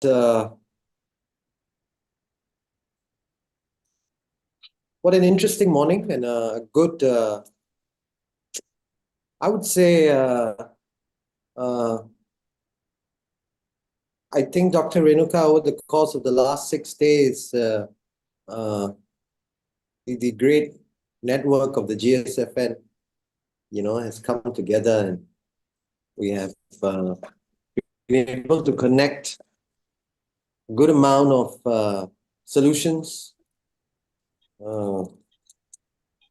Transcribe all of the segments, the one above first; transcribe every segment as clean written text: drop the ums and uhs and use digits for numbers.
what an interesting morning and a good, I would say, uh, I think Dr. Renuka, over the course of the last 6 days, uh, the great network of the GSFN, has come together and we have been able to connect a good amount of solutions uh,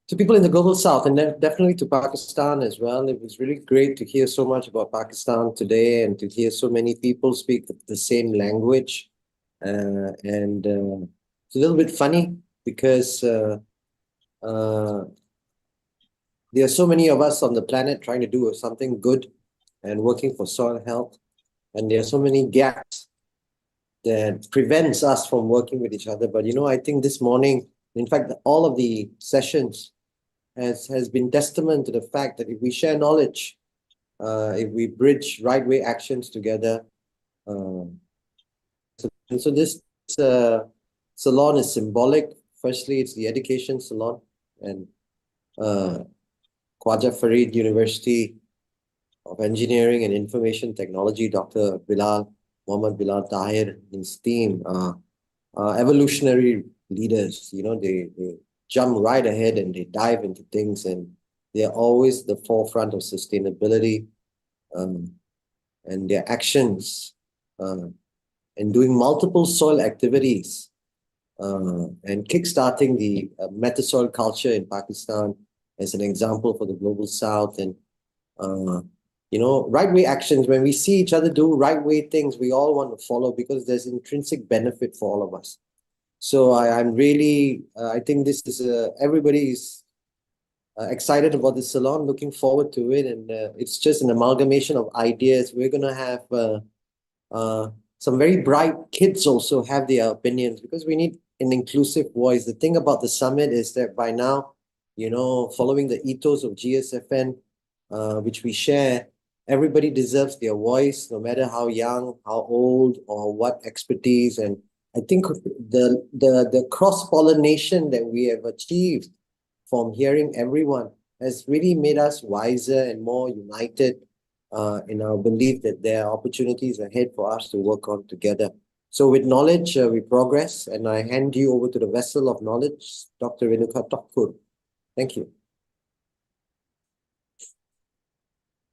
to people in the global south and then definitely to Pakistan as well. It was really great to hear so much about Pakistan today and to hear so many people speak the same language. And it's a little bit funny because uh, there are so many of us on the planet trying to do something good and working for soil health. And there are so many gaps that prevents us from working with each other. But, I think this morning, in fact, all of the sessions has been testament to the fact that if we share knowledge, if we bridge right way actions together, and so this uh, salon is symbolic. Firstly, it's the education salon, and Khwaja Farid University of Engineering and Information Technology, Dr. Muhammad Bilal Tahir, his team, evolutionary leaders. They jump right ahead and they dive into things, and they're always the forefront of sustainability, and their actions and doing multiple soil activities and kickstarting the meta-soil culture in Pakistan as an example for the global south. And right way actions, when we see each other do right way things, we all want to follow because there's intrinsic benefit for all of us. So I'm really, I think this is, everybody's excited about the salon, looking forward to it. And it's just an amalgamation of ideas. We're going to have some very bright kids also have their opinions because we need an inclusive voice. The thing about the summit is that by now, following the ethos of GSFN, which we share, everybody deserves their voice, no matter how young, how old, or what expertise. And I think the cross-pollination that we have achieved from hearing everyone has really made us wiser and more united in our belief that there are opportunities ahead for us to work on together. So with knowledge, we progress, and I hand you over to the vessel of knowledge, Dr. Renuka Thakur. Thank you.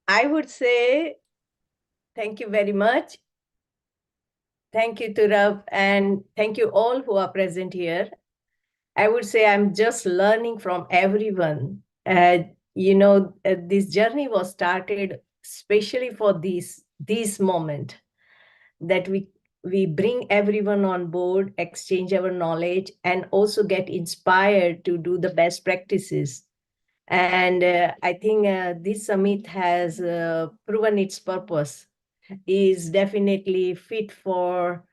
I would say thank you very much. Thank you, Turab, and thank you all who are present here. I would say I'm just learning from everyone. This journey was started especially for this moment that we bring everyone on board, exchange our knowledge, and also get inspired to do the best practices. And I think this summit has proven its purpose, is definitely fit for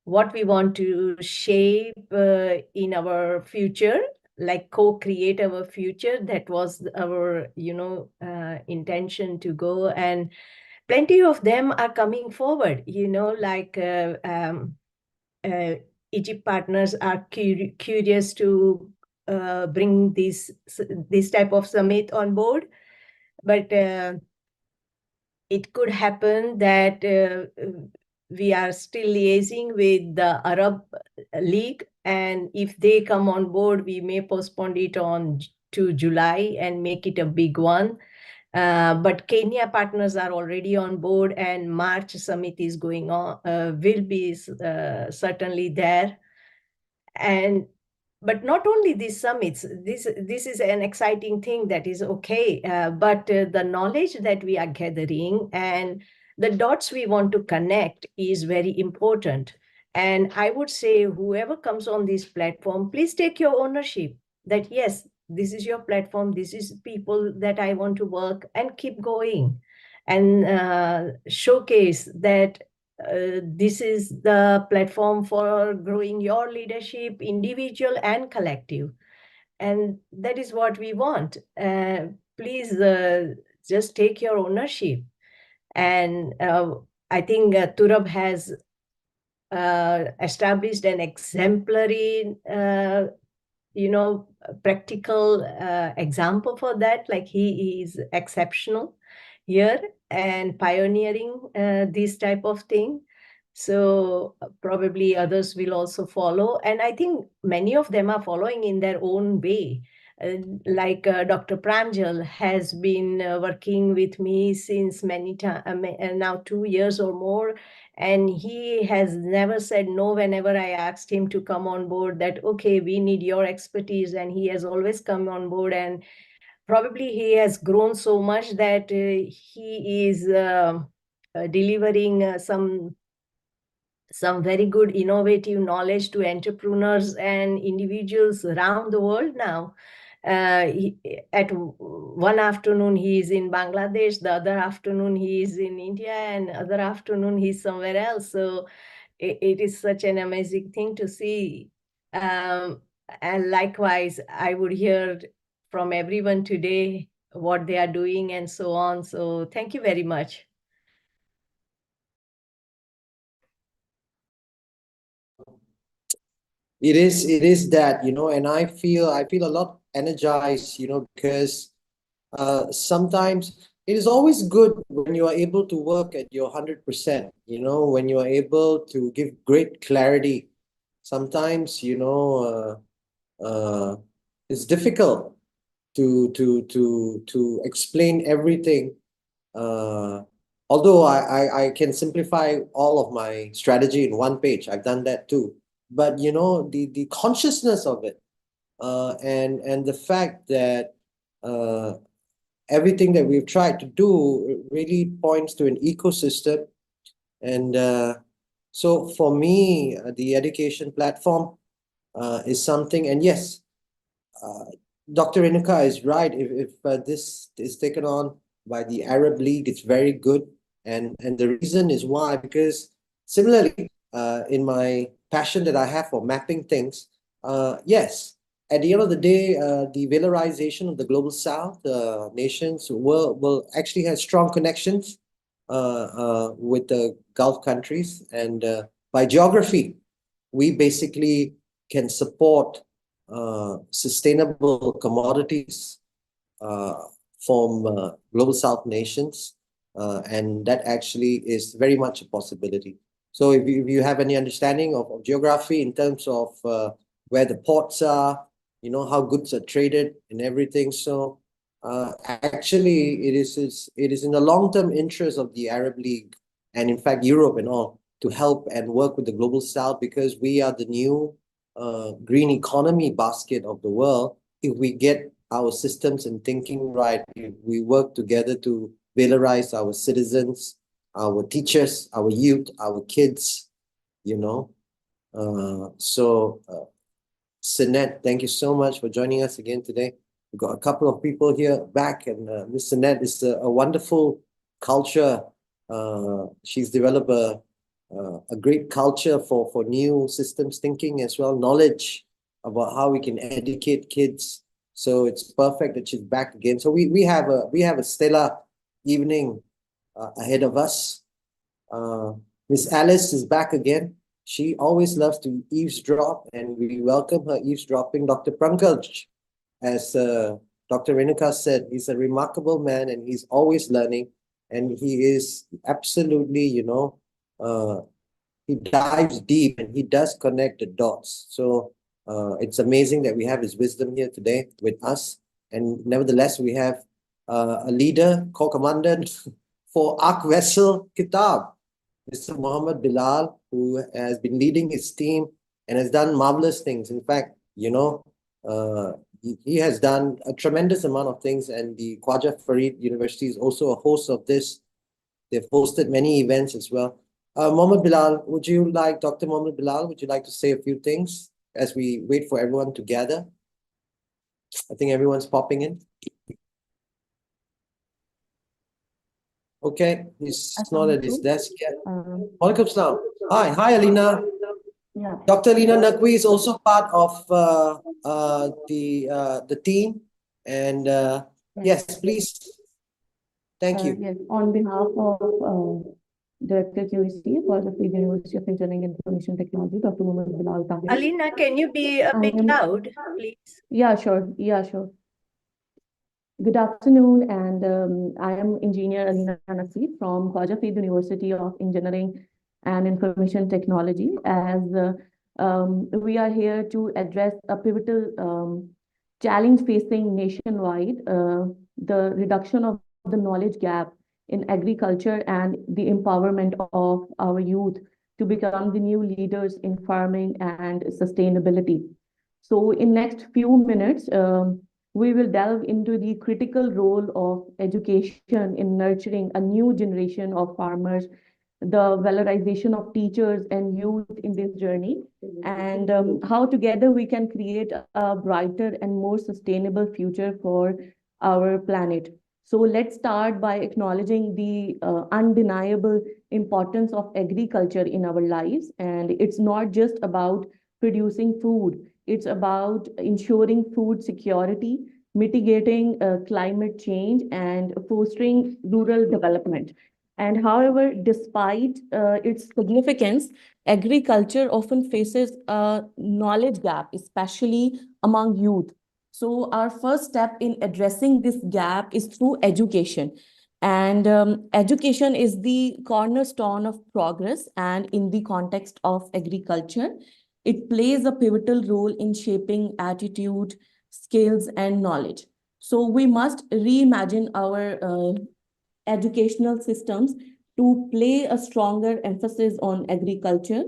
what we want to shape in our future, like co-create our future. That was our intention to go, and plenty of them are coming forward, like Egypt partners are curious to bring this type of summit on board. But it could happen that we are still liaising with the Arab League, and if they come on board, we may postpone it to July and make it a big one. But Kenya partners are already on board, and March summit is going on, will be certainly there. But not only these summits, this is an exciting thing that is okay, but the knowledge that we are gathering and the dots we want to connect is very important. And I would say whoever comes on this platform, please take your ownership that, yes, this is your platform, this is people that I want to work, and keep going and showcase that this is the platform for growing your leadership, individual and collective. And that is what we want. Please just take your ownership. And I think Turab has established an exemplary, practical example for that. Like he is exceptional here and pioneering this type of thing. So probably others will also follow. And I think many of them are following in their own way. Like Dr. Pranjal has been working with me since many times, now 2 years or more. And he has never said no whenever I asked him to come on board, that, okay, we need your expertise. And he has always come on board. And probably he has grown so much that he is delivering some very good innovative knowledge to entrepreneurs and individuals around the world now. At one afternoon he is in Bangladesh, the other afternoon he is in India, and other afternoon he's somewhere else. So it is such an amazing thing to see. And likewise, I would hear from everyone today what they are doing and so on. So thank you very much. It is that, and I feel a lot energized, because sometimes it is always good when you are able to work at your 100%, when you are able to give great clarity. Sometimes, it's difficult to explain everything. Although I can simplify all of my strategy in one page. I've done that too. But the consciousness of it, and the fact that everything that we've tried to do really points to an ecosystem. And so for me, the education platform is something. And yes, Dr. Renuka is right. If this is taken on by the Arab League, it's very good. And the reason is why, because similarly, in my passion that I have for mapping things, yes, at the end of the day, the valorization of the global South nations will actually have strong connections with the Gulf countries. And by geography, we basically can support sustainable commodities from global South nations. And that actually is very much a possibility. So if you have any understanding of geography in terms of where the ports are, how goods are traded and everything. So actually, it is in the long-term interest of the Arab League and in fact Europe and all to help and work with the global South, because we are the new green economy basket of the world. If we get our systems and thinking right, if we work together to valorize our citizens, our teachers, our youth, our kids, Sinet, thank you so much for joining us again today. We've got a couple of people here back, and Ms. Sinet is a wonderful culture. She's developed a great culture for new systems thinking as well, knowledge about how we can educate kids. So it's perfect that she's back again. So we have a stellar evening ahead of us. Miss Alice is back again. She always loves to eavesdrop, and we welcome her eavesdropping. Dr. Pankaj, as Dr. Renuka said, he's a remarkable man, and he's always learning, and he is absolutely, he dives deep and he does connect the dots. So it's amazing that we have his wisdom here today with us. And nevertheless, we have a leader, co-commandant for Ark Vessel Kitab, Mr. Muhammad Bilal, who has been leading his team and has done marvelous things. In fact, he has done a tremendous amount of things, and the Khwaja Farid University is also a host of this. They've hosted many events as well. Mohammed Bilal, Dr. Mohammed Bilal, would you like to say a few things as we wait for everyone to gather? I think everyone's popping in. Okay, he's not at his desk yet. Walaikum salam. Hi, Alina. Yeah. Dr. Alina Naqvi is also part of the team. And yes, please. Thank you. Yes, on behalf of Director QEC for the Free University of Engineering and Information Technology, Dr. Muhammad Bilal Tahir. Alina, can you be a bit loud, please? Yeah, sure. Yeah, sure. Good afternoon, and I am Engineer Alina Nasir from Khwaja Farid University of Engineering and Information Technology. As we are here to address a pivotal challenge facing nationwide, the reduction of the knowledge gap in agriculture and the empowerment of our youth to become the new leaders in farming and sustainability. So in next few minutes, we will delve into the critical role of education in nurturing a new generation of farmers, the valorization of teachers and youth in this journey, and how together we can create a brighter and more sustainable future for our planet. So let's start by acknowledging the undeniable importance of agriculture in our lives. And it's not just about producing food, it's about ensuring food security, mitigating climate change, and fostering rural development. And however, despite its significance, agriculture often faces a knowledge gap, especially among youth. So our first step in addressing this gap is through education. And education is the cornerstone of progress. And in the context of agriculture, it plays a pivotal role in shaping attitude, skills, and knowledge. So we must reimagine our educational systems to play a stronger emphasis on agriculture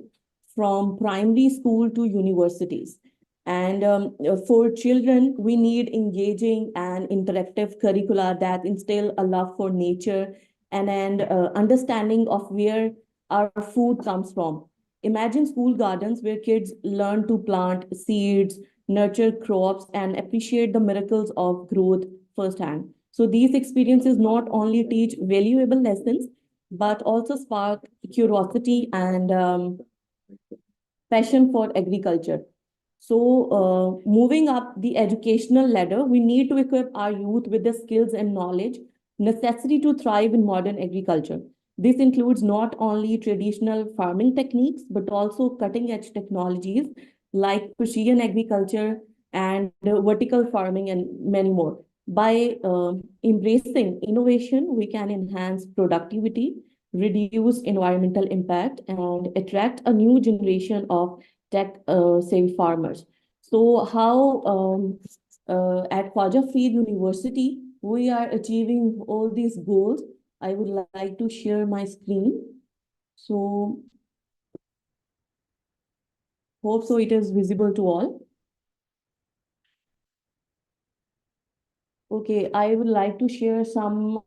from primary school to universities. And for children, we need engaging and interactive curricula that instill a love for nature and an understanding of where our food comes from. Imagine school gardens where kids learn to plant seeds, nurture crops, and appreciate the miracles of growth firsthand. So these experiences not only teach valuable lessons, but also spark curiosity and passion for agriculture. So moving up the educational ladder, we need to equip our youth with the skills and knowledge necessary to thrive in modern agriculture. This includes not only traditional farming techniques, but also cutting edge technologies like precision agriculture and vertical farming and many more. By embracing innovation, we can enhance productivity, reduce environmental impact, and attract a new generation of tech-savvy farmers. So how at Khwaja Farid University, we are achieving all these goals. I would like to share my screen. So hope so it is visible to all. Okay, I would like to share some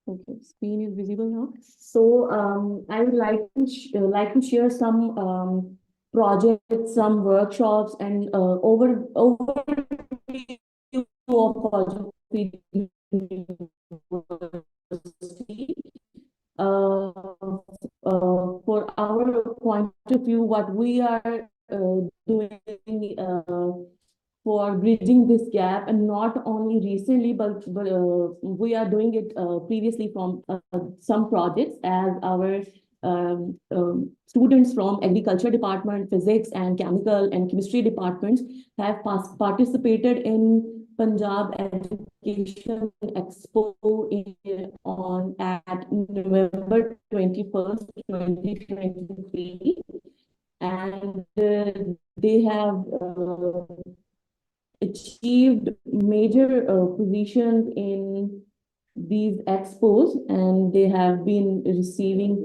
okay, screen is visible now. So I would like to share some projects, some workshops, and overview of Khwaja Farid University. For our point of view, what we are doing for bridging this gap, and not only recently, but we are doing it previously from some projects as our students from agriculture department, physics and chemical and chemistry departments have participated in Punjab Education Expo at November 21st, 2023, and they have achieved major positions in these expos, and they have been receiving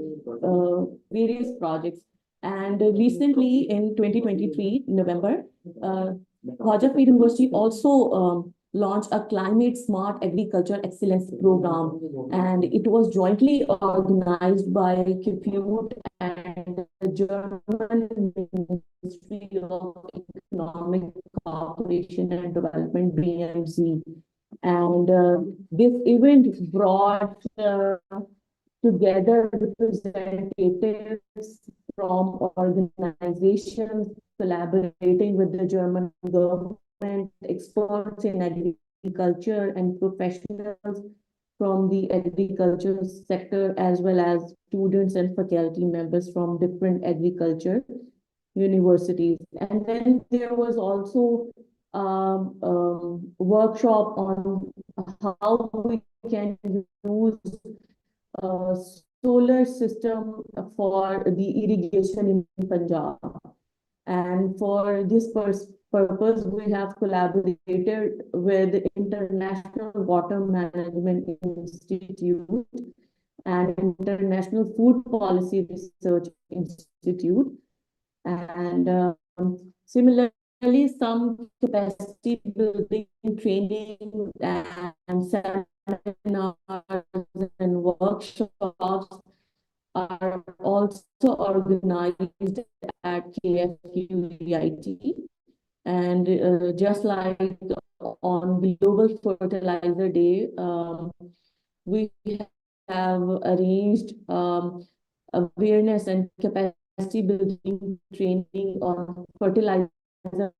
various projects. And recently in 2023, November, Khwaja Farid University also launched a climate smart agriculture excellence program, and it was jointly organized by KFUT and the German Ministry of Economic Cooperation and Development, BMZ. And this event brought together representatives from organizations collaborating with the German government, experts in agriculture, agriculture and professionals from the agriculture sector, as well as students and faculty members from different agriculture universities. And then there was also workshop on how we can use a solar system for the irrigation in Punjab. And for this purpose, we have collaborated with the International Water Management Institute and International Food Policy Research Institute. And similarly, some capacity building training and seminars and workshops are also organized at KFUEIT. And just like on Global Fertilizer Day, we have arranged awareness and capacity building training on fertilizer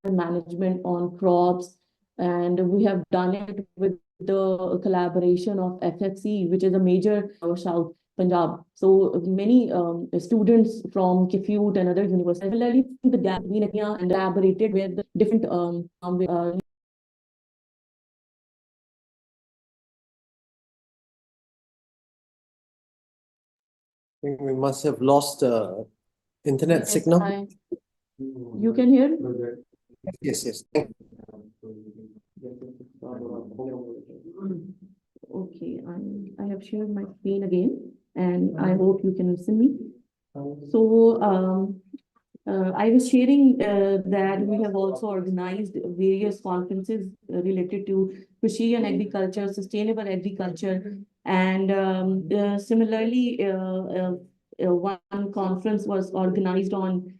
management on crops. And we have done it with the collaboration of FFC, which is a major South Punjab. So many students from KFUT and other universities, similarly, the gap between India and collaborated with different I think we must have lost internet signal. You can hear? Yes, yes. Okay, I have shared my screen again, and I hope you can listen me. So I was sharing that we have also organized various conferences related to precision agriculture, sustainable agriculture, and similarly, one conference was organized on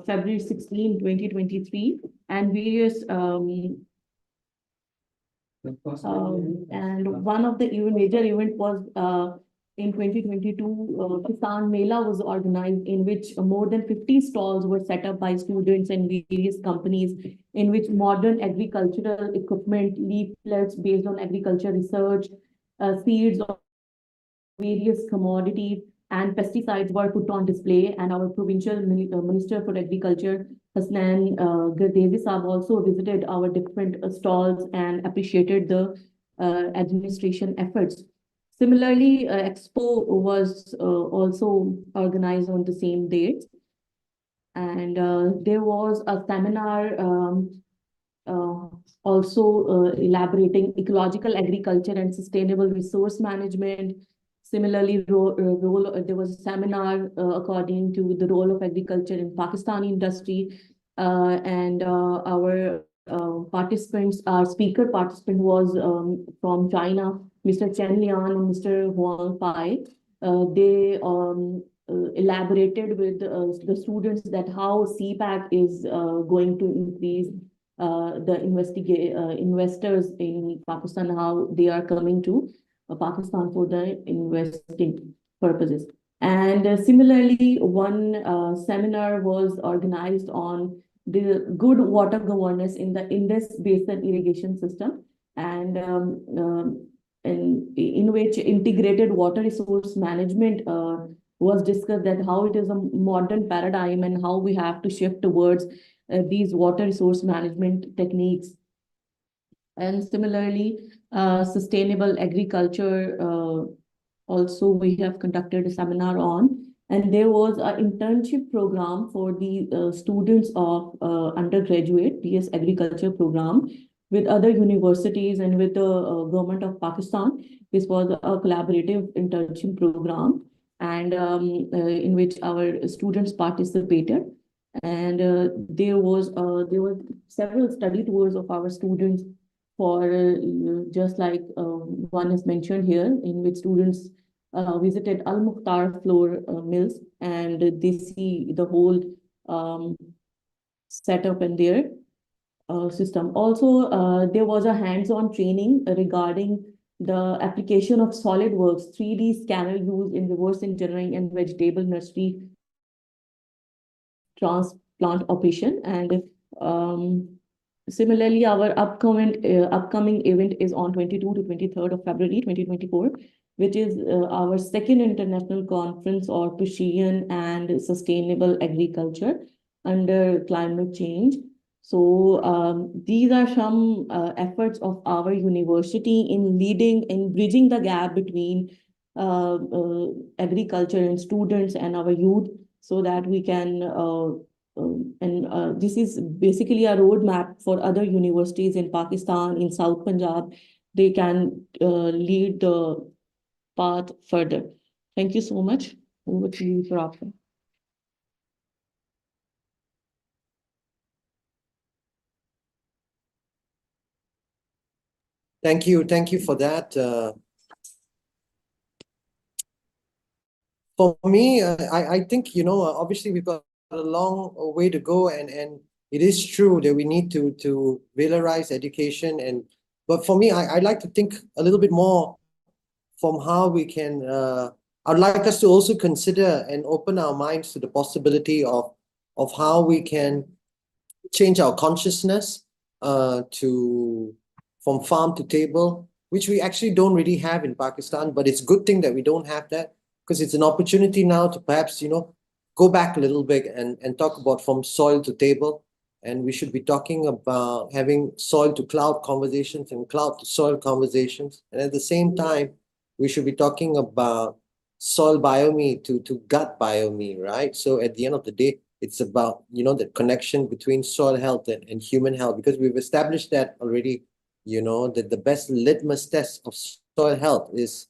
February 16, 2023, and various and one of the major event was in 2022, Kisan Mela was organized, in which more than 50 stalls were set up by students and various companies, in which modern agricultural equipment, leaflets based on agriculture research, seeds of various commodities, and pesticides were put on display. And our provincial Minister for Agriculture, Hasnan Gardezi Saab, also visited our different stalls and appreciated the administration efforts. Similarly, Expo was also organized on the same date. And there was a seminar also elaborating ecological agriculture and sustainable resource management. Similarly, there was a seminar according to the role of agriculture in Pakistani industry. And our speaker participant was from China, Mr. Chen Lian and Mr. Huang Pai. They elaborated with the students that how CPAC is going to increase the investors in Pakistan, how they are coming to Pakistan for the investing purposes. And similarly, one seminar was organized on the good water governance in the Indus Basin irrigation system, and in which integrated water resource management was discussed, that how it is a modern paradigm and how we have to shift towards these water resource management techniques. And similarly, sustainable agriculture, also we have conducted a seminar on. And there was an internship program for the students of undergraduate DS agriculture program with other universities and with the government of Pakistan. This was a collaborative internship program, and in which our students participated. And there were several study tours of our students for just like one is mentioned here, in which students visited Al Mukhtar flour mills, and they see the whole setup in their system. Also, there was a hands-on training regarding the application of SolidWorks 3D scanner used in reverse engineering and vegetable nursery transplant operation. And Similarly, our upcoming event is on 22 to 23rd of February 2024, which is our second international conference on precision and sustainable agriculture under climate change. So these are some efforts of our university in bridging the gap between agriculture and students and our youth, so that we can this is basically a roadmap for other universities in Pakistan, in South Punjab. They can lead the path further. Thank you so much. Over to you, Farafin. Thank you for that. For me, I think, obviously we've got a long way to go, and it is true that we need to valorize education, but for me, I'd like to think a little bit more from how we can, I'd like us to also consider and open our minds to the possibility of how we can change our consciousness from farm to table, which we actually don't really have in Pakistan, but it's a good thing that we don't have that, because it's an opportunity now to perhaps, go back a little bit and talk about from soil to table. And we should be talking about having soil to cloud conversations and cloud to soil conversations. And at the same time, we should be talking about soil biome to gut biome, right? So at the end of the day, it's about, the connection between soil health and human health, because we've established that already, that the best litmus test of soil health is,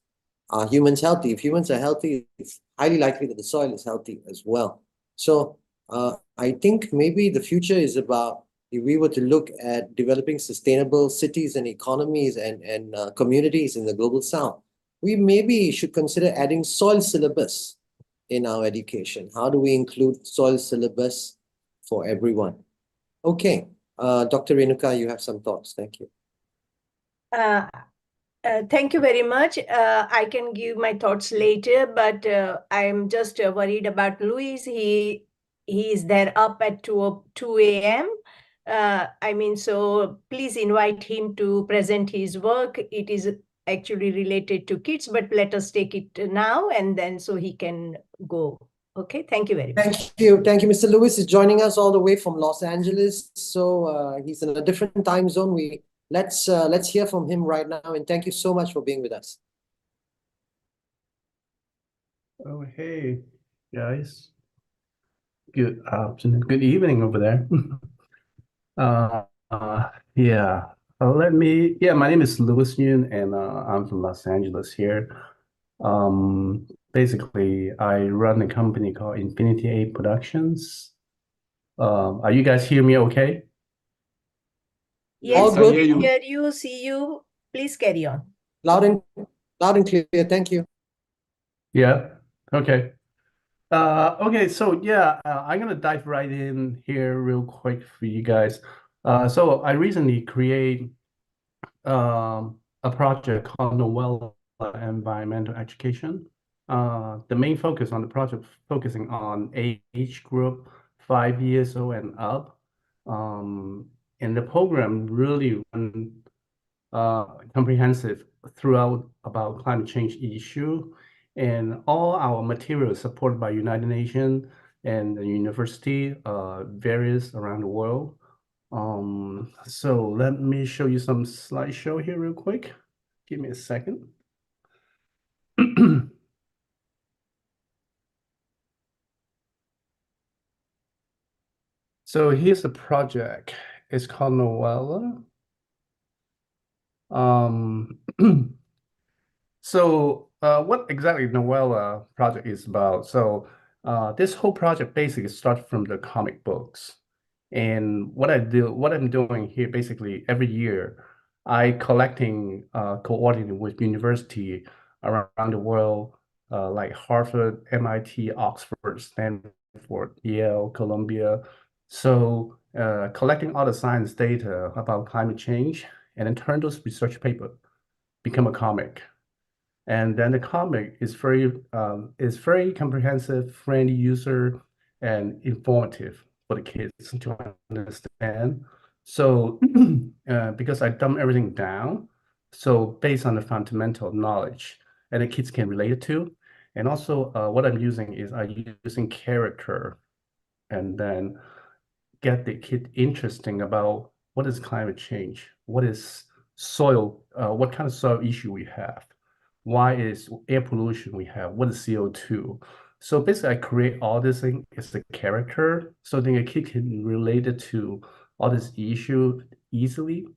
are humans healthy? If humans are healthy, it's highly likely that the soil is healthy as well. So I think maybe the future is about, if we were to look at developing sustainable cities and economies and communities in the global south, we maybe should consider adding soil syllabus in our education. How do we include soil syllabus for everyone? Okay, Dr. Renuka, you have some thoughts. Thank you. Thank you very much. I can give my thoughts later, but I'm just worried about Luis. He is there up at 2 a.m. So please invite him to present his work. It is actually related to kids, but let us take it now and then so he can go. Okay, thank you very much. Thank you. Mr. Lewis is joining us all the way from Los Angeles. So he's in a different time zone. Let's hear from him right now, and thank you so much for being with us. Oh, hey, guys. Good afternoon, good evening over there. Yeah. My name is Louis Yun, and I'm from Los Angeles here. Basically, I run a company called Infinity 8 Productions. Are you guys hear me okay? Yes, All good. we hear you, see you. Please carry on. Loud and clear. Thank you. Yeah. Okay. Okay, so yeah, I'm gonna dive right in here real quick for you guys. So I recently created a project called Novella Environmental Education. The main focus on the project focusing on age group 5 years old and up. And the program really comprehensive throughout about climate change issue, and all our materials supported by United Nations and the university, various around the world. So let me show you some slideshow here real quick. Give me a second. So here's the project. It's called Novella. So what exactly Novella project is about? So this whole project basically started from the comic books. And what I'm doing here, basically every year, I coordinating with university around the world, like Harvard, MIT, Oxford, Stanford, Yale, Columbia. So collecting all the science data about climate change, and then turn those research paper become a comic. And then the comic is very comprehensive, friendly user, and informative for the kids to understand. So because I dumb everything down, so based on the fundamental knowledge and the kids can relate it to. And also what I'm using is I'm using character and then get the kid interesting about what is climate change, what is soil, what kind of soil issue we have, why is air pollution we have, what is CO2. So basically I create all this thing as a character so then a kid can relate it to all this issue easily.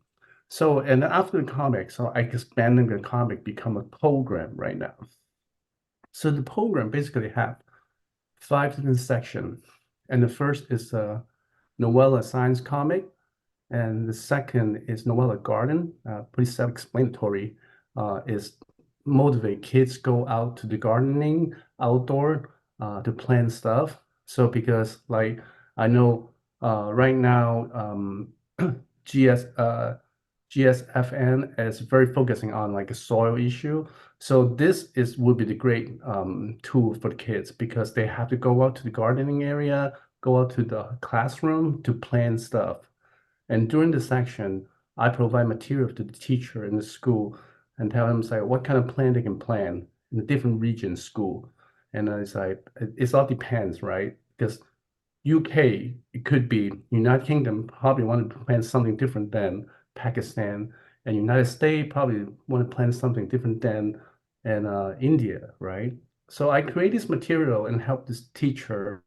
So and then after the comic, so I expanding the comic become a program right now. So the program basically have 5 different sections. And the first is a novella science comic. And the second is novella garden, pretty self-explanatory, is motivate kids go out to the gardening outdoor to plant stuff. So because like I know right now GS GSFN is very focusing on like a soil issue. So this would be the great tool for the kids because they have to go out to the gardening area, go out to the classroom to plant stuff. And during the section, I provide material to the teacher in the school and tell them say what kind of plant they can plant in the different regions school. And it's like it all depends, right? Because UK, it could be United Kingdom probably want to plant something different than Pakistan, and United States probably want to plant something different than and India, right? So I create this material and help this teacher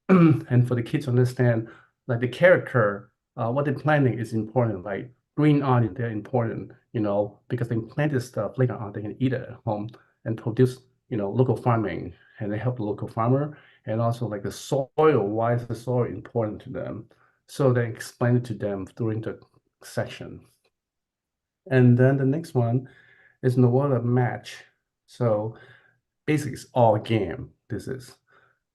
and for the kids to understand like the character, what they're planting is important. Like green onion, they're important, because they plant this stuff later on, they can eat it at home and produce, local farming and they help the local farmer. And also like the soil, why is the soil important to them? So they explain it to them during the section. And then the next one is Novella match. So basically it's all game. This is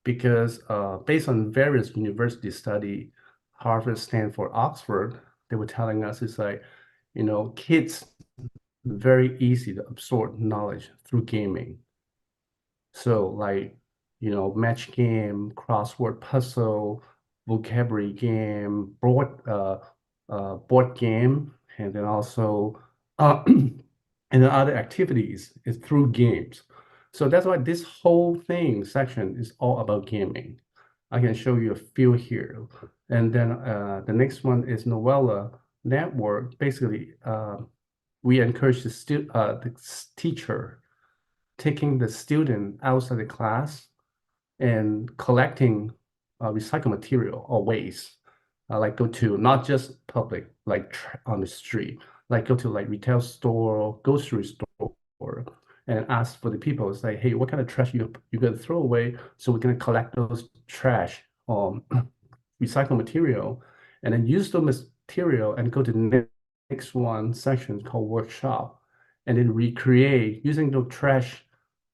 because based on various university study, Harvard, Stanford, Oxford, they were telling us it's like, kids very easy to absorb knowledge through gaming. So like, match game, crossword puzzle, vocabulary game, board game, and then also and then other activities is through games. So that's why this whole thing section is all about gaming. I can show you a few here. And then the next one is Novella Network. Basically, we encourage the teacher taking the student outside the class and collecting recycled material or waste. Like go to not just public, like on the street, like go to like retail store, grocery store, and ask for the people, say, hey, what kind of trash you gonna throw away? So we're gonna collect those trash recycled material, and then use those material and go to the next one section called workshop, and then recreate using the trash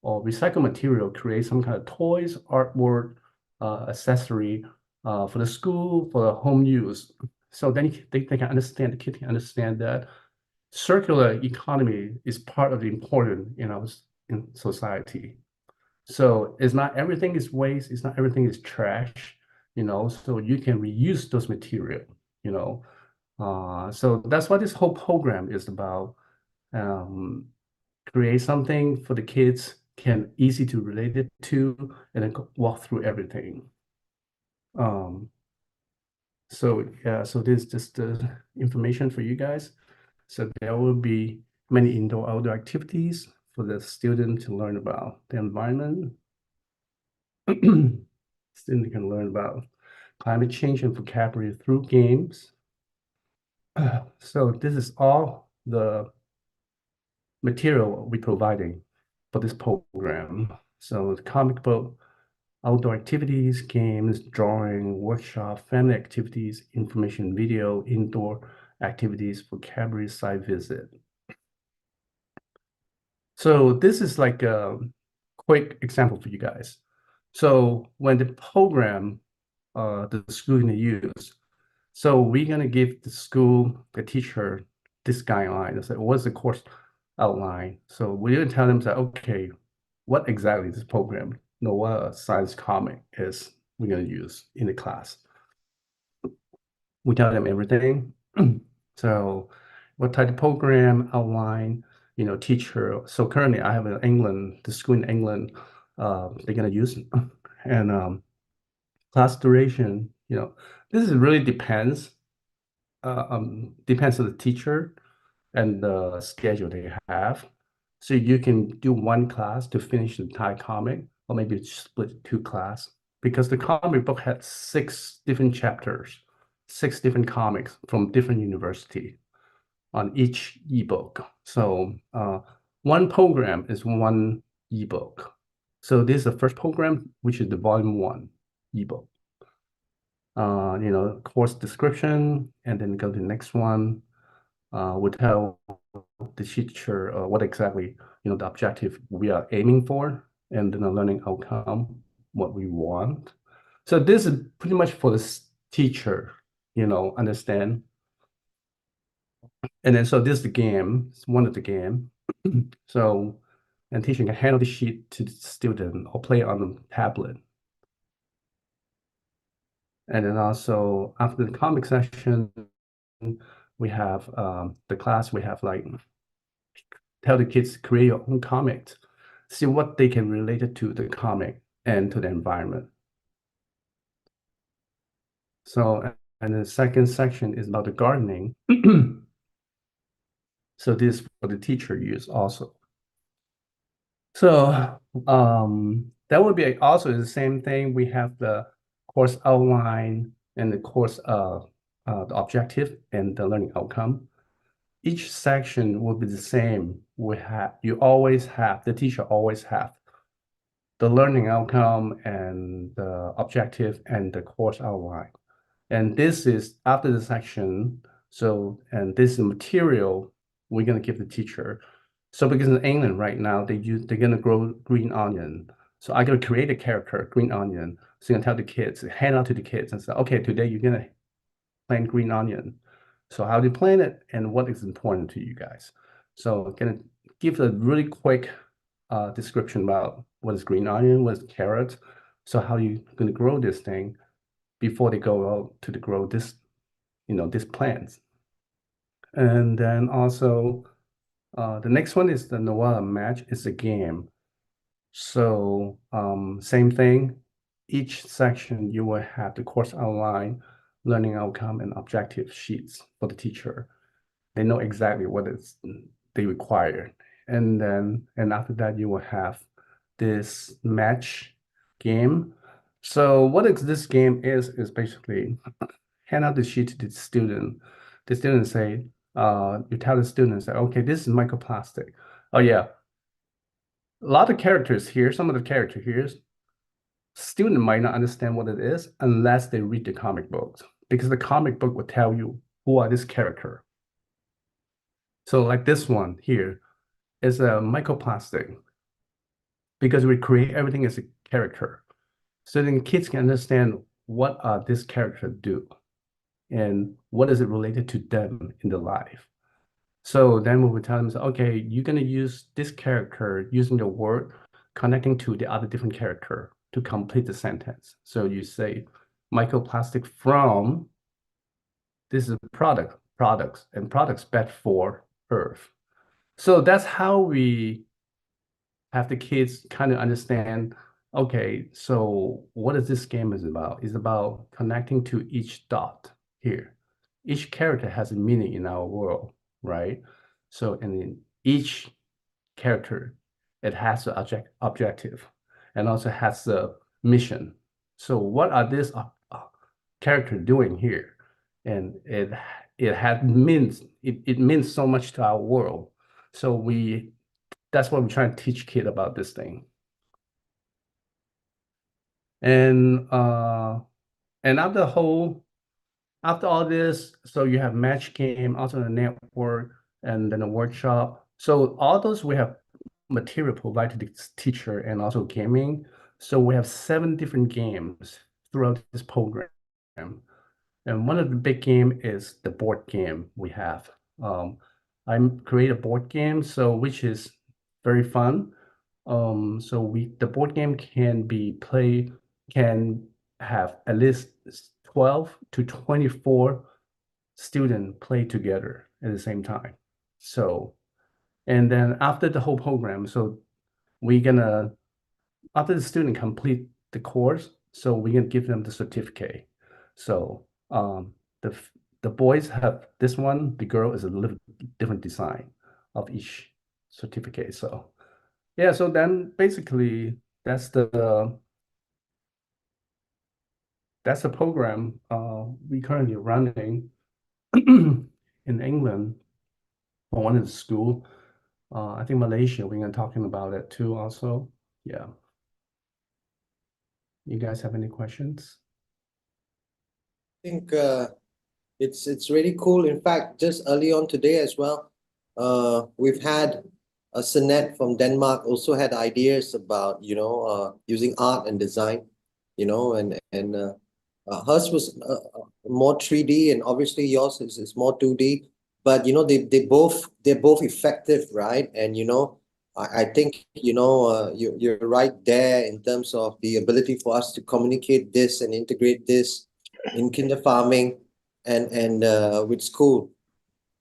or recycled material, create some kind of toys, artwork, accessory for the school, for the home use. So then they can understand, the kid can understand that circular economy is part of the important, in society. So it's not everything is waste, it's not everything is trash, so you can reuse those material, so that's what this whole program is about. Create something for the kids can easy to relate it to and then walk through everything. So yeah, so this is just the information for you guys. So there will be many indoor outdoor activities for the student to learn about the environment. Student can learn about climate change and vocabulary through games. So this is all the material we're providing for this program. So the comic book, outdoor activities, games, drawing, workshop, family activities, information video, indoor activities, vocabulary, site visit. So this is like a quick example for you guys. So when the program the school gonna use, so we're gonna give the school, the teacher, this guideline. Say, what's the course outline? So we're gonna tell them that, okay, what exactly this program, what a science comic is we're gonna use in the class. We tell them everything. So what type of program, outline, teacher. So currently I have in England, the school in England, they're gonna use it. And class duration, this really depends. Depends on the teacher and the schedule they have. So you can do one class to finish the entire comic, or maybe split two class, because the comic book had 6 different chapters, 6 different comics from different university on each ebook. So one program is one ebook. So this is the first program, which is the volume 1 ebook. Course description, and then go to the next one. We tell the teacher what exactly the objective we are aiming for, and then the learning outcome, what we want. So this is pretty much for the teacher, understand. And then so this is the game. It's one of the game. So and teacher can hand the sheet to the student or play on the tablet. And then also after the comic session, we have the class, we have like tell the kids create your own comic, see what they can relate it to the comic and to the environment. So, and the second section is about the gardening. So this for the teacher use also. So that would be also the same thing. We have the course outline and the course the objective and the learning outcome. Each section will be the same. The teacher always have the learning outcome and the objective and the course outline. And this is after the section. So, and this is material we're gonna give the teacher. So because in England right now, they're gonna grow green onion. So I gotta create a character, green onion. So you can tell the kids, hand out to the kids and say, okay, today you're gonna plant green onion. So how do you plant it and what is important to you guys? So I'm gonna give a really quick description about what is green onion, what is carrot. So how you gonna grow this thing before they go out to grow this, this plants. And then also the next one is the Noella match. It's a game. So same thing. Each section you will have the course outline, learning outcome, and objective sheets for the teacher. They know exactly what they require. And after that, you will have this match game. So what this game is basically hand out the sheet to the student. The student say, you tell the student, say, okay, this is microplastic. Oh yeah, a lot of characters here, some of the character here, student might not understand what it is unless they read the comic books, because the comic book will tell you who are this character. So like this one here is a microplastic, because we create everything as a character. So then kids can understand what this character do and what is it related to them in their life. So then we would tell them, okay, you're gonna use this character using the word connecting to the other different character to complete the sentence. So you say microplastic from, this is products, and products bad for Earth. So that's how we have the kids kind of understand, okay, so what is this game is about? It's about connecting to each dot here. Each character has a meaning in our world, right? So, and in each character, it has an objective and also has a mission. So what are this character doing here? And it means so much to our world. So that's what we're trying to teach kids about this thing. And after all this, so you have match game, also the network, and then a workshop. So all those we have material provided to the teacher and also gaming. So we have 7 different games throughout this program. And one of the big game is the board game we have. I create a board game, so which is very fun. So the board game can have at least 12 to 24 students play together at the same time. So, and then after the whole program, so we're gonna, after the student complete the course, so we can give them the certificate. So the the boys have this one, the girl is a little different design of each certificate. So yeah, so then basically that's the program we currently running in England for one of the school. I think Malaysia, we're gonna talking about it too also. Yeah. You guys have any questions? I think it's really cool. In fact, just early on today as well, we've had a Sinet from Denmark also had ideas about, using art and design, and hers was more 3D, and obviously yours is more 2D. But they're both effective, right? And I think you're right there in terms of the ability for us to communicate this and integrate this in kinder farming and with school.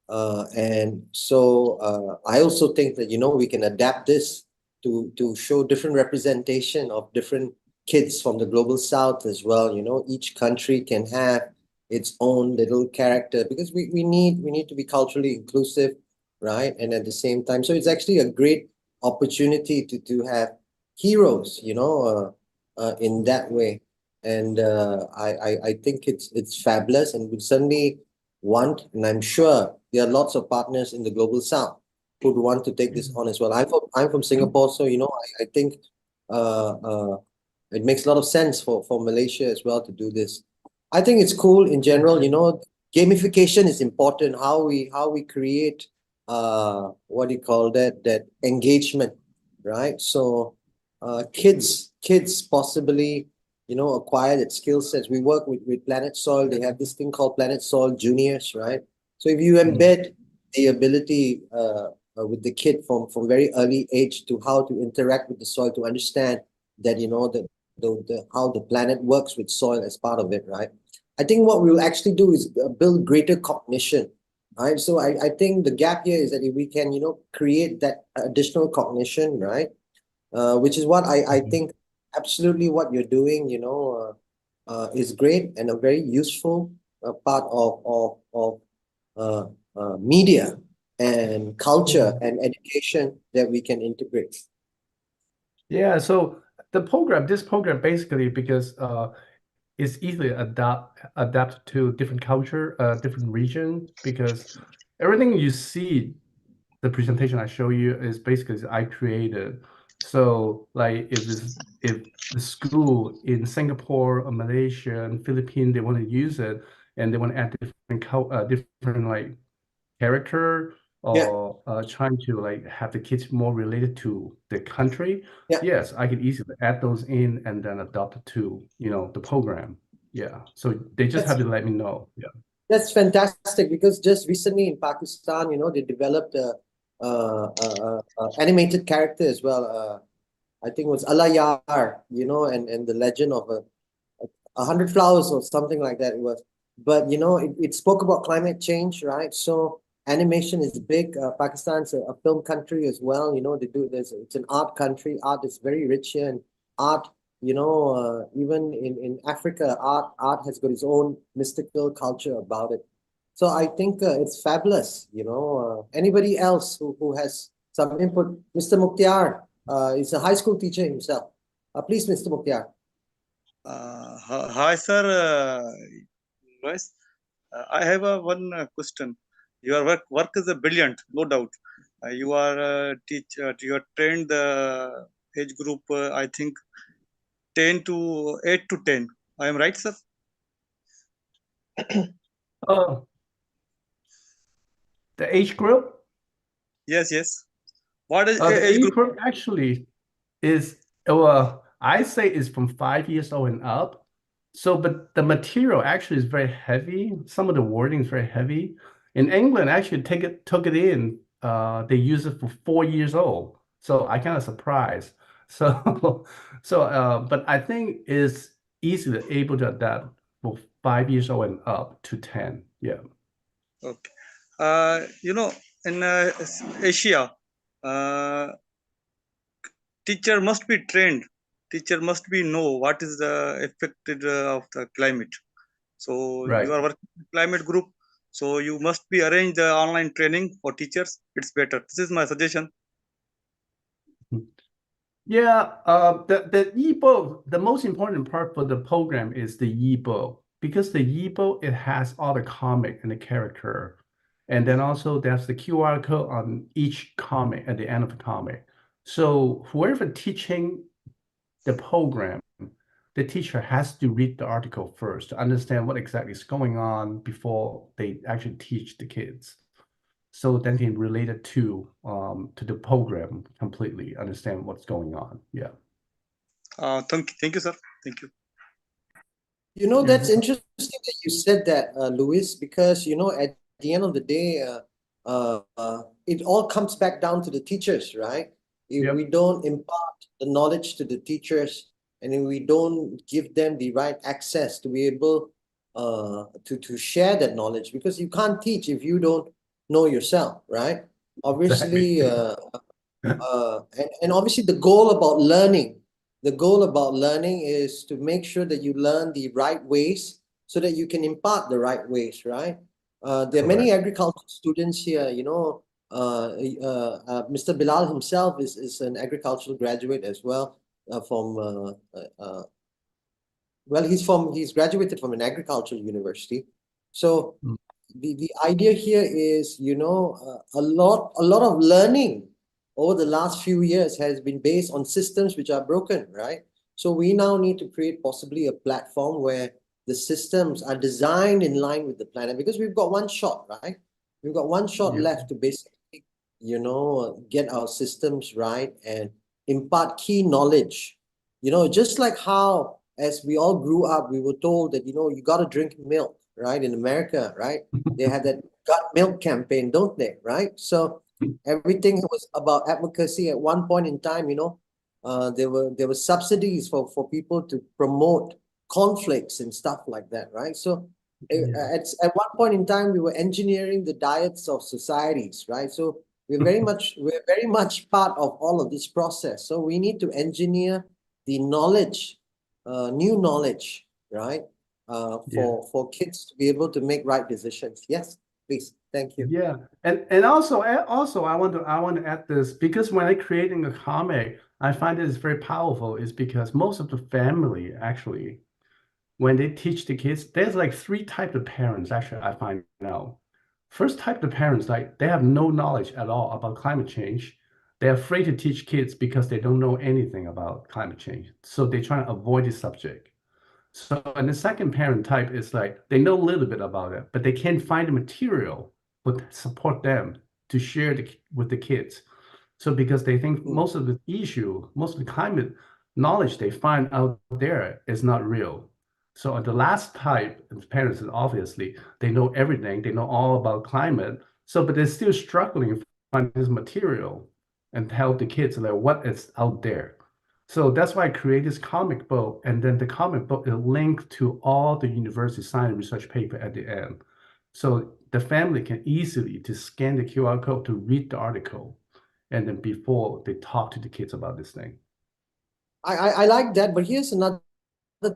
And so I also think that we can adapt this to show different representation of different kids from the global south as well. Each country can have its own little character, because we need to be culturally inclusive, right? And at the same time, so it's actually a great opportunity to have heroes, in that way. And I think it's fabulous, and we certainly want, and I'm sure there are lots of partners in the global south who would want to take this on as well. I'm from Singapore, so I think it makes a lot of sense for Malaysia as well to do this. I think it's cool in general. Gamification is important. How we create what do you call that engagement, right? So kids possibly acquire that skill sets. We work with Planet Soil. They have this thing called Planet Soil Juniors, right? So if you embed the ability with the kid from very early age to how to interact with the soil, to understand that how the planet works with soil as part of it, right? I think what we'll actually do is build greater cognition, right? So I think the gap here is that if we can create that additional cognition, right? Which is what I think absolutely what you're doing, is great and a very useful part of media and culture and education that we can integrate. Yeah, so this program basically, because it's easily adapt to different culture, different region, because everything you see, the presentation I show you is basically I created. So like if the school in Singapore or Malaysia and Philippines, they want to use it and they want to add different like character or trying to like have the kids more related to the country. Yeah. Yes, I could easily add those in and then adopt it to the program. Yeah. So they just have to let me know. Yeah. That's fantastic, because just recently in Pakistan, they developed a animated character as well. I think it was Allah Yar, and the legend of 100 flowers or something like that it was. But it spoke about climate change, right? So animation is big. Pakistan's a film country as well. It's an art country. Art is very rich here, and art, even in Africa, art has got its own mystical culture about it. So I think it's fabulous. Anybody else who has some input? Mr. Mukhtiar is a high school teacher himself. Please, Mr. Mukhtiar. Hi, sir. Guys, I have one question. Your work is brilliant, no doubt. You are you are trained the age group. I think 10 to 8 to 10. I am right, sir? Oh, the age group? Yes, yes. What is The age age group? group actually is, well, I say is from 5 years old and up. So, but the material actually is very heavy. Some of the wording is very heavy. In England, actually took it in. They use it for 4 years old. So I kind of surprised. So, but I think it's easily able to adapt for 5 years old and up to 10. Yeah. Okay. In Asia, teacher must be trained. Teacher must be know what is the effect of the climate. So Right. you are working with climate group. So you must be arrange the online training for teachers. It's better. This is my suggestion. Yeah, the ebook, the most important part for the program is the ebook, because the ebook, it has all the comic and the character. And then also there's the QR code on each comic at the end of the comic. So whoever teaching the program, the teacher has to read the article first to understand what exactly is going on before they actually teach the kids. So then they relate it to the program completely, understand what's going on. Yeah. Thank you, sir. Thank you. You know, that's interesting that you said that, Louis, because, you know, at the end of the day, it all comes back down to the teachers, right? If Yep. we don't impart the knowledge to the teachers, and if we don't give them the right access to be able to share that knowledge, because you can't teach if you don't know yourself, right? Obviously, and obviously the goal about learning is to make sure that you learn the right ways so that you can impart the right ways, right? There are many agricultural students here, you know. Mr. Bilal himself is an agricultural graduate as well, well, he's graduated from an agricultural university. So Mm. the idea here is, you know, a lot of learning over the last few years has been based on systems which are broken, right? So we now need to create possibly a platform where the systems are designed in line with the planet, because we've got one shot, right? We've got one shot left to basically, you know, get our systems right and impart key knowledge. You know, just like how, as we all grew up, we were told that, you know, you got to drink milk, right? In America, right? They had that Got Milk campaign, don't they? Right? So everything was about advocacy. At one point in time, you know, there were subsidies for people to promote conflicts and stuff like that, right? So at one point in time, we were engineering the diets of societies, right? So we're very much part of all of this process. So we need to engineer the knowledge, new knowledge, right? For kids to be able to make right decisions. Yes, please. Thank you. Yeah, and also I want to add this, because when I creating a comic, I find it is very powerful, is because most of the family actually, when they teach the kids, there's like three types of parents actually, I find now. First type of parents, like they have no knowledge at all about climate change. They're afraid to teach kids because they don't know anything about climate change. So they try to avoid the subject. So, and the second parent type is like they know a little bit about it, but they can't find the material would support them to share with the kids. So because they think most of the issue, most of the climate knowledge they find out there is not real. So the last type of parents is obviously they know everything, they know all about climate. So, but they're still struggling to find this material and tell the kids like what is out there. So that's why I create this comic book, and then the comic book is linked to all the university science research paper at the end. So the family can easily to scan the QR code to read the article, and then before they talk to the kids about this thing. I like that, but here's another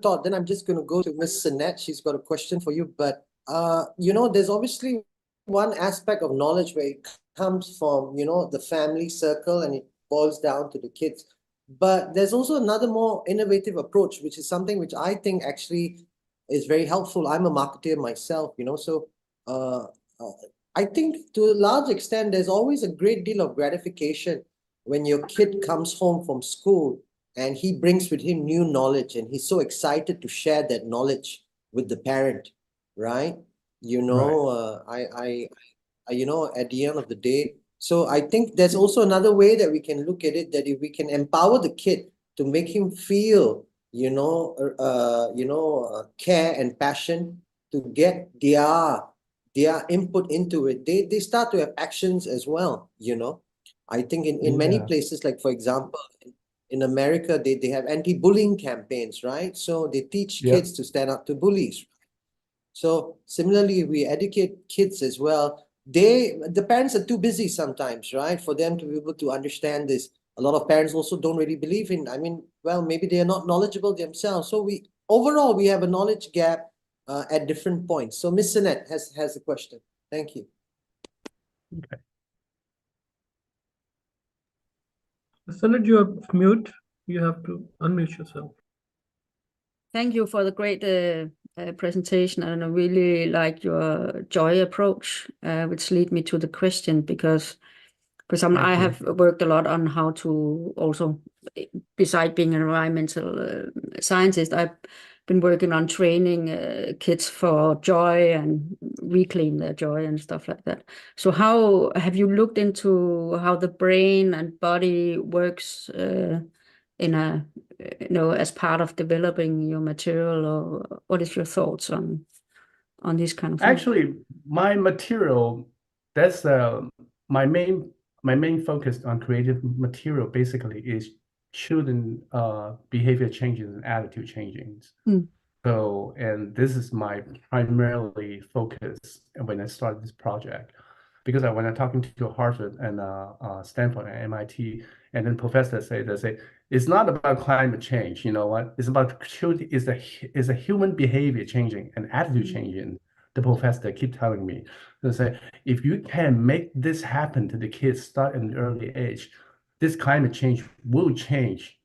thought. Then I'm just going to go to Miss Sinette. She's got a question for you. But you know, there's obviously one aspect of knowledge where it comes from, you know, the family circle and it boils down to the kids. But there's also another more innovative approach, which is something which I think actually is very helpful. I'm a marketer myself, you know, so I think to a large extent, there's always a great deal of gratification when your kid comes home from school and he brings with him new knowledge and he's so excited to share that knowledge with the parent, right? You know, you know, at the end of the day. So I think there's also another way that we can look at it, that if we can empower the kid to make him feel, you know, care and passion to get their input into it, they start to have actions as well, you know. I think in many places, like for example, in America, they have anti-bullying campaigns, right? So they teach kids to stand up to bullies. So similarly, we educate kids as well. The parents are too busy sometimes, right? For them to be able to understand this. A lot of parents also don't really believe in, well, maybe they are not knowledgeable themselves. So overall, we have a knowledge gap at different points. So Miss Sinette has a question. Thank you. Okay. Sanat, you are mute. You have to unmute yourself. Thank you for the great presentation, and I really like your joy approach, which lead me to the question, because I have worked a lot on how to also, beside being an environmental scientist, I've been working on training kids for joy and reclaim their joy and stuff like that. So how have you looked into how the brain and body works in a, as part of developing your material, or what is your thoughts on this kind of thing? Actually, my material, that's my main focus on creative material basically is children behavior changes and attitude changes. So, and this is my primarily focus when I started this project, because when I'm talking to Harvard and Stanford and MIT, and then professors they say it's not about climate change. You know what? It's about children. Is a human behavior changing and attitude changing. The professor keep telling me, they say, if you can make this happen to the kids start at an early age, this climate change will change,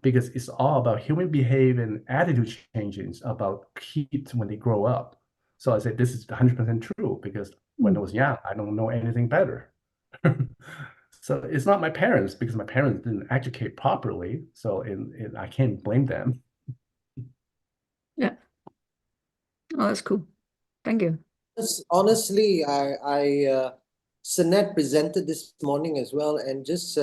because it's all about human behavior and attitude changes about kids when they grow up. So I said, this is 100% true, because when I was young, I don't know anything better. So it's not my parents, because my parents didn't educate properly. So I can't blame them. Yeah. Oh, that's cool. Thank you. Honestly, Sanette presented this morning as well, and just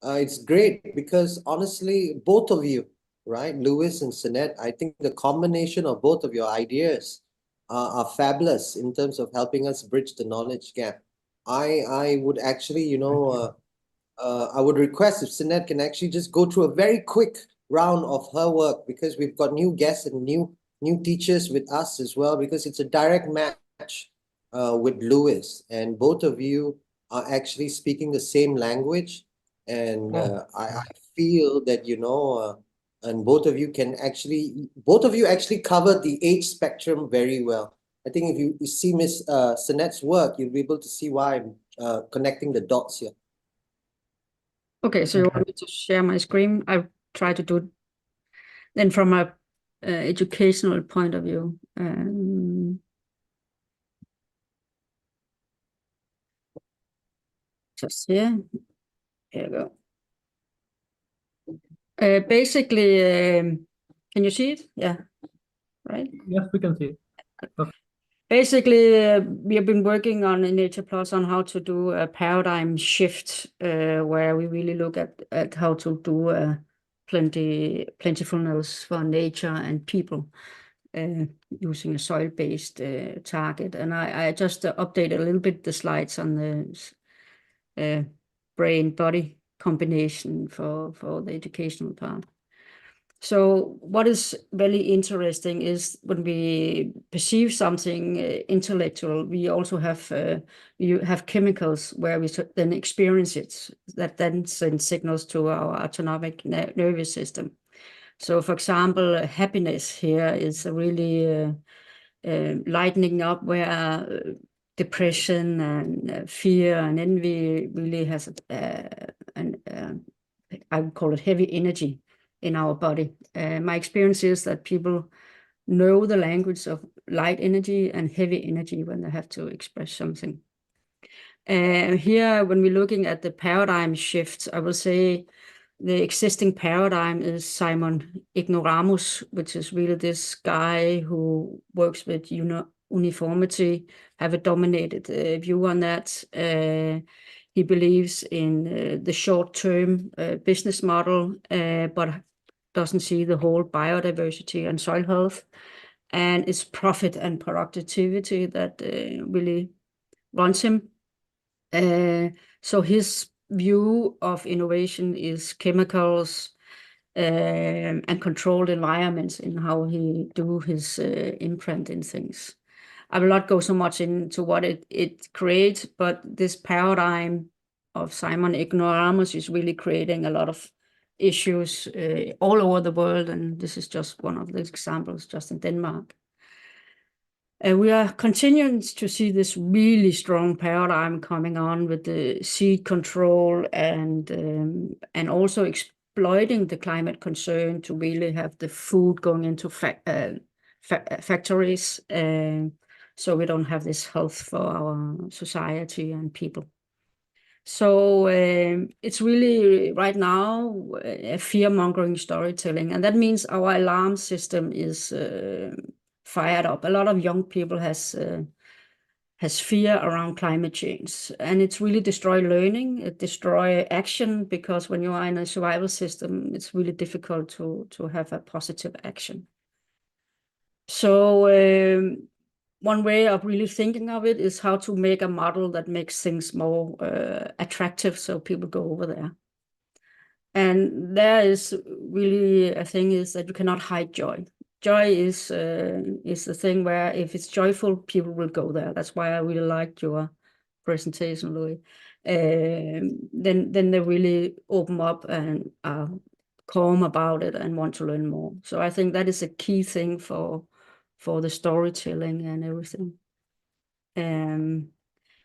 it's great because honestly, both of you, right, Lewis and Sanette, I think the combination of both of your ideas are fabulous in terms of helping us bridge the knowledge gap. I would actually, I would request if Sanette can actually just go through a very quick round of her work, because we've got new guests and new teachers with us as well, because it's a direct match with Lewis, and both of you are actually speaking the same language, and I feel that and both of you actually cover the age spectrum very well. I think if you see Miss Sanette's work, you'll be able to see why I'm connecting the dots here. Okay, so you want me to share my screen? I try to do it then from a educational point of view. Just here. Here we go. Basically, can you see it? Yeah, right? Yes, we can see it. Okay. Basically, we have been working on in Nature Plus on how to do a paradigm shift, where we really look at how to do plentifulness for nature and people, using a soil-based target. And I just updated a little bit the slides on the brain-body combination for the educational part. So what is very interesting is when we perceive something intellectual, we also have you have chemicals where we then experience it, that then sends signals to our autonomic nervous system. So, for example, happiness here is really lightening up, where depression and fear and envy really has I would call it heavy energy in our body. My experience is that people know the language of light energy and heavy energy when they have to express something. Here, when we're looking at the paradigm shifts, I will say the existing paradigm is Simon Ignoramus, which is really this guy who works with uniformity, have a dominated view on that. He believes in the short-term business model, but doesn't see the whole biodiversity and soil health. And it's profit and productivity that really runs him. So his view of innovation is chemicals, and controlled environments in how he do his imprint in things. I will not go so much into what it creates, but this paradigm of Simon Ignoramus is really creating a lot of issues all over the world, and this is just one of the examples just in Denmark. We are continuing to see this really strong paradigm coming on with the seed control and also exploiting the climate concern to really have the food going into factories, so we don't have this health for our society and people. So it's really right now a fear-mongering storytelling, and that means our alarm system is fired up. A lot of young people has fear around climate change, and it's really destroy learning, it destroy action, because when you are in a survival system, it's really difficult to have a positive action. So one way of really thinking of it is how to make a model that makes things more attractive so people go over there. And there is really a thing is that you cannot hide joy. Joy is the thing where if it's joyful, people will go there. That's why I really liked your presentation, Louis. Then they really open up and are calm about it and want to learn more. So I think that is a key thing for the storytelling and everything.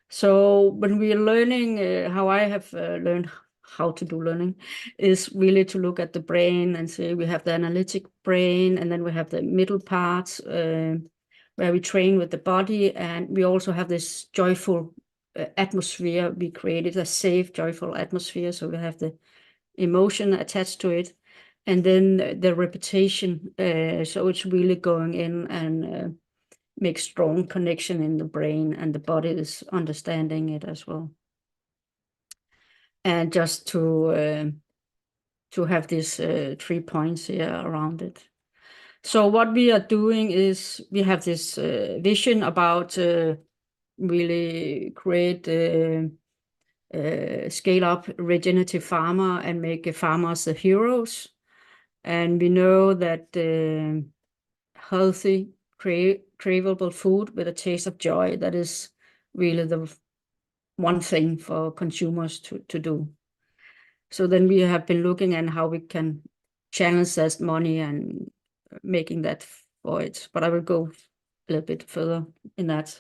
So when we are learning, how I have learned how to do learning is really to look at the brain and say we have the analytic brain, and then we have the middle parts where we train with the body, and we also have this joyful atmosphere. We created a safe, joyful atmosphere, so we have the emotion attached to it, and then the repetition. So it's really going in and make strong connection in the brain, and the body is understanding it as well. And just to have these 3 points here around it. So what we are doing is we have this vision about really create scale up regenerative farmer and make farmers the heroes. And we know that healthy, craveable food with a taste of joy, that is really the one thing for consumers to do. So then we have been looking at how we can channel that money and making that for it. But I will go a little bit further in that.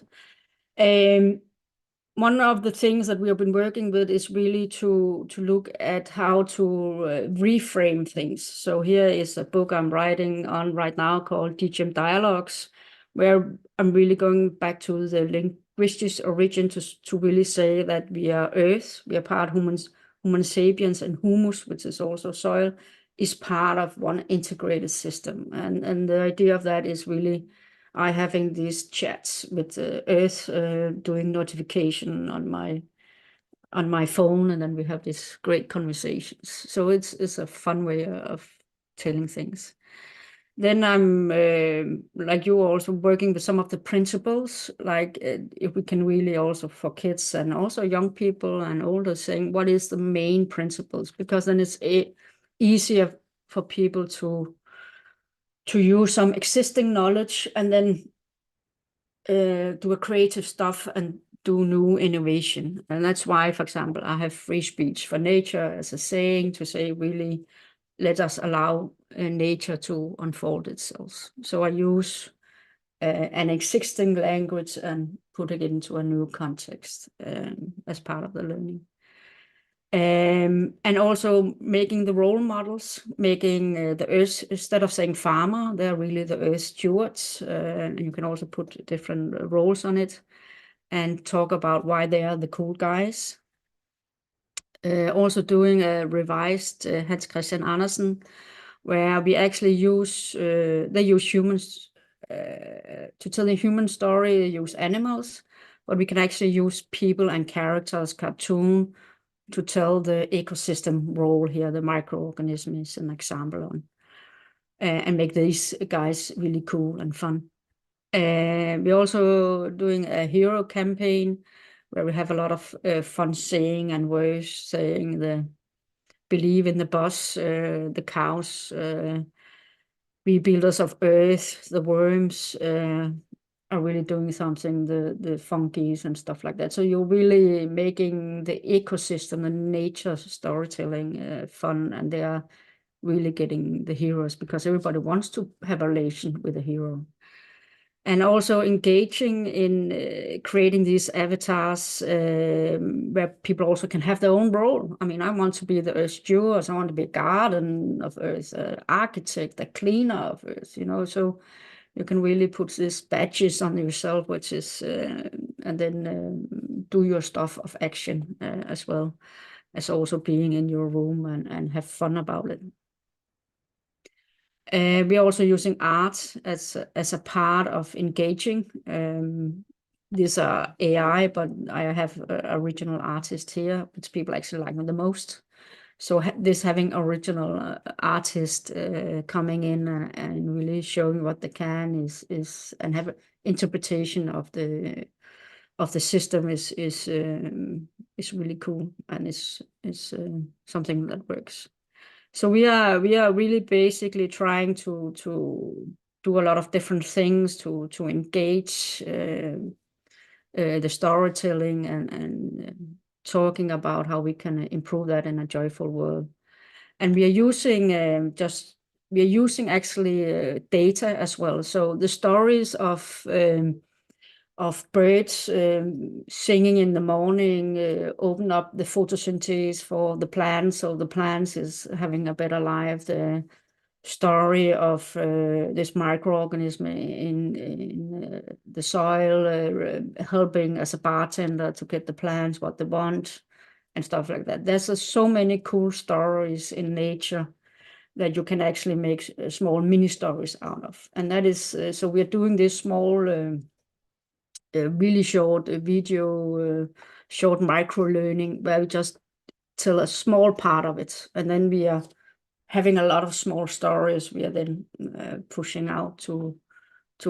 One of the things that we have been working with is really to look at how to reframe things. So here is a book I'm writing on right now called DGM Dialogues, where I'm really going back to the linguistic origin to really say that we are earth, we are part humans, Homo sapiens, and humus, which is also soil, is part of one integrated system. And the idea of that is really I having these chats with the Earth, doing notification on my phone, and then we have these great conversations. So it's a fun way of telling things. Then I'm like you also working with some of the principles, like if we can really also for kids and also young people and older saying what is the main principles, because then it's easier for people to use some existing knowledge and then do a creative stuff and do new innovation. And that's why, for example, I have free speech for nature as a saying to say, really, let us allow nature to unfold itself. So I use an existing language and put it into a new context as part of the learning. And also making the role models, making the earth, instead of saying farmer, they're really the earth stewards. And you can also put different roles on it and talk about why they are the cool guys. Also doing a revised Hans Christian Andersen, where we actually use, they use humans to tell the human story, they use animals, but we can actually use people and characters, cartoon, to tell the ecosystem role here. The microorganism is an example on, and make these guys really cool and fun. We're also doing a hero campaign where we have a lot of fun saying and words saying believe in the boss, the cows, rebuilders of earth, the worms are really doing something, the fungies and stuff like that. So you're really making the ecosystem and nature storytelling fun, and they are really getting the heroes because everybody wants to have a relation with a hero. And also engaging in creating these avatars where people also can have their own role. I mean, I want to be the Earth steward, I want to be a guardian of Earth, architect, a cleaner of Earth, you know, so you can really put these badges on yourself, which is, and then do your stuff of action as well as also being in your room and have fun about it. We're also using art as a part of engaging. These are AI, but I have original artists here, which people actually like the most. So this having original artists coming in and really showing what they can is and have interpretation of the system is really cool, and is something that works. So we are really basically trying to do a lot of different things to engage the storytelling and talking about how we can improve that in a joyful world. And we are using actually data as well. So the stories of birds singing in the morning open up the photosynthesis for the plants, so the plants is having a better life. The story of this microorganism in the soil helping as a bartender to get the plants what they want and stuff like that. There's so many cool stories in nature that you can actually make small mini stories out of. And that is, so we're doing this small really short video, short micro learning where we just tell a small part of it, and then we are having a lot of small stories we are then pushing out to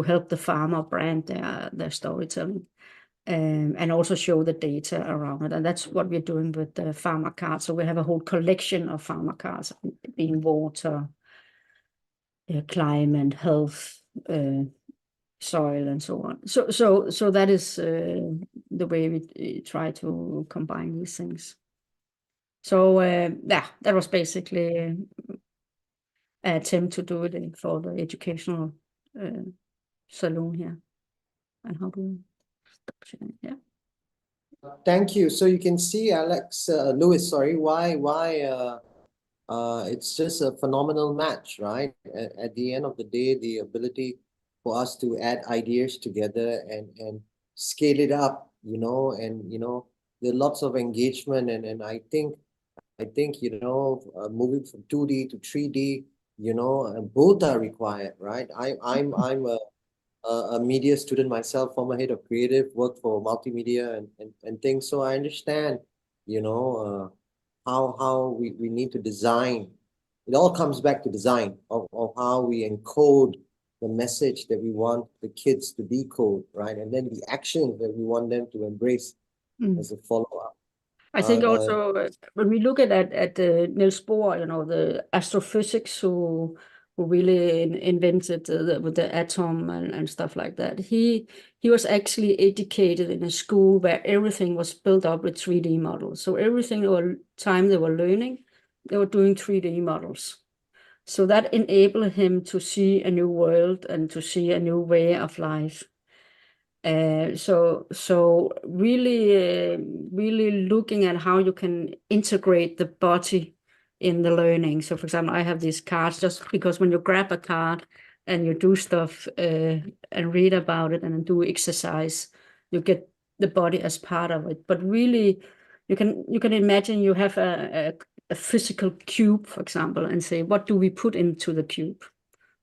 help the farmer brand their storytelling, and also show the data around it. And that's what we're doing with the farmer cards. So we have a whole collection of farmer cards, being water, climate, health, soil, and so on. So that is the way we try to combine these things. So yeah, that was basically an attempt to do it for the educational saloon here. And how do we stop sharing? Yeah. Thank you. So you can see, Louis, sorry, why it's just a phenomenal match, right? At the end of the day, the ability for us to add ideas together and scale it up, you know, and there are lots of engagement, and I think moving from 2D to 3D, both are required, right? I'm a media student myself, former head of creative, worked for multimedia and things, so I understand, how we need to design. It all comes back to design of how we encode the message that we want the kids to decode, right? And then the action that we want them to embrace as a follow-up. I think also when we look at Niels Bohr, the astrophysics who really invented with the atom and stuff like that, he was actually educated in a school where everything was built up with 3D models. So everything time they were learning, they were doing 3D models. So that enabled him to see a new world and to see a new way of life. So really looking at how you can integrate the body in the learning. So for example, I have these cards just because when you grab a card and you do stuff and read about it and do exercise, you get the body as part of it. But really, you can imagine you have a physical cube, for example, and say, what do we put into the cube?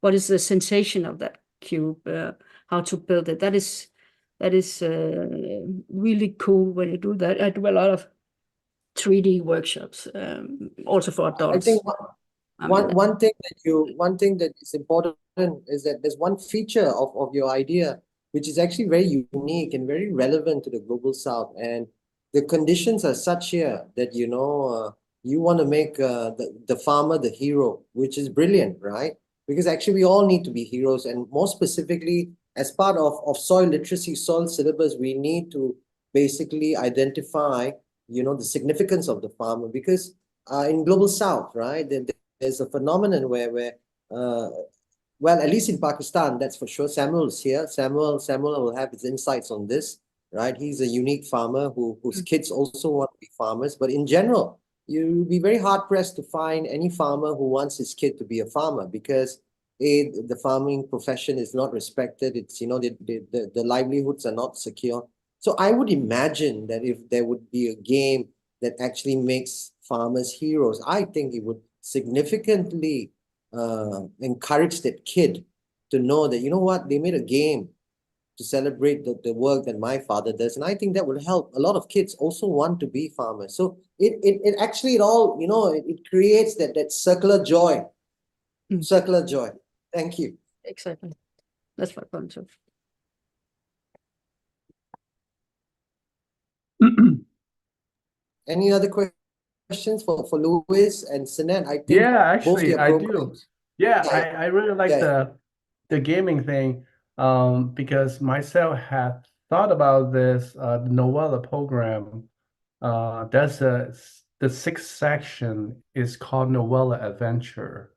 What is the sensation of that cube? How to build it? That is really cool when you do that. I do a lot of 3D workshops, also for adults. I think one thing that is important is that there's one feature of your idea which is actually very unique and very relevant to the global South, and the conditions are such here that you want to make the farmer the hero, which is brilliant, right? Because actually we all need to be heroes, and more specifically, as part of soil literacy, soil syllabus, we need to basically identify, the significance of the farmer, because in Global South, right, there's a phenomenon where well, at least in Pakistan, that's for sure. Samuel's here. Samuel will have his insights on this, right? He's a unique farmer whose kids also want to be farmers. But in general, you'll be very hard pressed to find any farmer who wants his kid to be a farmer, because the farming profession is not respected. It's, the livelihoods are not secure. So I would imagine that if there would be a game that actually makes farmers heroes, I think it would significantly encourage that kid to know that, what, they made a game to celebrate the work that my father does. And I think that would help a lot of kids also want to be farmers. So it actually, it all, it creates that circular joy. Circular joy. Thank you. Exactly. That's my point of. Any other questions for Louis and Sinet? I think Yeah, both actually, their I do. programs. Yeah, Yeah. I really like Yeah. the gaming thing, because myself had thought about this the novella program. There's the sixth section is called Novella Adventure.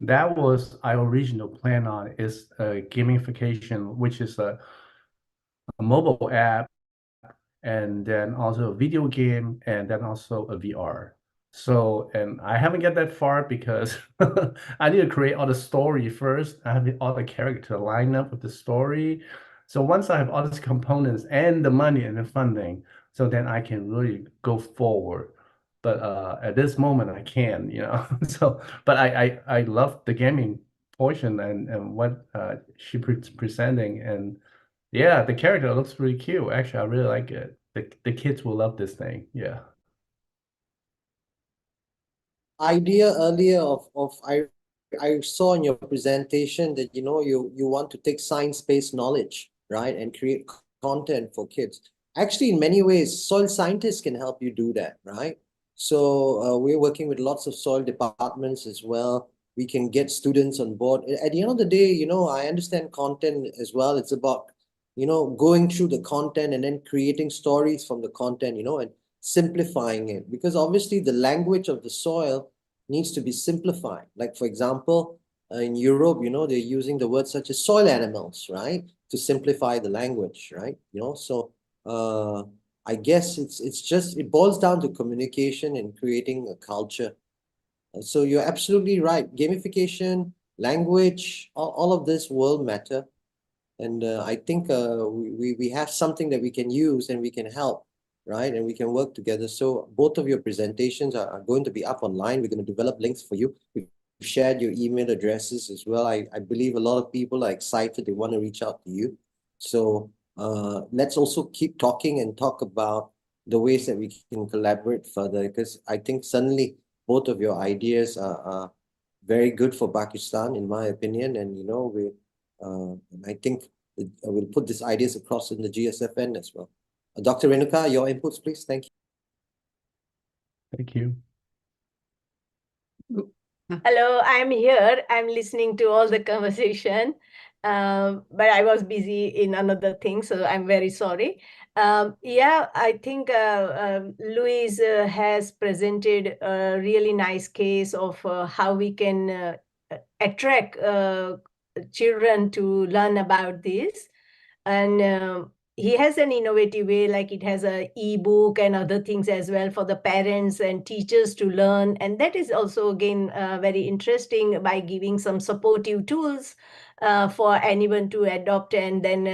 That was our original plan on is gamification, which is a mobile app, and then also a video game, and then also a VR. So, and I haven't get that far because I need to create all the story first. I have all the character line up with the story. So once I have all these components and the money and the funding, so then I can really go forward. But at this moment I can, So, but I love the gaming portion and what she presenting, and yeah, the character looks really cute. Actually, I really like it. The kids will love this thing. Yeah. Idea earlier of I saw in your presentation that you want to take science-based knowledge, right, and create content for kids. Actually, in many ways, soil scientists can help you do that, right? So we're working with lots of soil departments as well. We can get students on board. At the end of the day, I understand content as well. It's about, going through the content and then creating stories from the content, and simplifying it, because obviously the language of the soil needs to be simplified. Like, for example, in Europe, they're using the words such as soil animals, right, to simplify the language, right? So I guess it boils down to communication and creating a culture. So you're absolutely right. Gamification, language, all of this will matter. And I think we have something that we can use and we can help, right? And we can work together. So both of your presentations are going to be up online. We're going to develop links for you. We've shared your email addresses as well. I believe a lot of people are excited. They want to reach out to you. So let's also keep talking and talk about the ways that we can collaborate further, because I think suddenly both of your ideas are very good for Pakistan, in my opinion. And, and I think we'll put these ideas across in the GSFN as well. Dr. Renuka, your inputs, please. Thank you. Thank you. Hello, I'm here. I'm listening to all the conversation, but I was busy in another thing, so I'm very sorry. Yeah, I think Louise has presented a really nice case of how we can attract children to learn about this. And he has an innovative way, like it has a e-book and other things as well for the parents and teachers to learn. And that is also, again, very interesting by giving some supportive tools for anyone to adopt and then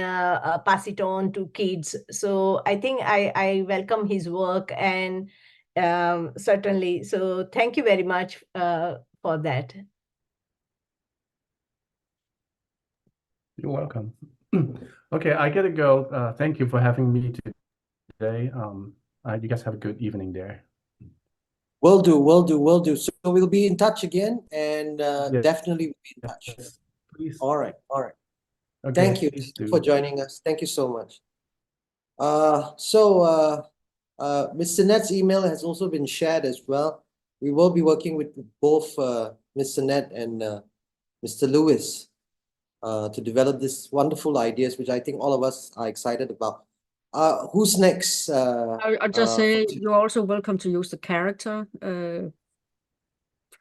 pass it on to kids. So I think I welcome his work, and certainly. So thank you very much for that. You're welcome. Okay, I gotta go. Thank you for having me today. You guys have a good evening there. Will do. So we'll be in touch again, and Yes. definitely be in touch. Yes, please. All right. Okay, Thank you for joining us. Thank you so much. Ms. Sinet's email has also been shared as well. we will be working with both Ms. Sinette and Mr. Lewis to develop this wonderful ideas, which I think all of us are excited about. Who's next? I'll just say you're also welcome to use the character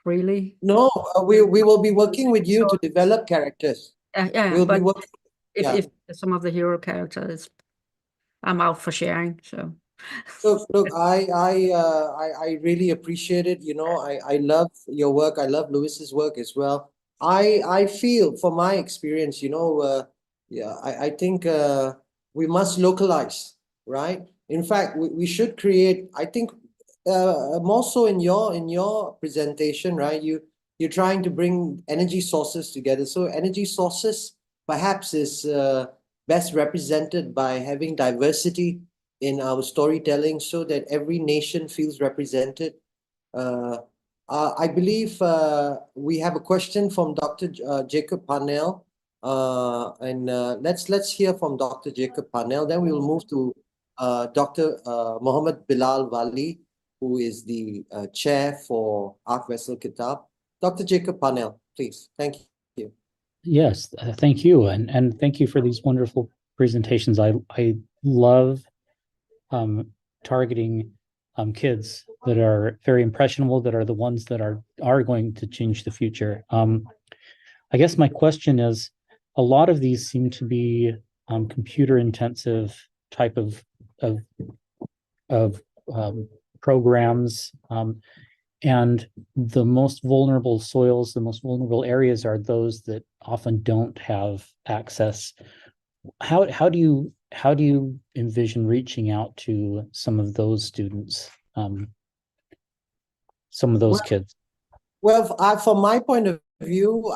freely. No, we will be working with you to develop characters. Yeah, We'll be but working. if some of the hero characters, I'm out for sharing. So Look, I really appreciate it. You know, I love your work. I love Lewis's work as well. I feel from my experience, you know, yeah, I think we must localize, right? In fact, we should create, I think, more so in your presentation, right? You're trying to bring energy sources together. So energy sources perhaps is best represented by having diversity in our storytelling so that every nation feels represented. I believe we have a question from Dr. Jacob Parnell. And let's hear from Dr. Jacob Parnell. Then we will move to Dr. Mohammed Bilal Wali, who is the chair for Ark Vessel Kitab. Dr. Jacob Parnell, please. Thank you. Yes, thank you. And thank you for these wonderful presentations. I love targeting kids that are very impressionable, that are the ones that are going to change the future. I guess my question is, a lot of these seem to be computer intensive type of programs, and the most vulnerable soils, the most vulnerable areas are those that often don't have access. How do you envision reaching out to some of those students, some of those kids? Well, from my point of view,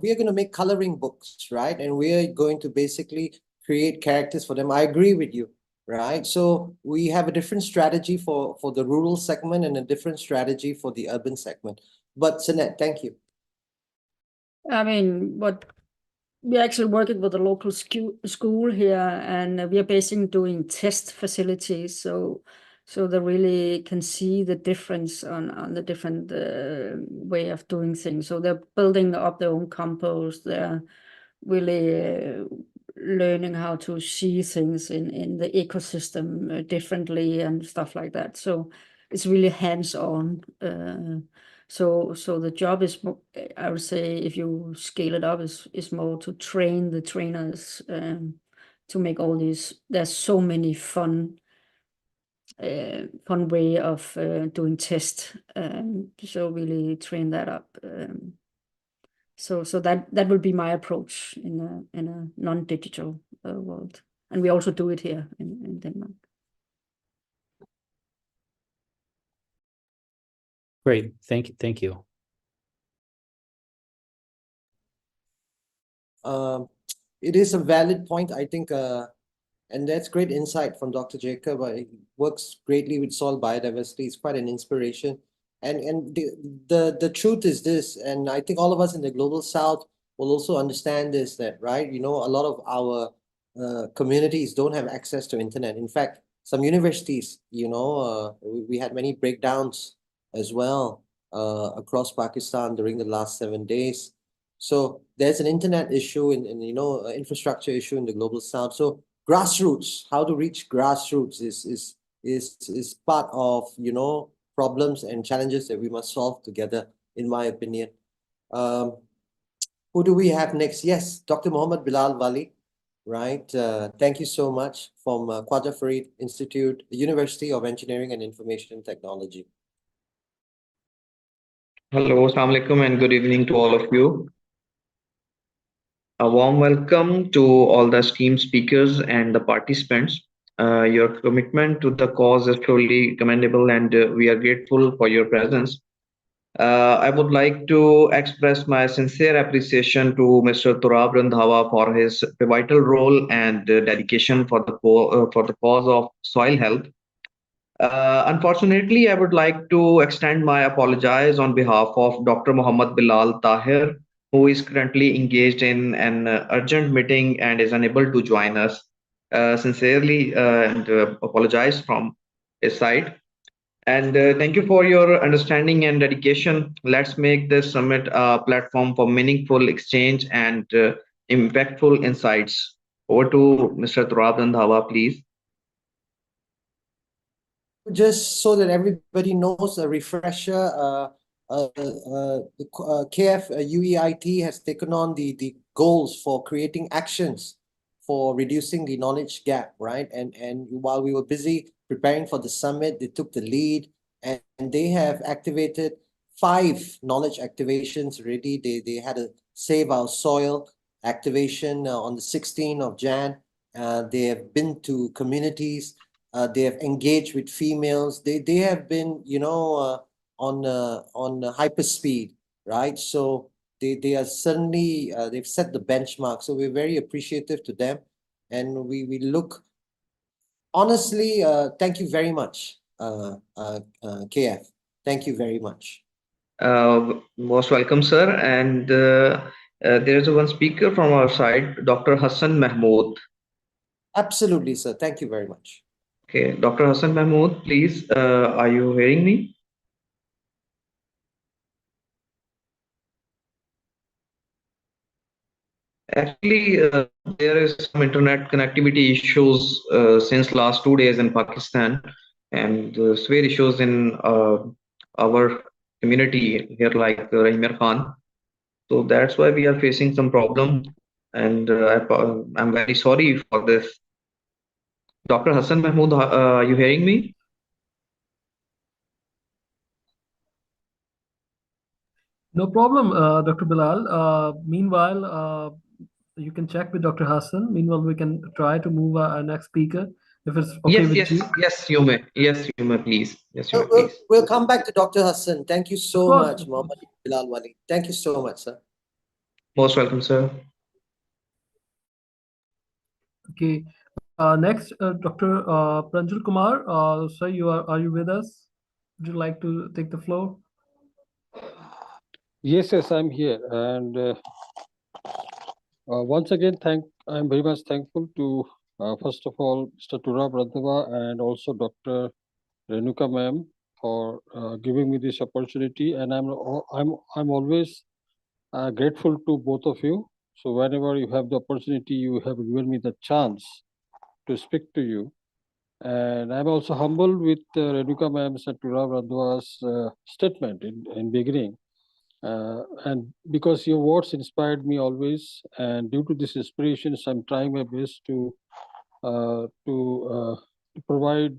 we are going to make coloring books, right? And we are going to basically create characters for them. I agree with you, right? So we have a different strategy for the rural segment and a different strategy for the urban segment. But Sinette, thank you. I mean, we're actually working with a local school here, and we are basically doing test facilities, so they really can see the difference on the different way of doing things. So they're building up their own compost. They're really learning how to see things in the ecosystem differently and stuff like that. So it's really hands-on. So the job is, I would say, if you scale it up, is more to train the trainers to make all these. There's so many fun way of doing tests. So really train that up. So that would be my approach in a non-digital world, and we also do it here in Denmark. Great, thank you. It is a valid point, I think, and that's great insight from Dr. Jacob. It works greatly with soil biodiversity. It's quite an inspiration. And the truth is this, and I think all of us in the Global South will also understand this, that, right, you know, a lot of our communities don't have access to internet. In fact, some universities, you know, we had many breakdowns as well across Pakistan during the last 7 days. So there's an internet issue and you know, infrastructure issue in the Global South. So grassroots, how to reach grassroots is part of, you know, problems and challenges that we must solve together, in my opinion. Who do we have next? Yes, Dr. Mohammed Bilal Wali, right? Thank you so much, from Khwaja Farid Institute, the University of Engineering and Information Technology. Hello, Assalamu alaikum, and good evening to all of you. A warm welcome to all the esteemed speakers and the participants. Your commitment to the cause is truly commendable, and we are grateful for your presence. I would like to express my sincere appreciation to Mr. Turab Randhawa for his pivotal role and dedication for the cause of soil health. Unfortunately, I would like to extend my apologies on behalf of Dr. Muhammad Bilal Tahir, who is currently engaged in an urgent meeting and is unable to join us. Sincerely and apologize from his side. And thank you for your understanding and dedication. Let's make this summit a platform for meaningful exchange and impactful insights. Over to Mr. Turab Randhawa, please. Just so that everybody knows, a refresher, the KF UEIT has taken on the goals for creating actions for reducing the knowledge gap, right? And while we were busy preparing for the summit, they took the lead and they have activated 5 knowledge activations already. They had a Save Our Soil activation on the 16th of Jan. They have been to communities. They have engaged with females. They have been, you know, on hyperspeed, right? So they are certainly they've set the benchmark. So we're very appreciative to them, and we look honestly. Thank you very much, KF. Thank you very much. Most welcome, sir. And there is one speaker from our side, Dr. Hassan Mahmood. Absolutely, sir. Thank you very much. Okay, Dr. Hassan Mahmood, please, are you hearing me? Actually, there is some internet connectivity issues since last 2 days in Pakistan, and severe issues in our community here, like Rahimir Khan. So that's why we are facing some problem, and I'm very sorry for this. Dr. Hassan Mahmood, are you hearing me? No problem, Dr. Bilal. Meanwhile, you can check with Dr. Hassan. Meanwhile, we can try to move our next speaker if it's okay with you. Yes, you may. Yes, you may, please. Yes, you may, please. We'll come back to Dr. Hassan. Thank you so course. much, Mohammad Bilal Wali. Thank you so much, sir. Most welcome, sir. Okay. Next, Dr. Pranjal Kumar. Sir, are you with us? Would you like to take the floor? Yes, I'm here, and once again, I'm very much thankful to first of all Mr. Turab Randhawa and also Dr. Renuka ma'am for giving me this opportunity, and I'm always grateful to both of you. So whenever you have the opportunity, you have given me the chance to speak to you, and I'm also humbled with Renuka ma'am's and Turab Randhawa's statement in beginning. And because your words inspired me always, and due to this inspiration, I'm trying my best to provide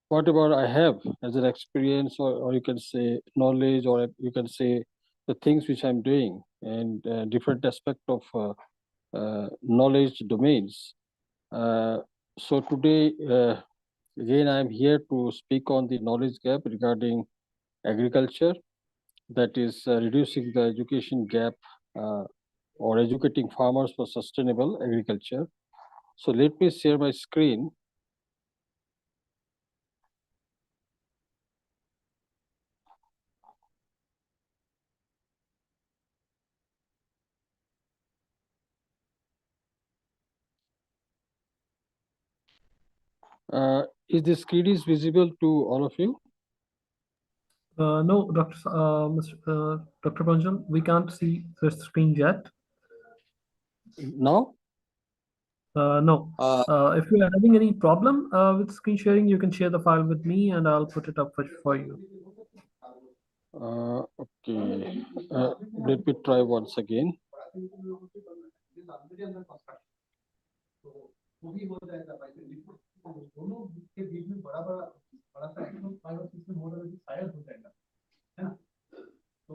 whatever I have as an experience, or you can say knowledge, or you can say the things which I'm doing, and different aspect of knowledge domains. So today, again, I'm here to speak on the knowledge gap regarding agriculture, that is reducing the education gap or educating farmers for sustainable agriculture. So let me share my screen. Is the screen is visible to all of you? No, Dr. Dr. Pranjal, we can't see the screen yet. No? No. If you are having any problem with screen sharing, you can share the file with me and I'll put it up for you. Okay. Let me try once again.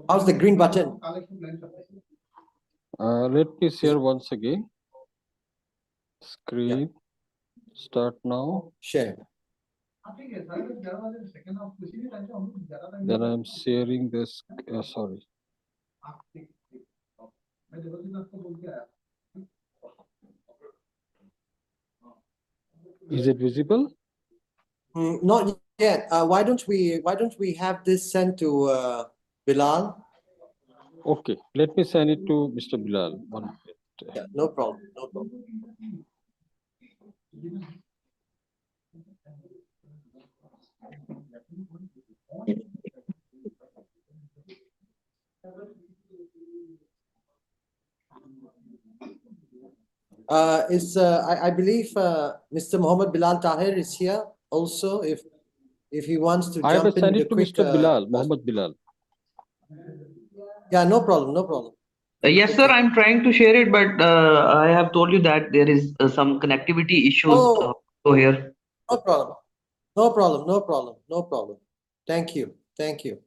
How's the green button? Let me share once again. Screen. Start now. Share. Then I'm sharing this. Sorry. Is it visible? Not yet. Why don't we have this sent to Bilal? Okay, let me send it to Mr. Bilal. 1 minute. Yeah, no problem. No problem. I believe Mr. Mohammed Bilal Tahir is here also. If he wants to I jump have in sent with it a to quick. Mr. Bilal, Mohammed Bilal. Yeah, no problem, no problem. Yes, sir, I'm trying to share it, but I have told you that there is some connectivity issues over here. No problem. No problem, no problem, no problem. Thank you, thank you.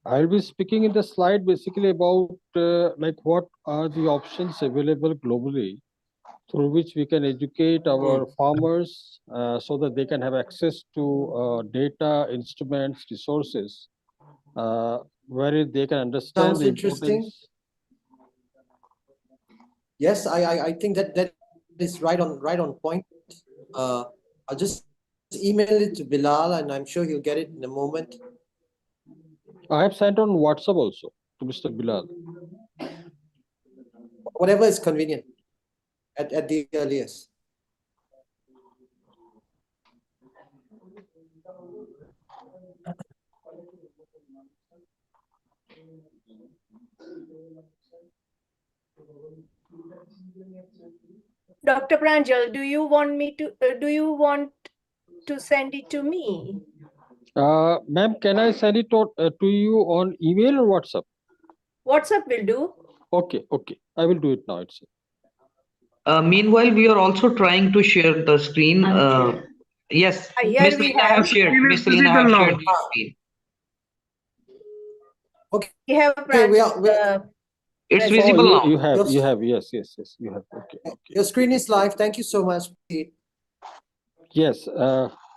I'll be speaking in the slide basically about like what are the options available globally through which we can educate our farmers so that they can have access to data, instruments, resources, wherein they can understand Sounds the interesting. importance. Yes, I think that is right on point. I'll just email it to Bilal, and I'm sure he'll get it in a moment. I have sent on WhatsApp also to Mr. Bilal. Whatever is convenient at the earliest. Dr. Pranjal, do you want to send it to me? Ma'am, can I send it to you on email or WhatsApp? WhatsApp will do. Okay, I will do it now itself. Meanwhile, we are also trying to share the screen. Yes, Miss Lina have shared. Miss Lina have shared the screen. Okay. We have it's visible now. You have, yes, you have. Okay. Your screen is live. Thank you so much. Yes,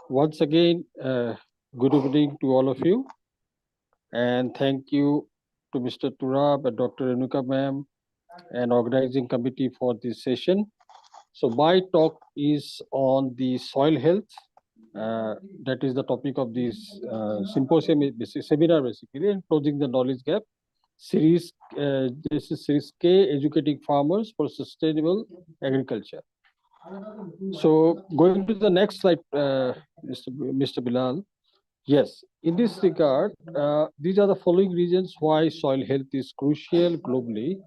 once again, good evening to all of you. And thank you to Mr. Turab and Dr. Renuka ma'am and organizing committee for this session. So my talk is on the soil health. That is the topic of this symposium, seminar basically, and closing the knowledge gap. Series, this is series K, educating farmers for sustainable agriculture. So going to the next slide, Mr. Bilal. Yes, in this regard, these are the following reasons why soil health is crucial globally.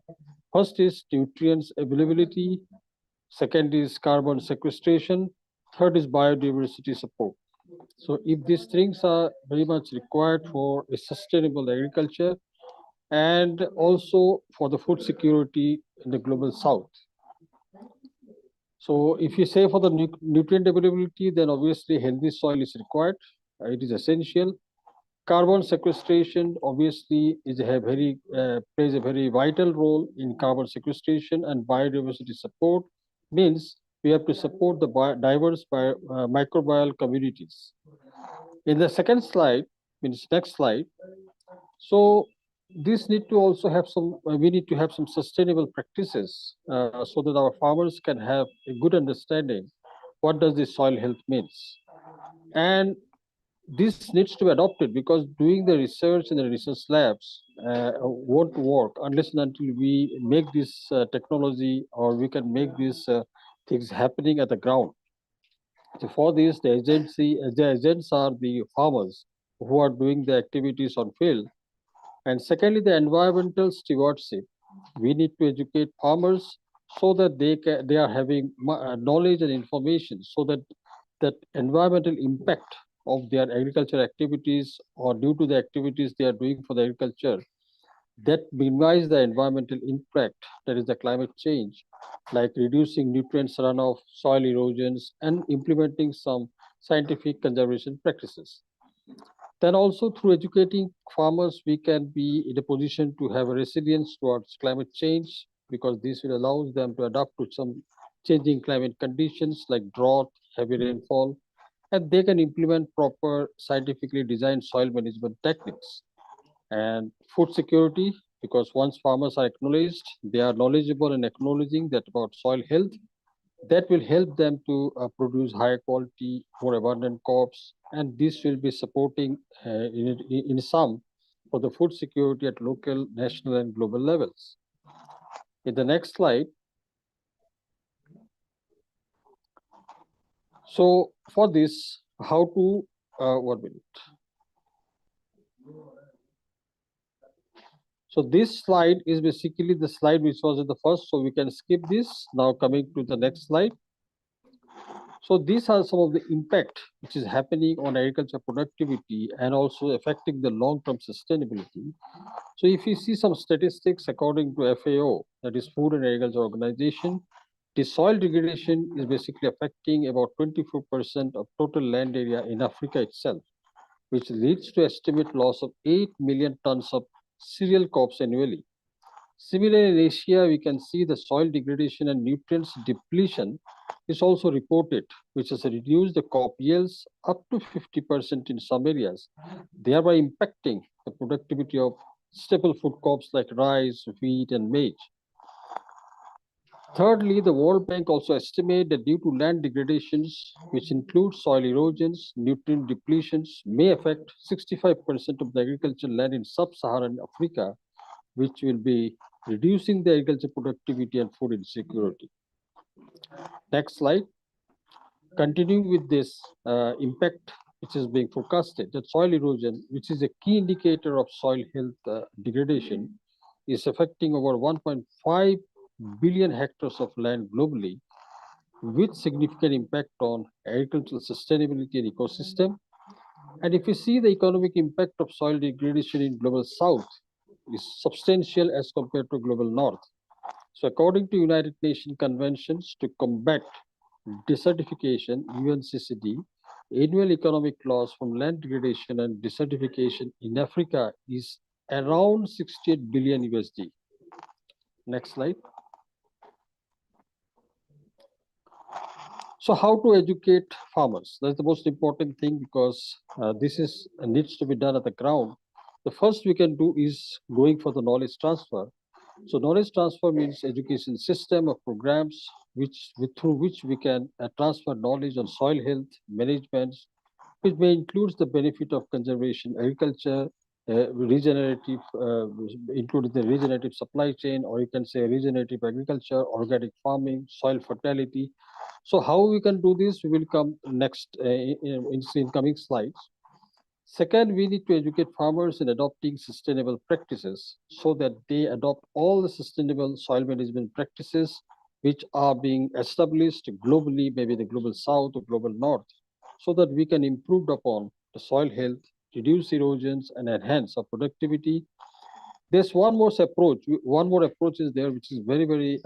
First is nutrients availability. Second is carbon sequestration. Third is biodiversity support. So if these things are very much required for a sustainable agriculture and also for the food security in the global south. So if you say for the nutrient availability, then obviously healthy soil is required. It is essential. Carbon sequestration obviously is plays a very vital role in carbon sequestration, and biodiversity support means we have to support the diverse microbial communities. In the second slide, means next slide. So this need to also have some, we need to have some sustainable practices so that our farmers can have a good understanding what does the soil health means. And this needs to be adopted because doing the research in the research labs won't work unless and until we make this technology, or we can make these things happening at the ground. So for this, the agents are the farmers who are doing the activities on field. And secondly, the environmental stewardship. We need to educate farmers so that they are having knowledge and information, so that that environmental impact of their agricultural activities, or due to the activities they are doing for the agriculture, that minimize the environmental impact, that is the climate change, like reducing nutrients runoff, soil erosions, and implementing some scientific conservation practices. Then also through educating farmers, we can be in a position to have a resilience towards climate change, because this will allow them to adapt to some changing climate conditions like drought, heavy rainfall, and they can implement proper scientifically designed soil management techniques. And food security, because once farmers are acknowledged, they are knowledgeable and acknowledging that about soil health, that will help them to produce higher quality, more abundant crops, and this will be supporting in sum for the food security at local, national, and global levels. In the next slide, so for this, how to, 1 minute. So this slide is basically the slide which was in the first, so we can skip this. Now coming to the next slide. So these are some of the impact which is happening on agriculture productivity and also affecting the long-term sustainability. So if you see some statistics according to FAO, that is Food and Agriculture Organization, the soil degradation is basically affecting about 24% of total land area in Africa itself, which leads to estimate loss of 8 million tons of cereal crops annually. Similarly, in Asia, we can see the soil degradation and nutrients depletion is also reported, which has reduced the crop yields up to 50% in some areas, thereby impacting the productivity of staple food crops like rice, wheat, and maize. Thirdly, the World Bank also estimates that due to land degradations, which include soil erosions, nutrient depletions, may affect 65% of the agricultural land in sub-Saharan Africa, which will be reducing the agriculture productivity and food insecurity. Next slide. Continuing with this impact, which is being forecasted, that soil erosion, which is a key indicator of soil health degradation, is affecting over 1.5 billion hectares of land globally, with significant impact on agricultural sustainability and ecosystem. And if you see the economic impact of soil degradation in global south is substantial as compared to global north. So according to United Nations Conventions to combat desertification, UNCCD, annual economic loss from land degradation and desertification in Africa is around 68 billion USD. Next slide. So how to educate farmers? That's the most important thing, because this needs to be done at the ground. The first we can do is going for the knowledge transfer. So knowledge transfer means education system of programs through which we can transfer knowledge on soil health management, which may include the benefit of conservation agriculture, regenerative, including the regenerative supply chain, or you can say regenerative agriculture, organic farming, soil fertility. So how we can do this, we will come next in coming slides. Second, we need to educate farmers in adopting sustainable practices so that they adopt all the sustainable soil management practices which are being established globally, maybe the global south or global north, so that we can improve upon the soil health, reduce erosions, and enhance our productivity. There's one more approach is there, which is very, very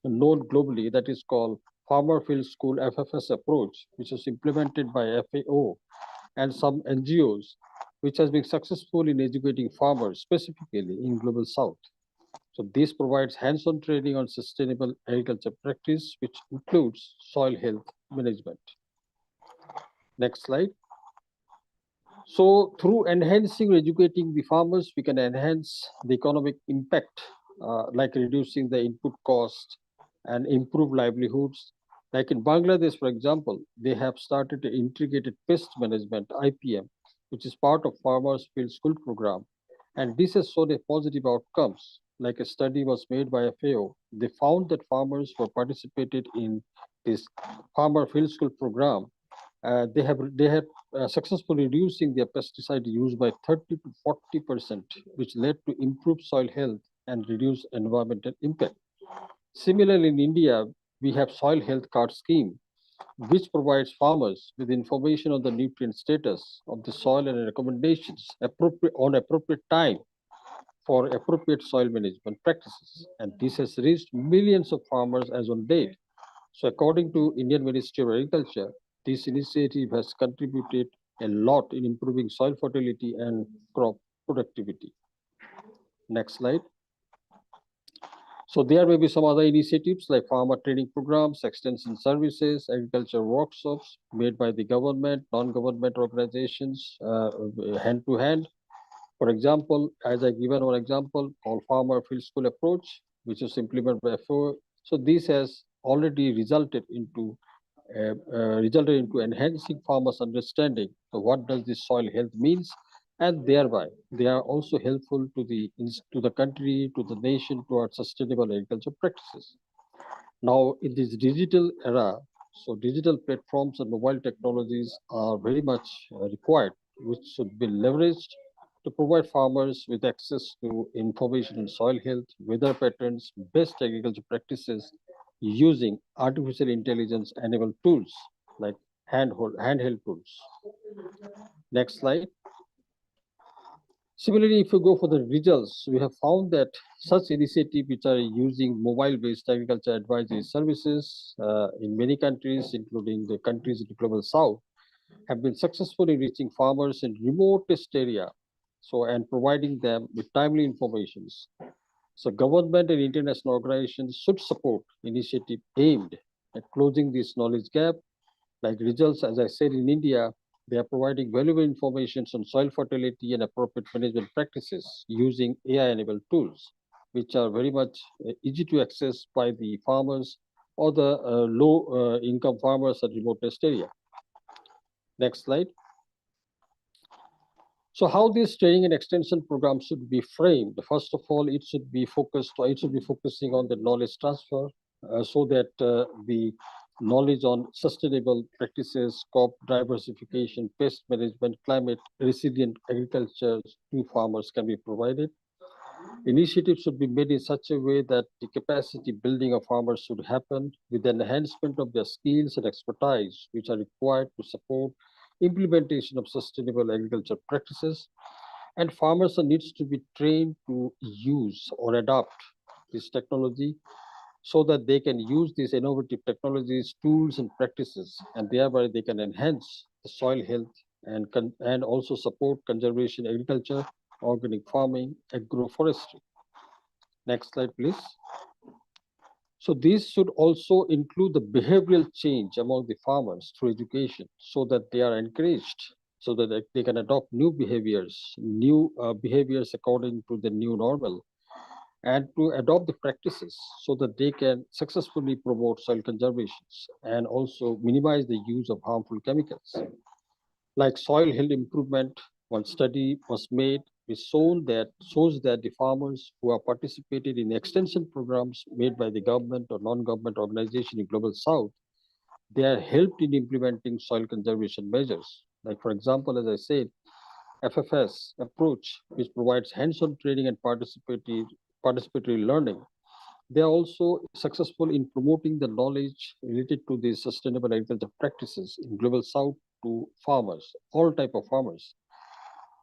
known globally, that is called Farmer Field School FFS approach, which is implemented by FAO and some NGOs, which has been successful in educating farmers, specifically in Global South. So this provides hands-on training on sustainable agriculture practice, which includes soil health management. Next slide. So through enhancing or educating the farmers, we can enhance the economic impact, like reducing the input cost and improve livelihoods. Like in Bangladesh, for example, they have started an integrated pest management, IPM, which is part of Farmers Field School program. And this has shown a positive outcomes. Like a study was made by FAO. They found that farmers who participated in this Farmer Field School program, they have successfully reducing their pesticide use by 30 to 40%, which led to improved soil health and reduced environmental impact. Similarly, in India, we have soil health card scheme, which provides farmers with information on the nutrient status of the soil and recommendations on appropriate time for appropriate soil management practices. And this has reached millions of farmers as on date. So according to Indian Ministry of Agriculture, this initiative has contributed a lot in improving soil fertility and crop productivity. Next slide. So there may be some other initiatives like farmer training programs, extension services, agriculture workshops made by the government, non-government organizations, hand to hand. For example, as I given one example called Farmer Field School approach, which is implemented by FAO. So this has already resulted into enhancing farmers' understanding of what does this soil health means, and thereby they are also helpful to the country, to the nation, towards sustainable agriculture practices. Now, in this digital era, so digital platforms and mobile technologies are very much required, which should be leveraged to provide farmers with access to information on soil health, weather patterns, best agriculture practices using artificial intelligence enabled tools like handheld tools. Next slide. Similarly, if you go for the results, we have found that such initiatives which are using mobile-based agriculture advisory services in many countries, including the countries in the global south, have been successful in reaching farmers in remotest area, and providing them with timely information. So government and international organizations should support initiatives aimed at closing this knowledge gap. Like results, as I said, in India, they are providing valuable information on soil fertility and appropriate management practices using AI-enabled tools, which are very much easy to access by the farmers or the low-income farmers at remotest area. Next slide. So how this training and extension program should be framed? First of all, it should be focusing on the knowledge transfer so that the knowledge on sustainable practices, crop diversification, pest management, climate resilient agriculture to farmers can be provided. Initiatives should be made in such a way that the capacity building of farmers should happen with the enhancement of their skills and expertise, which are required to support implementation of sustainable agriculture practices. And farmers needs to be trained to use or adopt this technology so that they can use these innovative technologies, tools, and practices, and thereby they can enhance the soil health and also support conservation agriculture, organic farming, agroforestry. Next slide, please. So these should also include the behavioral change among the farmers through education so that they are encouraged, so that they can adopt new behaviors according to the new normal, and to adopt the practices so that they can successfully promote soil conservation and also minimize the use of harmful chemicals. Like soil health improvement, one study was made which shows that the farmers who are participated in extension programs made by the government or non-government organization in Global South, they are helped in implementing soil conservation measures. Like for example, as I said, FFS approach, which provides hands-on training and participatory learning. They are also successful in promoting the knowledge related to the sustainable agriculture practices in Global South to farmers, all type of farmers.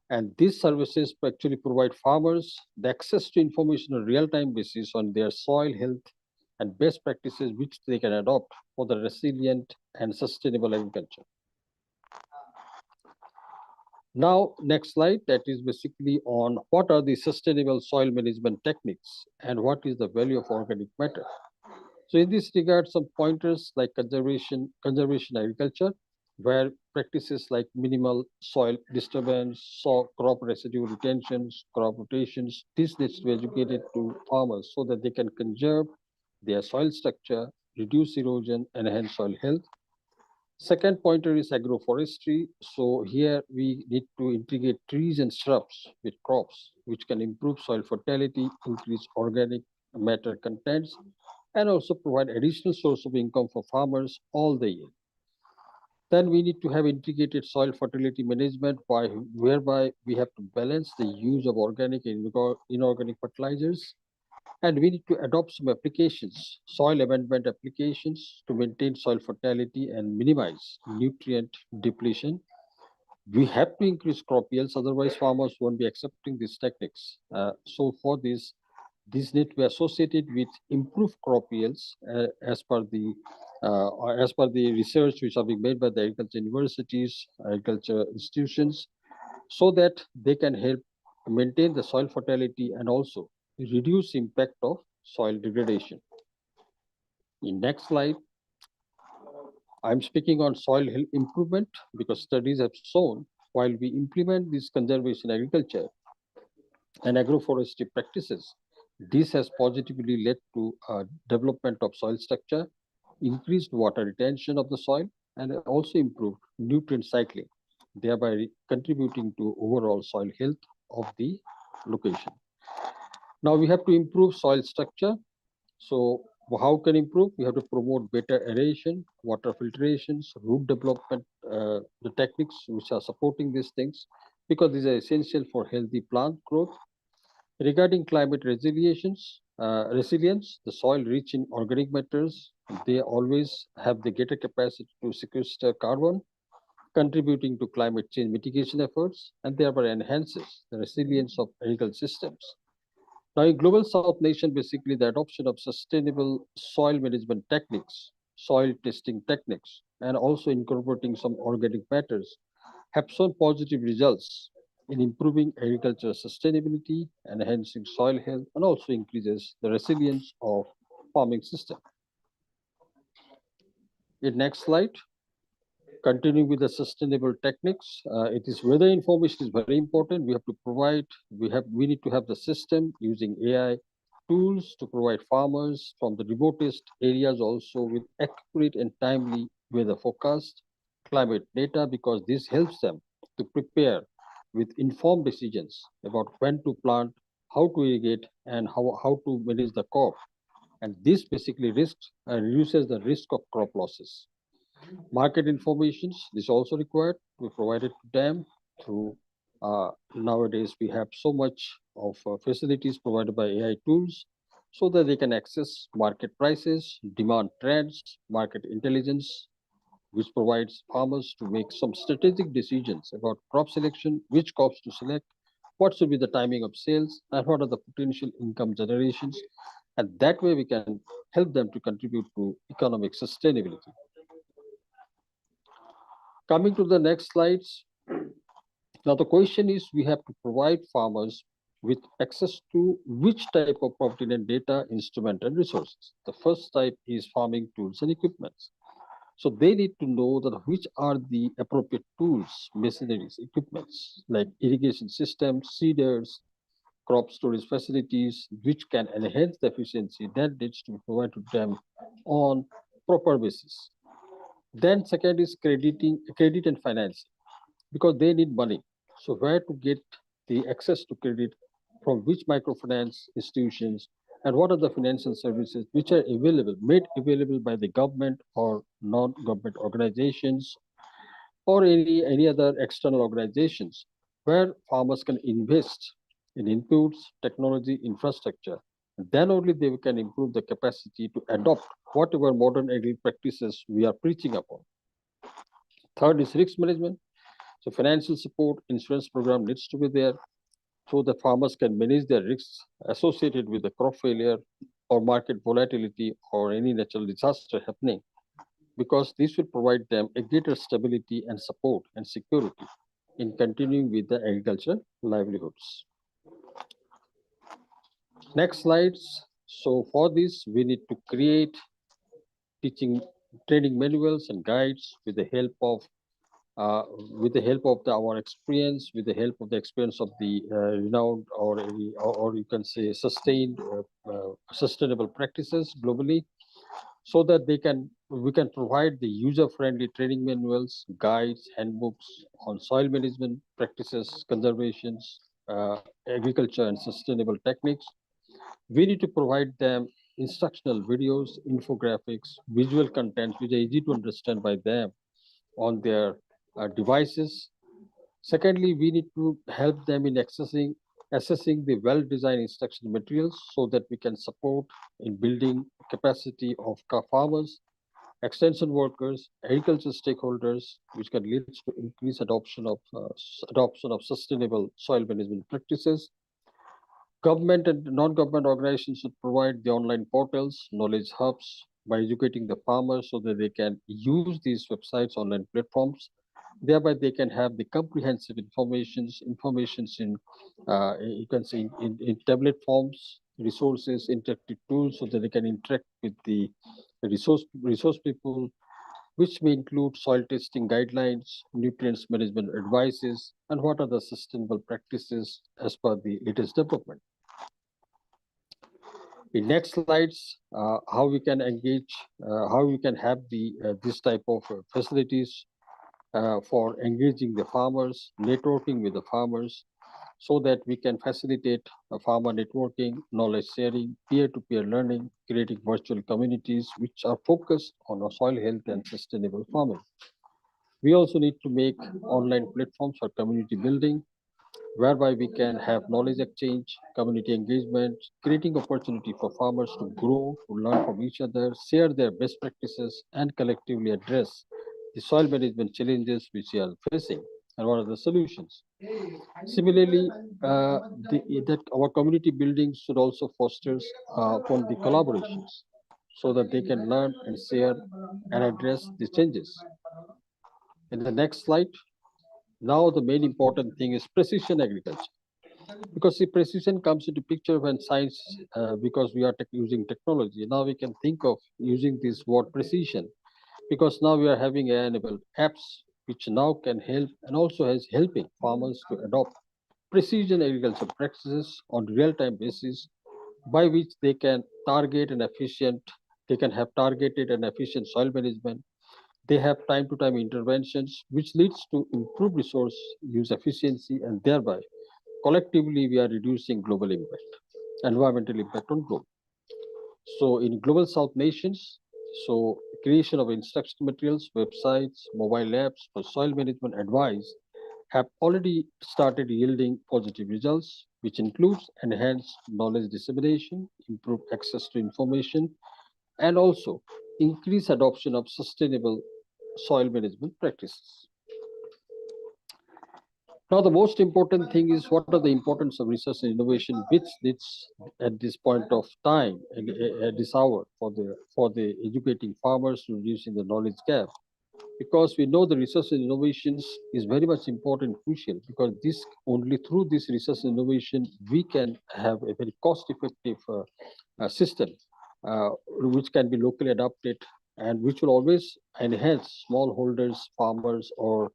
And these services actually provide farmers the access to information on a real-time basis on their soil health and best practices which they can adopt for the resilient and sustainable agriculture. Now, next slide, that is basically on what are the sustainable soil management techniques and what is the value of organic matter. So in this regard, some pointers like conservation agriculture, where practices like minimal soil disturbance, crop residue retentions, crop rotations, this needs to be educated to farmers so that they can conserve their soil structure, reduce erosion, and enhance soil health. Second pointer is agroforestry. So here we need to integrate trees and shrubs with crops, which can improve soil fertility, increase organic matter contents, and also provide additional source of income for farmers all the year. Then we need to have integrated soil fertility management whereby we have to balance the use of organic and inorganic fertilizers. And we need to adopt some applications, soil amendment applications to maintain soil fertility and minimize nutrient depletion. We have to increase crop yields, otherwise farmers won't be accepting these techniques. So for this need to be associated with improved crop yields as per the research which are being made by the agriculture universities, agriculture institutions, so that they can help maintain the soil fertility and also reduce impact of soil degradation. In next slide, I'm speaking on soil health improvement because studies have shown while we implement this conservation agriculture and agroforestry practices, this has positively led to development of soil structure, increased water retention of the soil, and also improved nutrient cycling. thereby contributing to overall soil health of the location. Now we have to improve soil structure. So how can improve? We have to promote better aeration, water filtrations, root development, the techniques which are supporting these things, because these are essential for healthy plant growth. Regarding climate resilience, the soil rich in organic matters, they always have the greater capacity to sequester carbon, contributing to climate change mitigation efforts, and thereby enhances the resilience of agricultural systems. Now, in Global South nation, basically the adoption of sustainable soil management techniques, soil testing techniques, and also incorporating some organic matters have shown positive results in improving agricultural sustainability, enhancing soil health, and also increases the resilience of farming system. In next slide, continuing with the sustainable techniques, it is weather information is very important. We have to provide, we need to have the system using AI tools to provide farmers from the remotest areas also with accurate and timely weather forecast, climate data, because this helps them to prepare with informed decisions about when to plant, how to irrigate, and how to manage the crop. And this basically reduces the risk of crop losses. Market information is also required to be provided to them through nowadays we have so much of facilities provided by AI tools so that they can access market prices, demand trends, market intelligence, which provides farmers to make some strategic decisions about crop selection, which crops to select, what should be the timing of sales, and what are the potential income generations. And that way we can help them to contribute to economic sustainability. Coming to the next slides. Now the question is, we have to provide farmers with access to which type of property and data, instrument, and resources. The first type is farming tools and equipments. So they need to know that which are the appropriate tools, machineries, equipments like irrigation systems, seeders, crop storage facilities, which can enhance the efficiency that needs to be provided to them on proper basis. Then second is credit and financing, because they need money. So where to get the access to credit, from which microfinance institutions, and what are the financial services which are made available by the government or non-government organizations or any other external organizations where farmers can invest in inputs, technology, infrastructure. Then only they can improve the capacity to adopt whatever modern agri practices we are preaching upon. Third is risk management. So financial support, insurance program needs to be there so the farmers can manage their risks associated with the crop failure or market volatility or any natural disaster happening, because this will provide them a greater stability and support and security in continuing with the agricultural livelihoods. Next slides. So for this, we need to create training manuals and guides with the help of our experience, with the help of the experience of the renowned or you can say sustained sustainable practices globally, so that we can provide the user-friendly training manuals, guides, handbooks on soil management practices, conservations, agriculture, and sustainable techniques. We need to provide them instructional videos, infographics, visual contents which are easy to understand by them on their devices. Secondly, we need to help them in assessing the well-designed instruction materials so that we can support in building capacity of farmers, extension workers, agricultural stakeholders, which can lead to increased adoption of sustainable soil management practices. Government and non-government organizations should provide the online portals, knowledge hubs, by educating the farmers so that they can use these websites, online platforms. Thereby, they can have the comprehensive information in you can say in tablet forms, resources, interactive tools, so that they can interact with the resource people, which may include soil testing guidelines, nutrients management advices, and what are the sustainable practices as per the latest development. In next slides, how we can engage, how we can have this type of facilities for engaging the farmers, networking with the farmers, so that we can facilitate farmer networking, knowledge sharing, peer-to-peer learning, creating virtual communities which are focused on soil health and sustainable farming. We also need to make online platforms for community building, whereby we can have knowledge exchange, community engagement, creating opportunity for farmers to grow, to learn from each other, share their best practices, and collectively address the soil management challenges which we are facing and what are the solutions. Similarly, that our community buildings should also foster upon the collaborations so that they can learn and share and address the changes. In the next slide, now the main important thing is precision agriculture. Because the precision comes into picture when science, because we are using technology. Now we can think of using this word precision, because now we are having enabled apps which now can help and also has helping farmers to adopt precision agriculture practices on real-time basis, by which they can have targeted and efficient soil management. They have time-to-time interventions, which leads to improved resource use efficiency, and thereby collectively we are reducing global impact, environmental impact on globe. So in global South nations, so creation of instruction materials, websites, mobile apps for soil management advice have already started yielding positive results, which includes enhanced knowledge dissemination, improved access to information, and also increased adoption of sustainable soil management practices. Now, the most important thing is what are the importance of research and innovation, which needs at this point of time and at this hour for the educating farmers, reducing the knowledge gap. Because we know the research and innovations is very much important, crucial, because this only through this research and innovation we can have a very cost-effective system which can be locally adapted and which will always enhance smallholders, farmers, or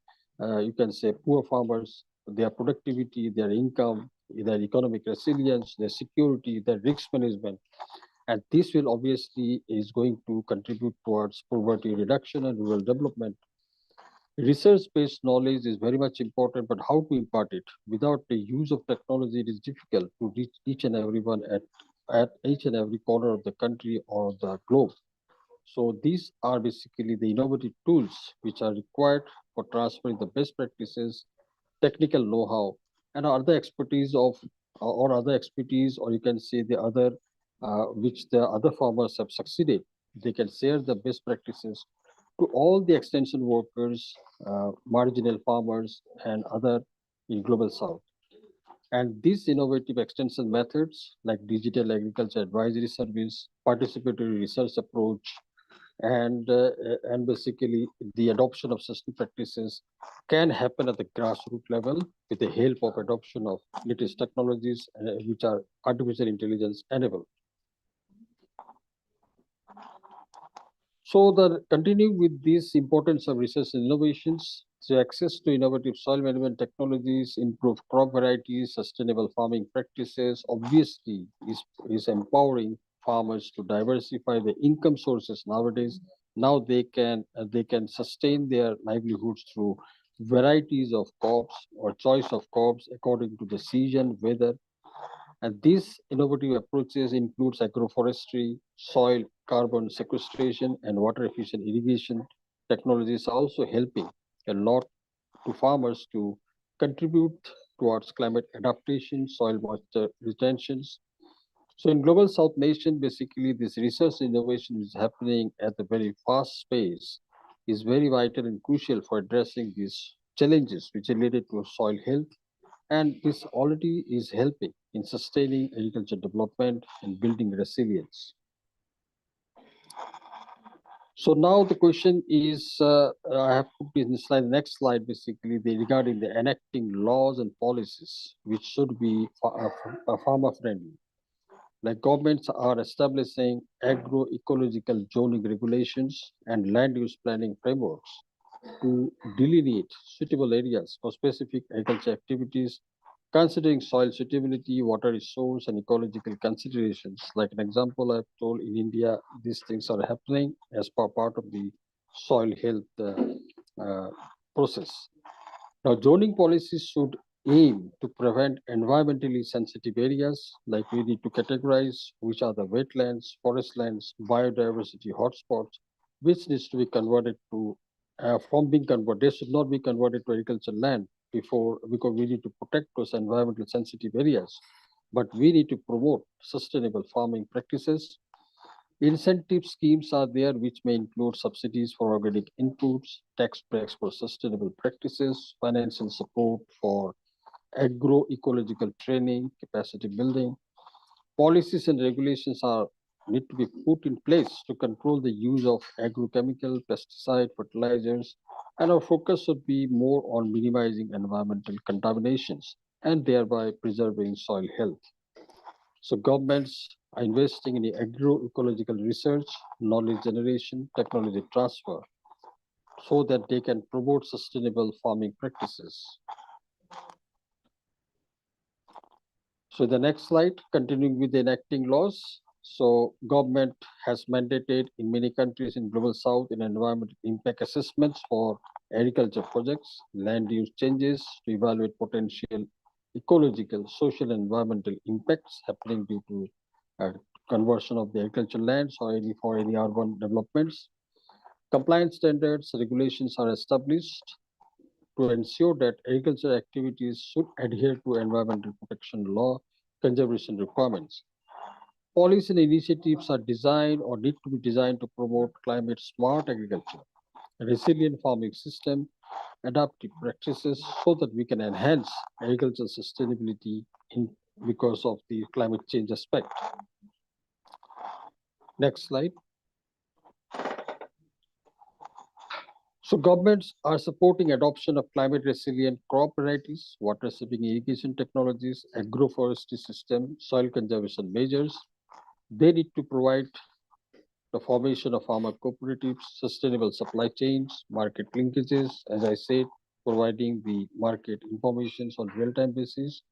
you can say poor farmers, their productivity, their income, their economic resilience, their security, their risk management. And this will obviously is going to contribute towards poverty reduction and rural development. Research-based knowledge is very much important, but how to impart it? Without the use of technology, it is difficult to reach each and everyone at each and every corner of the country or the globe. So these are basically the innovative tools which are required for transferring the best practices, technical know-how, and other expertise or you can say the other which the other farmers have succeeded. They can share the best practices to all the extension workers, marginal farmers, and other in Global South. And these innovative extension methods like digital agriculture advisory service, participatory research approach, and basically the adoption of sustainable practices can happen at the grassroots level with the help of adoption of latest technologies which are artificial intelligence enabled. So the continuing with this importance of research and innovations, so access to innovative soil management technologies, improved crop varieties, sustainable farming practices, obviously is empowering farmers to diversify the income sources nowadays. Now they can sustain their livelihoods through varieties of crops or choice of crops according to the season, weather. And these innovative approaches includes agroforestry, soil carbon sequestration, and water efficient irrigation technologies are also helping a lot to farmers to contribute towards climate adaptation, soil moisture retentions. So in Global South nation, basically this research innovation is happening at a very fast pace, is very vital and crucial for addressing these challenges which are related to soil health, and this already is helping in sustaining agriculture development and building resilience. So now the question is, I have put in the slide, next slide, basically regarding the enacting laws and policies which should be farmer friendly. Like governments are establishing agroecological zoning regulations and land use planning frameworks to delineate suitable areas for specific agriculture activities, considering soil suitability, water resource, and ecological considerations. Like an example I've told, in India, these things are happening as part of the soil health process. Now, zoning policies should aim to prevent environmentally sensitive areas, like we need to categorize which are the wetlands, forest lands, biodiversity hotspots, which needs to be converted to, from being converted, they should not be converted to agricultural land before, because we need to protect those environmental sensitive areas. But we need to promote sustainable farming practices. Incentive schemes are there, which may include subsidies for organic inputs, tax breaks for sustainable practices, financial support for agroecological training, capacity building. Policies and regulations need to be put in place to control the use of agrochemical, pesticide, fertilizers, and our focus should be more on minimizing environmental contaminations and thereby preserving soil health. So governments are investing in the agroecological research, knowledge generation, technology transfer, so that they can promote sustainable farming practices. So the next slide, continuing with the enacting laws. So government has mandated in many countries in Global South in environmental impact assessments for agriculture projects, land use changes to evaluate potential ecological, social, and environmental impacts happening due to conversion of the agricultural lands or for any urban developments. Compliance standards, regulations are established to ensure that agricultural activities should adhere to environmental protection law, conservation requirements. Policies and initiatives are designed or need to be designed to promote climate smart agriculture, a resilient farming system, adaptive practices, so that we can enhance agricultural sustainability because of the climate change aspect. Next slide. So governments are supporting adoption of climate resilient crop varieties, water saving irrigation technologies, agroforestry system, soil conservation measures. They need to provide the formation of farmer cooperatives, sustainable supply chains, market linkages, as I said, providing the market information on real-time basis.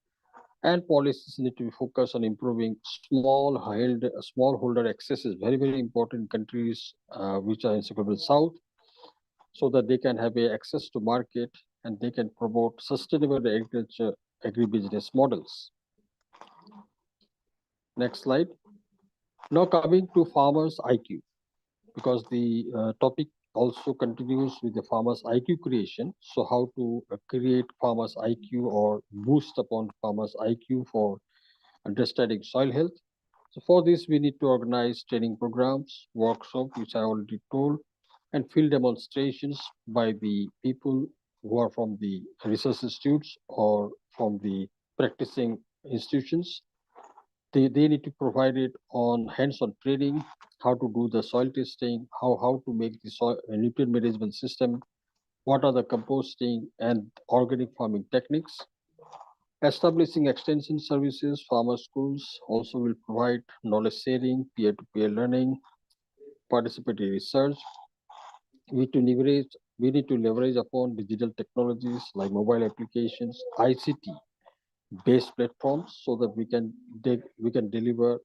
And policies need to be focused on improving smallholder access is very, very important in countries which are in the Global South, so that they can have access to market and they can promote sustainable agriculture, agribusiness models. Next slide. Now coming to farmers' IQ, because the topic also continues with the farmers' IQ creation. So how to create farmers' IQ or boost upon farmers' IQ for understanding soil health. So for this, we need to organize training programs, workshops, which I already told, and field demonstrations by the people who are from the research institutes or from the practicing institutions. They need to provide it on hands-on training, how to do the soil testing, how to make the soil nutrient management system, what are the composting and organic farming techniques. Establishing extension services, farmer schools also will provide knowledge sharing, peer-to-peer learning, participatory research. We need to leverage upon digital technologies like mobile applications, ICT based platforms, so that we can deliver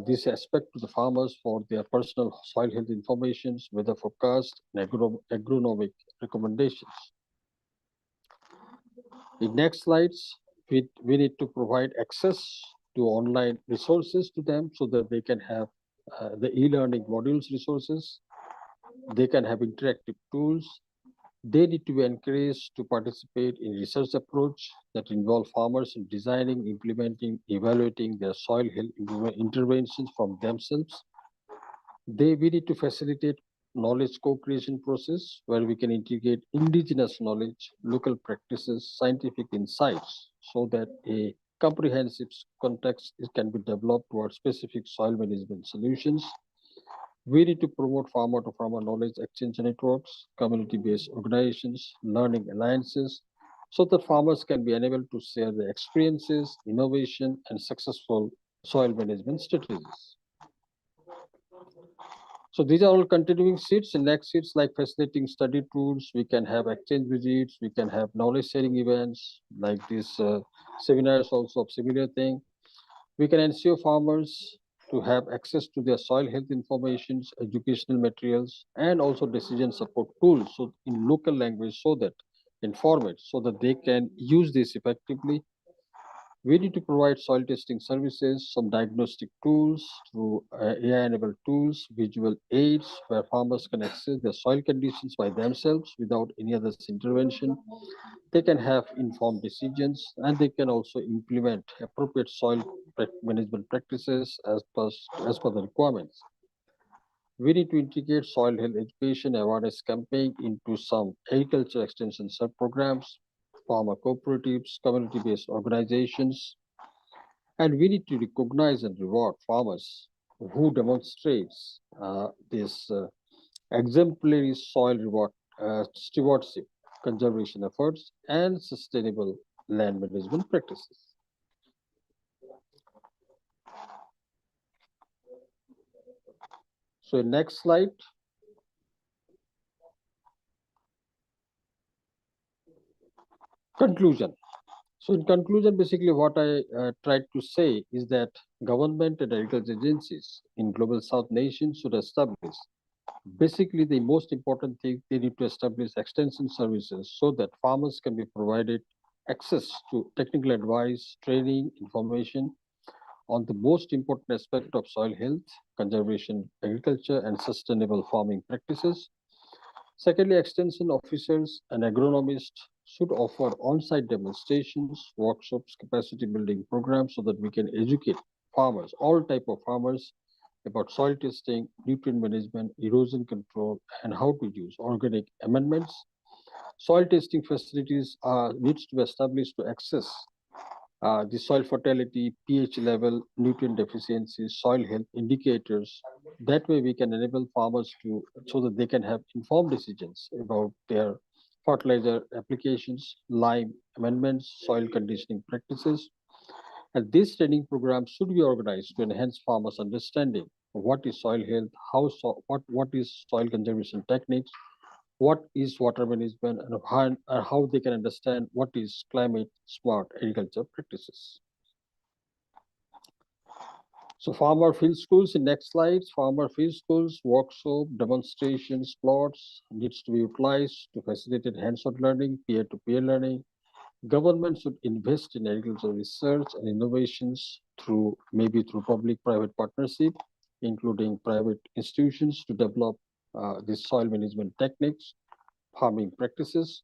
this aspect to the farmers for their personal soil health informations, weather forecast, and agronomic recommendations. In next slides, we need to provide access to online resources to them so that they can have the e-learning modules resources. They can have interactive tools. They need to be encouraged to participate in research approach that involve farmers in designing, implementing, evaluating their soil health interventions from themselves. We need to facilitate knowledge co-creation process where we can integrate indigenous knowledge, local practices, scientific insights, so that a comprehensive context can be developed towards specific soil management solutions. We need to promote farmer-to-farmer knowledge exchange networks, community-based organizations, learning alliances, so that farmers can be enabled to share their experiences, innovation, and successful soil management strategies. So these are all continuing seats. In next seats, like facilitating study tools, we can have exchange visits, we can have knowledge sharing events, like these seminars also of similar thing. We can ensure farmers to have access to their soil health information, educational materials, and also decision support tools so in local language so that informative so that they can use this effectively. We need to provide soil testing services, some diagnostic tools through AI-enabled tools, visual aids where farmers can access their soil conditions by themselves without any other's intervention. They can have informed decisions and they can also implement appropriate soil management practices as per the requirements. We need to integrate soil health education awareness campaign into some agriculture extension sub-programs, farmer cooperatives, community-based organizations, and we need to recognize and reward farmers who demonstrates this exemplary soil stewardship, conservation efforts, and sustainable land management practices. So next slide. Conclusion. So in conclusion, basically what I tried to say is that government and agriculture agencies in Global South nations should establish basically the most important thing they need to establish extension services so that farmers can be provided access to technical advice, training, information on the most important aspect of soil health, conservation, agriculture, and sustainable farming practices. Secondly, extension officers and agronomists should offer on-site demonstrations, workshops, capacity building programs so that we can educate farmers, all type of farmers, about soil testing, nutrient management, erosion control, and how to use organic amendments. Soil testing facilities needs to be established to access the soil fertility, pH level, nutrient deficiency, soil health indicators. That way we can enable farmers to, so that they can have informed decisions about their fertilizer applications, lime amendments, soil conditioning practices. And these training programs should be organized to enhance farmers' understanding of what is soil health, what is soil conservation techniques, what is water management, and how they can understand what is climate smart agriculture practices. So farmer field schools in next slides, farmer field schools, workshop, demonstrations, plots needs to be utilized to facilitate hands-on learning, peer-to-peer learning. Government should invest in agricultural research and innovations through public-private partnership, including private institutions to develop these soil management techniques, farming practices.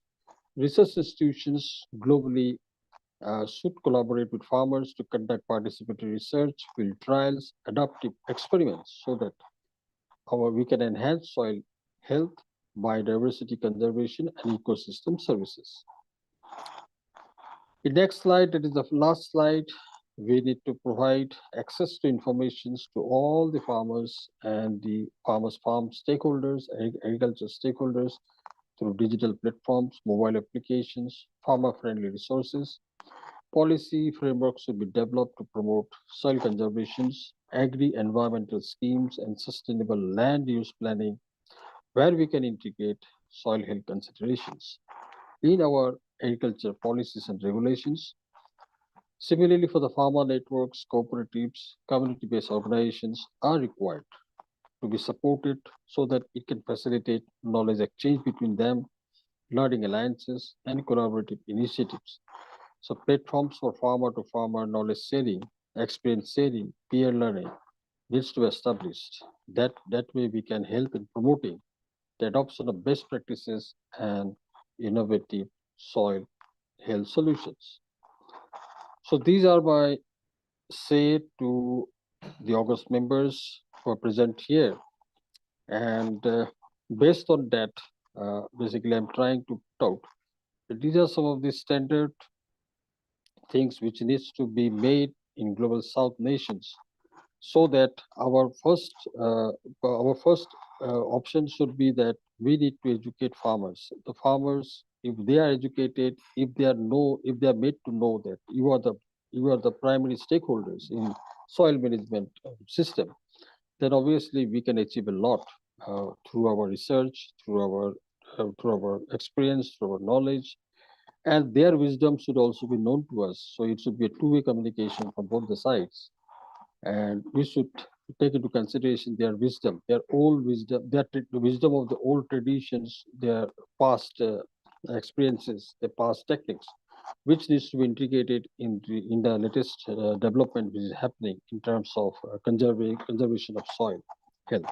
Research institutions globally should collaborate with farmers to conduct participatory research, field trials, adaptive experiments so that we can enhance soil health, biodiversity conservation, and ecosystem services. The next slide, that is the last slide, we need to provide access to information to all the farmers and the farm stakeholders, agriculture stakeholders through digital platforms, mobile applications, farmer-friendly resources. Policy frameworks should be developed to promote soil conservation, agri-environmental schemes, and sustainable land use planning, where we can integrate soil health considerations in our agriculture policies and regulations. Similarly, for the farmer networks, cooperatives, community-based organizations are required to be supported so that it can facilitate knowledge exchange between them, learning alliances, and collaborative initiatives. So platforms for farmer-to-farmer knowledge sharing, experience sharing, peer learning needs to be established. That way we can help in promoting the adoption of best practices and innovative soil health solutions. So these are my say to the August members who are present here. And based on that, basically I'm trying to put out that these are some of the standard things which needs to be made in Global South nations so that our first option should be that we need to educate farmers. The farmers, if they are educated, if they are made to know that you are the primary stakeholders in soil management system, then obviously we can achieve a lot through our research, through our experience, through our knowledge, and their wisdom should also be known to us. So it should be a two-way communication from both the sides. And we should take into consideration their wisdom, their old wisdom, the wisdom of the old traditions, their past experiences, their past techniques, which needs to be integrated in the latest development which is happening in terms of conservation of soil health.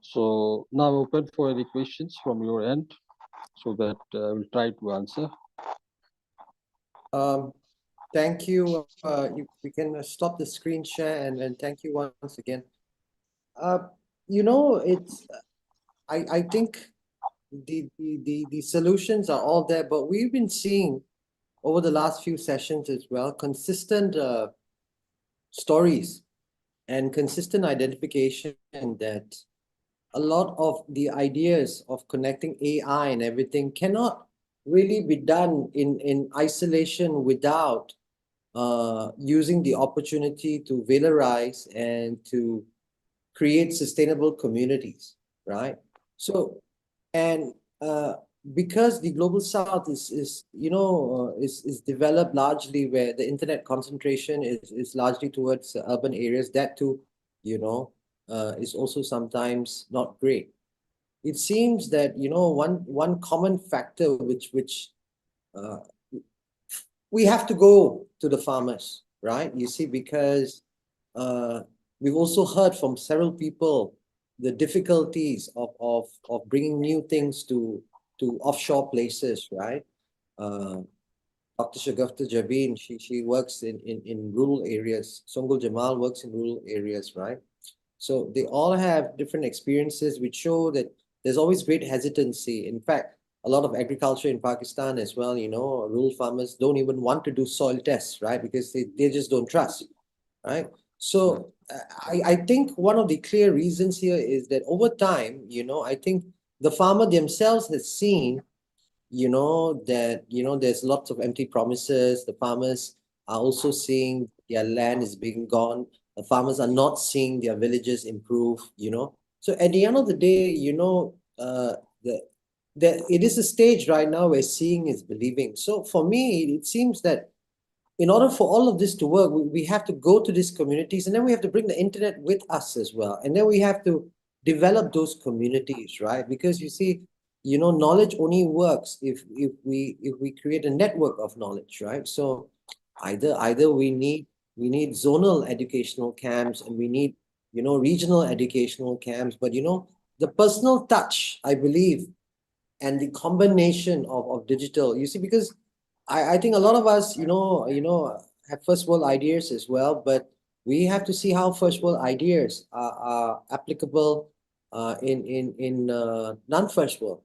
So now I'm open for any questions from your end, so that I will try to answer. Thank you. We can stop the screen share, and thank you once again. It's I think the solutions are all there, but we've been seeing over the last few sessions as well consistent stories and consistent identification that a lot of the ideas of connecting AI and everything cannot really be done in isolation without using the opportunity to valorize and to create sustainable communities, right? So, and because the global south is developed largely where the internet concentration is largely towards urban areas, that too, is also sometimes not great. It seems that one common factor which we have to go to the farmers, right? You see, because we've also heard from several people the difficulties of bringing new things to offshore places, right? Dr. Shagufta Javeen, she works in rural areas. Songul Jamal works in rural areas, right? So they all have different experiences which show that there's always great hesitancy. In fact, a lot of agriculture in Pakistan as well, rural farmers don't even want to do soil tests, right? Because they just don't trust, right? So I think one of the clear reasons here is that over time, I think the farmer themselves has seen, that, there's lots of empty promises. The farmers are also seeing their land is being gone. The farmers are not seeing their villages improve, So at the end of the day, it is a stage right now where seeing is believing. So for me, it seems that in order for all of this to work, we have to go to these communities, and then we have to bring the internet with us as well. And then we have to develop those communities, right? Because you see, knowledge only works if we create a network of knowledge, right? So either we need zonal educational camps, and we need regional educational camps, but the personal touch, I believe, and the combination of digital, you see, because I think a lot of us, have first world ideas as well, but we have to see how first world ideas are applicable in non-first world.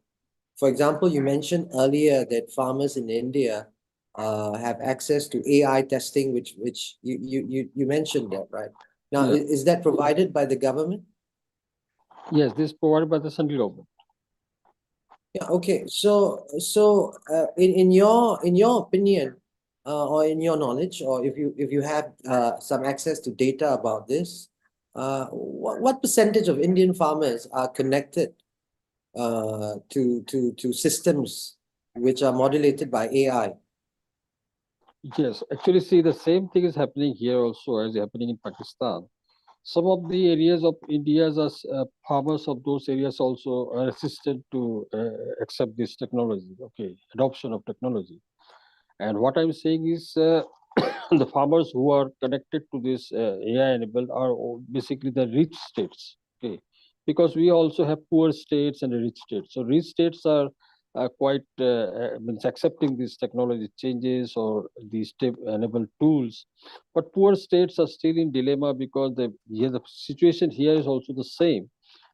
For example, you mentioned earlier that farmers in India have access to AI testing, which you mentioned that, right? Now, Yeah. is that provided by the government? Yes, this is provided by the central government. Yeah, okay. So in your opinion, or in your knowledge, or if you have some access to data about this, what percentage of Indian farmers are connected to systems which are modulated by AI? Yes, actually, see, the same thing is happening here also as happening in Pakistan. Some of the areas of India's farmers of those areas also are resistant to accept this technology, okay, adoption of technology. And what I'm saying is the farmers who are connected to this AI enabled are basically the rich states, okay, because we also have poor states and rich states. So rich states are quite means accepting these technology changes or these enabled tools, but poor states are still in dilemma because the situation here is also the same.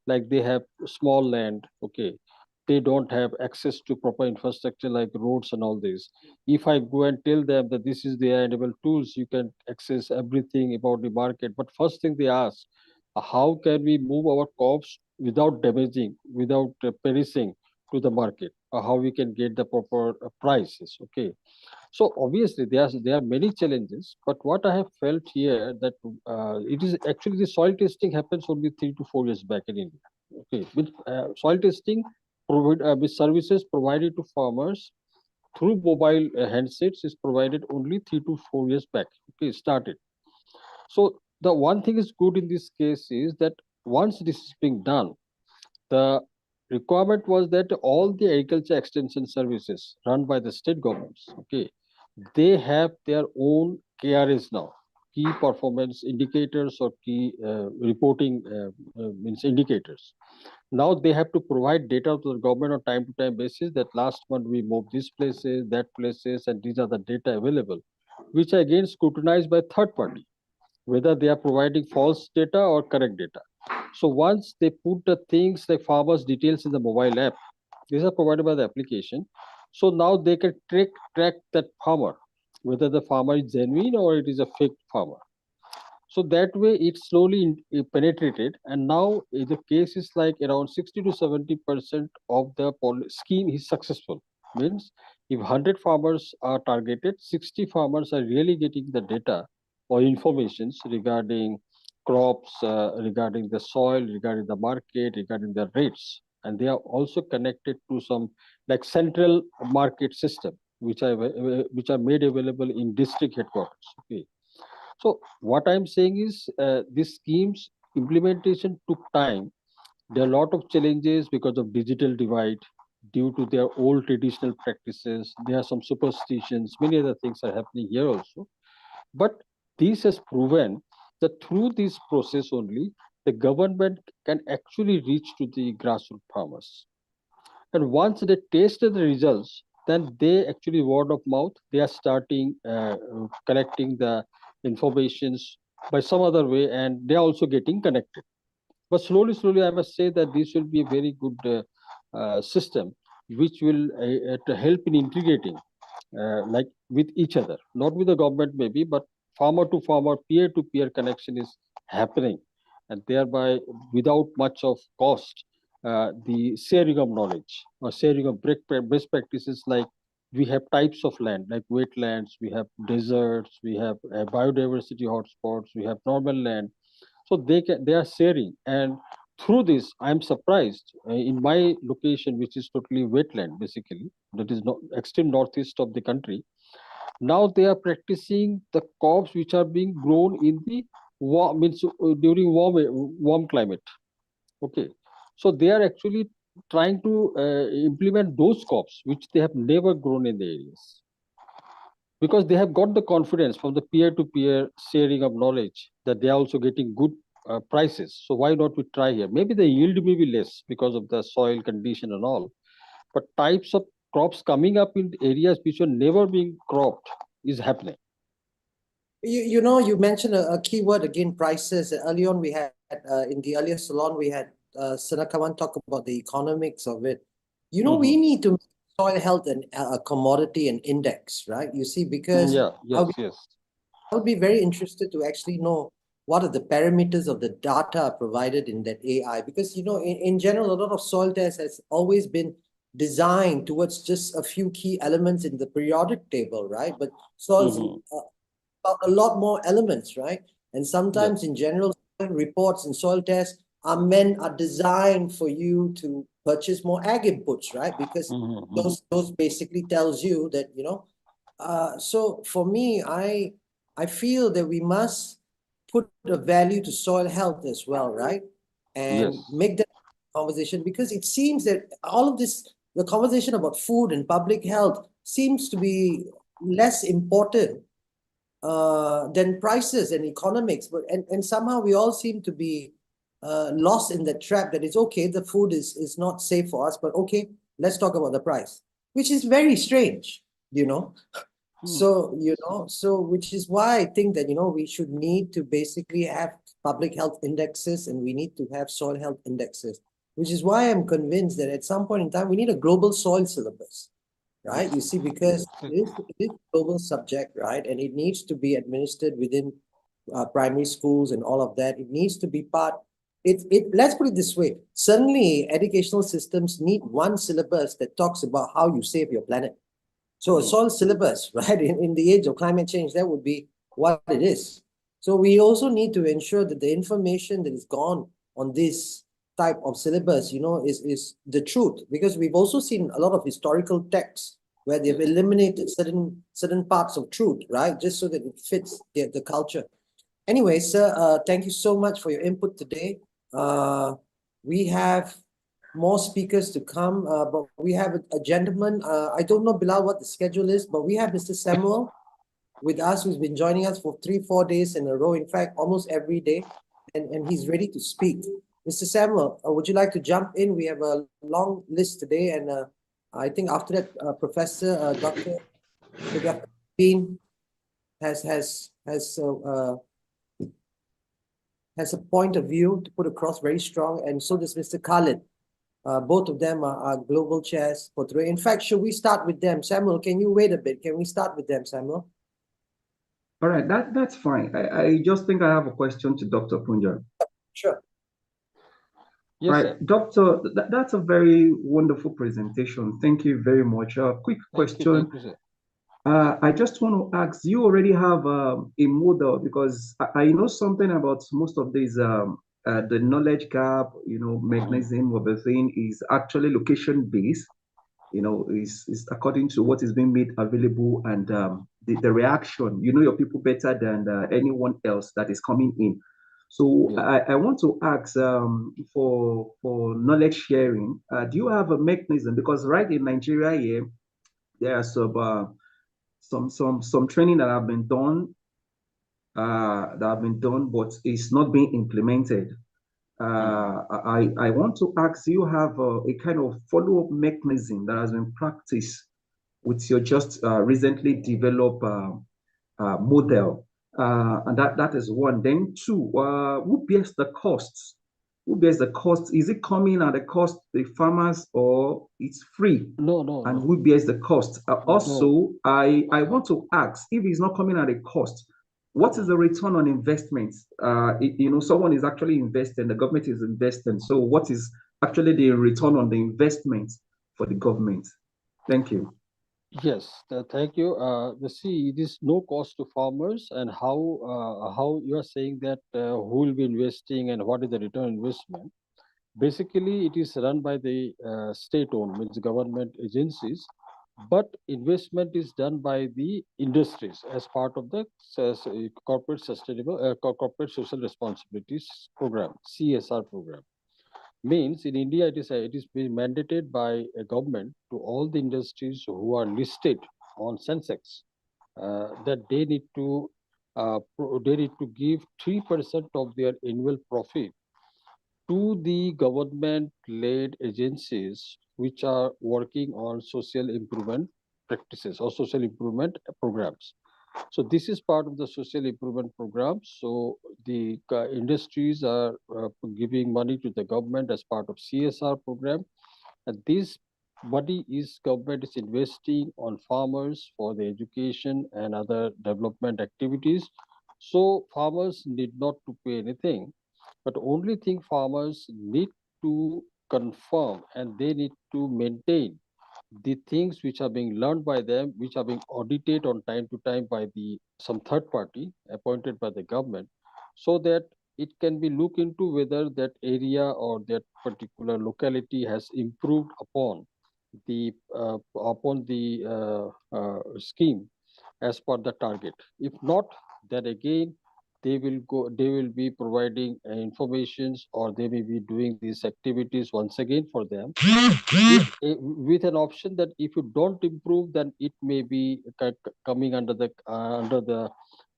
Like they have small land, okay, they don't have access to proper infrastructure like roads and all this. If I go and tell them that this is the enabled tools, you can access everything about the market, but first thing they ask, how can we move our crops without damaging, without perishing to the market, or how we can get the proper prices, okay. So obviously there are many challenges, but what I have felt here that it is actually the soil testing happens only 3 to 4 years back in India, okay. With soil testing with services provided to farmers through mobile handsets is provided only 3 to 4 years back, okay, started. So the one thing is good in this case is that once this is being done, the requirement was that all the agriculture extension services run by the state governments, okay, they have their own KRAs now, key performance indicators or key reporting means indicators. Now they have to provide data to the government on time-to-time basis that last month we moved these places, that places, and these are the data available, which are again scrutinized by third party, whether they are providing false data or correct data. So once they put the things like farmers' details in the mobile app, these are provided by the application. So now they can track that farmer, whether the farmer is genuine or it is a fake farmer. So that way it slowly penetrated, and now the case is like around 60 to 70% of the scheme is successful. Means if 100 farmers are targeted, 60 farmers are really getting the data or informations regarding crops, regarding the soil, regarding the market, regarding the rates, and they are also connected to some like central market system which are made available in district headquarters. Okay. So what I'm saying is this scheme's implementation took time. There are a lot of challenges because of digital divide due to their old traditional practices. There are some superstitions, many other things are happening here also. But this has proven that through this process only, the government can actually reach to the grassroots farmers. And once they tasted the results, then they actually word of mouth, they are starting collecting the informations by some other way, and they are also getting connected. But slowly, I must say that this will be a very good system, which will to help in integrating like with each other, not with the government maybe, but farmer to farmer, peer to peer connection is happening, and thereby without much of cost, the sharing of knowledge or sharing of best practices, like we have types of land like wetlands, we have deserts, we have biodiversity hotspots, we have normal land, so they are sharing. And through this, I'm surprised in my location, which is totally wetland basically, that is not extreme northeast of the country. Now they are practicing the crops which are being grown in the warm, means during warm climate. Okay, so they are actually trying to implement those crops which they have never grown in the areas, because they have got the confidence from the peer-to-peer sharing of knowledge that they are also getting good prices. So why not we try here? Maybe the yield may be less because of the soil condition and all, but types of crops coming up in areas which were never being cropped is happening. You know, you mentioned a key word again, prices. Early on, we had in the earlier salon, we had Sanakawan talk about the economics of it. You know, we need to make soil health and a commodity and index, right? You see, because I would be very interested to actually know what are the parameters of the data provided in that AI, because, you know, in general, a lot of soil tests has always been designed towards just a few key elements in the periodic table, right? But soils a lot more elements, right? And sometimes in general, reports and soil tests are designed for you to purchase more ag inputs, right? Because those basically tells you that, you know, so for me, I feel that we must put a value to soil health as well, right? And make that conversation, because it seems that all of this, the conversation about food and public health seems to be less important than prices and economics. But and somehow we all seem to be lost in that trap that it's okay, the food is not safe for us, but okay, let's talk about the price, which is very strange, you know. So, you know, so which is why I think that, you know, we should need to basically have public health indexes, and we need to have soil health indexes, which is why I'm convinced that at some point in time, we need a global soil syllabus, right? You see, because it is a global subject, right? And it needs to be administered within primary schools and all of that. It needs to be part. Let's put it this way. Certainly, educational systems need one syllabus that talks about how you save your planet. So a soil syllabus, right, in the age of climate change, that would be what it is. So we also need to ensure that the information that is gone on this type of syllabus, you know, is the truth, because we've also seen a lot of historical texts where they've eliminated certain parts of truth, right, just so that it fits the culture. Anyway, sir, thank you so much for your input today. We have more speakers to come, but we have a gentleman. I don't know, Bilal, what the schedule is, but we have Mr. Samuel with us, who's been joining us for 3-4 days in a row. In fact, almost every day, and he's ready to speak. Mr. Samuel, would you like to jump in? We have a long list today, and I think after that, Professor Dr. Bean has a point of view to put across very strong, and so does Mr. Khalid. Both of them are global chairs for today. In fact, should we start with them? Samuel, can you wait a bit? Can we start with them, Samuel? All right, that's fine. I just think I have a question to Dr. Punja. Sure. Yes, Right, sir. Doctor, that's a very wonderful presentation. Thank you very much. Quick question. Thank you, sir. I just want to ask, you already have a model, because I know something about most of these, the knowledge gap, mechanism of the thing is actually location-based, is according to what is being made available, and the reaction, your people better than anyone else that is coming in. So Yeah. I want to ask for knowledge sharing, do you have a mechanism? Because right in Nigeria here, there are some training that have been done, but it's not being implemented. I want to ask, you have a kind of follow-up mechanism that has been practiced with your just recently developed model, and that is one. Then two, who bears the costs? Who bears the cost? Is it coming at the cost the farmers, or it's free? No. And who bears the cost? Also, I want to ask, if it's not coming at a cost, what is the return on investment? Someone is actually investing, the government is investing. So what is actually the return on the investment for the government? Thank you. Yes, thank you. See, it is no cost to farmers, and how you are saying that who will be investing and what is the return on investment. Basically, it is run by the state-owned, means government agencies, but investment is done by the industries as part of the corporate social responsibilities program, CSR program. Means in India, it is being mandated by a government to all the industries who are listed on Sensex that they need to give 3% of their annual profit to the government-led agencies which are working on social improvement practices or social improvement programs. So this is part of the social improvement program. So the industries are giving money to the government as part of CSR program, and this money is government is investing on farmers for the education and other development activities. So farmers need not to pay anything, but only thing farmers need to confirm and they need to maintain the things which are being learned by them, which are being audited on time to time by some third party appointed by the government, so that it can be looked into whether that area or that particular locality has improved upon the scheme as per the target. If not, then again they will be providing informations, or they may be doing these activities once again for them with an option that if you don't improve, then it may be coming under the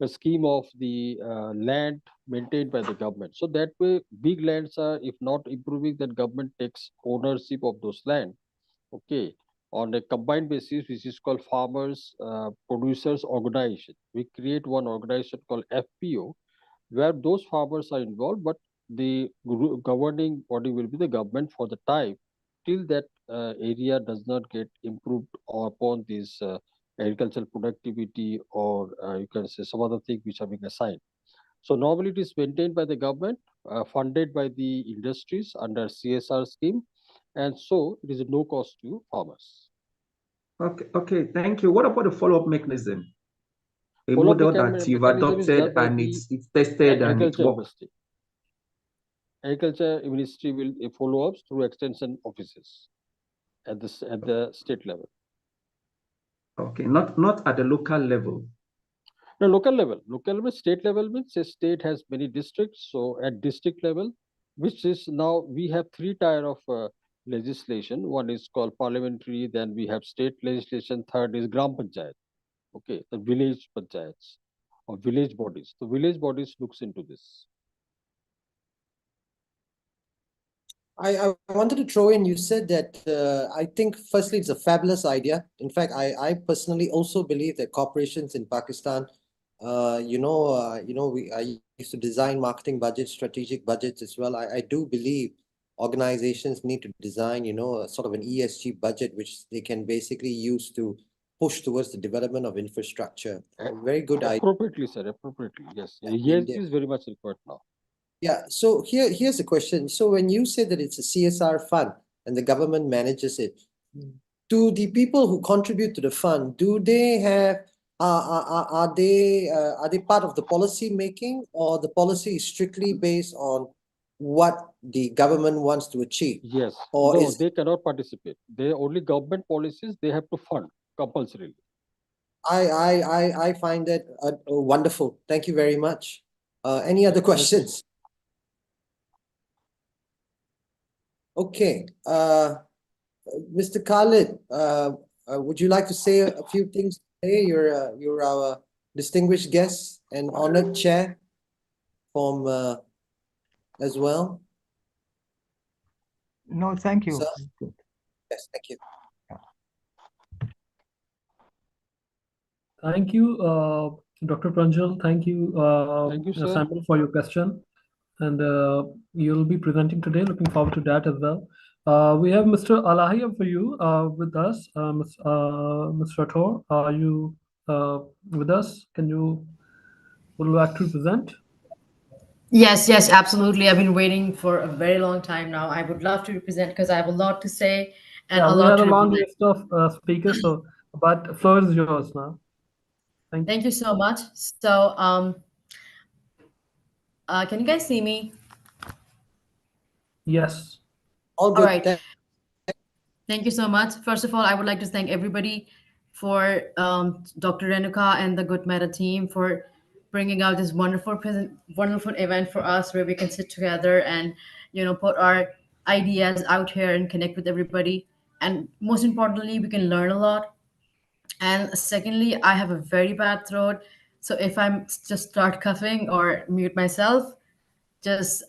scheme of the land maintained by the government. So that way, big lands are, if not improving, then government takes ownership of those land. Okay, on a combined basis, which is called Farmers Producers Organization. We create one organization called FPO, where those farmers are involved, but the governing body will be the government for the time till that area does not get improved upon this agricultural productivity, or you can say some other thing which are being assigned. So normally it is maintained by the government, funded by the industries under CSR scheme, and so it is no cost to farmers. Okay, thank you. What about the follow-up mechanism? A model that you've adopted and it's tested and it works. Agriculture Ministry will follow ups through extension offices at the state level. Okay, not at the local level. No, local level. Local level, state level means a state has many districts. So at district level, which is now we have three tier of legislation. One is called parliamentary, then we have state legislation, third is Gram Panchayat. Okay, the village panchayats or village bodies. The village bodies looks into this. I wanted to throw in, you said that I think firstly it's a fabulous idea. In fact, I personally also believe that corporations in Pakistan, I used to design marketing budgets, strategic budgets as well. I do believe organizations need to design, a sort of an ESG budget, which they can basically use to push towards the development of infrastructure. A very good idea. Appropriately, sir. Appropriately, yes. ESG is very much required now. Yeah, so here's the question. So when you say that it's a CSR fund and the government manages it, do the people who contribute to the fund, do they have are they part of the policy making, or the policy is strictly based on what the government wants to achieve? Yes. Or No, is they cannot participate. They only government policies they have to fund compulsorily. I find that wonderful. Thank you very much. Any other questions? Okay, Mr. Khalid, would you like to say a few things today? You're our distinguished guest and honored chair from as well. No, thank you. Sir? Yes, thank you. Thank you, Dr. Pranjal. Thank you, sir. Samuel, for your question. And you'll be presenting today. Looking forward to that as well. We have Mr. Alahia for you with us. Mr. Rathore, are you with us? Would you like to present? Yes, absolutely. I've been waiting for a very long time now. I would love to represent because I have a lot to say and Yeah, a we lot had a to long represent. list of speakers, but the floor is yours now. Thank you so much. So, can you guys see me? Yes. All good. All right. Thank you so much. First of all, I would like to thank everybody for Dr. Renuka and the Good Meta team for bringing out this wonderful event for us, where we can sit together and put our ideas out here and connect with everybody. And most importantly, we can learn a lot. And secondly, I have a very bad throat, so if I'm just start coughing or mute myself,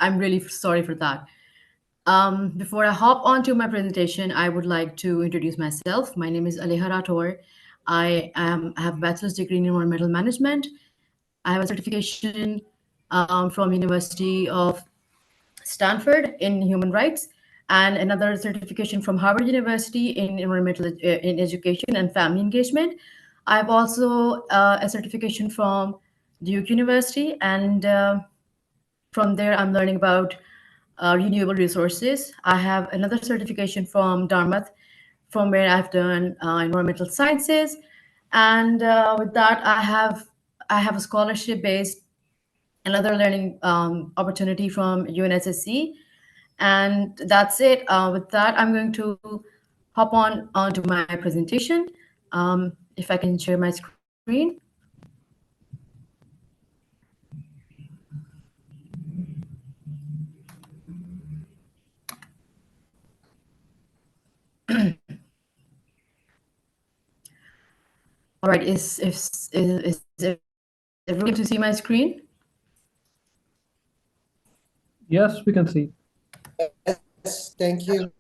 I'm really sorry for that. Before I hop on to my presentation, I would like to introduce myself. My name is Aleha Rathore. I have a bachelor's degree in environmental management. I have a certification from University of Stanford in human rights, and another certification from Harvard University in environmental in education and family engagement. I have also a certification from Duke University, and from there I'm learning about renewable resources. I have another certification from Dartmouth, from where I've done environmental sciences, and with that I have a scholarship based another learning opportunity from UNSSC, and that's it. With that, I'm going to hop onto my presentation. If I can share my screen. All right, is everyone to see my screen? Yes, we can see. Yes, thank you.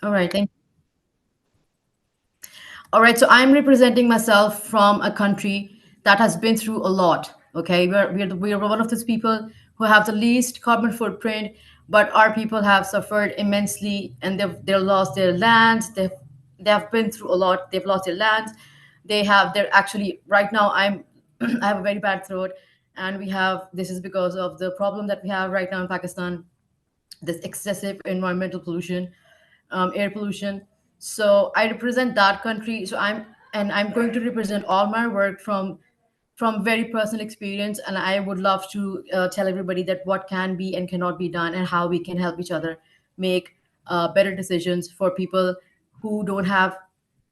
All right, thank you. All right, so I'm representing myself from a country that has been through a lot. Okay, we're one of those people who have the least carbon footprint, but our people have suffered immensely, and they've lost their lands. They have been through a lot. They've lost their lands. They're actually right now. I have a very bad throat, and this is because of the problem that we have right now in Pakistan, this excessive environmental pollution, air pollution. So I represent that country. So I'm going to represent all my work from very personal experience, and I would love to tell everybody that what can be and cannot be done, and how we can help each other make better decisions for people who don't have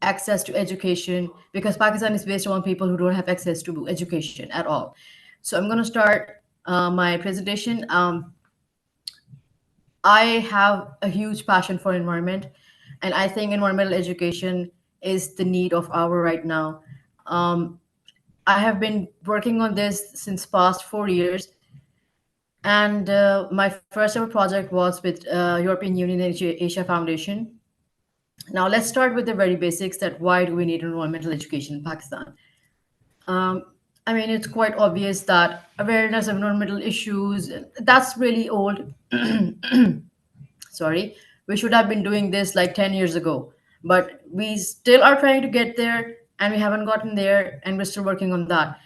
access to education, because Pakistan is based on people who don't have access to education at all. So I'm going to start my presentation. I have a huge passion for environment, and I think environmental education is the need of our right now. I have been working on this since past 4 years, and my first ever project was with European Union and Asia Foundation. Now let's start with the very basics, that why do we need environmental education in Pakistan? I mean, it's quite obvious that awareness of environmental issues, that's really old. Sorry, we should have been doing this like 10 years ago, but we still are trying to get there, and we haven't gotten there, and we're still working on that.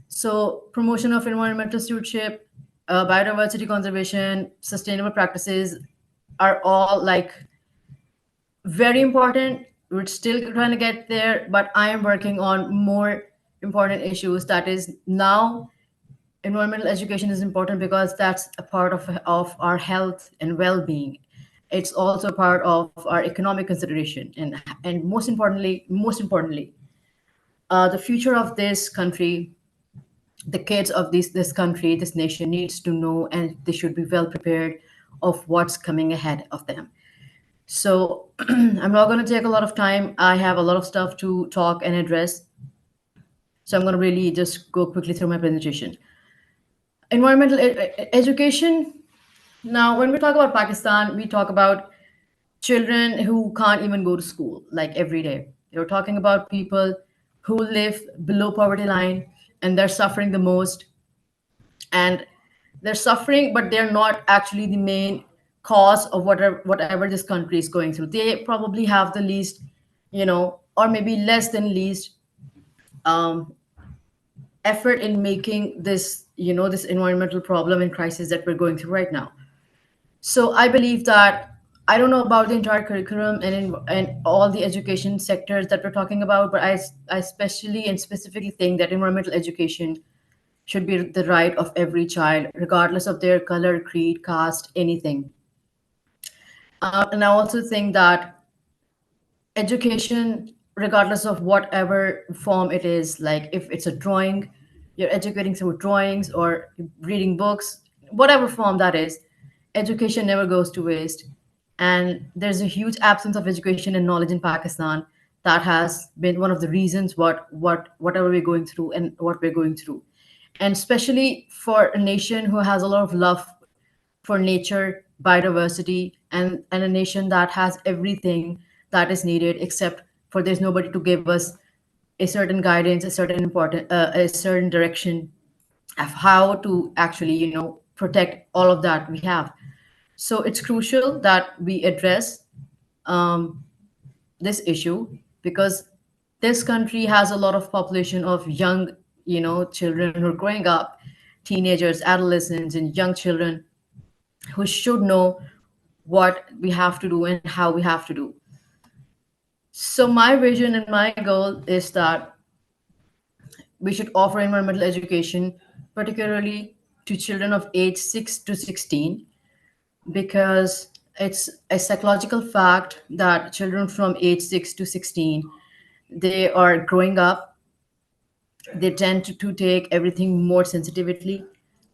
So promotion of environmental stewardship, biodiversity conservation, sustainable practices are all like very important. We're still trying to get there, but I am working on more important issues. That is, now environmental education is important because that's a part of our health and well-being. It's also part of our economic consideration, and most importantly, the future of this country, the kids of this country, this nation needs to know, and they should be well prepared of what's coming ahead of them. So I'm not going to take a lot of time. I have a lot of stuff to talk and address. So I'm going to really just go quickly through my presentation. Environmental education. Now, when we talk about Pakistan, we talk about children who can't even go to school like every day. You're talking about people who live below poverty line, and they're suffering the most. And they're suffering, but they're not actually the main cause of whatever this country is going through. They probably have the least, or maybe less than least um, effort in making this, this environmental problem and crisis that we're going through right now. So I believe that, I don't know about the entire curriculum and all the education sectors that we're talking about, but I especially and specifically think that environmental education should be the right of every child, regardless of their color, creed, caste, anything. And I also think that education, regardless of whatever form it is, like if it's a drawing, you're educating through drawings or reading books, whatever form that is, education never goes to waste. And there's a huge absence of education and knowledge in Pakistan that has been one of the reasons whatever we're going through and what we're going through. And especially for a nation who has a lot of love for nature, biodiversity, and a nation that has everything that is needed, except for there's nobody to give us a certain guidance, a certain direction of how to actually, protect all of that we have. So it's crucial that we address this issue, because this country has a lot of population of young, children who are growing up, teenagers, adolescents, and young children who should know what we have to do and how we have to do. So my vision and my goal is that we should offer environmental education, particularly to children of age 6 to 16, because it's a psychological fact that children from age 6 to 16, they are growing up, they tend to take everything more sensitively,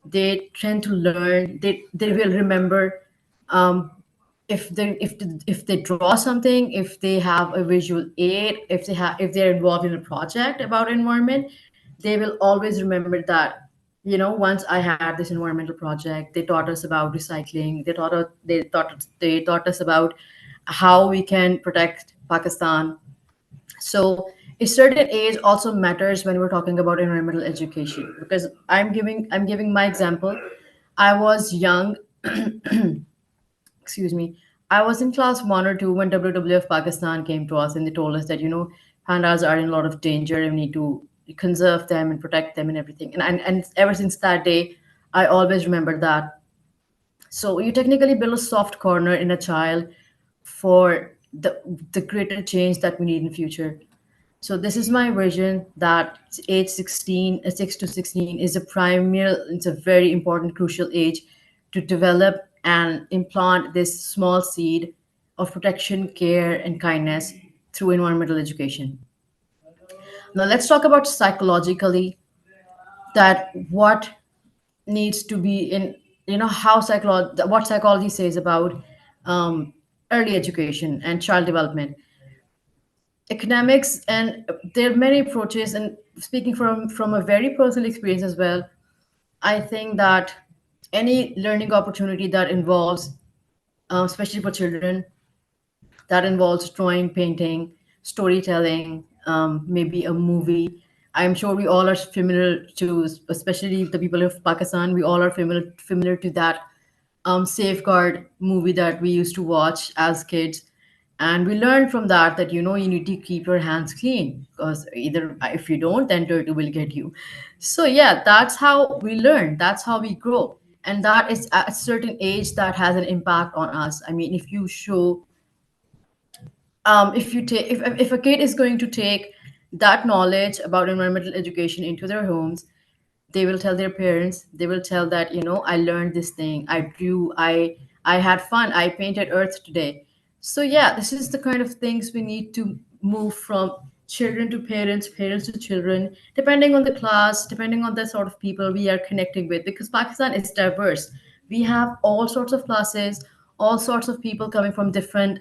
they tend to learn, they will remember, if they draw something, if they have a visual aid, if they're involved in a project about environment, they will always remember that, once I had this environmental project, they taught us about recycling, they taught us about how we can protect Pakistan. So a certain age also matters when we're talking about environmental education, because I'm giving my example. I was young. Excuse me. I was in class 1 or 2 when WWF Pakistan came to us, and they told us that, pandas are in a lot of danger and we need to conserve them and protect them and everything. And ever since that day, I always remember that. So you technically build a soft corner in a child for the greater change that we need in the future. So this is my vision, that age 16, 6 to 16 is it's a very important, crucial age to develop and implant this small seed of protection, care, and kindness through environmental education. Now let's talk about psychologically that what needs to be in, how what psychology says about early education and child development. Economics, and there are many approaches, and speaking from a very personal experience as well, I think that any learning opportunity that involves, especially for children, that involves drawing, painting, storytelling, maybe a movie. I'm sure we all are familiar to, especially the people of Pakistan, we all are familiar to that Safeguard movie that we used to watch as kids. And we learned from that that, you need to keep your hands clean, because either if you don't, then dirt will get you. So yeah, that's how we learn. That's how we grow. And that is at a certain age that has an impact on us. I mean, if you show if you take if a kid is going to take that knowledge about environmental education into their homes, they will tell their parents, they will tell that, I learned this thing, I drew, I had fun, I painted earth today. So yeah, this is the kind of things we need to move from children to parents, parents to children, depending on the class, depending on the sort of people we are connecting with, because Pakistan is diverse. We have all sorts of classes, all sorts of people coming from different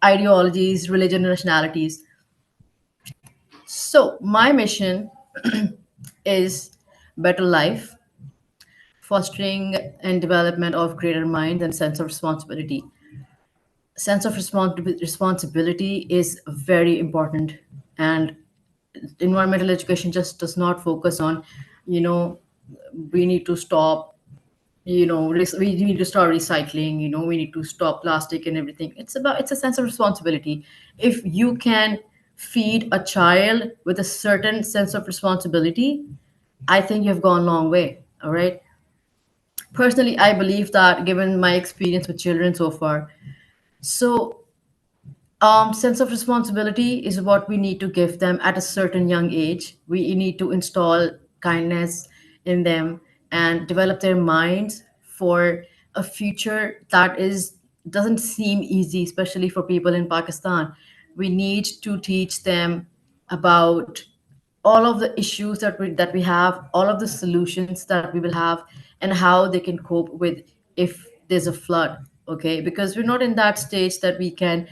ideologies, religion, nationalities. So my mission is better life, fostering and development of greater mind and sense of responsibility. Sense of responsibility is very important, and environmental education just does not focus on, you know, we need to stop, we need to start recycling, we need to stop plastic and everything. It's a sense of responsibility. If you can feed a child with a certain sense of responsibility, I think you've gone a long way. All right. Personally, I believe that, given my experience with children so far. So, sense of responsibility is what we need to give them at a certain young age. We need to install kindness in them and develop their minds for a future that is doesn't seem easy, especially for people in Pakistan. We need to teach them about all of the issues that we have, all of the solutions that we will have, and how they can cope with if there's a flood. Okay, because we're not in that stage that we can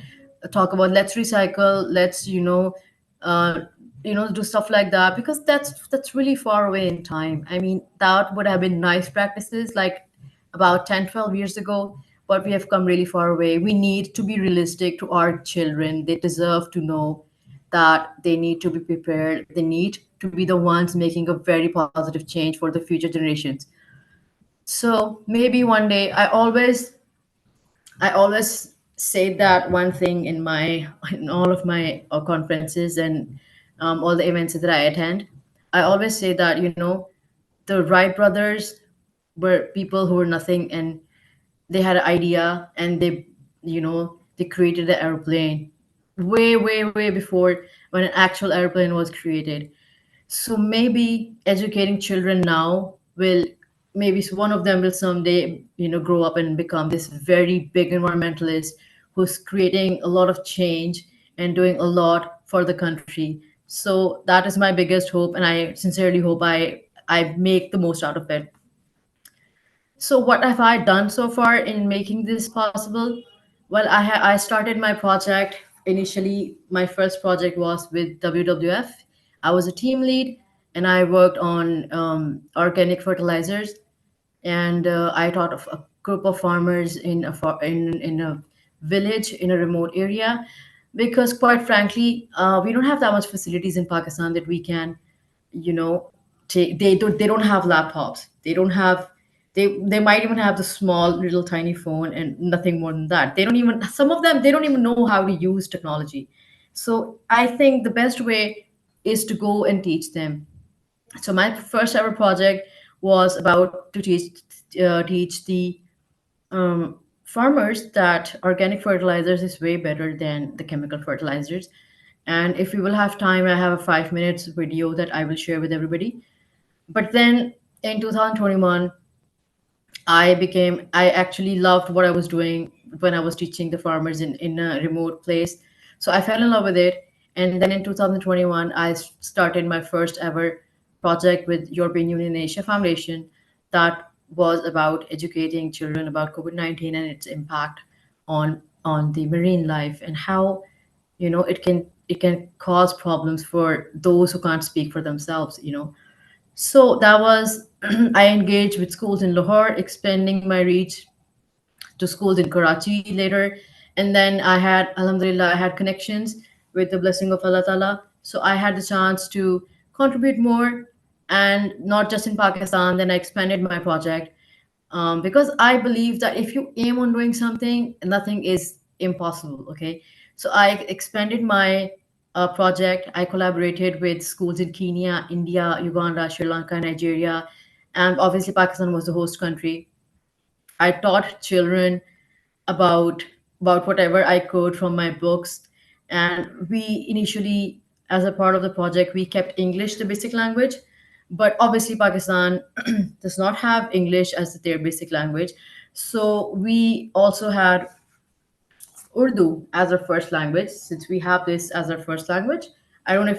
talk about let's recycle, let's uh, do stuff like that, because that's really far away in time. I mean, that would have been nice practices like about 10-12 years ago, but we have come really far away. We need to be realistic to our children. They deserve to know that they need to be prepared. They need to be the ones making a very positive change for the future generations. So maybe one day, I always say that one thing in all of my conferences and all the events that I attend. I always say that, the Wright brothers were people who were nothing, and they had an idea, and they created the airplane way, way, way before when an actual airplane was created. So maybe educating children now will, maybe one of them will someday, grow up and become this very big environmentalist who's creating a lot of change and doing a lot for the country. So that is my biggest hope, and I sincerely hope I make the most out of it. So what have I done so far in making this possible? Well, I started my project initially. My first project was with WWF. I was a team lead, and I worked on organic fertilizers, and I taught of a group of farmers in a village in a remote area, because quite frankly, we don't have that much facilities in Pakistan that we can, you know, they don't have laptops. They don't have they might even have the small little tiny phone and nothing more than that. They don't even Some of them, they don't even know how to use technology. So I think the best way is to go and teach them. So my first ever project was about to teach the farmers that organic fertilizers is way better than the chemical fertilizers. And if we will have time, I have a 5 minutes video that I will share with everybody. But then in 2021, I actually loved what I was doing when I was teaching the farmers in a remote place. So I fell in love with it. And then in 2021, I started my first ever project with European Union Asia Foundation that was about educating children about COVID-19 and its impact on the marine life, and how it can cause problems for those who can't speak for themselves. So that was I engaged with schools in Lahore, expanding my reach to schools in Karachi later. And then Alhamdulillah, I had connections with the blessing of Allah Ta'ala. So I had the chance to contribute more, and not just in Pakistan. Then I expanded my project, because I believe that if you aim on doing something, nothing is impossible. Okay. So I expanded my project. I collaborated with schools in Kenya, India, Uganda, Sri Lanka, Nigeria, and obviously Pakistan was the host country. I taught children about about whatever I could from my books. And we initially, as a part of the project, we kept English the basic language, but obviously Pakistan does not have English as their basic language. So we also had Urdu as our first language, since we have this as our first language. I don't know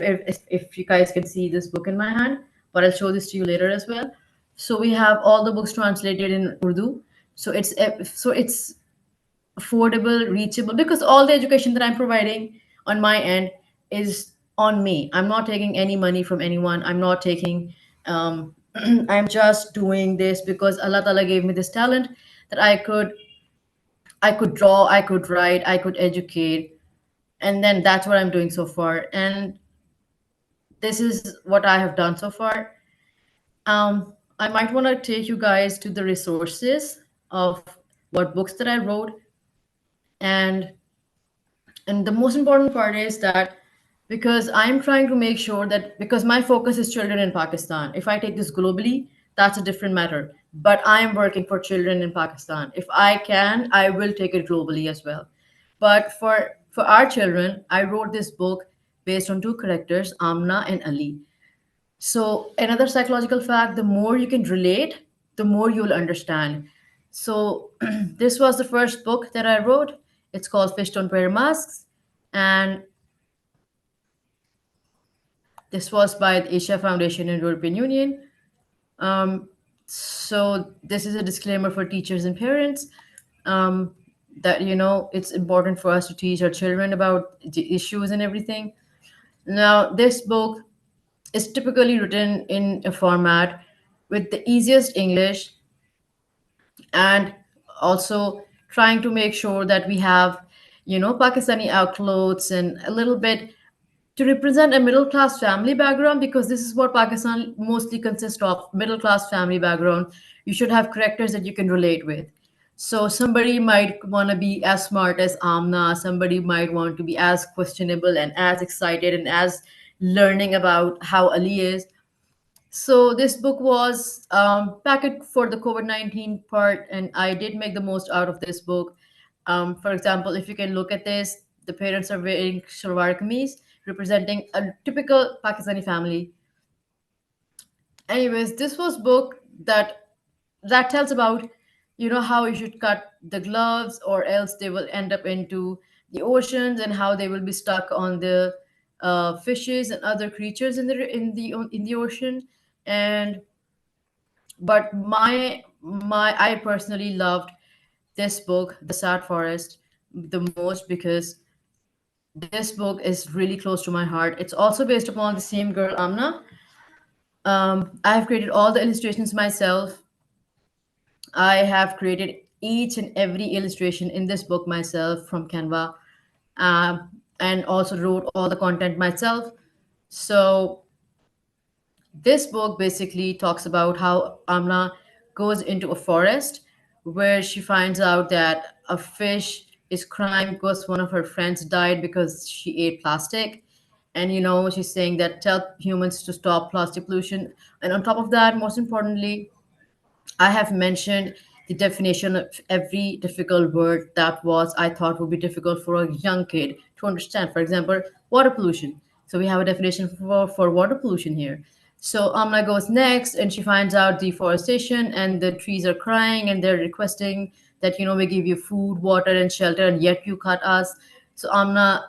if you guys can see this book in my hand, but I'll show this to you later as well. So we have all the books translated in Urdu. So it's affordable, reachable, because all the education that I'm providing on my end is on me. I'm not taking any money from anyone. I'm not taking, I'm just doing this because Allah Ta'ala gave me this talent that I could draw, I could write, I could educate. And then that's what I'm doing so far. And this is what I have done so far. I might want to take you guys to the resources of what books that I wrote. And the most important part is that, because I'm trying to make sure that, because my focus is children in Pakistan, if I take this globally, that's a different matter. But I am working for children in Pakistan. If I can, I will take it globally as well. But for our children, I wrote this book based on two characters, Amna and Ali. So another psychological fact, the more you can relate, the more you'll understand. So this was the first book that I wrote. It's called Fish Don't Wear Masks. And this was by the Asia Foundation and European Union. So this is a disclaimer for teachers and parents, that it's important for us to teach our children about the issues and everything. Now, this book is typically written in a format with the easiest English, and also trying to make sure that we have, Pakistani outclothes and a little bit to represent a middle class family background, because this is what Pakistan mostly consists of, middle class family background. You should have characters that you can relate with. So somebody might want to be as smart as Amna, somebody might want to be as questionable and as excited and as learning about how Ali is. So this book was packaged for the COVID-19 part, and I did make the most out of this book. For example, if you can look at this, the parents are wearing shalwar kameez, representing a typical Pakistani family. Anyways, this was book that tells about, how you should cut the gloves, or else they will end up into the oceans, and how they will be stuck on the fishes and other creatures in the ocean. And but my I personally loved this book, The Sad Forest, the most, because this book is really close to my heart. It's also based upon the same girl, Amna. I have created all the illustrations myself. I have created each and every illustration in this book myself from Canva, and also wrote all the content myself. So this book basically talks about how Amna goes into a forest where she finds out that a fish is crying because one of her friends died because she ate plastic. And she's saying that tell humans to stop plastic pollution. And on top of that, most importantly, I have mentioned the definition of every difficult word that was I thought would be difficult for a young kid to understand. For example, water pollution. So we have a definition for water pollution here. So Amna goes next, and she finds out deforestation, and the trees are crying and they're requesting that we give you food, water, and shelter, and yet you cut us. So Amna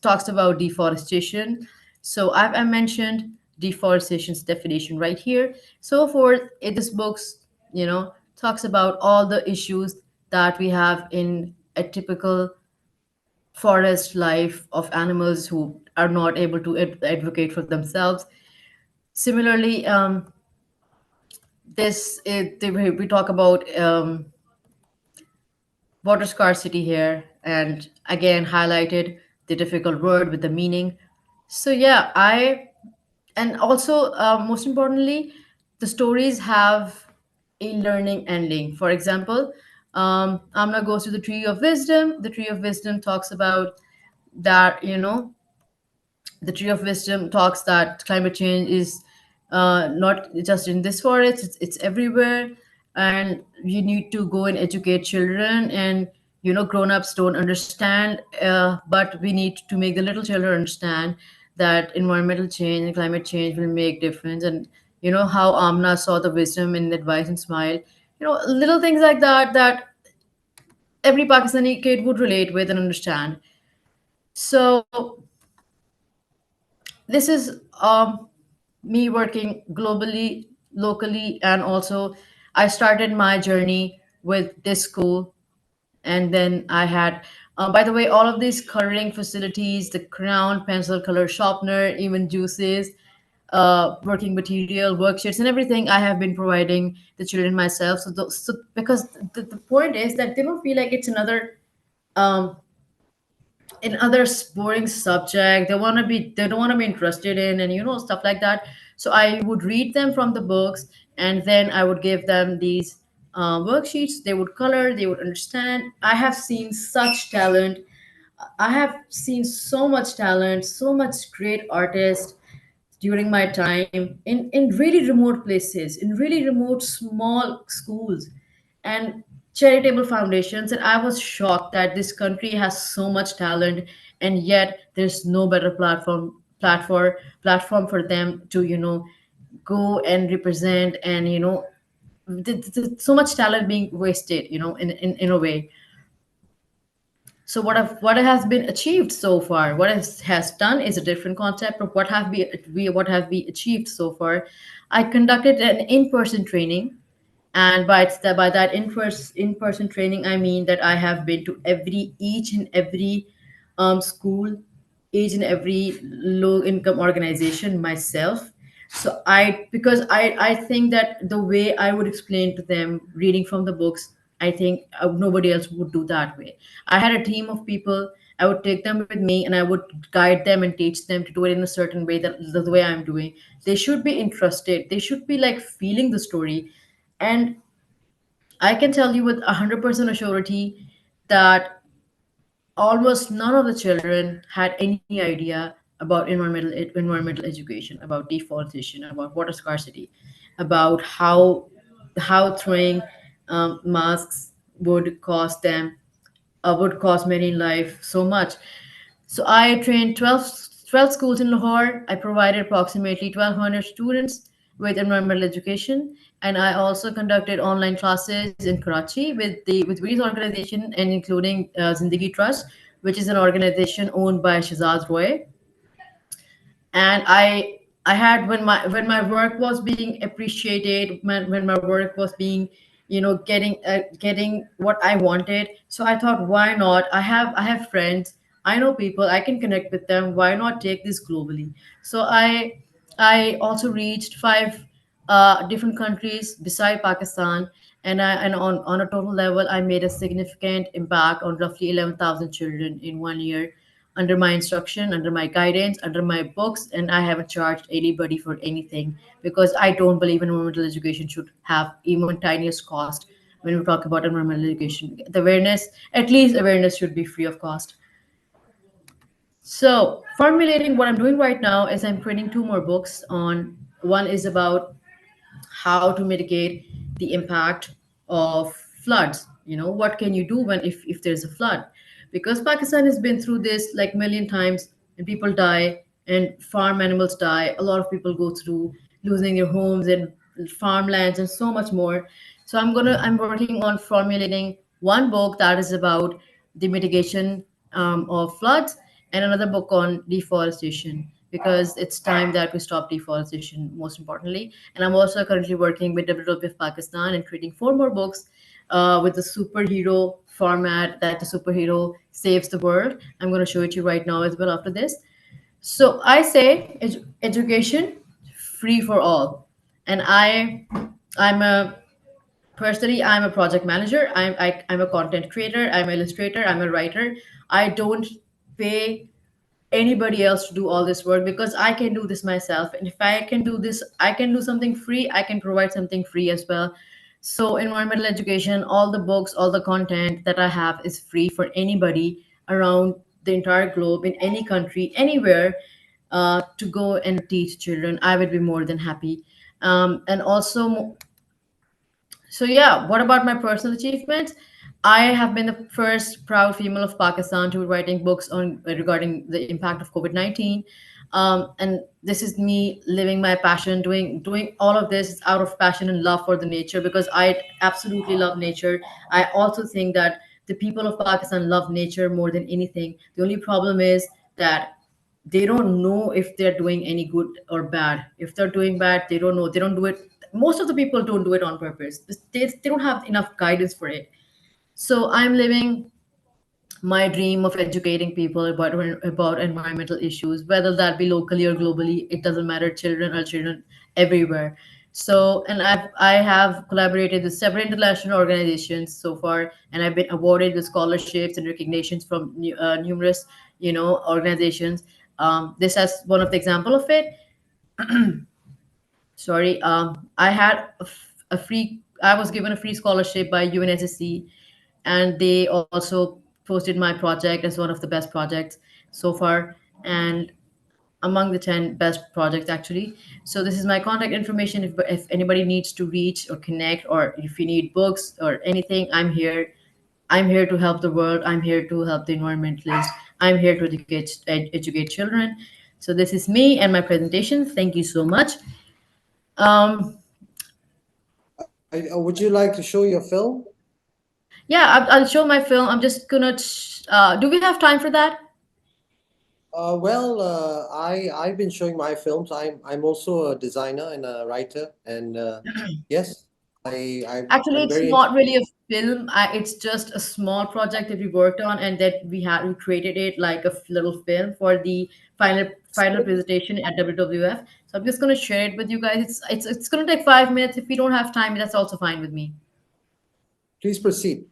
talks about deforestation. So I mentioned deforestation's definition right here. So for this book's, talks about all the issues that we have in a typical forest life of animals who are not able to advocate for themselves. Similarly, we talk about water scarcity here, and again highlighted the difficult word with the meaning. So yeah, and also most importantly, the stories have a learning ending. For example, Amna goes to the tree of wisdom. The tree of wisdom talks about that, the tree of wisdom talks that climate change is not just in this forest, it's everywhere, and you need to go and educate children. And grown-ups don't understand, but we need to make the little children understand that environmental change and climate change will make difference. And how Amna saw the wisdom in advice and smile, little things like that, that every Pakistani kid would relate with and understand. So this is me working globally, locally, and also I started my journey with this school. And then I had, by the way, all of these coloring facilities, the crayon, pencil, color sharpener, even juices, working material, worksheets, and everything I have been providing the children myself. So because the point is that they don't feel like it's um, another boring subject they don't want to be interested in, and stuff like that. So I would read them from the books, and then I would give them these worksheets. They would color, they would understand. I have seen such talent. I have seen so much talent, so much great artists during my time in really remote places, in really remote small schools and charitable foundations. And I was shocked that this country has so much talent, and yet there's no better platform for them to go and represent. And so much talent being wasted, in a way. So what has been achieved so far, what has done is a different concept of what have we achieved so far. I conducted an in-person training, and by that in-person training, I mean that I have been to each and every school, each and every low income organization myself. So I think that the way I would explain to them reading from the books, I think nobody else would do that way. I had a team of people. I would take them with me, and I would guide them and teach them to do it in a certain way, that the way I'm doing. They should be interested. They should be like feeling the story. And I can tell you with 100% assurity that almost none of the children had any idea about environmental education, about deforestation, about water scarcity, about how throwing masks would cost marine life so much. So I trained 12 schools in Lahore. I provided approximately 1,200 students with environmental education, and I also conducted online classes in Karachi with various organizations, and including Zindagi Trust, which is an organization owned by Shahzad Roy. And I had, when my work was being appreciated, when my work was being getting what I wanted. So I thought, why not? I have friends, I know people, I can connect with them. Why not take this globally? So I also reached five different countries beside Pakistan. And on a total level, I made a significant impact on roughly 11,000 children in 1 year, under my instruction, under my guidance, under my books. And I haven't charged anybody for anything, because I don't believe environmental education should have even tiniest cost. When we talk about environmental education, the awareness, at least awareness, should be free of cost. So formulating what I'm doing right now is I'm creating two more books. On one is about how to mitigate the impact of floods. What can you do when if there's a flood? Because Pakistan has been through this like million times, and people die, and farm animals die. A lot of people go through losing their homes and farmlands and so much more. So I'm working on formulating one book that is about the mitigation of floods, and another book on deforestation, because it's time that we stop deforestation, most importantly. And I'm also currently working with WWF Pakistan and creating 4 more books with the superhero format, that the superhero saves the world. I'm going to show it to you right now as well after this. So I say education free for all. And I'm a personally, I'm a project manager. I'm a content creator. I'm an illustrator. I'm a writer. I don't pay anybody else to do all this work, because I can do this myself. And if I can do this, I can do something free. I can provide something free as well. So environmental education, all the books, all the content that I have is free for anybody around the entire globe, in any country, anywhere, to go and teach children. I would be more than happy. And also, so yeah, what about my personal achievements? I have been the first proud female of Pakistan to be writing books on regarding the impact of COVID-19. And this is me living my passion, doing all of this out of passion and love for the nature, because I absolutely love nature. I also think that the people of Pakistan love nature more than anything. The only problem is that they don't know if they're doing any good or bad. If they're doing bad, they don't know. They don't do it. Most of the people don't do it on purpose. They don't have enough guidance for it. So I'm living my dream of educating people about environmental issues, whether that be locally or globally. It doesn't matter. Children are children everywhere. So, and I have collaborated with several international organizations so far, and I've been awarded with scholarships and recognitions from numerous, organizations. This as one of the example of it. Sorry, I had a free. I was given a free scholarship by UNSSC, and they also posted my project as one of the best projects so far, and among the 10 best projects actually. So this is my contact information. If anybody needs to reach or connect, or if you need books or anything, I'm here. I'm here to help the world. I'm here to help the environmentalists. I'm here to educate children. So this is me and my presentation. Thank you so much. Would you like to show your film? Yeah, I'll show my film. I'm just gonna. Do we have time for that? I've been showing my films. I'm also a designer and a writer, and yes, Actually, I'm it's very not really a film. It's just a small project that we worked on, and that we created it like a little film for the final presentation at WWF. So I'm just gonna share it with you guys. It's gonna take 5 minutes. If we don't have time, that's also fine with me. Please proceed.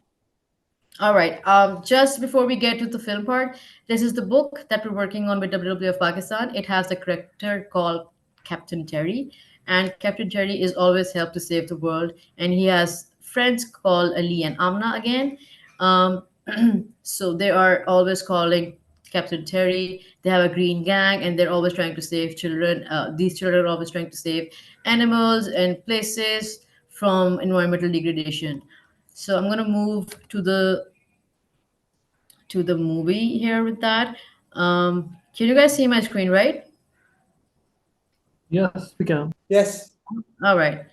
All right. Just before we get to the film part, this is the book that we're working on with WWF Pakistan. It has a character called Captain Terry, and Captain Terry is always helped to save the world, and he has friends called Ali and Amna again. Um, so they are always calling Captain Terry. They have a green gang, and they're always trying to save children. These children are always trying to save animals and places from environmental degradation. So I'm gonna move to the movie here with that. Can you guys see my screen, right? Yes, we can. Yes. All right.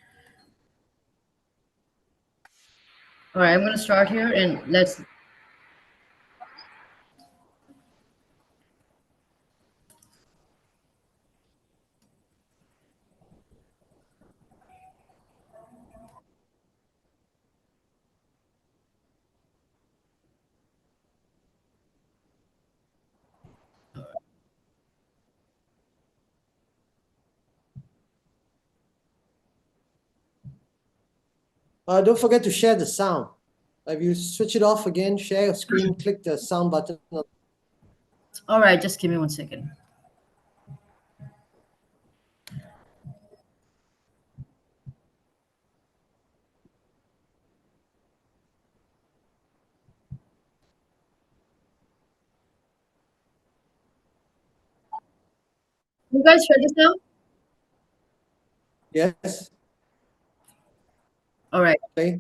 All right, I'm gonna start here and let's. Don't forget to share the sound. If you switch it off again, share your screen, click the sound button. All right, just give me 1 second. You guys heard this now? Yes. All right. Okay.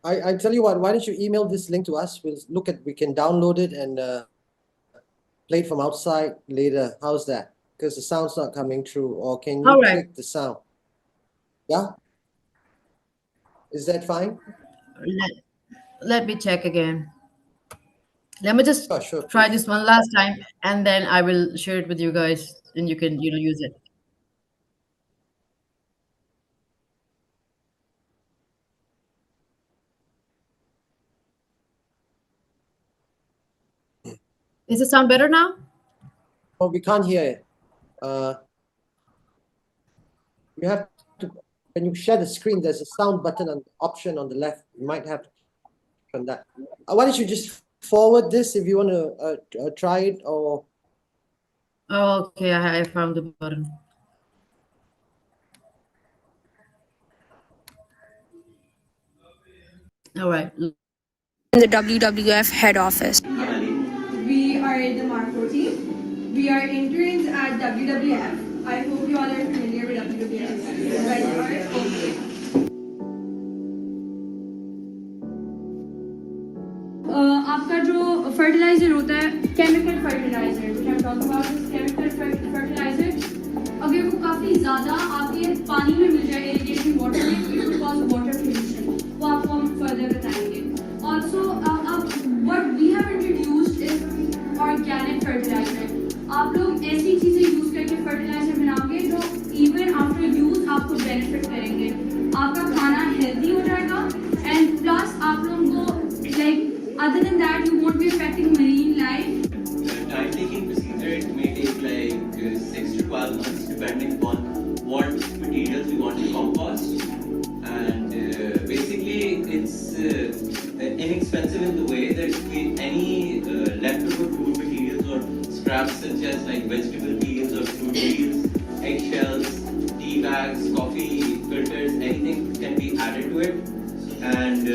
I tell you what, why don't you email this link to us? We'll look at, we can download it and play it from outside later. How's that? Because the sound's not coming through. Or can you All right. click the sound? Yeah? Is that fine? Let me check again. Let me just Sure, try please. this one last time, and then I will share it with you guys, and you'll use it. Does it sound better now? Oh, we can't hear it. You have to, when you share the screen, there's a sound button on option on the left. You might have to click on that. Why don't you just forward this if you want to try it, or Oh, okay, I found the button. All right. The WWF head office. We are the Marco team. We are interns at WWF. I hope you all are familiar with WWF. You guys are? Okay. आपका जो fertiliser होता है chemical fertiliser, which I'm talking about is chemical fertilizer. अगर वो काफी ज़्यादा आपके पानी में मिल जाए irrigation water में, it will cause water pollution. वो आपको हम further बताएंगे. Also, what we have introduced is organic fertilizer. आप लोग ऐसी चीजें यूज करके फर्टिलाइजर बनाओगे जो even after use आपको benefit करेंगे. आपका खाना healthy हो जाएगा and plus आप लोगों को like other than that you won't be affecting marine life. The time taking procedure, it may take like 6 to 12 months depending upon what materials we want to compost, and basically it's inexpensive in the way that any leftover food materials or scraps such as like vegetable peels or fruit peels, eggshells, tea bags, coffee filters, anything can be added to it. And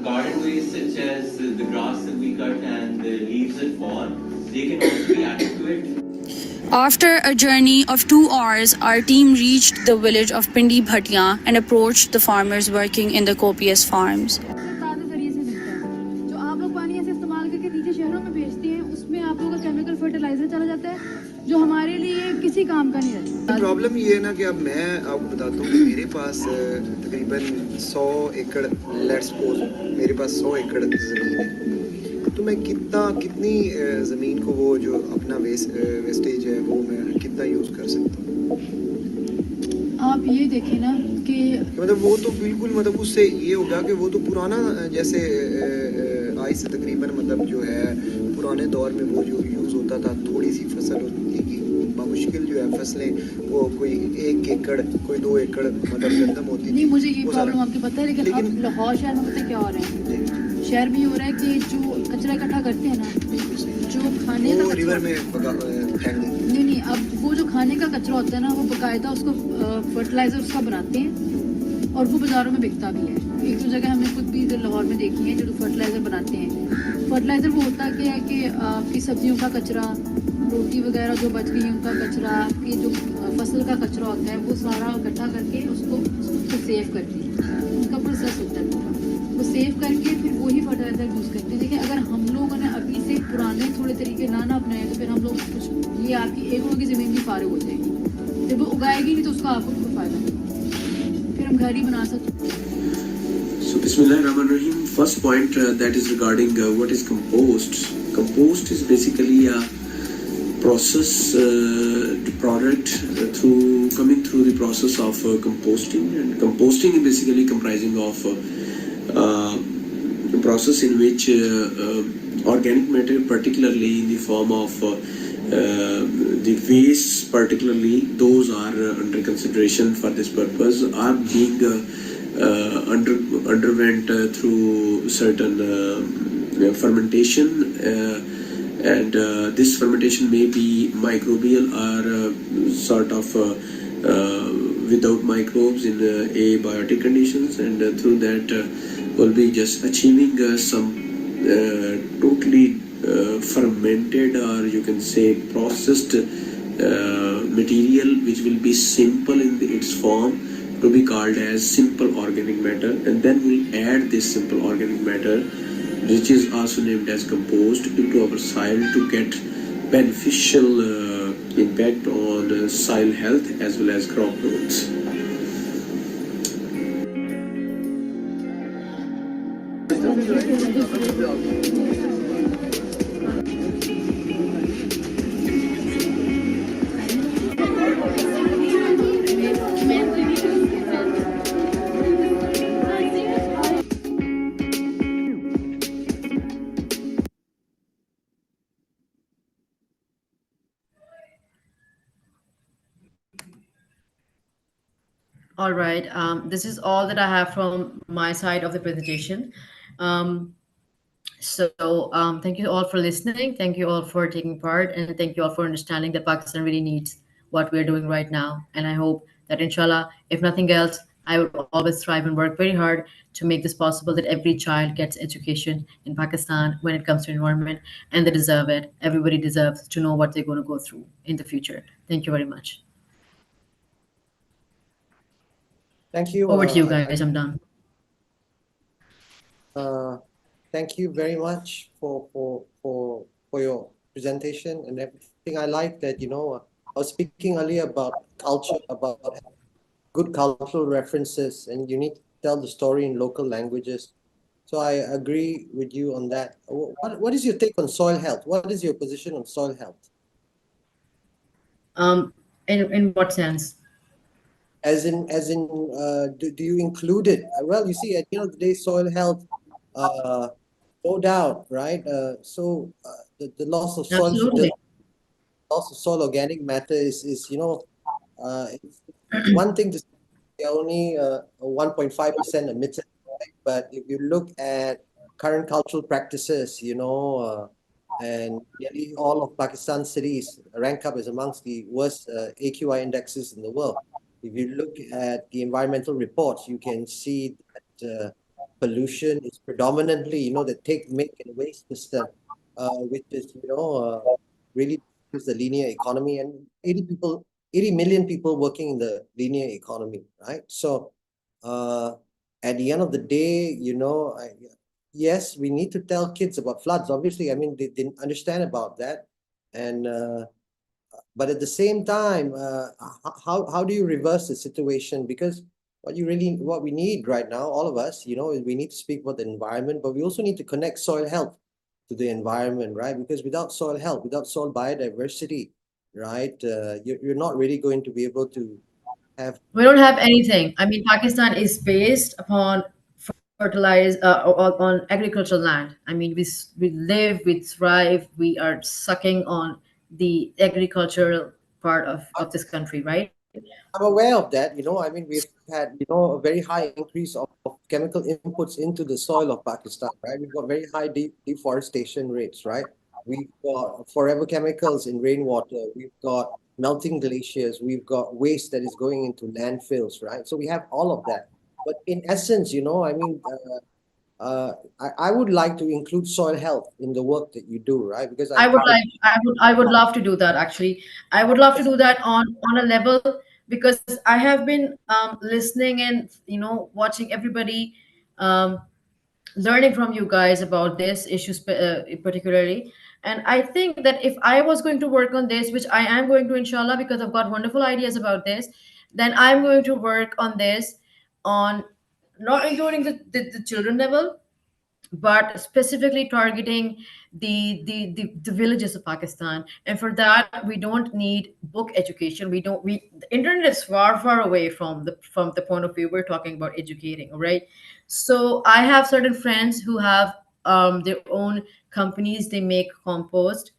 garden waste such as the grass that we cut and the leaves that fall, they can also be added to it. After a journey of 2 hours, our team reached the village of Pindi Bhatia and approached the farmers working in the copious farms. जो आप लोग पानी ऐसे इस्तेमाल करके नीचे शहरों में भेजते हैं, उसमें आप लोगों का केमिकल फर्टिलाइजर चला जाता है जो हमारे लिए किसी काम का नहीं रहता. प्रॉब्लम ये है ना कि अब मैं आपको बताता हूँ, मेरे पास तकरीबन 100 एकड़, लेट्स सपोज मेरे पास 100 एकड़ ज़मीन है, तो मैं कितनी ज़मीन को वो जो अपना वेस्टेज है वो मैं कितना यूज़ कर सकता हूँ. आप ये देखें ना कि मतलब वो तो बिल्कुल, मतलब उससे ये होगा कि वो तो पुराना, जैसे आज से तकरीबन मतलब जो है पुराने दौर में वो जो यूज़ होता था, थोड़ी सी फसल होती थी, मुश्किल जो है फसलें वो कोई 1 एकड़ कोई 2 एकड़ मतलब गंदम होती थी. नहीं, मुझे ये प्रॉब्लम आपको पता है, लेकिन अब लाहौर शहर में पता क्या हो रहा है, शहर में ये हो रहा है कि जो कचरा इकट्ठा करते हैं ना, जो खाने का रिवर में फेंक देते. नहीं, अब वो जो खाने का कचरा होता है ना, वो बाकायदा उसको फर्टिलाइजर उसका बनाते हैं और वो बाजारों में बिकता भी है. एक दो जगह हमने खुद भी लाहौर में देखी है जो फर्टिलाइजर बनाते हैं. फर्टिलाइजर वो होता क्या है कि आपकी सब्जियों का कचरा, रोटी वगैरह जो बच गई उनका कचरा, आपकी जो फसल का कचरा होता है वो सारा इकट्ठा करके उसको सेव करती है. उनका प्रोसेस होता है वो सेव करके फिर वही फर्टिलाइजर यूज़ करते हैं. देखिए, अगर हम लोगों ने अभी से पुराने थोड़े तरीके ना अपनाए तो फिर हम लोग कुछ, ये आपकी एकड़ों की ज़मीन भी फारिग हो जाएगी. जब वो उगाएगी नहीं तो उसका आपको कोई फ़ायदा नहीं, फिर हम घर ही बना सकते हैं. So Bismillahirrahmanirrahim. First point that is regarding what is compost. Compost is basically a process product coming through the process of composting, and composting is basically comprising of a process in which organic matter, particularly in the form of the waste, particularly those are under consideration for this purpose, are being underwent through certain fermentation, and this fermentation may be microbial or sort of without microbes in abiotic conditions, and through that will be just achieving some totally fermented, or you can say processed material, which will be simple in its form, to be called as simple organic matter, and then we'll add this simple organic matter, which is also named as compost, into our soil to get beneficial impact on soil health as well as crop growth. All right. This is all that I have from my side of the presentation. Um, thank you all for listening. Thank you all for taking part, and thank you all for understanding that Pakistan really needs what we're doing right now. And I hope that, inshallah, if nothing else, I will always strive and work very hard to make this possible, that every child gets education in Pakistan when it comes to environment, and they deserve it. Everybody deserves to know what they're going to go through in the future. Thank you very much. Thank you. Over to you guys. I'm done. Thank you very much for your presentation and everything. I like that, I was speaking earlier about culture, about good cultural references, and you need to tell the story in local languages. So I agree with you on that. What is your take on soil health? What is your position on soil health? In what sense? As in, do you include it? Well, you see, at the end of the day, soil health, no doubt, right? The loss of soil fertility, loss of soil organic matter is it's one thing to say only 1.5% emitted, right? But if you look at current cultural practices, and nearly all of Pakistan's cities rank up as amongst the worst AQI indexes in the world. If you look at the environmental reports, you can see that pollution is predominantly, the take, make, and waste system, which is, really is the linear economy, and 80 million people working in the linear economy, right? So at the end of the day, yes, we need to tell kids about floods. Obviously, I mean, they didn't understand about that. And but at the same time, how do you reverse the situation? Because what we need right now, all of us, is we need to speak about the environment, but we also need to connect soil health to the environment, right? Because without soil health, without soil biodiversity, right, you're not really going to be able to have. We don't have anything. I mean, Pakistan is based upon on agricultural land. I mean, we live, we thrive, we are sucking on the agricultural part of this country, right? I'm aware of that. I mean, we've had, a very high increase of chemical inputs into the soil of Pakistan, right? We've got very high deforestation rates, right? We've got forever chemicals in rainwater. We've got melting glaciers. We've got waste that is going into landfills, right? So we have all of that. But in essence, I mean, I would like to include soil health in the work that you do, right? Because I would love to do that, actually. I would love to do that on a level, because I have been listening and watching everybody, learning from you guys about this issue particularly. And I think that if I was going to work on this, which I am going to, inshallah, because I've got wonderful ideas about this, then I'm going to work on this, on not including the children level, but specifically targeting the villages of Pakistan. And for that, we don't need book education. The internet is far away from the point of view we're talking about educating. All right. So I have certain friends who have their own companies. They make compost,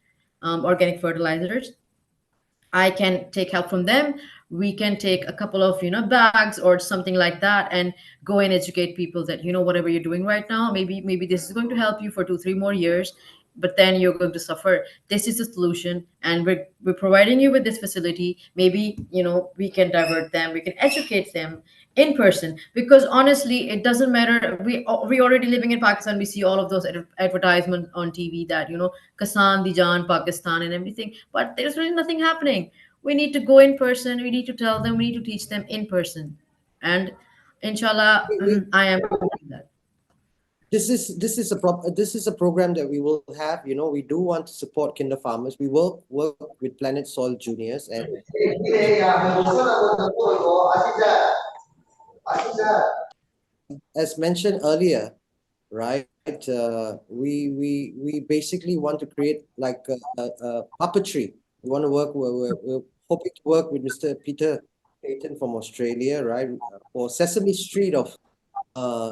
organic fertilizers. I can take help from them. We can take a couple of bags or something like that, and go and educate people that whatever you're doing right now, maybe this is going to help you for 2-3 more years, but then you're going to suffer. This is the solution, and we're providing you with this facility. Maybe we can divert them, we can educate them in person, because honestly, it doesn't matter. We already living in Pakistan. We see all of those advertisements on TV that Kasan Dijan Pakistan and everything, but there's really nothing happening. We need to go in person. We need to tell them. We need to teach them in person. And inshallah, I am doing that. This is a program that we will have. You know, we do want to support kinder farmers. We will work with Planet Soil Juniors, and as mentioned earlier, right? We basically want to create like a puppetry. We want to work. We're hoping to work with Mr. Peter Payton from Australia, right? For Sesame Street of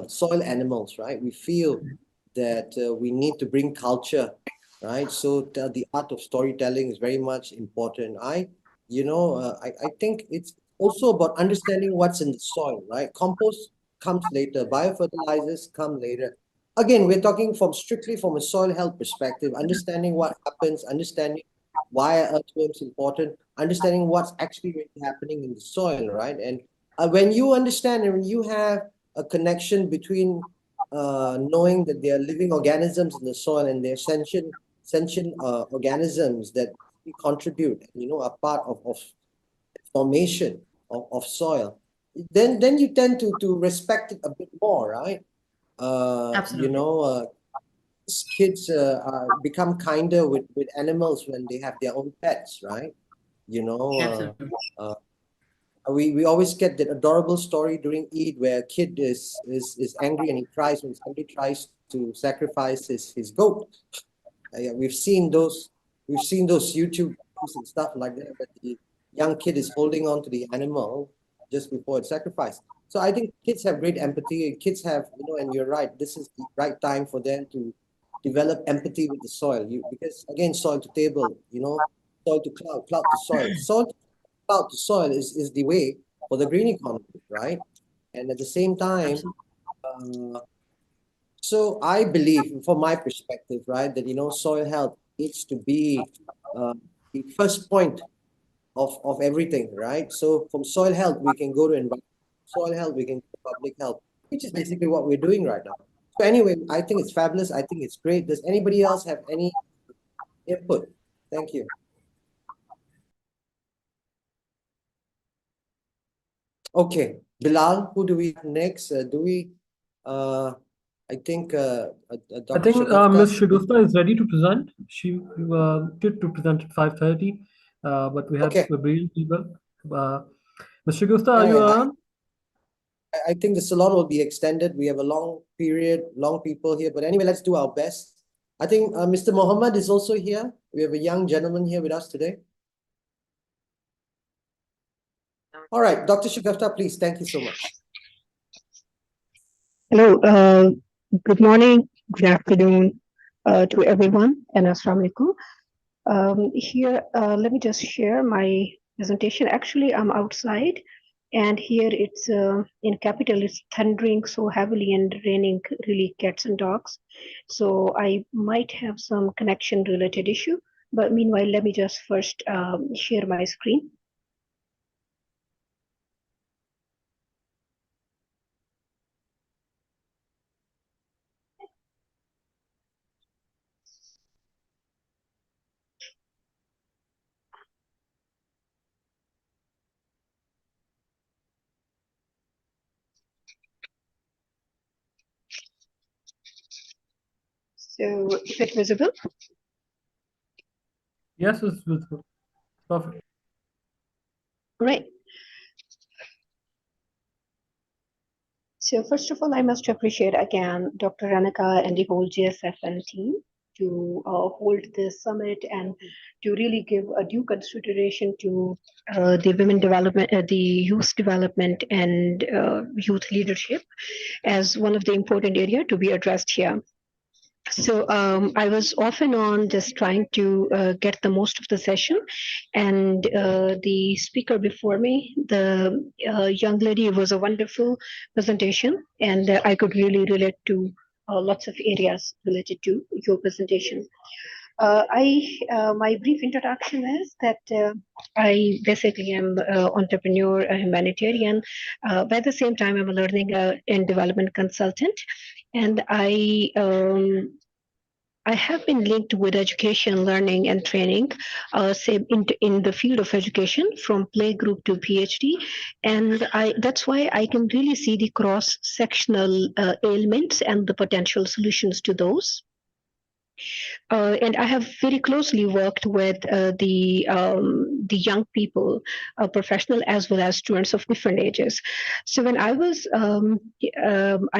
soil animals, right? We feel that we need to bring culture, right? So the art of storytelling is very much important. I think it's also about understanding what's in the soil, right? Compost comes later, biofertilizers come later. Again, we're talking strictly from a soil health perspective, understanding what happens, understanding why are earthworms important, understanding what's actually really happening in the soil, right? And when you understand and when you have a connection between knowing that there are living organisms in the soil and they're sentient organisms that contribute, are part of formation of soil, then you tend to respect it a bit more, right? Absolutely. Kids become kinder with animals when they have their own pets, right? Absolutely. We always get that adorable story during Eid where a kid is angry and he cries when somebody tries to sacrifice his goat. Yeah, we've seen those YouTube videos and stuff like that, but the young kid is holding on to the animal just before it's sacrificed. So I think kids have great empathy. Kids have, and you're right, this is the right time for them to develop empathy with the soil. Because again, soil to table, soil to cloud, cloud to soil. Soil to cloud to soil is the way for the green economy, right? And at the same time, so I believe, from my perspective, right, that soil health needs to be the first point of everything, right? So from soil health, we can go to environment. Soil health, we can go to public health, which is basically what we're doing right now. So anyway, I think it's fabulous. I think it's great. Does anybody else have any input? Thank you. Okay, Bilal, who do we have next? I think Dr. I think Shagufta. Ms. Shagufta is ready to present. She did to present at 5:30, but we had brilliant people. Ms. Shagufta, are you around? I think the salon will be extended. We have a long people here. But anyway, let's do our best. I think Mr. Mohammed is also here. We have a young gentleman here with us today. All right, Dr. Shagufta, please. Thank you so much. Hello, good morning, good afternoon to everyone, and Assalamu alaikum. Here, let me just share my presentation. Actually, I'm outside, and here it's in capital, it's thundering so heavily and raining really cats and dogs. So I might have some connection related issue, but meanwhile, let me just first share my screen. So is it visible? Yes, it's visible. Perfect. Great. So first of all, I must appreciate again Dr. Renuka and the whole GSFN team to hold this summit and to really give a due consideration to the women development, the youth development and youth leadership as one of the important area to be addressed here. So I was off and on just trying to get the most of the session, and the speaker before me, the young lady, it was a wonderful presentation, and I could really relate to lots of areas related to your presentation. My brief introduction is that I basically am an entrepreneur, a humanitarian, but at the same time I'm a learning and development consultant, and I have been linked with education, learning, and training, say in the field of education from playgroup to PhD, and that's why I can really see the cross-sectional ailments and the potential solutions to those. And I have very closely worked with the young people, professional as well as students of different ages. So when I was,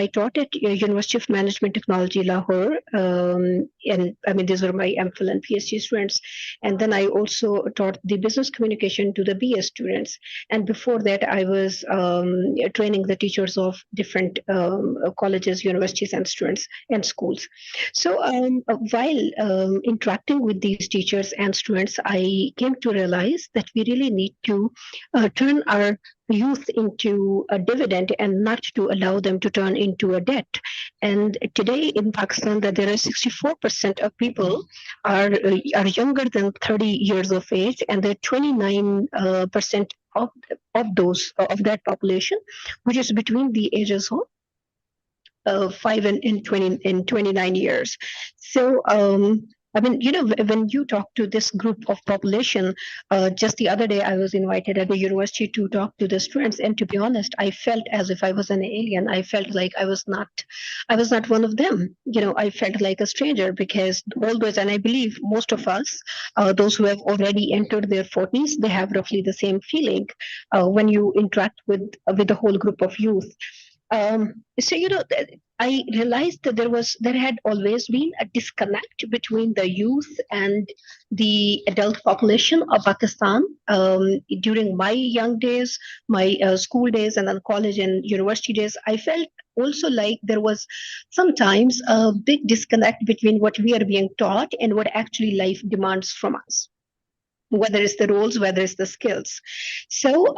I taught at University of Management Technology, Lahore, and I mean these were my MPhil and PhD students. And then I also taught the business communication to the BS students. And before that, I was training the teachers of different colleges, universities, and students and schools. So while interacting with these teachers and students, I came to realize that we really need to turn our youth into a dividend and not to allow them to turn into a debt. And today in Pakistan, that there are 64% of people are younger than 30 years of age, and there are 29% of that population, which is between the ages of 5 and 29 years. So, I mean, you know, when you talk to this group of population, just the other day I was invited at the university to talk to the students, and to be honest, I felt as if I was an alien. I felt like I was not one of them. You know, I felt like a stranger, because all those, and I believe most of us, those who have already entered their 40s, they have roughly the same feeling when you interact with the whole group of youth. So, you know, I realized that there had always been a disconnect between the youth and the adult population of Pakistan. During my young days, my school days, and then college and university days, I felt also like there was sometimes a big disconnect between what we are being taught and what actually life demands from us, whether it's the roles, whether it's the skills. So,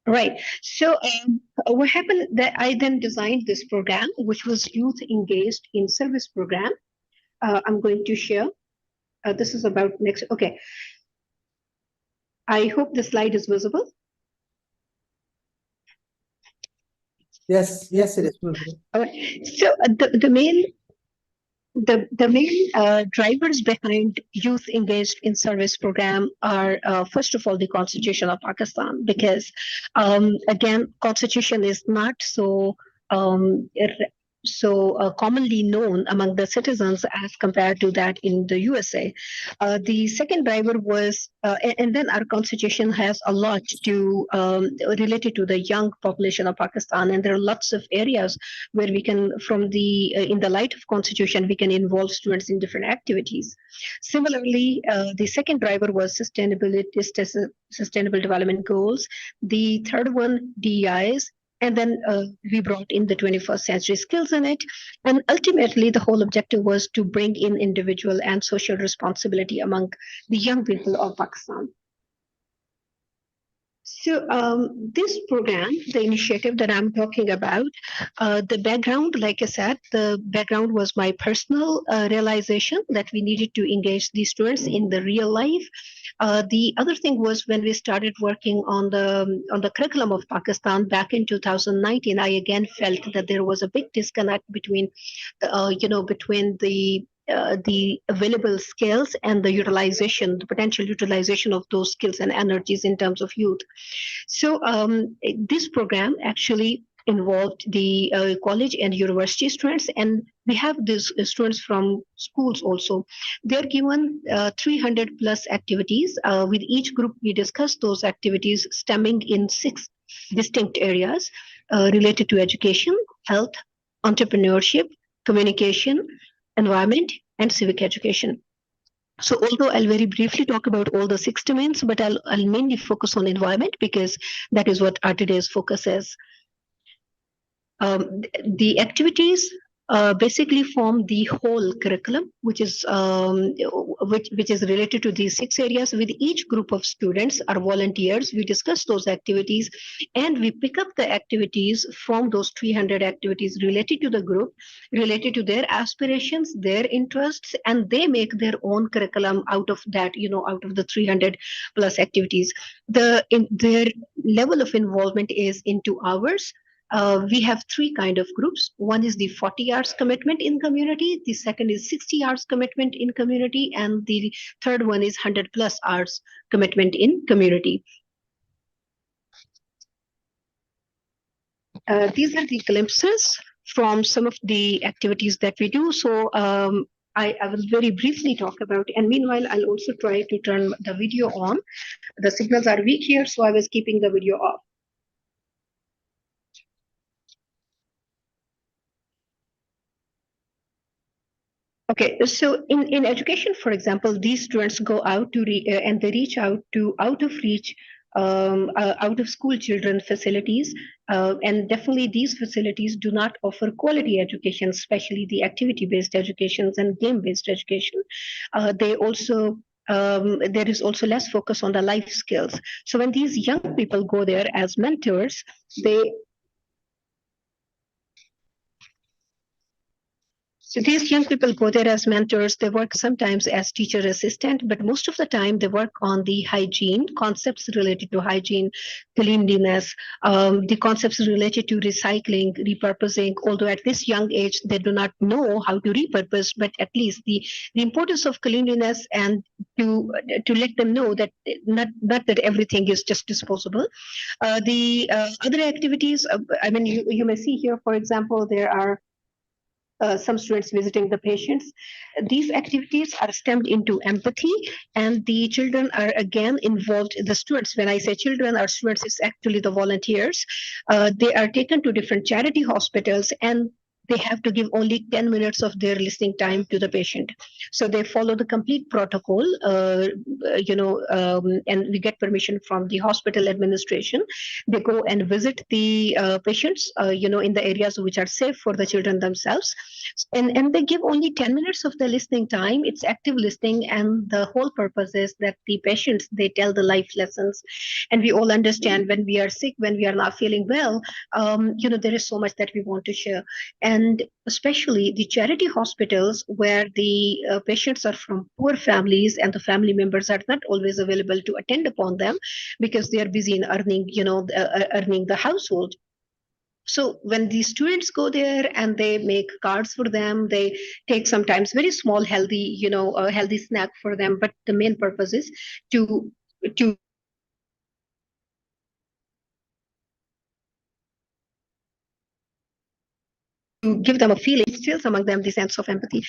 right. So what happened that I then designed this program, which was Youth Engaged in Service Program. I'm going to share. This is about next. Okay. I hope the slide is visible. Yes, yes, it is. So the main drivers behind Youth Engaged in Service Program are, first of all, the Constitution of Pakistan, because, again, Constitution is not so commonly known among the citizens as compared to that in the USA. The second driver was, and then our Constitution has a lot to related to the young population of Pakistan, and there are lots of areas where we can, from the in the light of Constitution, we can involve students in different activities. Similarly, the second driver was Sustainable Development Goals. The third one, DEIs. And then we brought in the 21st century skills in it. And ultimately, the whole objective was to bring in individual and social responsibility among the young people of Pakistan. So this program, the initiative that I'm talking about, the background, like I said, the background was my personal realization that we needed to engage these students in the real life. The other thing was when we started working on the curriculum of Pakistan back in 2019, I again felt that there was a big disconnect between, between the available skills and the utilization, the potential utilization of those skills and energies in terms of youth. So this program actually involved the college and university students, and we have these students from schools also. They're given 300 plus activities. With each group, we discuss those activities stemming in 6 distinct areas related to education, health, entrepreneurship, communication, environment, and civic education. So although I'll very briefly talk about all the 6 domains, but I'll mainly focus on environment because that is what our today's focus is. The activities basically form the whole curriculum, which is related to these 6 areas. With each group of students or volunteers, we discuss those activities, and we pick up the activities from those 300 activities related to the group, related to their aspirations, their interests, and they make their own curriculum out of that, out of the 300 plus activities. Their level of involvement is in 2 hours. we have three kind of groups. One is the 40 hours commitment in community. The second is 60 hours commitment in community. And the third one is 100+ hours commitment in community. These are the glimpses from some of the activities that we do. So I will very briefly talk about, and meanwhile, I'll also try to turn the video on. The signals are weak here, so I was keeping the video off. Okay, so in education, for example, these students go out to and they reach out to out of reach, out of school children facilities, and definitely these facilities do not offer quality education, especially the activity-based educations and game-based education. They also there is also less focus on the life skills. So when these young people go there as mentors, So these young people go there as mentors. They work sometimes as teacher assistant, but most of the time they work on the hygiene, concepts related to hygiene, cleanliness, the concepts related to recycling, repurposing, although at this young age they do not know how to repurpose, but at least the importance of cleanliness and to let them know that not that everything is just disposable. The other activities, I mean, you may see here, for example, there are some students visiting the patients. These activities are stemmed into empathy, and the children are again involved. The students, when I say children or students, it's actually the volunteers. They are taken to different charity hospitals, and they have to give only 10 minutes of their listening time to the patient. So they follow the complete protocol, and we get permission from the hospital administration. They go and visit the patients, in the areas which are safe for the children themselves. And they give only 10 minutes of the listening time. It's active listening, and the whole purpose is that the patients, they tell the life lessons. And we all understand when we are sick, when we are not feeling well, there is so much that we want to share. And especially the charity hospitals where the patients are from poor families and the family members are not always available to attend upon them because they are busy in earning the household. So when the students go there and they make cards for them, they take sometimes very small, healthy, a healthy snack for them. But the main purpose is to give them a feeling, instills among them the sense of empathy.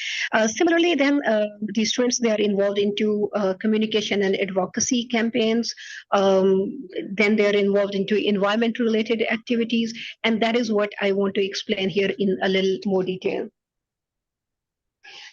Similarly, then the students, they are involved into communication and advocacy campaigns. Then they are involved into environment-related activities, and that is what I want to explain here in a little more detail.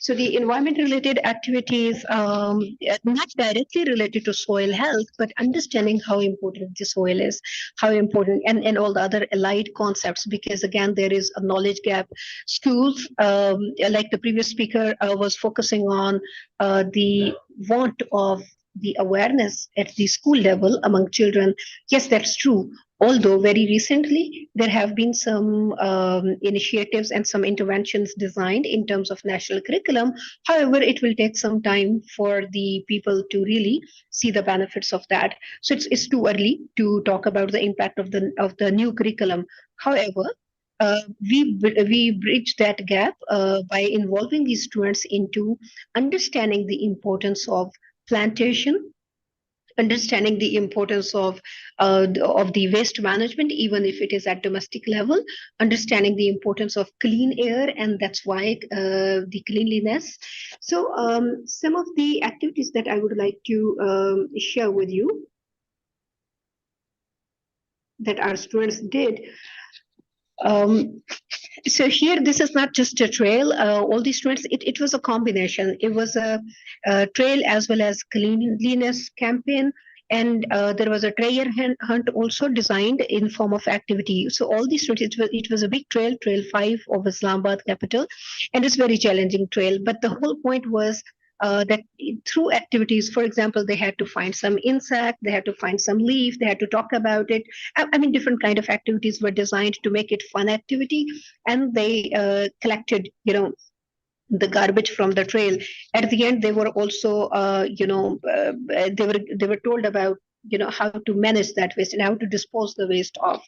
So the environment-related activities, not directly related to soil health, but understanding how important the soil is, how important, and all the other allied concepts, because again, there is a knowledge gap. Schools, like the previous speaker was focusing on the want of the awareness at the school level among children. Yes, that's true. Although very recently, there have been some initiatives and some interventions designed in terms of national curriculum. However, it will take some time for the people to really see the benefits of that. So it's too early to talk about the impact of the new curriculum. However, we bridge that gap by involving these students into understanding the importance of plantation, understanding the importance of the waste management, even if it is at domestic level, understanding the importance of clean air, and that's why the cleanliness. So some of the activities that I would like to share with you that our students did. So here, this is not just a trail. All these students, it was a combination. It was a trail as well as cleanliness campaign. And there was a treasure hunt also designed in form of activity. So all these students, it was a big trail, Trail 5 of Islamabad capital. And it's very challenging trail. But the whole point was that through activities, for example, they had to find some insect, they had to find some leaf, they had to talk about it. I mean, different kind of activities were designed to make it fun activity, and they collected, the garbage from the trail. At the end, they were also, they were told about, how to manage that waste and how to dispose the waste of.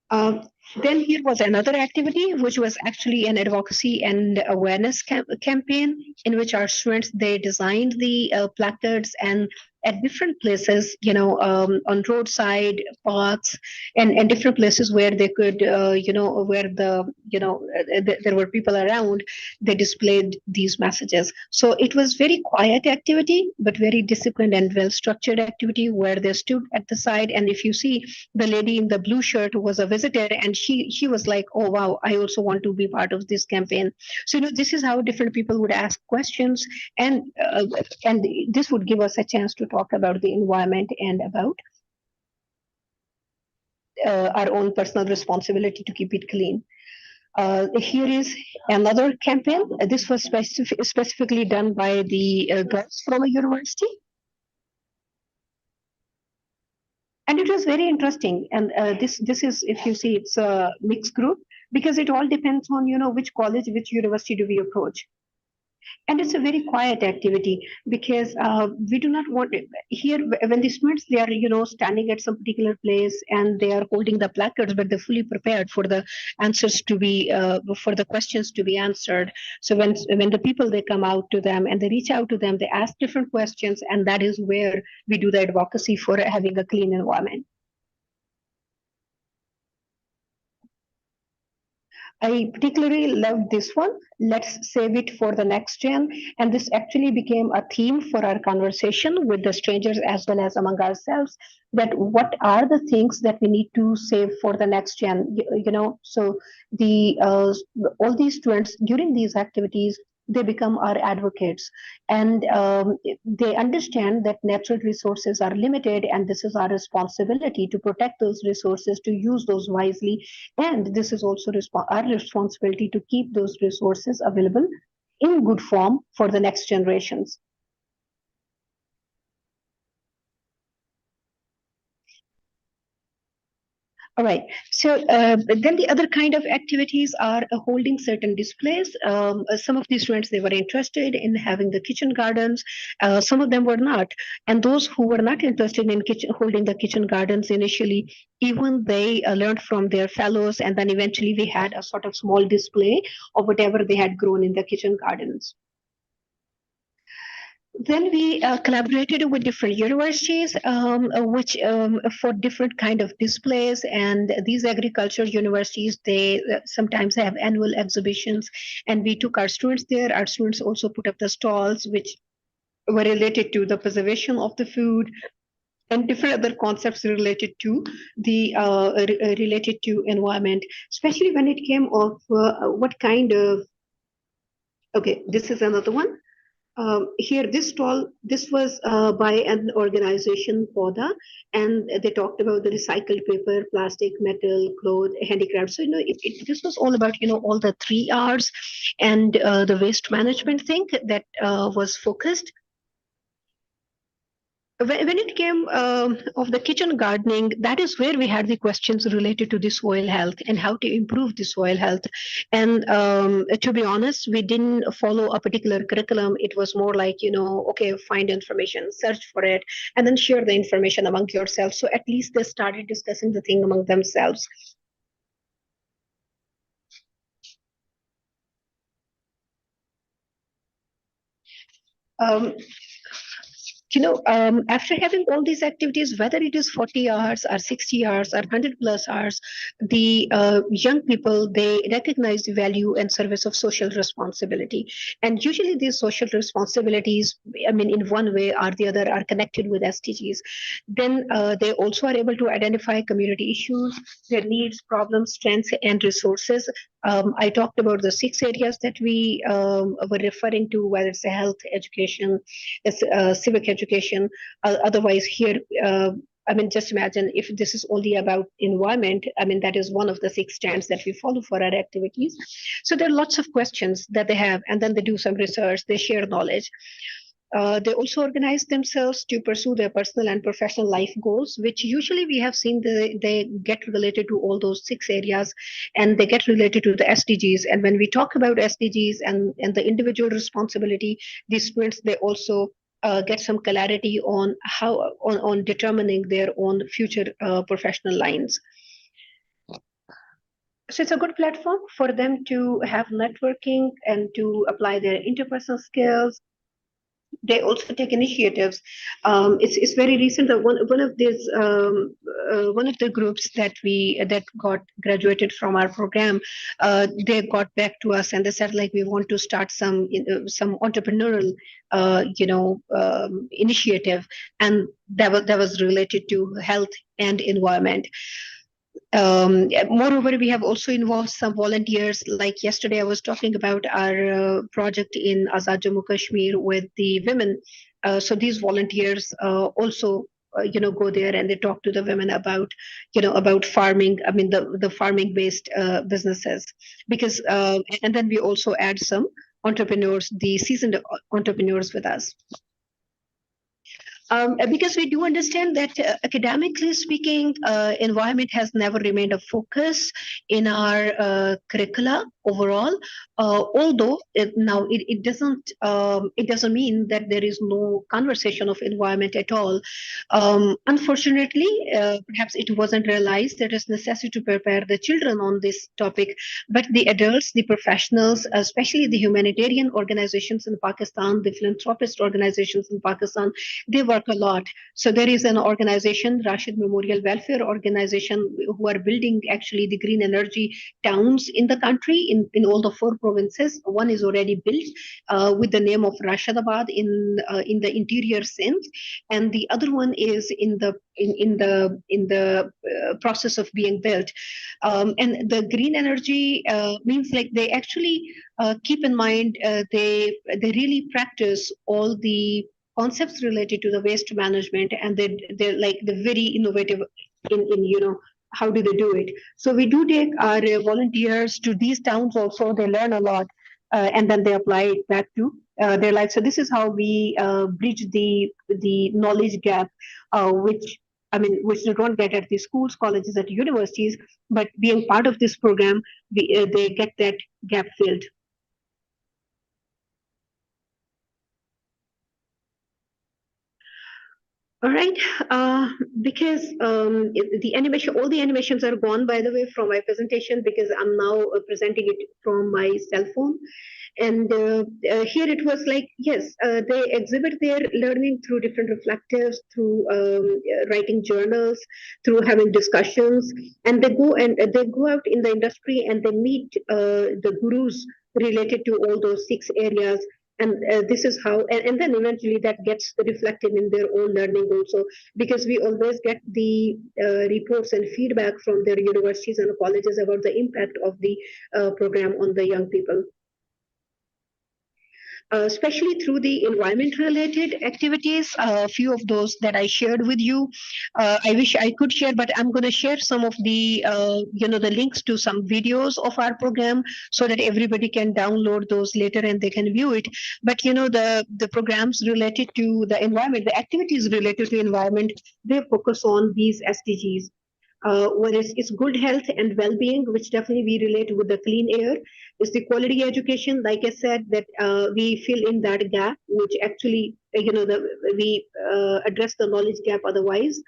Then here was another activity, which was actually an advocacy and awareness campaign in which our students, they designed the placards and at different places, on roadside paths and different places where they could, where there were people around, they displayed these messages. So it was very quiet activity, but very disciplined and well-structured activity where they stood at the side. And if you see the lady in the blue shirt who was a visitor, and she was like, oh wow, I also want to be part of this campaign. So this is how different people would ask questions, and this would give us a chance to talk about the environment and about our own personal responsibility to keep it clean. Here is another campaign. This was specifically done by the girls from a university. And it was very interesting. And this is, if you see, it's a mixed group, because it all depends on, which college, which university do we approach. And it's a very quiet activity, because we do not want here when the students, they are standing at some particular place and they are holding the placards, but they're fully prepared for the answers to be for the questions to be answered. So when the people, they come out to them and they reach out to them, they ask different questions, and that is where we do the advocacy for having a clean environment. I particularly loved this one. Let's save it for the next gen. And this actually became a theme for our conversation with the strangers as well as among ourselves, that what are the things that we need to save for the next gen? So all these students during these activities, they become our advocates, and they understand that natural resources are limited, and this is our responsibility to protect those resources, to use those wisely, and this is also our responsibility to keep those resources available in good form for the next generations. All right. So then the other kind of activities are holding certain displays. Some of these students, they were interested in having the kitchen gardens. Some of them were not. And those who were not interested in holding the kitchen gardens initially, even they learned from their fellows. And then eventually we had a sort of small display of whatever they had grown in the kitchen gardens. Then we collaborated with different universities, which for different kind of displays. And these agriculture universities, they sometimes have annual exhibitions, and we took our students there. Our students also put up the stalls, which were related to the preservation of the food and different other concepts related to the related to environment, especially when it came of what kind of. Okay, this is another one. Here, this stall, this was by an organization, PODA, and they talked about the recycled paper, plastic, metal, cloth, handicraft. So, this was all about, all the 3 R's and the waste management thing that was focused. When it came of the kitchen gardening, that is where we had the questions related to the soil health and how to improve the soil health. And to be honest, we didn't follow a particular curriculum. It was more like, okay, find information, search for it, and then share the information among yourselves. So at least they started discussing the thing among themselves. After having all these activities, whether it is 40 hours or 60 hours or 100 plus hours, the young people, they recognize the value and service of social responsibility. And usually these social responsibilities, in one way or the other, are connected with SDGs. Then they also are able to identify community issues, their needs, problems, strengths, and resources. I talked about the 6 areas that we were referring to, whether it's health, education, civic education. Otherwise, here, just imagine if this is only about environment. That is one of the 6 strands that we follow for our activities. So there are lots of questions that they have, and then they do some research, they share knowledge. They also organize themselves to pursue their personal and professional life goals, which usually we have seen they get related to all those 6 areas, and they get related to the SDGs. And when we talk about SDGs and the individual responsibility, these students, they also get some clarity on how on determining their own future professional lines. So it's a good platform for them to have networking and to apply their interpersonal skills. They also take initiatives. It's very recent that one of these one of the groups that got graduated from our program, they got back to us and they said like we want to start some entrepreneurial initiative, and that was related to health and environment. Moreover, we have also involved some volunteers. Like yesterday, I was talking about our project in Azad Jammu Kashmir with the women. So these volunteers also, go there and they talk to the women about farming. I mean, the farming-based businesses. Because and then we also add some entrepreneurs, the seasoned entrepreneurs with us. Because we do understand that academically speaking, environment has never remained a focus in our curricula overall. Although it doesn't mean that there is no conversation of environment at all. Unfortunately, perhaps it wasn't realized that it's necessary to prepare the children on this topic, but the adults, the professionals, especially the humanitarian organizations in Pakistan, the philanthropist organizations in Pakistan, they work a lot. So there is an organization, Rashid Memorial Welfare Organization, who are building actually the green energy towns in the country in all the 4 provinces. One is already built with the name of Rashidabad in the interior Sindh, and the other one is in the process of being built. And the green energy means like they actually keep in mind they really practice all the concepts related to the waste management, and they're very innovative in how do they do it. So we do take our volunteers to these towns also. They learn a lot, and then they apply it back to their life. So this is how we bridge the knowledge gap, which they don't get at the schools, colleges, at universities, but being part of this program, they get that gap filled. All right, because the animation, all the animations are gone, by the way, from my presentation, because I'm now presenting it from my cell phone. And here it was like, yes, they exhibit their learning through different reflectives, through writing journals, through having discussions, and they go out in the industry and they meet the gurus related to all those 6 areas. And this is how, and then eventually that gets reflected in their own learning also, because we always get the reports and feedback from their universities and colleges about the impact of the program on the young people. Especially through the environment-related activities, a few of those that I shared with you. I wish I could share, but I'm going to share some of the, the links to some videos of our program so that everybody can download those later and they can view it. But, the programs related to the environment, the activities related to environment, they focus on these SDGs. Whether it's good health and well-being, which definitely we relate with the clean air. It's the quality education, like I said, that we fill in that gap, which actually, we address the knowledge gap otherwise.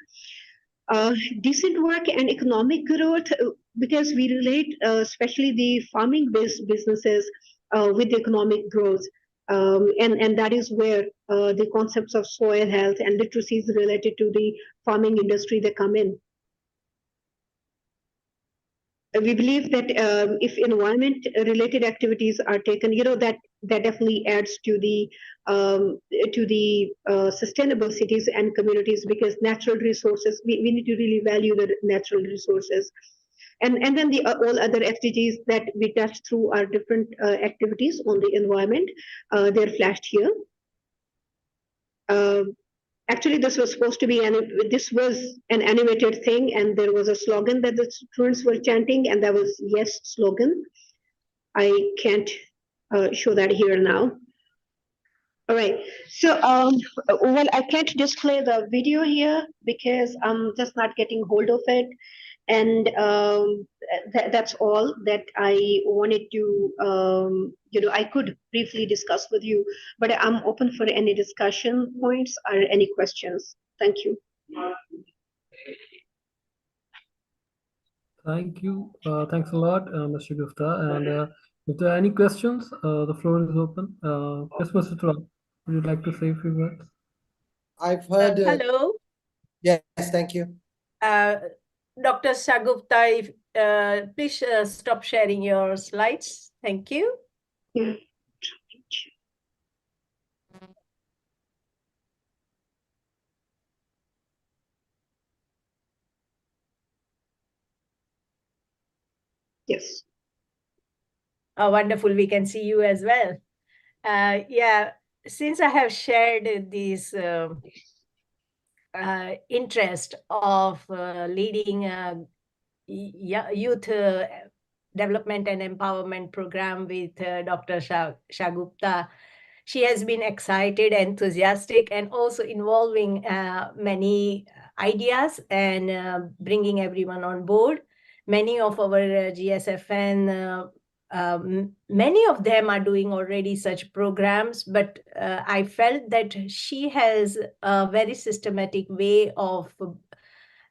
Decent work and economic growth, because we relate, especially the farming-based businesses, with economic growth. And that is where the concepts of soil health and literacies related to the farming industry, they come in. We believe that if environment-related activities are taken, that definitely adds to the sustainable cities and communities, because natural resources, we need to really value the natural resources. And then the all other SDGs that we touch through our different activities on the environment, they're flashed here. Actually, this was supposed to be an animated thing, and there was a slogan that the students were chanting, and that was "Yes" slogan. I can't show that here now. All right. So, well, I can't display the video here because I'm just not getting hold of it. And that's all that I wanted to, I could briefly discuss with you, but I'm open for any discussion points or any questions. Thank you. Thank you. Thanks a lot, Mr. Gupta. And if there are any questions, the floor is open. Yes, Mr. Trump, would you like to say a few words? I've heard. Hello. Yes, thank you. Dr. Sagupta, if, please stop sharing your slides. Thank you. Yeah. Yes. Oh, wonderful. We can see you as well. Yeah, since I have shared this interest of leading youth development and empowerment program with Dr. Shagupta, she has been excited, enthusiastic, and also involving many ideas and bringing everyone on board. Many of our GSFN, many of them are doing already such programs, but I felt that she has a very systematic way of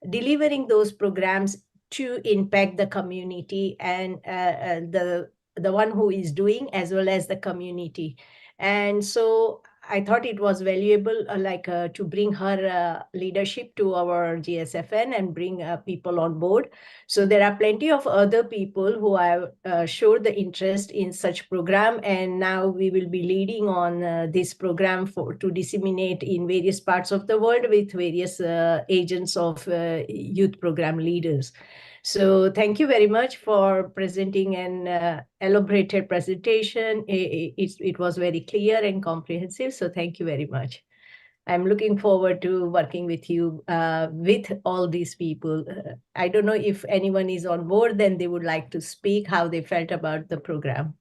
delivering those programs to impact the community and the one who is doing as well as the community. And so I thought it was valuable to bring her leadership to our GSFN and bring people on board. So there are plenty of other people who have showed the interest in such program, and now we will be leading on this program to disseminate in various parts of the world with various agents of youth program leaders. So thank you very much for presenting an elaborated presentation. It was very clear and comprehensive, so thank you very much. I'm looking forward to working with you, with all these people. I don't know if anyone is on board, then they would like to speak how they felt about the program.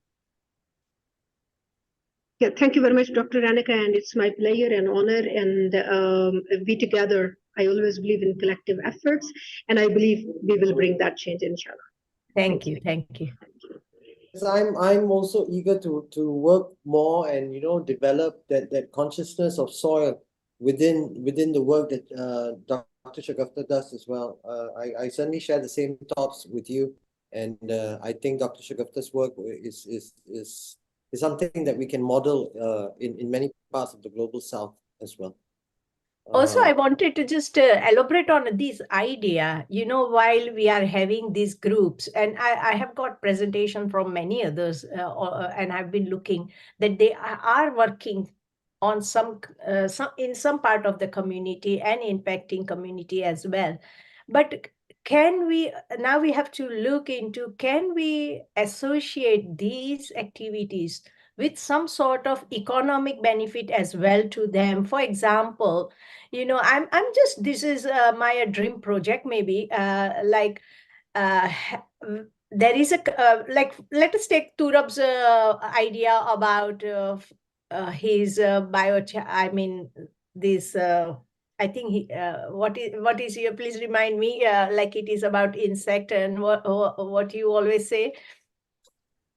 Yeah, thank you very much, Dr. Renuka, and it's my pleasure and honor, and we together, I always believe in collective efforts, and I believe we will bring that change, inshallah. Thank you. I'm also eager to work more and develop that consciousness of soil within the work that Dr. Shagupta does as well. I certainly share the same thoughts with you, and I think Dr. Shagupta's work is something that we can model in many parts of the global south as well. Also, I wanted to just elaborate on this idea, while we are having these groups, and I have got presentation from many others, and I've been looking that they are working on some in some part of the community and impacting community as well. But now we have to look into, can we associate these activities with some sort of economic benefit as well to them? For example, this is my dream project, maybe there is let us take Turab's idea about his I think what is here, please remind me, it is about insect and what you always say.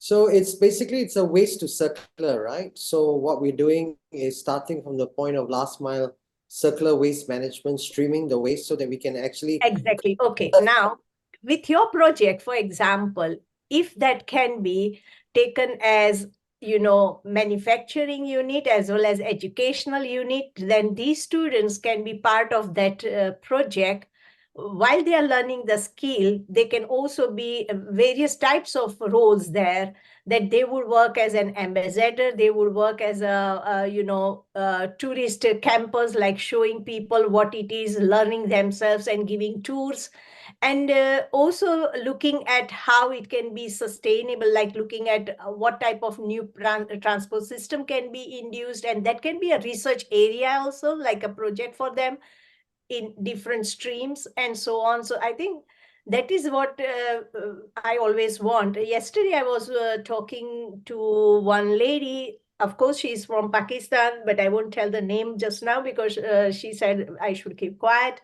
So it's a waste to circular, right? So what we're doing is starting from the point of last mile circular waste management, streaming the waste so that we can actually... Exactly. Okay. Now, with your project, for example, if that can be taken as, manufacturing unit as well as educational unit, then these students can be part of that project. While they are learning the skill, they can also be various types of roles there, that they would work as an ambassador, they would work as a tourist campus, like showing people what it is, learning themselves and giving tours, and also looking at how it can be sustainable, like looking at what type of new transport system can be induced, and that can be a research area also, like a project for them in different streams and so on. So I think that is what I always want. Yesterday, I was talking to one lady. Of course, she's from Pakistan, but I won't tell the name just now because she said I should keep quiet.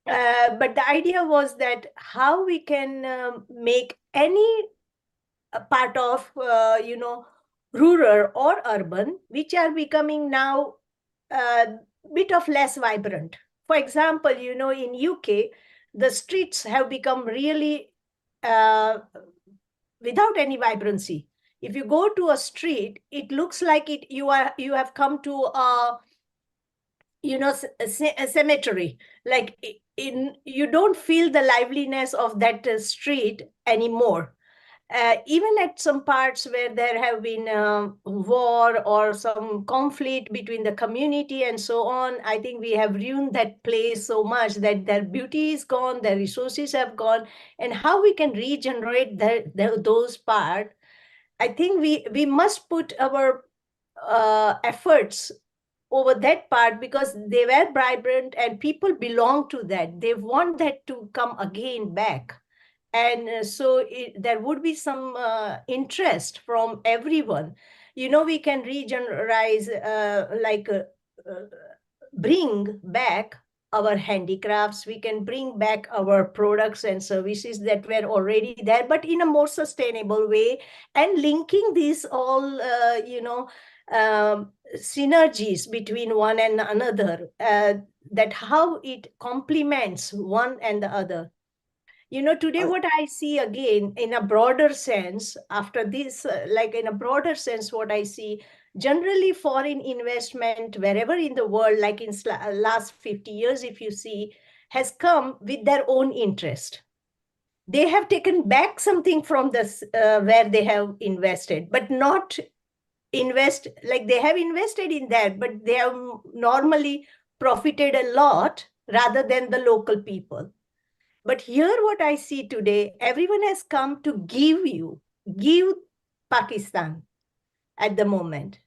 But the idea was that how we can make any part of, rural or urban, which are becoming now a bit of less vibrant. For example, in UK, the streets have become really without any vibrancy. If you go to a street, it looks like you have come to a cemetery. Like you don't feel the liveliness of that street anymore. Even at some parts where there have been war or some conflict between the community and so on, I think we have ruined that place so much that their beauty is gone, their resources have gone, and how we can regenerate those parts. I think we must put our efforts over that part, because they were vibrant and people belong to that. They want that to come again back. And so there would be some interest from everyone. We can regenerate, bring back our handicrafts. We can bring back our products and services that were already there, but in a more sustainable way, and linking these all, synergies between one and another, that how it complements one and the other. Today what I see again in a broader sense, after this, in a broader sense, what I see, generally foreign investment wherever in the world, like in last 50 years, if you see, has come with their own interest. They have taken back something from this where they have invested, but not invest, like they have invested in that, but they have normally profited a lot rather than the local people. But here what I see today, everyone has come to give Pakistan at the moment.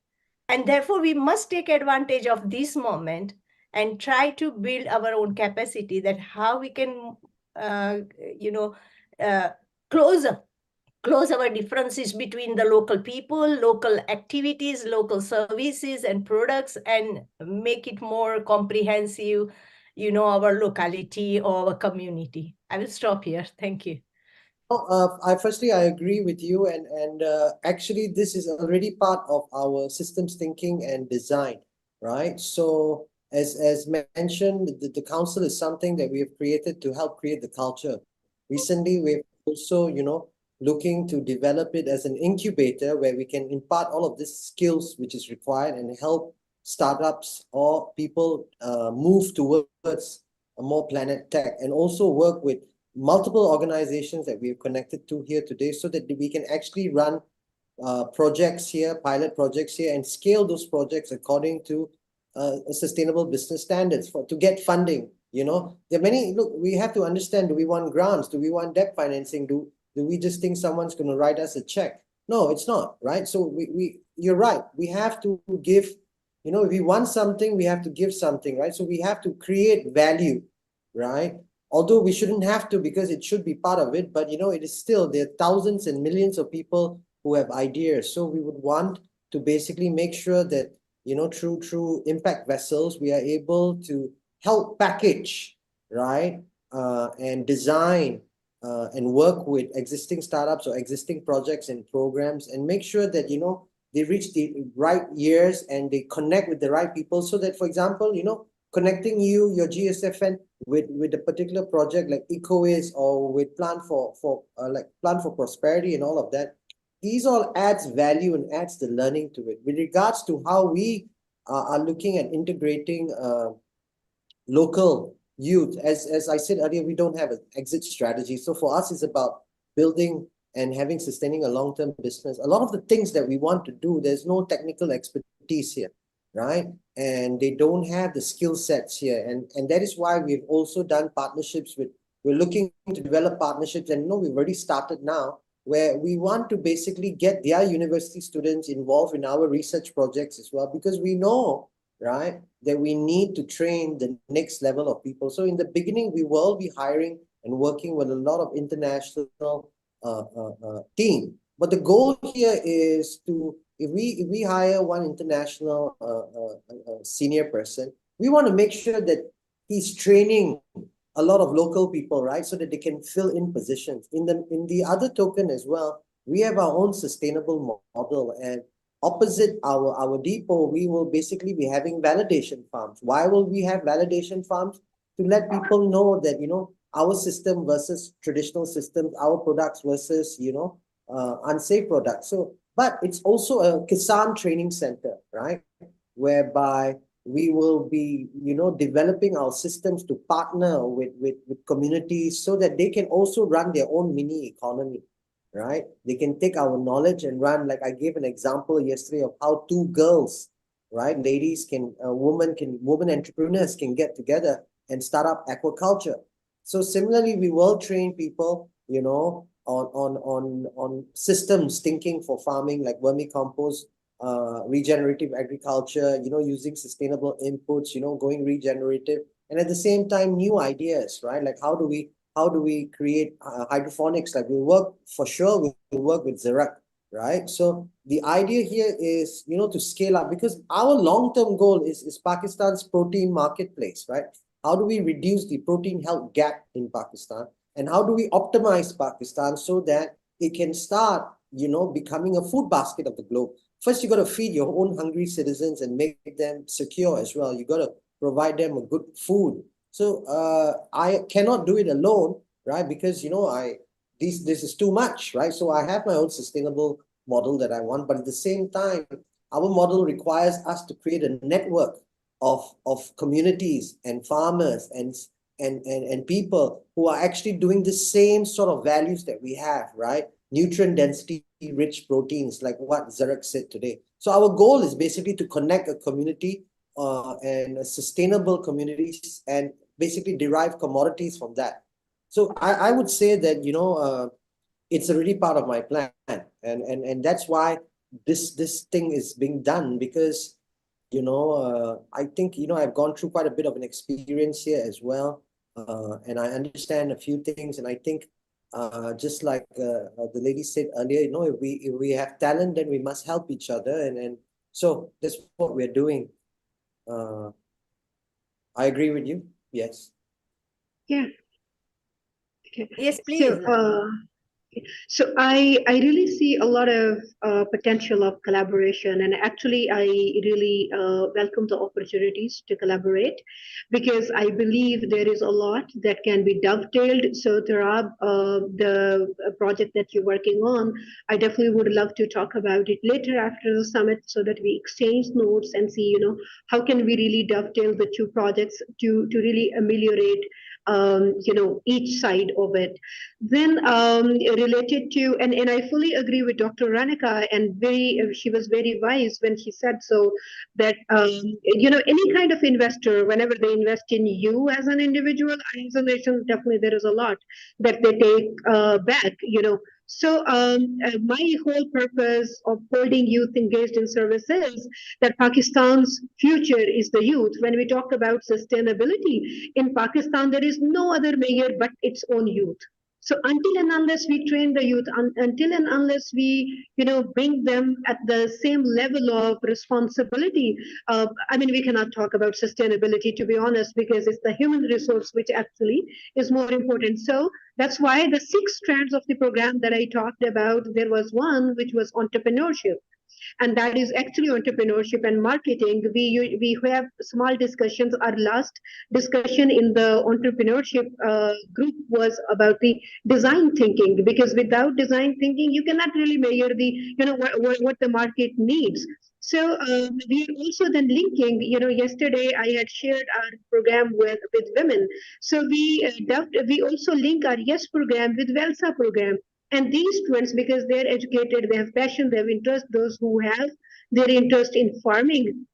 And therefore we must take advantage of this moment and try to build our own capacity, that how we can, close our differences between the local people, local activities, local services and products, and make it more comprehensive, our locality or our community. I will stop here. Thank you. Firstly, I agree with you, and actually this is already part of our systems thinking and design, right? So as mentioned, the council is something that we have created to help create the culture. Recently, we've also, looking to develop it as an incubator where we can impart all of these skills which is required and help startups or people move towards a more planet tech, and also work with multiple organizations that we are connected to here today, so that we can actually run projects here, pilot projects here, and scale those projects according to sustainable business standards to get funding. There are many, look, we have to understand, do we want grants? Do we want debt financing? Do we just think someone's going to write us a check? No, it's not, right? So you're right. We have to give, if we want something, we have to give something, right? So we have to create value, right? Although we shouldn't have to, because it should be part of it, but it is still, there are thousands and millions of people who have ideas. So we would want to basically make sure that, through impact vessels, we are able to help package, right? And design and work with existing startups or existing projects and programs, and make sure that, they reach the right years and they connect with the right people, so that, for example, connecting your GSFN with a particular project like EcoWays, or with Plan for Prosperity and all of that, these all adds value and adds the learning to it. With regards to how we are looking at integrating local youth, as I said earlier, we don't have an exit strategy. So for us, it's about building and sustaining a long-term business. A lot of the things that we want to do, there's no technical expertise here, right? And they don't have the skill sets here. And that is why we've also done partnerships we're looking to develop partnerships, and we've already started now, where we want to basically get their university students involved in our research projects as well, because we know, right, that we need to train the next level of people. So in the beginning, we will be hiring and working with a lot of international team. But the goal here is to, if we hire one international senior person, we want to make sure that he's training a lot of local people, right, so that they can fill in positions. In the other token as well, we have our own sustainable model, and opposite our depot, we will basically be having validation farms. Why will we have validation farms? To let people know that, our system versus traditional systems, our products versus, unsafe products. So, but it's also a Kisan training center, right? Whereby we will be, developing our systems to partner with communities so that they can also run their own mini economy, right? They can take our knowledge and run, like I gave an example yesterday of how two girls, right? Women entrepreneurs can get together and start up aquaculture. So similarly, we will train people, on systems thinking for farming, like vermicompost, regenerative agriculture, using sustainable inputs, going regenerative, and at the same time, new ideas, right? Like how do we create hydroponics? Like we'll work with Xerox, right? So the idea here is, to scale up, because our long-term goal is Pakistan's protein marketplace, right? How do we reduce the protein health gap in Pakistan? And how do we optimize Pakistan so that it can start, becoming a food basket of the globe? First, you got to feed your own hungry citizens and make them secure as well. You got to provide them a good food. So I cannot do it alone, right? Because, this is too much, right? So I have my own sustainable model that I want, but at the same time, our model requires us to create a network of communities and farmers and people who are actually doing the same sort of values that we have, right? Nutrient density rich proteins, like what Xerox said today. So our goal is basically to connect a community and sustainable communities and basically derive commodities from that. So I would say that, it's already part of my plan. And that's why this thing is being done, because, I think, I've gone through quite a bit of an experience here as well. And I understand a few things. And I think, just like the lady said earlier, if we have talent, then we must help each other. And so that's what we're doing. I agree with you. Yes. Yeah. Okay. Yes, please. So I really see a lot of potential of collaboration, and actually I really welcome the opportunities to collaborate, because I believe there is a lot that can be dovetailed. So Tarab, the project that you're working on, I definitely would love to talk about it later after the summit, so that we exchange notes and see, how can we really dovetail the two projects to really ameliorate each side of it. Then related to, and I fully agree with Dr. Ranika, and she was very wise when she said so, that any kind of investor, whenever they invest in you as an individual, as a nation, definitely there is a lot that they take back. So my whole purpose of holding youth engaged in services is that Pakistan's future is the youth. When we talk about sustainability in Pakistan, there is no other measure but its own youth. So until and unless we train the youth, until and unless we, bring them at the same level of responsibility, we cannot talk about sustainability, to be honest, because it's the human resource which actually is more important. So that's why the 6 strands of the program that I talked about, there was one which was entrepreneurship. And that is actually entrepreneurship and marketing. We have small discussions. Our last discussion in the entrepreneurship group was about the design thinking, because without design thinking, you cannot really measure the what the market needs. So we are also then linking, yesterday I had shared our program with women. So we also link our YES program with WELSA program. And these students, because they're educated, they have passion, they have interest, those who have their interest in farming,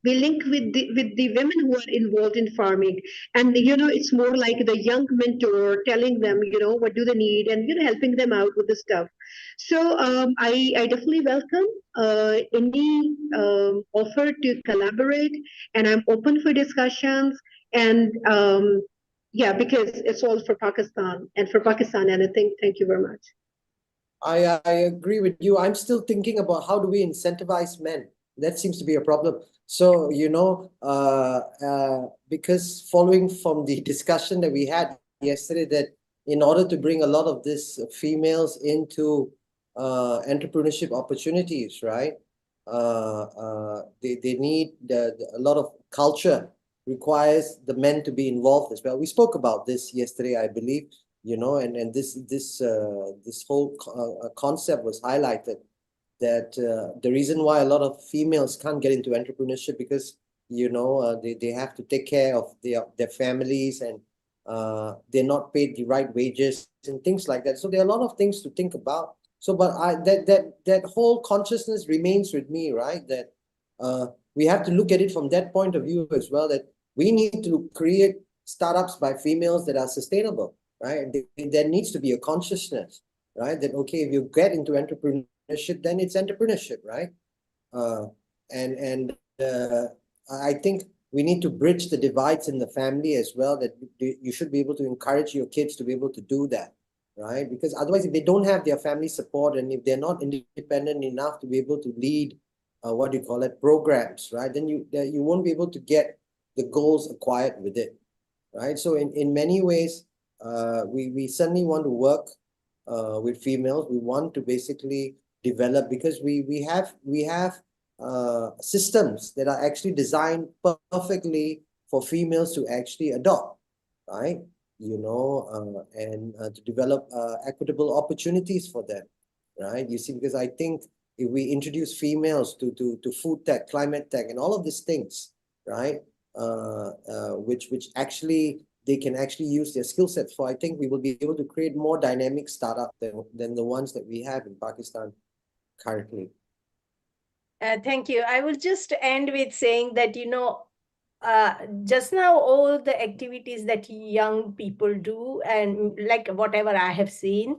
we link with the women who are involved in farming. And, it's more like the young mentor telling them, what do they need, and, helping them out with the stuff. So I definitely welcome any offer to collaborate, and I'm open for discussions. And yeah, because it's all for Pakistan and I think, thank you very much. I agree with you. I'm still thinking about how do we incentivize men. That seems to be a problem. So, because following from the discussion that we had yesterday, that in order to bring a lot of these females into entrepreneurship opportunities, right? They need a lot of culture, requires the men to be involved as well. We spoke about this yesterday, I believe, and this whole concept was highlighted, that the reason why a lot of females can't get into entrepreneurship because they have to take care of their families, and they're not paid the right wages and things like that. So there are a lot of things to think about. So, but that whole consciousness remains with me, right? That we have to look at it from that point of view as well, that we need to create startups by females that are sustainable, right? There needs to be a consciousness, right? That, okay, if you get into entrepreneurship, then it's entrepreneurship, right? I think we need to bridge the divides in the family as well, that you should be able to encourage your kids to be able to do that, right? Because otherwise, if they don't have their family support, and if they're not independent enough to be able to lead programs, right? Then you won't be able to get the goals acquired with it, right? So in many ways, we certainly want to work with females. We want to basically develop, because we have systems that are actually designed perfectly for females to actually adopt, right? And to develop equitable opportunities for them, right? You see, because I think if we introduce females to food tech, climate tech, and all of these things, right, which actually they can actually use their skill sets for, I think we will be able to create more dynamic startups than the ones that we have in Pakistan currently. Thank you. I will just end with saying that, just now all the activities that young people do, and like whatever I have seen,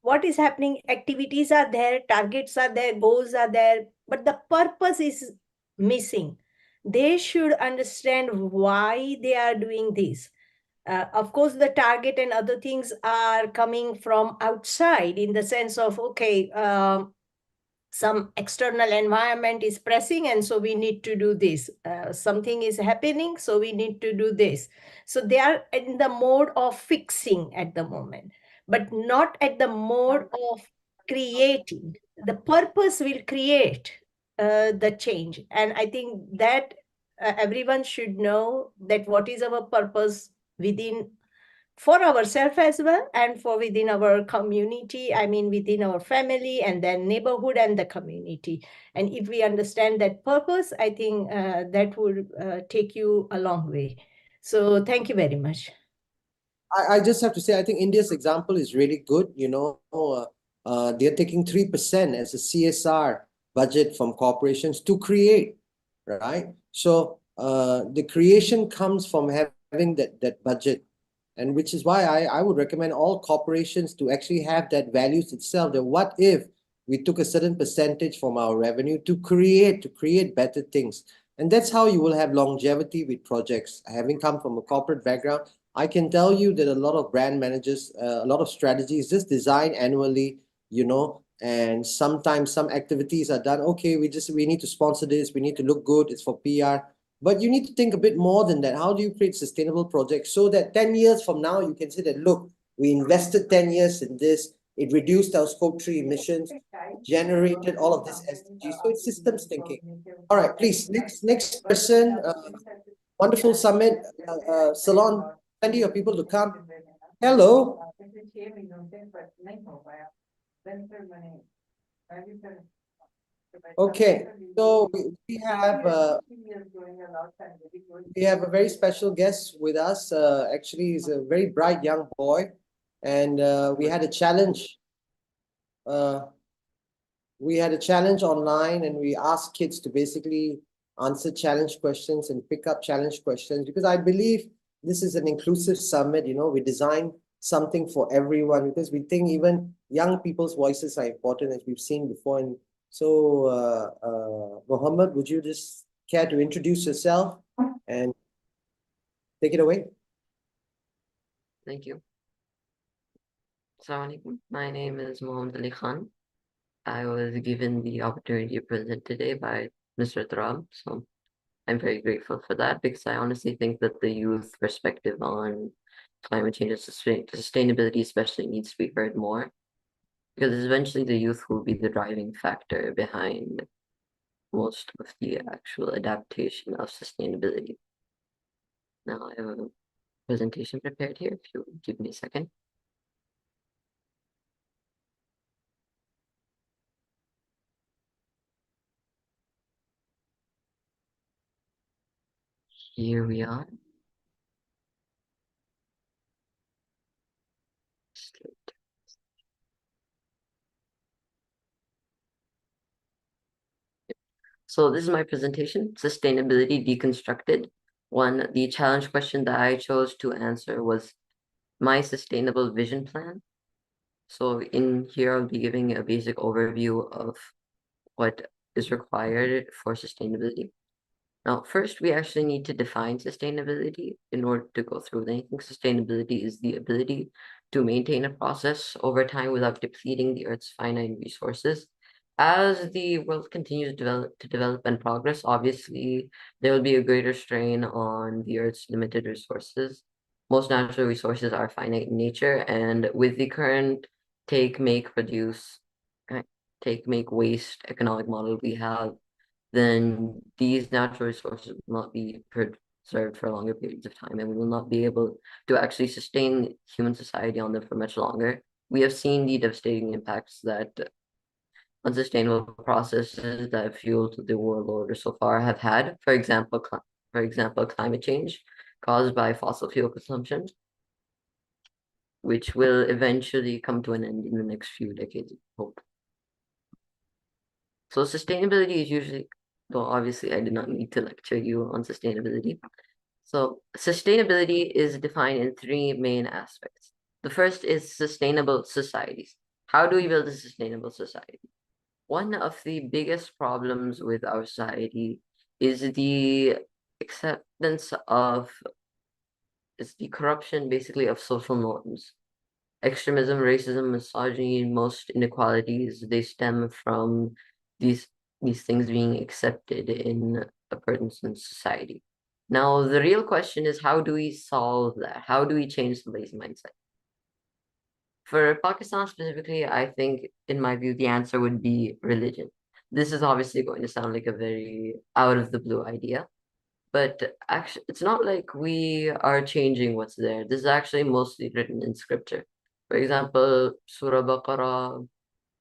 what is happening, activities are there, targets are there, goals are there, but the purpose is missing. They should understand why they are doing this. Of course, the target and other things are coming from outside, in the sense of, okay, some external environment is pressing, and so we need to do this. Something is happening, so we need to do this. So they are in the mode of fixing at the moment, but not at the mode of creating. The purpose will create the change. And I think that everyone should know that what is our purpose within, for ourselves as well, and for within our community, I mean within our family, and then neighborhood and the community. And if we understand that purpose, I think that will take you a long way. So thank you very much. I just have to say, I think India's example is really good. They're taking 3% as a CSR budget from corporations to create, right? So the creation comes from having that budget. And which is why I would recommend all corporations to actually have that values itself, that what if we took a certain percentage from our revenue to create better things. And that's how you will have longevity with projects. Having come from a corporate background, I can tell you that a lot of brand managers, a lot of strategies just designed annually, and sometimes some activities are done, okay, we need to sponsor this, we need to look good, it's for PR. But you need to think a bit more than that. How do you create sustainable projects so that 10 years from now, you can say that, look, we invested 10 years in this, it reduced our scope 3 emissions, generated all of this SDG. So it's systems thinking. All right, please, next person. Wonderful summit. Salon, plenty of people to come. Hello. Okay, so we have a very special guest with us. Actually, he's a very bright young boy, and we had a challenge. We had a challenge online, and we asked kids to basically answer challenge questions and pick up challenge questions, because I believe this is an inclusive summit. We design something for everyone, because we think even young people's voices are important, as we've seen before. And so, Mohammed, would you just care to introduce yourself and take it away? Thank you. Assalamu alaikum. My name is Mohammed Ali Khan. I was given the opportunity to present today by Mr. Tarab, so I'm very grateful for that, because I honestly think that the youth perspective on climate change and sustainability especially needs to be heard more, because eventually the youth will be the driving factor behind most of the actual adaptation of sustainability. Now I have a presentation prepared here, if you give me a second. Here we are. So this is my presentation, Sustainability Deconstructed. The challenge question that I chose to answer was my sustainable vision plan. So in here, I'll be giving a basic overview of what is required for sustainability. Now, first, we actually need to define sustainability in order to go through it. I think sustainability is the ability to maintain a process over time without depleting the Earth's finite resources. As the world continues to develop and progress, obviously, there will be a greater strain on the Earth's limited resources. Most natural resources are finite in nature, and with the current take, make, produce, take, make, waste economic model we have, then these natural resources will not be preserved for longer periods of time, and we will not be able to actually sustain human society on them for much longer. We have seen the devastating impacts that unsustainable processes that have fueled the world order so far have had. For example, climate change caused by fossil fuel consumption, which will eventually come to an end in the next few decades, I hope. So sustainability is usually, though obviously I did not need to lecture you on sustainability. So sustainability is defined in three main aspects. The first is sustainable societies. How do we build a sustainable society? One of the biggest problems with our society is the corruption basically of social norms. Extremism, racism, misogyny, most inequalities, they stem from these things being accepted in a person's society. Now, the real question is, how do we solve that? How do we change somebody's mindset? For Pakistan specifically, I think, in my view, the answer would be religion. This is obviously going to sound like a very out of the blue idea, but actually, it's not like we are changing what's there. This is actually mostly written in scripture. For example, Surah Baqarah,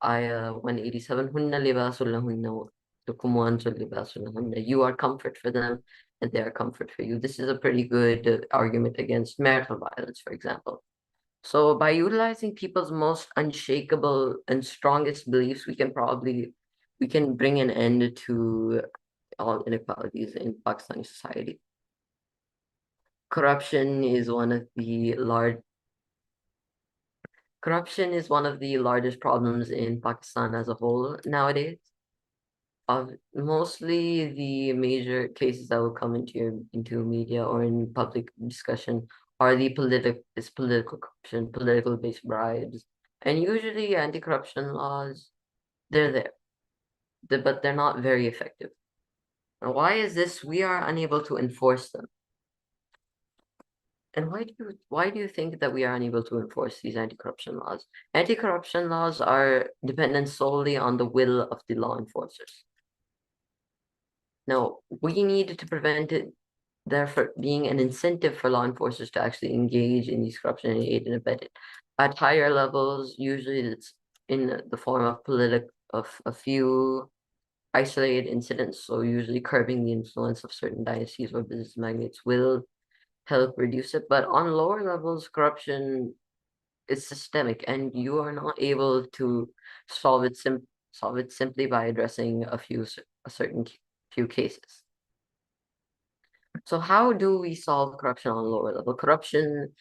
Ayah 187, Hunna libasul lahunna lakum wa antum libasul lahunna. You are comfort for them, and they are comfort for you. This is a pretty good argument against marital violence, for example. So by utilizing people's most unshakable and strongest beliefs, we can bring an end to all inequalities in Pakistani society. Corruption is one of the largest problems in Pakistan as a whole nowadays. Mostly the major cases that will come into media or in public discussion are the political corruption, political-based bribes, and usually anti-corruption laws. They're there, but they're not very effective. And why is this? We are unable to enforce them. And why do you think that we are unable to enforce these anti-corruption laws? Anti-corruption laws are dependent solely on the will of the law enforcers. Now, we need to prevent it, therefore being an incentive for law enforcers to actually engage in these corruption and aid and abet it. At higher levels, usually it's in the form of a few isolated incidents. So usually curbing the influence of certain dynasties or business magnates will help reduce it. But on lower levels, corruption is systemic, and you are not able to solve it simply by addressing a certain few cases. So how do we solve corruption on a lower level? Corruption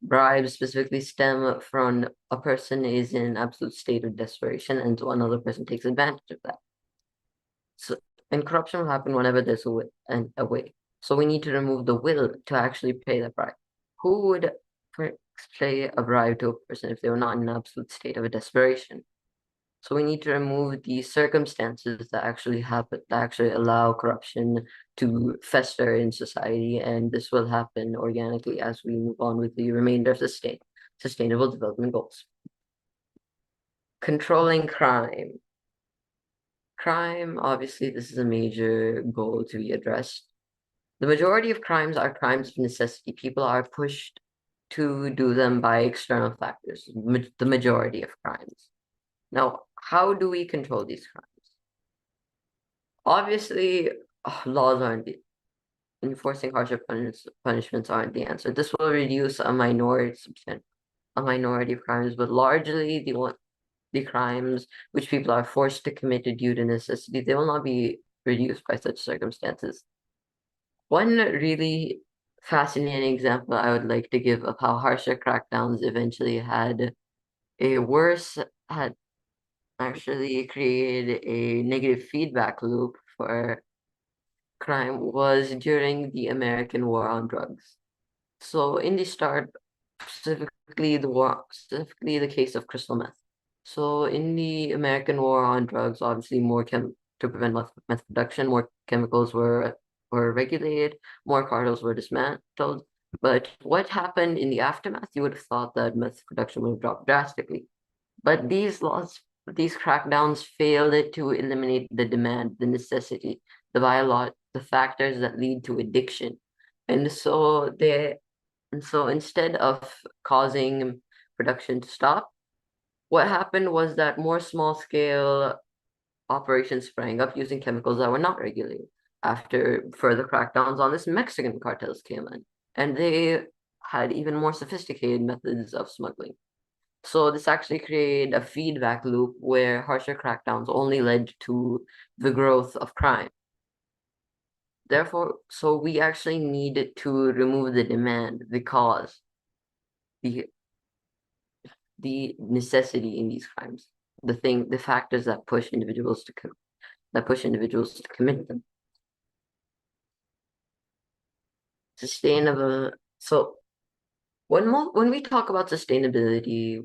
bribes specifically stem from a person is in an absolute state of desperation and another person takes advantage of that. So, and corruption will happen whenever there's a way. So we need to remove the will to actually pay the bribe. Who would pay a bribe to a person if they were not in an absolute state of desperation? So we need to remove the circumstances that actually happen, that actually allow corruption to fester in society, and this will happen organically as we move on with the remainder of the Sustainable Development Goals. Controlling crime. Crime, obviously, this is a major goal to be addressed. The majority of crimes are crimes of necessity. People are pushed to do them by external factors, the majority of crimes. Now, how do we control these crimes? Obviously, laws aren't enforcing harsher punishments aren't the answer. This will reduce a minority of crimes, but largely the crimes which people are forced to commit due to necessity, they will not be reduced by such circumstances. One really fascinating example I would like to give of how harsher crackdowns eventually had actually created a negative feedback loop for crime was during the American War on Drugs. So in the start, specifically the case of crystal meth. So in the American War on Drugs, obviously to prevent meth production, more chemicals were regulated, more cartels were dismantled. But what happened in the aftermath? You would have thought that meth production would have dropped drastically. But these crackdowns failed to eliminate the demand, the necessity, the factors that lead to addiction. And so instead of causing production to stop, what happened was that more small-scale operations sprang up using chemicals that were not regulated. After further crackdowns on this, Mexican cartels came in, and they had even more sophisticated methods of smuggling. So this actually created a feedback loop where harsher crackdowns only led to the growth of crime. Therefore, so we actually needed to remove the demand, the cause, the necessity in these crimes, the factors that push individuals to commit them. Sustainable. So when we talk about sustainability,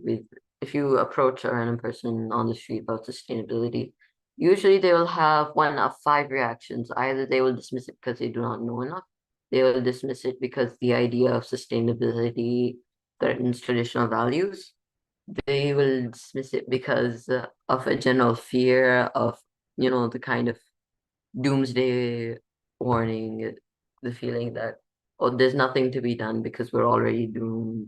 if you approach a random person on the street about sustainability, usually they will have one of 5 reactions. Either they will dismiss it because they do not know enough. They will dismiss it because the idea of sustainability threatens traditional values. They will dismiss it because of a general fear of, the kind of doomsday warning, the feeling that, oh, there's nothing to be done because we're already doomed.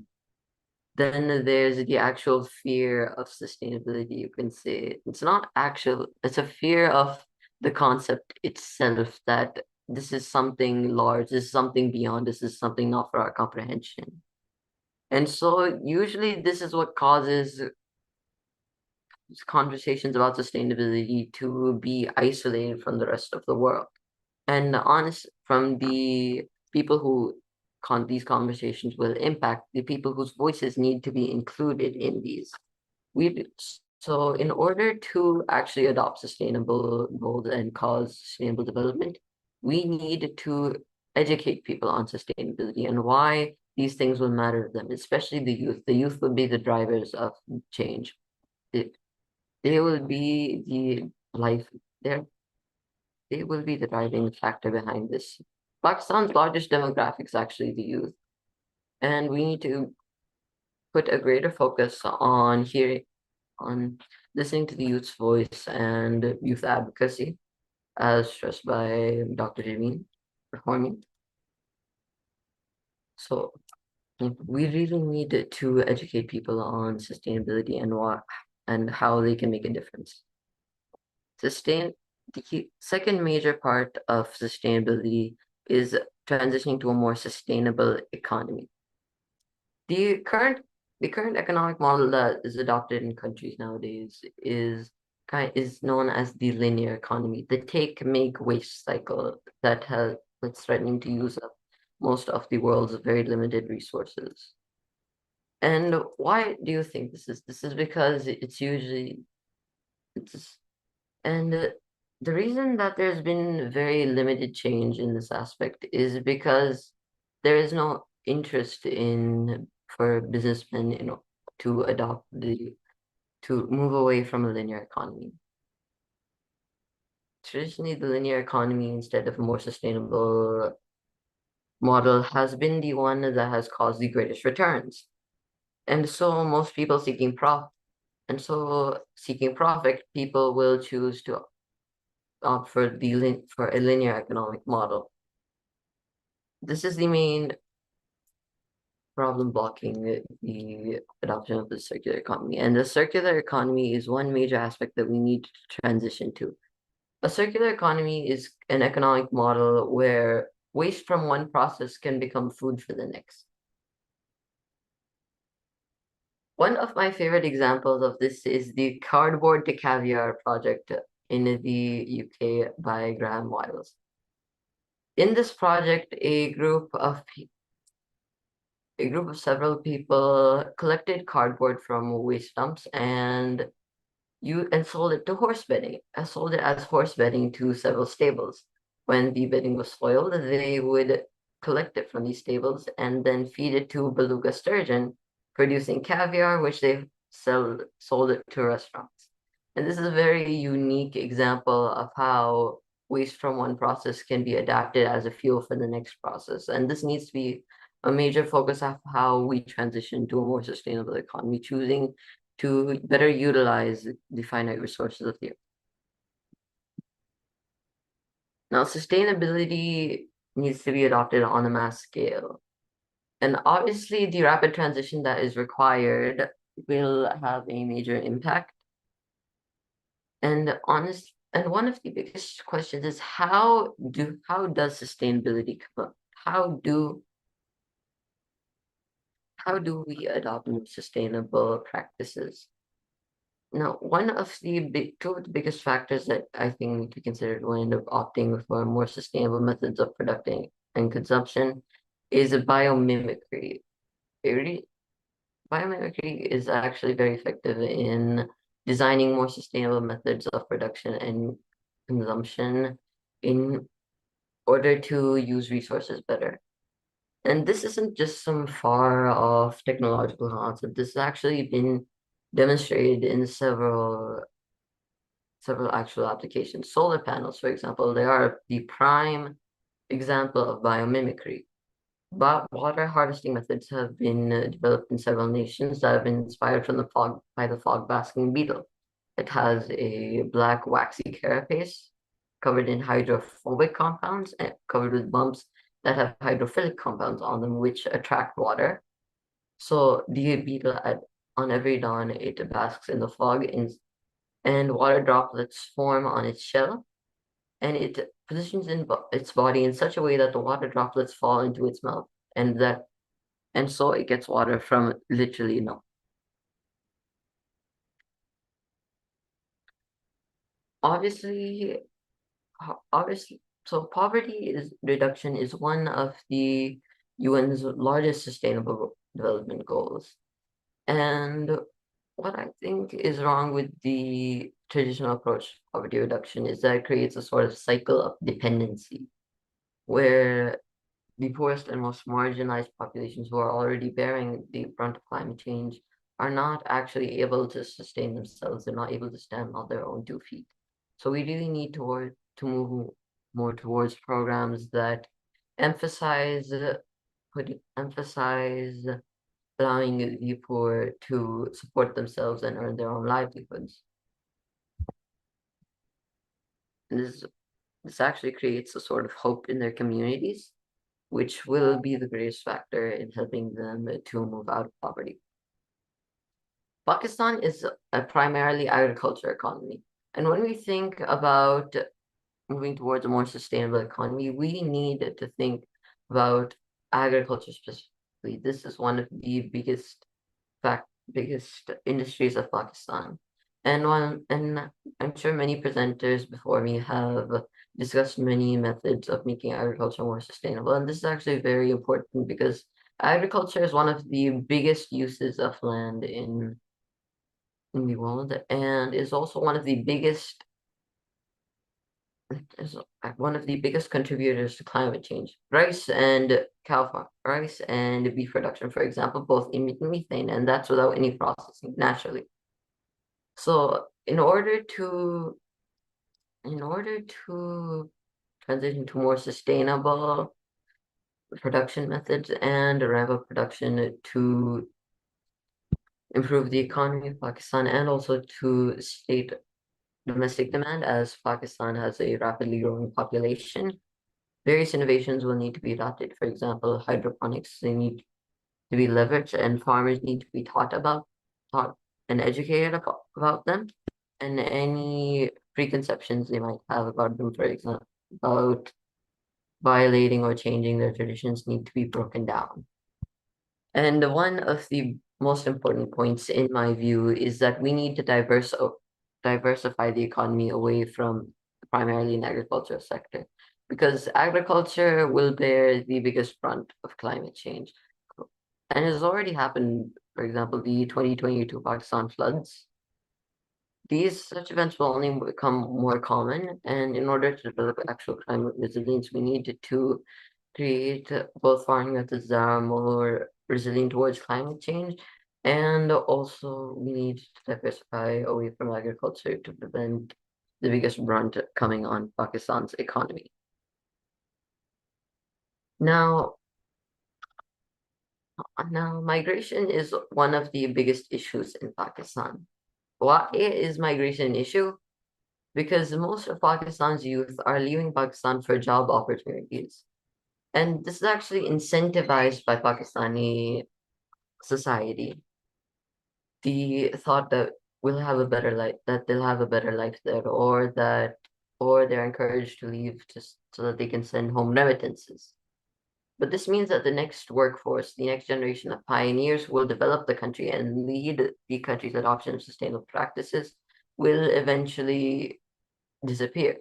Then there's the actual fear of sustainability. You can say it's a fear of the concept itself, that this is something large, this is something beyond, this is something not for our comprehension. And so usually this is what causes conversations about sustainability to be isolated from the rest of the world. And from the people who these conversations will impact, the people whose voices need to be included in these. So in order to actually adopt sustainable goals and cause sustainable development, we need to educate people on sustainability and why these things will matter to them, especially the youth. The youth will be the drivers of change. They will be they will be the driving factor behind this. Pakistan's largest demographic is actually the youth. And we need to put a greater focus on listening to the youth's voice and youth advocacy, as stressed by Dr. Jameen before me. So we really need to educate people on sustainability and how they can make a difference. The second major part of sustainability is transitioning to a more sustainable economy. The current economic model that is adopted in countries nowadays is known as the linear economy, the take, make, waste cycle that's threatening to use up most of the world's very limited resources. And why do you think this is? This is because the reason that there's been very limited change in this aspect is because there is no interest for businessmen, to move away from a linear economy. Traditionally, the linear economy, instead of a more sustainable model, has been the one that has caused the greatest returns. And so most people seeking profit, people will choose to opt for a linear economic model. this is the main problem blocking the adoption of the circular economy. And the circular economy is one major aspect that we need to transition to. A circular economy is an economic model where waste from one process can become food for the next. One of my favorite examples of this is the cardboard to caviar project in the UK by Graham Wiles. In this project, a group of several people collected cardboard from waste dumps and sold it to horse bedding. Sold it as horse bedding to several stables. When the bedding was spoiled, they would collect it from these stables and then feed it to beluga sturgeon, producing caviar, which they sold it to restaurants. And this is a very unique example of how waste from one process can be adapted as a fuel for the next process. And this needs to be a major focus of how we transition to a more sustainable economy, choosing to better utilize the finite resources of the earth. Now, sustainability needs to be adopted on a mass scale. And obviously, the rapid transition that is required will have a major impact. And one of the biggest questions is how does sustainability come up? How do we adopt more sustainable practices? Now, two of the biggest factors that I think we need to consider when opting for more sustainable methods of production and consumption is biomimicry. Biomimicry is actually very effective in designing more sustainable methods of production and consumption in order to use resources better. And this isn't just some far-off technological concept. This has actually been demonstrated in several actual applications. Solar panels, for example, they are the prime example of biomimicry. But water harvesting methods have been developed in several nations that have been inspired from by the fog basking beetle. It has a black waxy carapace covered in hydrophobic compounds and covered with bumps that have hydrophilic compounds on them, which attract water. So the beetle, on every dawn, it basks in the fog, and water droplets form on its shell, and it positions its body in such a way that the water droplets fall into its mouth, and so it gets water from literally no. Obviously, so poverty reduction is one of the UN's largest sustainable development goals. And what I think is wrong with the traditional approach to poverty reduction is that it creates a sort of cycle of dependency, where the poorest and most marginalized populations who are already bearing the brunt of climate change are not actually able to sustain themselves. They're not able to stand on their own 2 feet. So we really need to move more towards programs that emphasize allowing the poor to support themselves and earn their own livelihoods. And this actually creates a sort of hope in their communities, which will be the greatest factor in helping them to move out of poverty. Pakistan is a primarily agriculture economy. And when we think about moving towards a more sustainable economy, we need to think about agriculture specifically. This is one of the biggest industries of Pakistan. And I'm sure many presenters before me have discussed many methods of making agriculture more sustainable. And this is actually very important because agriculture is one of the biggest uses of land in the world, and is also one of the biggest contributors to climate change. Rice and beef production, for example, both emit methane, and that's without any processing naturally. So in order to transition to more sustainable production methods and ramp up production to improve the economy of Pakistan and also to state domestic demand, as Pakistan has a rapidly growing population, various innovations will need to be adopted. For example, hydroponics, they need to be leveraged, and farmers need to be taught and educated about them, and any preconceptions they might have about them, for example, about violating or changing their traditions, need to be broken down. And one of the most important points in my view is that we need to diversify the economy away from primarily an agricultural sector, because agriculture will bear the biggest brunt of climate change. And it has already happened, for example, the 2022 Pakistan floods. Such events will only become more common, and in order to develop actual climate resilience, we need to create both farming methods that are more resilient towards climate change, and also we need to diversify away from agriculture to prevent the biggest brunt coming on Pakistan's economy. Now, migration is one of the biggest issues in Pakistan. Why is migration an issue? Because most of Pakistan's youth are leaving Pakistan for job opportunities. And this is actually incentivized by Pakistani society. The thought that we'll have a better life, that they'll have a better life there, or they're encouraged to leave just so that they can send home remittances. But this means that the next workforce, the next generation of pioneers will develop the country and lead the country's adoption of sustainable practices will eventually disappear.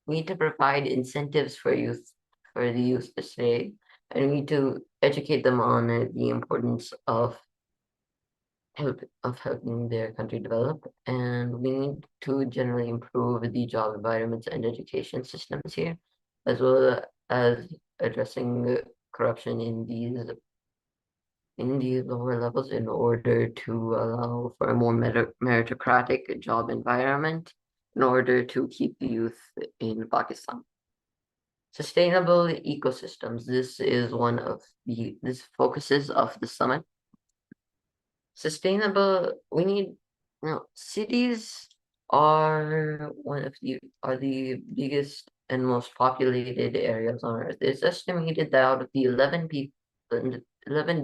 We need to provide incentives for the youth to stay, and we need to educate them on the importance of helping their country develop, and we need to generally improve the job environments and education systems here, as well as addressing corruption in these lower levels in order to allow for a more meritocratic job environment in order to keep the youth in Pakistan. Sustainable ecosystems. This is one of the focuses of the summit. Cities are the biggest and most populated areas on Earth. It's estimated that out of the 11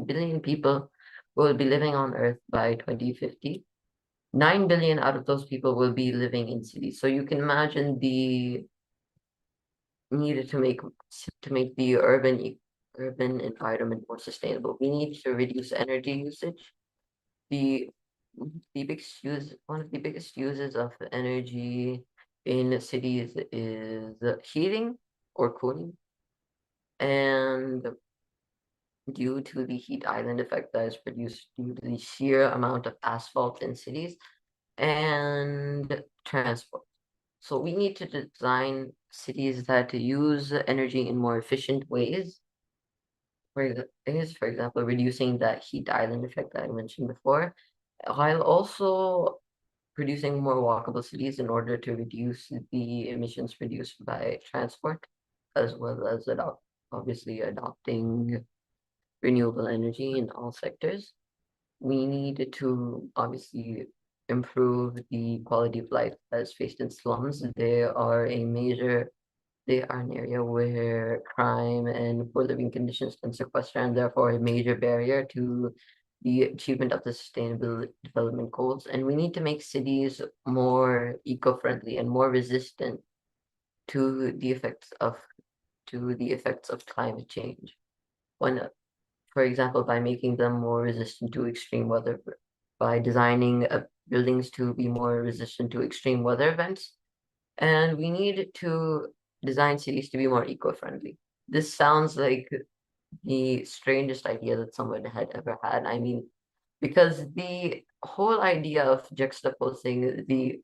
billion people who will be living on Earth by 2050, 9 billion out of those people will be living in cities. So you can imagine the need to make the urban environment more sustainable. We need to reduce energy usage. One of the biggest uses of energy in cities is heating or cooling, and due to the heat island effect that is produced due to the sheer amount of asphalt in cities and transport. So we need to design cities that use energy in more efficient ways. For example, reducing that heat island effect that I mentioned before, while also producing more walkable cities in order to reduce the emissions produced by transport, as well as obviously adopting renewable energy in all sectors. We need to obviously improve the quality of life that's faced in slums. They are an area where crime and poor living conditions can sequester, and therefore a major barrier to the achievement of the Sustainable Development Goals. And we need to make cities more eco-friendly and more resistant to the effects of climate change. For example, by making them more resistant to extreme weather, by designing buildings to be more resistant to extreme weather events. And we need to design cities to be more eco-friendly. This sounds like the strangest idea that someone had ever had. I mean, because the whole idea of juxtaposing the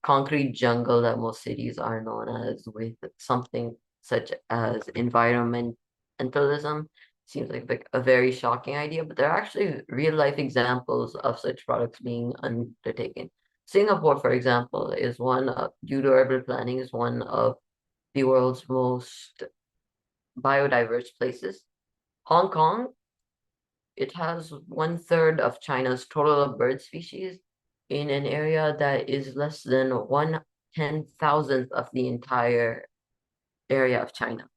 concrete jungle that most cities are known as with something such as environmentalism seems like a very shocking idea, but there are actually real life examples of such products being undertaken. Singapore, for example, due to urban planning, is one of the world's most biodiverse places. Hong Kong, it has 1/3 of China's total bird species in an area that is less than 1/10,000th of the entire area of China.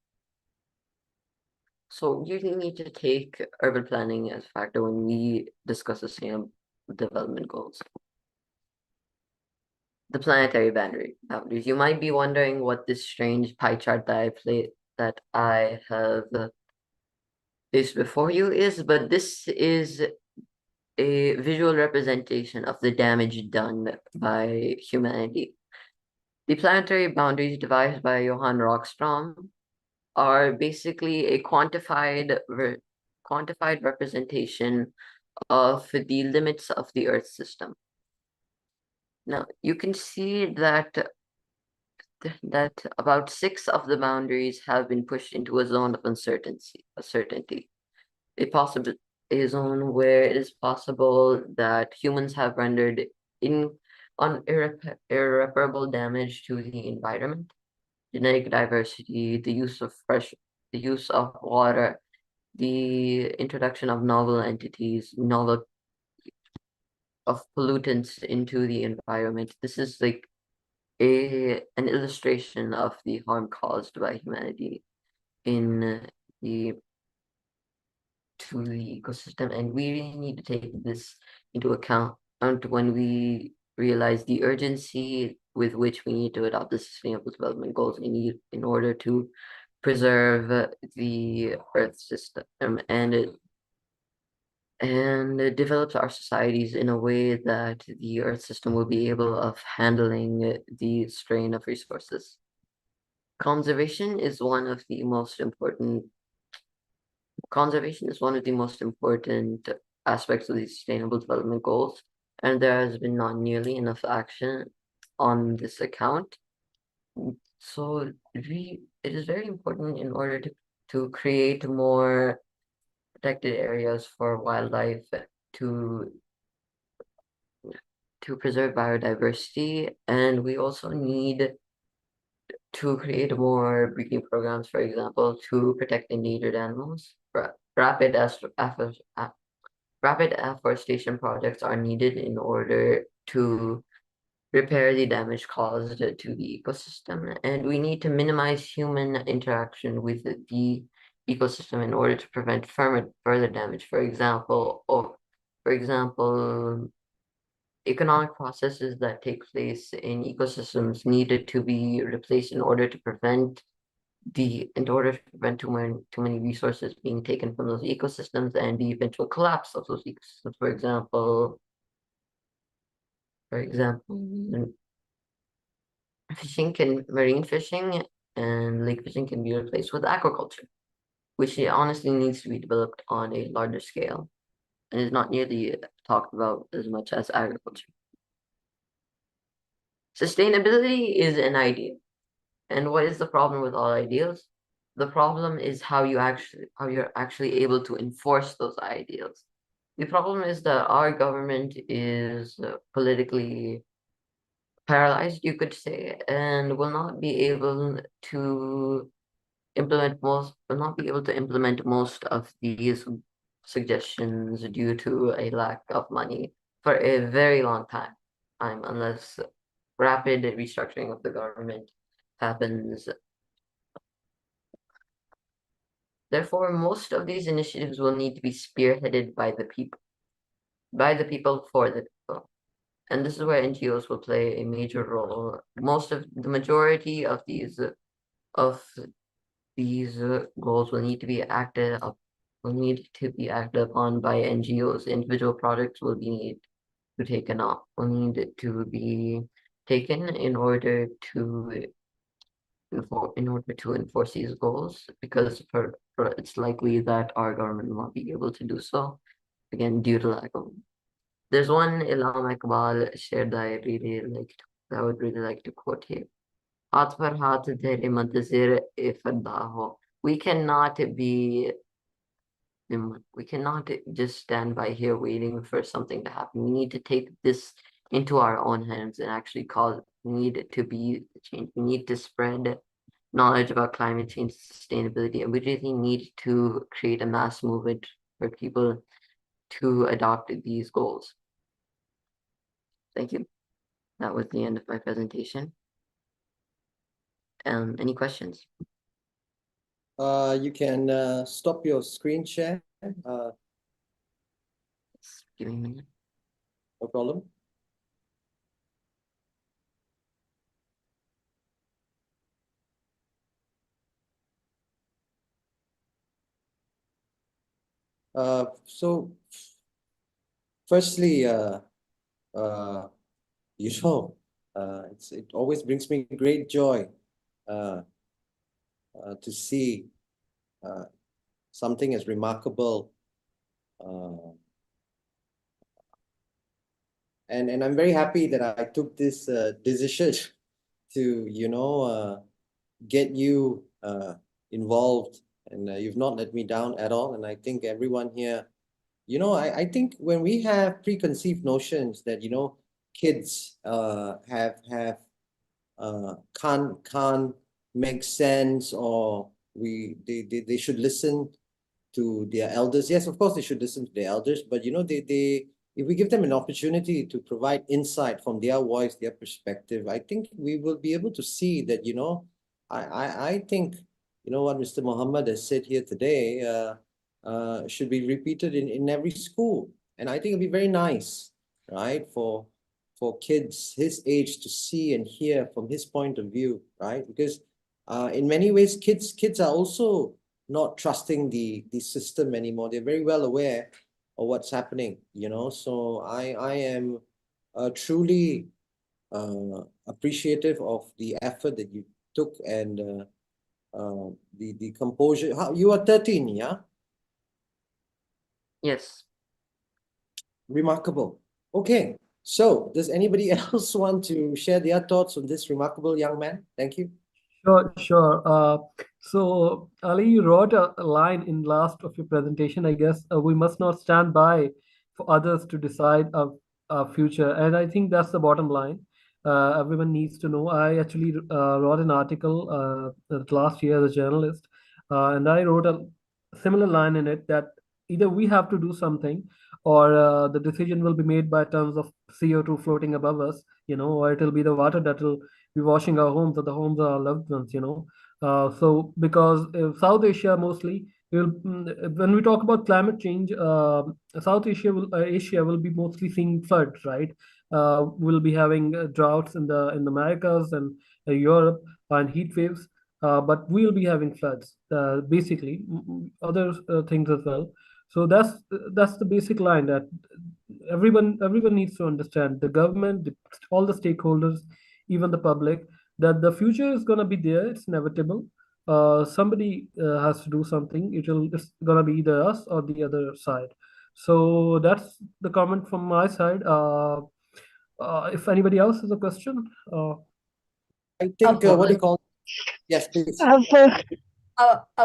So you really need to take urban planning as a factor when we discuss sustainable development goals. The planetary boundaries. You might be wondering what this strange pie chart that I have placed before you is, but this is a visual representation of the damage done by humanity. The planetary boundaries devised by Johann Rockström are basically a quantified representation of the limits of the Earth system. Now, you can see that about 6 of the boundaries have been pushed into a zone of uncertainty. A zone where it is possible that humans have rendered irreparable damage to the environment, genetic diversity, the use of water, the introduction of novel entities, of pollutants into the environment. This is like an illustration of the harm caused by humanity to the ecosystem, and we really need to take this into account when we realize the urgency with which we need to adopt the Sustainable Development Goals in order to preserve the Earth system and it develops our societies in a way that the Earth system will be able of handling the strain of resources. Conservation is one of the most important aspects of the Sustainable Development Goals, and there has been not nearly enough action on this account. So it is very important in order to create more protected areas for wildlife to preserve biodiversity, and we also need to create more breeding programs, for example, to protect endangered animals. Rapid afforestation projects are needed in order to repair the damage caused to the ecosystem, and we need to minimize human interaction with the ecosystem in order to prevent further damage. For example, economic processes that take place in ecosystems needed to be replaced in order to prevent too many resources being taken from those ecosystems and the eventual collapse of those ecosystems. For example, marine fishing and lake fishing can be replaced with aquaculture, which honestly needs to be developed on a larger scale and is not nearly talked about as much as agriculture. Sustainability is an idea. And what is the problem with all ideals? The problem is how you're actually able to enforce those ideals. The problem is that our government is politically paralyzed, you could say, and will not be able to implement most of these suggestions due to a lack of money for a very long time, unless rapid restructuring of the government happens. Therefore, most of these initiatives will need to be spearheaded by the people for the people. And this is where NGOs will play a major role. The majority of these goals will need to be acted upon by NGOs. Individual projects will need to be taken in order to enforce these goals, because it's likely that our government will not be able to do so, again, due to lack of. There's one Ilham Iqbal shared that I would really like to quote here. We cannot just stand by here waiting for something to happen. We need to take this into our own hands and actually need to be change. We need to spread knowledge about climate change, sustainability, and we really need to create a mass movement for people to adopt these goals. Thank you. That was the end of my presentation. Any questions? You can stop your screen share. Just give me a minute. No problem. So firstly, it always brings me great joy to see something as remarkable, and I'm very happy that I took this decision to get you involved, and you've not let me down at all. And I think everyone here, I think when we have preconceived notions that kids can't make sense, or they should listen to their elders. Yes, of course they should listen to their elders, but if we give them an opportunity to provide insight from their voice, their perspective, I think we will be able to see that, I think, what Mr. Muhammad has said here today should be repeated in every school. And I think it'll be very nice, right, for kids his age to see and hear from his point of view, right? Because in many ways, kids are also not trusting the system anymore. They're very well aware of what's happening, So I am truly appreciative of the effort that you took, and the composure. You are 13, yeah? Yes. Remarkable. Okay. So does anybody else want to share their thoughts on this remarkable young man? Thank you. Sure. So Ali, you wrote a line in last of your presentation, I guess. We must not stand by for others to decide our future. And I think that's the bottom line. Everyone needs to know. I actually wrote an article last year as a journalist, and I wrote a similar line in it that either we have to do something, or the decision will be made by tons of CO2 floating above us, or it'll be the water that will be washing our homes, or the homes of our loved ones, So because South Asia mostly, when we talk about climate change, South Asia will be mostly seeing floods, right? We'll be having droughts in the Americas and Europe, and heat waves. But we'll be having floods, basically, other things as well. So that's the basic line that everyone needs to understand. The government, all the stakeholders, even the public, that the future is gonna be there. It's inevitable. Somebody has to do something. It's gonna be either us or the other side. So that's the comment from my side. If anybody else has a question, I think what do you call? Yes, please. Of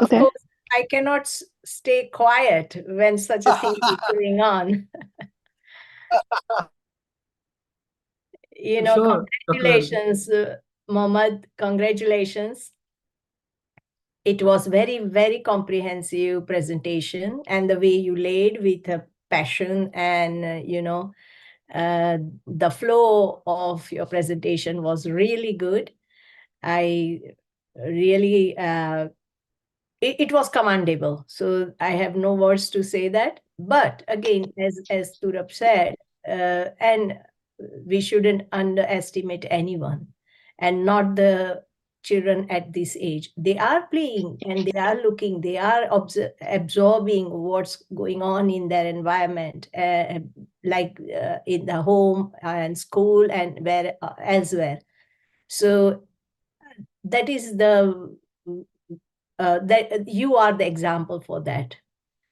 Okay. course, I cannot stay quiet when such a thing is going on. Sure, Congratulations, Mohammed. Congratulations. It was very, very comprehensive presentation, and the way you laid with a passion, and the flow of your presentation was really good. I really it was commendable. So I have no words to say that. But again, as Turab said, and we shouldn't underestimate anyone, and not the children at this age. They are playing, and they are looking, they are absorbing what's going on in their environment, like in the home and school and where elsewhere. So that is that you are the example for that,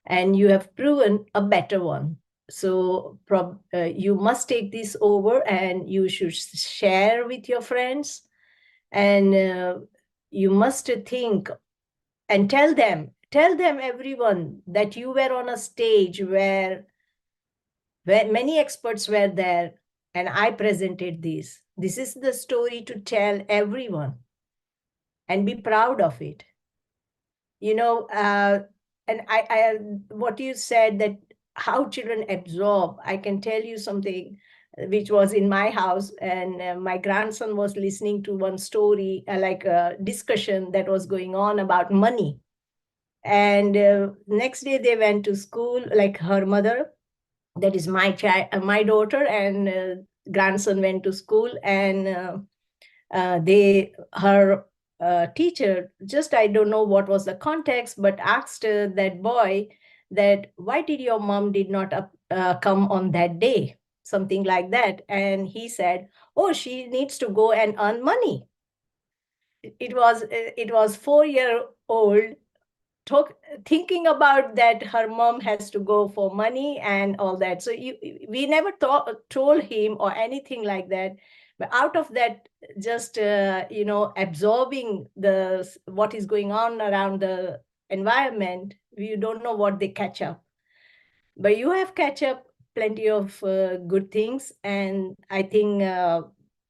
and you have proven a better one. So you must take this over, and you should share with your friends, and you must think and tell them everyone that you were on a stage where many experts were there, and I presented this. This is the story to tell everyone and be proud of it. And I what you said, that how children absorb, I can tell you something which was in my house, and my grandson was listening to one story, like a discussion that was going on about money. And next day they went to school, like her mother, that is my child, my daughter, and grandson went to school, and her teacher, just I don't know what was the context, but asked that boy that why did your mom did not come on that day, something like that. And he said, oh, she needs to go and earn money. It was 4-year-old thinking about that her mom has to go for money and all that. So we never told him or anything like that. But out of that, just absorbing what is going on around the environment, you don't know what they catch up. But you have catch up plenty of good things, and I think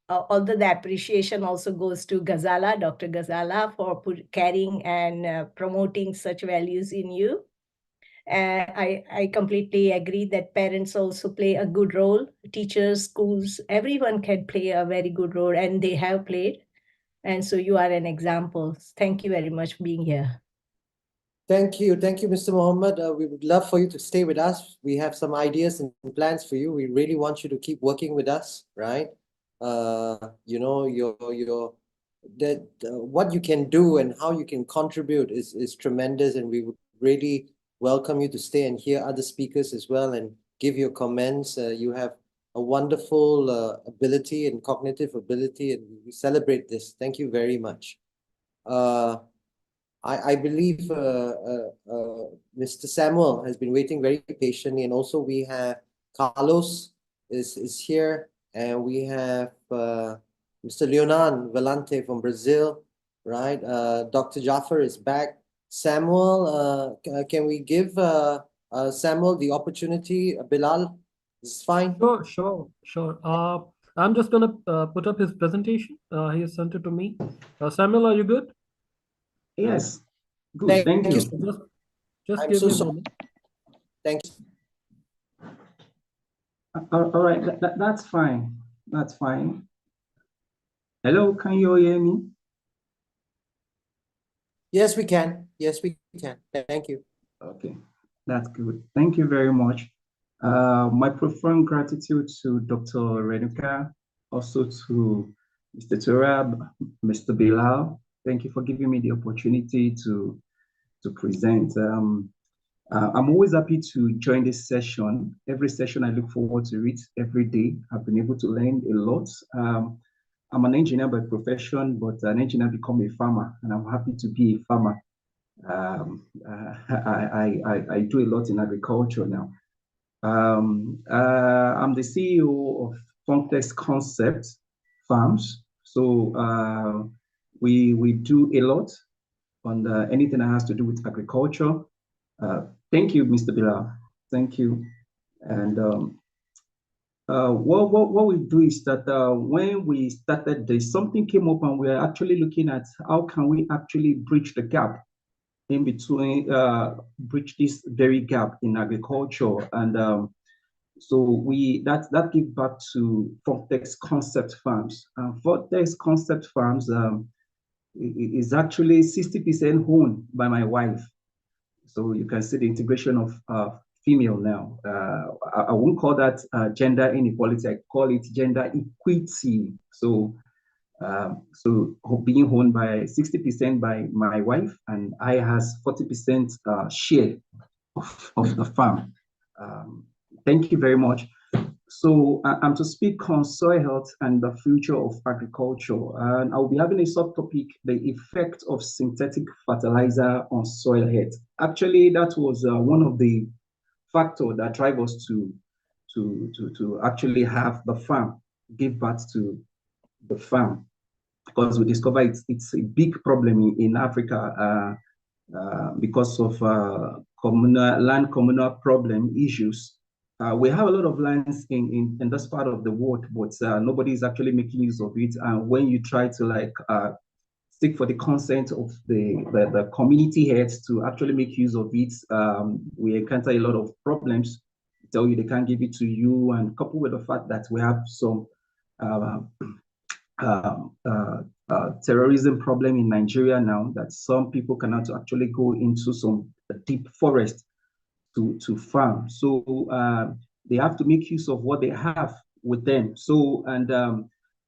although the appreciation also goes to Ghazala, Dr. Ghazala, for carrying and promoting such values in you. I completely agree that parents also play a good role. Teachers, schools, everyone can play a very good role, and they have played. And so you are an example. Thank you very much for being here. Thank you, Mr. Mohammed. We would love for you to stay with us. We have some ideas and plans for you. We really want you to keep working with us, right? What you can do and how you can contribute is tremendous, and we would really welcome you to stay and hear other speakers as well and give your comments. You have a wonderful ability and cognitive ability, and we celebrate this. Thank you very much. I believe Mr. Samuel has been waiting very patiently, and also we have Carlos is here, and we have Mr. Leonan Velante from Brazil, right? Dr. Jaffer is back. Samuel, can we give Samuel the opportunity? Bilal, is fine? Sure. I'm just gonna put up his presentation. He has sent it to me. Samuel, are you good? Yes. Good. Thank you. Just give me a moment. Thanks. All right. That's fine. That's fine. Hello, can you hear me? Yes, we can. Yes, we can. Thank you. Okay, that's good. Thank you very much. My profound gratitude to Dr. Renuka, also to Mr. Turab, Mr. Bilal. Thank you for giving me the opportunity to present. I'm always happy to join this session. Every session I look forward to it every day. I've been able to learn a lot. I'm an engineer by profession, but an engineer become a farmer, and I'm happy to be a farmer. I do a lot in agriculture now. I'm the CEO of Complex Concept Farms. So we do a lot on anything that has to do with agriculture. Thank you, Mr. Bilal. Thank you. And what we do is that when we started this, something came up, and we're actually looking at how can we actually bridge the gap in between, bridge this very gap in agriculture. And so that gives back to Vortex Concept Farms. Vortex Concept Farms is actually 60% owned by my wife. So you can see the integration of female now. I won't call that gender inequality. I call it gender equity. So being owned by 60% by my wife, and I has 40% share of the farm. Thank you very much. So I'm to speak on soil health and the future of agriculture. And I'll be having a subtopic, the effect of synthetic fertilizer on soil health. Actually, that was one of the factors that drive us to actually have the farm, give birth to the farm, because we discover it's a big problem in Africa because of communal problem issues. We have a lot of lands in this part of the world, but nobody is actually making use of it. And when you try to seek for the consent of the community heads to actually make use of it, we encounter a lot of problems. Tell you they can't give it to you, and coupled with the fact that we have some terrorism problem in Nigeria now, that some people cannot actually go into some deep forest to farm. So they have to make use of what they have with them. So, and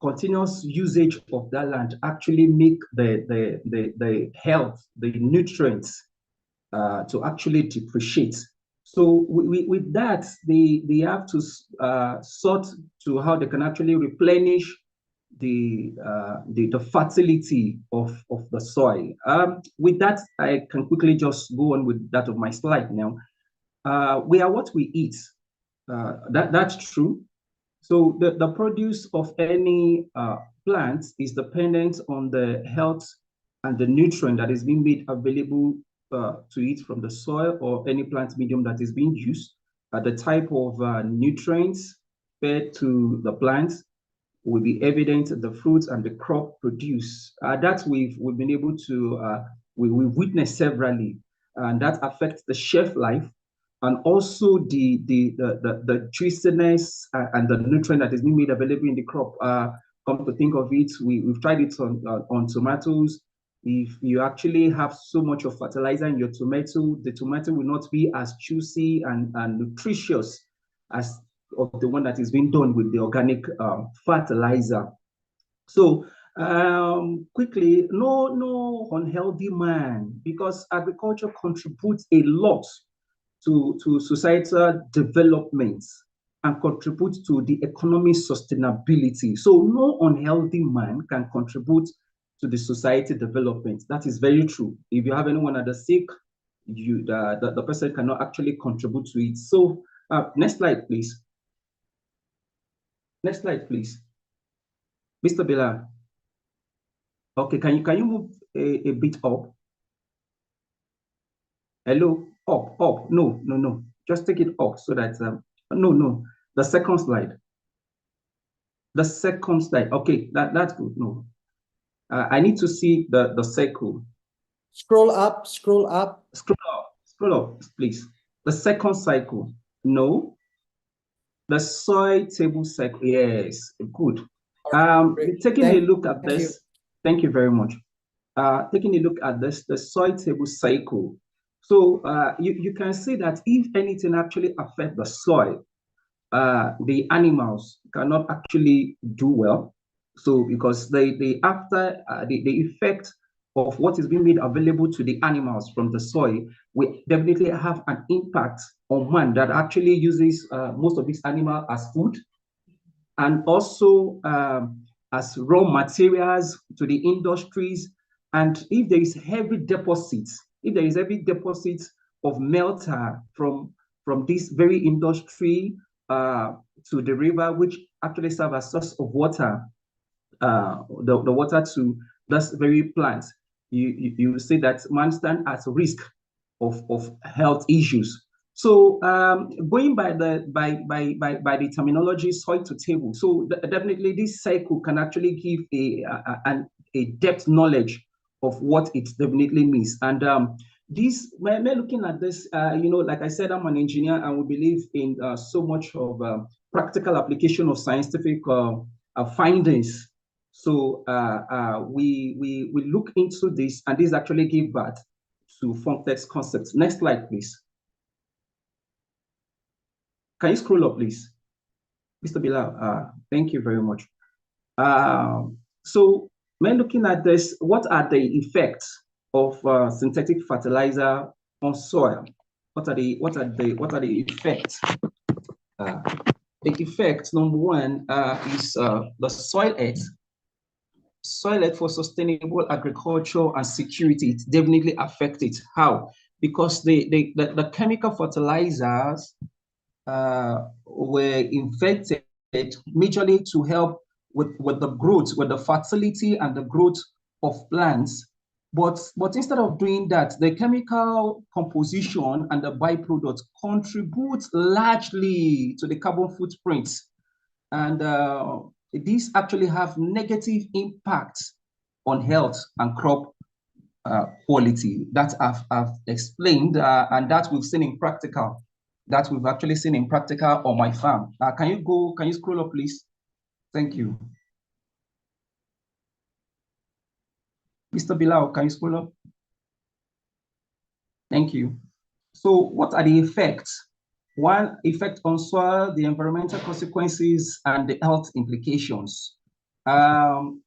continuous usage of that land actually make the health, the nutrients to actually depreciate. So with that, they have to sort to how they can actually replenish the fertility of the soil. With that, I can quickly just go on with that of my slide now. We are what we eat. That's true. So the produce of any plant is dependent on the health and the nutrient that is being made available to it from the soil or any plant medium that is being used. The type of nutrients fed to the plants will be evident in the fruits and the crop produce. That we've been able to we've witnessed severally, and that affects the shelf life and also the juiciness and the nutrient that is being made available in the crop. Come to think of it, we've tried it on tomatoes. If you actually have so much of fertilizer in your tomato, the tomato will not be as juicy and nutritious as of the one that is being done with the organic fertilizer. So quickly, no unhealthy man, because agriculture contributes a lot to societal development and contributes to the economic sustainability. So no unhealthy man can contribute to the society development. That is very true. If you have anyone at the sick, the person cannot actually contribute to it. So next slide, please. Next slide, please. Mr. Bela. Okay, can you move a bit up? Hello, up. No. Just take it up so that, no. The second slide. The second slide. Okay, that's good. No. I need to see the circle. Scroll up. Scroll up, please. The second cycle. No. The soil table cycle. Yes, good. Taking a look at this. Thank you very much. Taking a look at this, the soil table cycle. So you can see that if anything actually affects the soil, the animals cannot actually do well. So because the effect of what is being made available to the animals from the soil will definitely have an impact on man that actually uses most of these animals as food and also as raw materials to the industries. And if there is heavy deposits, of melter from this very industry to the river, which actually serve as source of water, the water to this very plant, you see that man stand at risk of health issues. So going by the terminology soil to table, so definitely this cycle can actually give a depth knowledge of what it definitely means. And this, when looking at this, like I said, I'm an engineer and we believe in so much of practical application of scientific findings. So we look into this, and this actually give birth to form text concepts. Next slide, please. Can you scroll up, please? Mr. Bilal, thank you very much. So when looking at this, what are the effects of synthetic fertilizer on soil? What are the effects? The effect number one is the soil health. Soil health for sustainable agriculture and security, it's definitely affected. How? Because the chemical fertilizers were infected majorly to help with the growth, with the fertility and the growth of plants. But instead of doing that, the chemical composition and the byproducts contribute largely to the carbon footprint. And these actually have negative impacts on health and crop quality that I've explained, and that we've seen in practical. That we've actually seen in practical on my farm. Can you scroll up, please? Thank you. Mr. Bilal, can you scroll up? Thank you. So what are the effects? One, effect on soil, the environmental consequences, and the health implications. On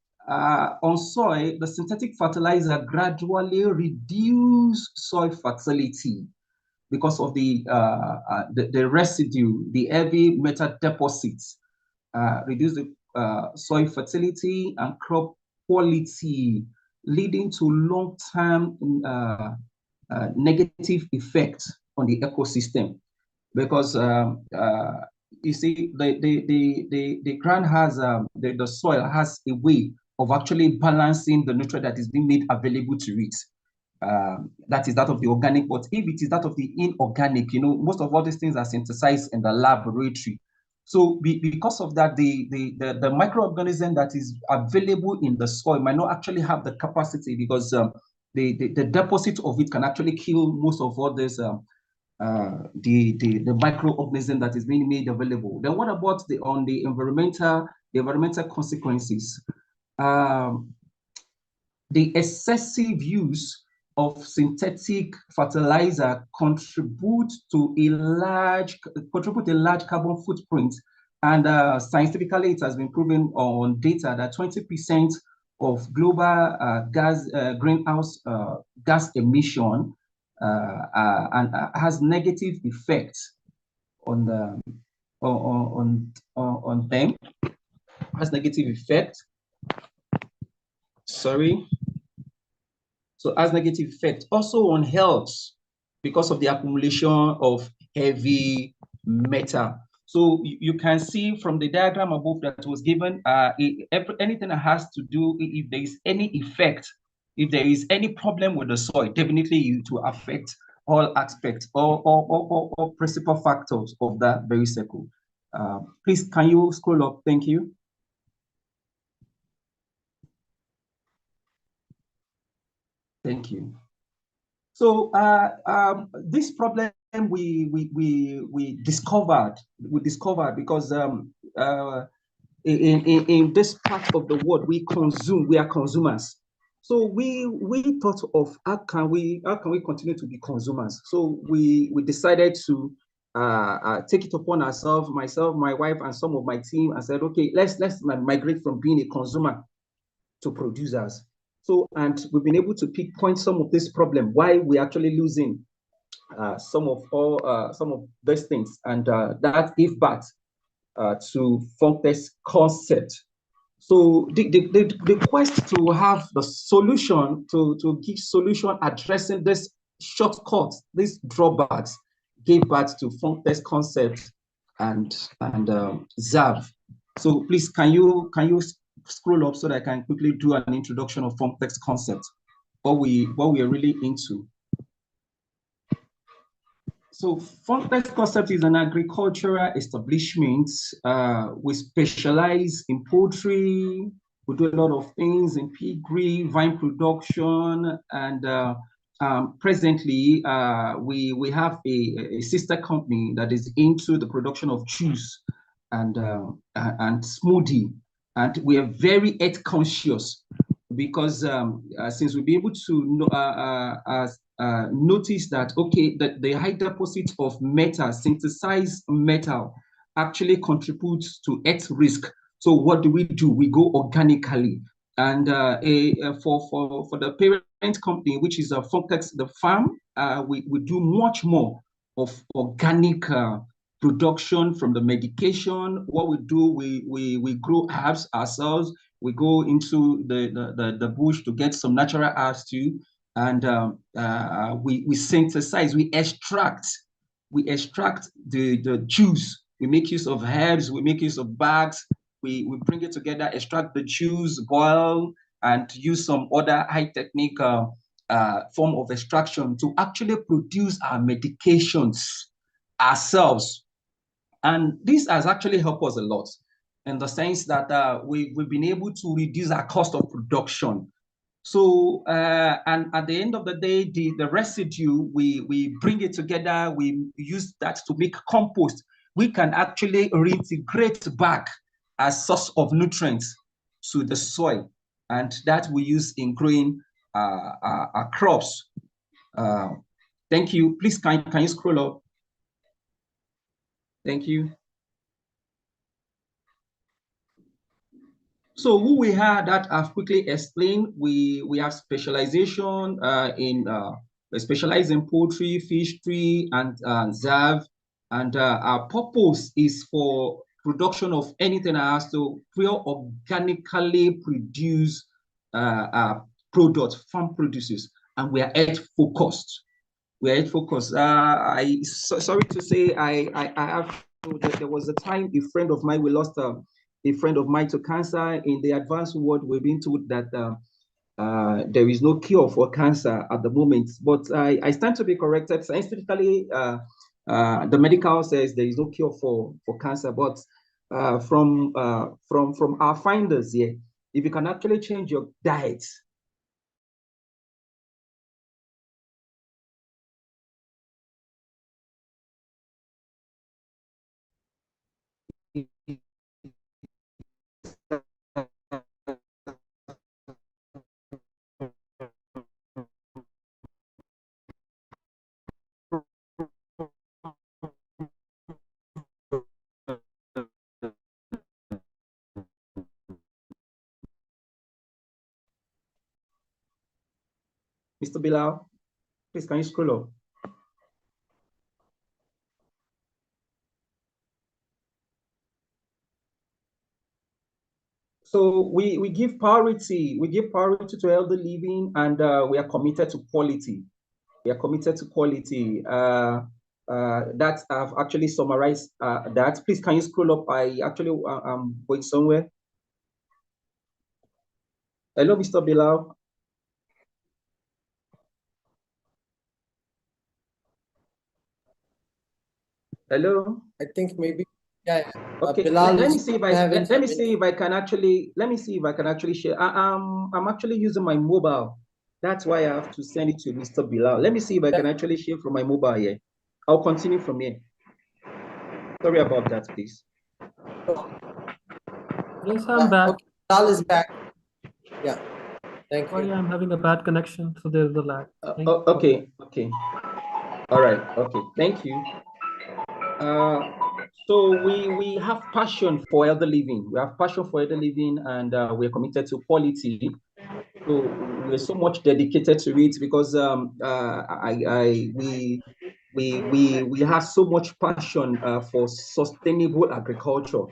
soil, the synthetic fertilizer gradually reduce soil fertility because of the residue, the heavy metal deposits, reduce the soil fertility and crop quality, leading to long-term negative effects on the ecosystem. Because you see, the ground has the soil has a way of actually balancing the nutrient that is being made available to it. That is that of the organic, but if it is that of the inorganic, most of all these things are synthesized in the laboratory. So because of that, the microorganism that is available in the soil might not actually have the capacity, because the deposit of it can actually kill most of all this the microorganism that is being made available. Then what about the environmental consequences? The excessive use of synthetic fertilizer contribute a large carbon footprint, and scientifically it has been proven on data that 20% of global greenhouse gas emission and has negative effects on them. Has negative effect. Sorry. So has negative effect also on health because of the accumulation of heavy metal. So you can see from the diagram above that was given, anything that has to do, if there is any effect, if there is any problem with the soil, definitely it will affect all aspects or principal factors of that very cycle. Please, can you scroll up? Thank you. Thank you. So this problem we discovered because in this part of the world we are consumers. So we thought of how can we continue to be consumers. So we decided to take it upon ourselves, myself, my wife, and some of my team, and said, okay, let's migrate from being a consumer to producers. So, and we've been able to pinpoint some of this problem, why we're actually losing some of these things, and that gave birth to Funk's concept. So the quest to have the solution, to give solution addressing this shortcuts, these drawbacks, gave birth to Funk's concept and ZAV. So please, can you scroll up so that I can quickly do an introduction of Funk's concept, what we are really into. So Funk's concept is an agricultural establishment. We specialize in poultry. We do a lot of things in piggery, vine production, and presently we have a sister company that is into the production of juice and smoothie. And we are very health conscious because since we'll be able to notice that, okay, that the high deposit of metal, synthesized metal, actually contributes to health risk. So what do? We go organically. And for the parent company, which is Funk's the farm, we do much more of organic production from the medication. What we do, we grow herbs ourselves. We go into the bush to get some natural herbs too, and we synthesize, we extract the juice. We make use of herbs. We make use of bags. We bring it together, extract the juice, boil, and use some other high technique form of extraction to actually produce our medications ourselves. And this has actually helped us a lot in the sense that we've been able to reduce our cost of production. So, and at the end of the day, the residue, we bring it together, we use that to make compost. We can actually reintegrate back as source of nutrients to the soil. And that we use in growing crops. Thank you. Please, can you scroll up? Thank you. So who we have that I've quickly explained, we have specialization we specialize in poultry, fishery, and ZAV. And our purpose is for production of anything that has to pure organically produce products, farm produces, and we are edge focused. We are edge focused. Sorry to say, I have. There was a time a friend of mine, we lost a friend of mine to cancer. In the advanced world, we've been told that there is no cure for cancer at the moment. But I stand to be corrected. Scientifically, the medical says there is no cure for cancer. But from our finders here, if you can actually change your diet, Mr. Bilal, please, can you scroll up? So we give priority to elder living, and we are committed to quality. We are committed to quality. That I've actually summarized that. Please, can you scroll up? I actually I'm going somewhere. Hello, Mr. Bilal. Hello. I think maybe, yeah. Okay. Bilal, let me see if I can actually share. I'm actually using my mobile. That's why I have to send it to Mr. Bilal. Let me see if I can actually share from my mobile here. I'll continue from here. Sorry about that, please. Yes, I'm back. Okay, Bilal is back. Yeah. Thank Sorry, you. I'm having a bad connection, so there's a lag. Okay. All right. Okay. Thank you. So we have passion for elder living. We have passion for elder living, and we're committed to quality. So we're so much dedicated to it because we have so much passion for sustainable agriculture.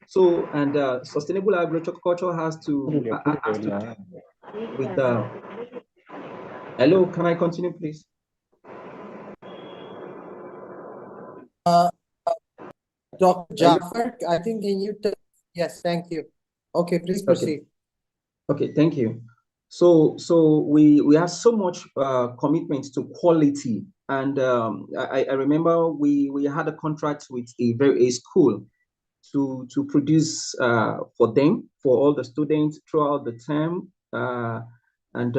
So sustainable agriculture has to with hello, can I continue, please? Dr. Jafar, I think yes, thank you. Okay, please proceed. Okay, thank you. So we have so much commitment to quality, and I remember we had a contract with a school to produce for them, for all the students throughout the term, and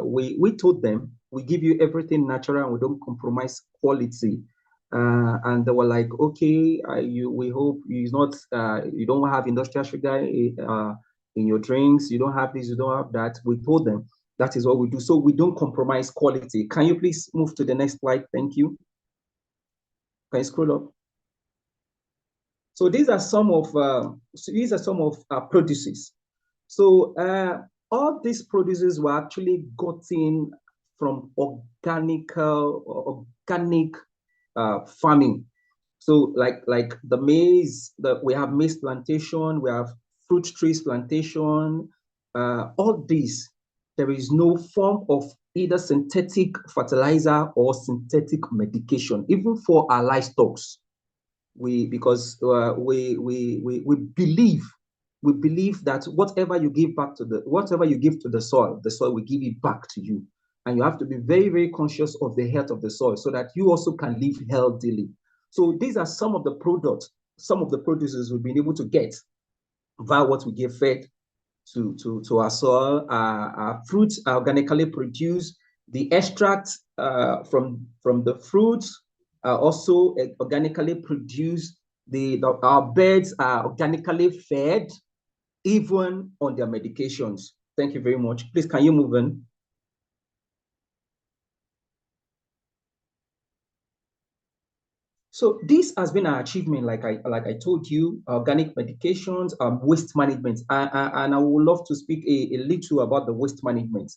we told them we give you everything natural and we don't compromise quality. And they were like, okay, we hope you don't have industrial sugar in your drinks, you don't have this, you don't have that. We told them that is what we do. So we don't compromise quality. Can you please move to the next slide? Thank you. Can you scroll up? So these are some of produces. So all these produces were actually gotten from organic farming. So like the maize, we have maize plantation, we have fruit trees plantation, all these, there is no form of either synthetic fertilizer or synthetic medication, even for our livestock. Because we believe that whatever you give to the soil will give it back to you. And you have to be very, very conscious of the health of the soil so that you also can live healthily. So these are some of the products, some of the produces we've been able to get via what we give fed to our soil. Our fruits are organically produced. The extracts from the fruits are also organically produced. Our birds are organically fed, even on their medications. Thank you very much. Please, can you move in? So this has been our achievement, like I told you, organic medications, waste management, and I would love to speak a little about the waste management,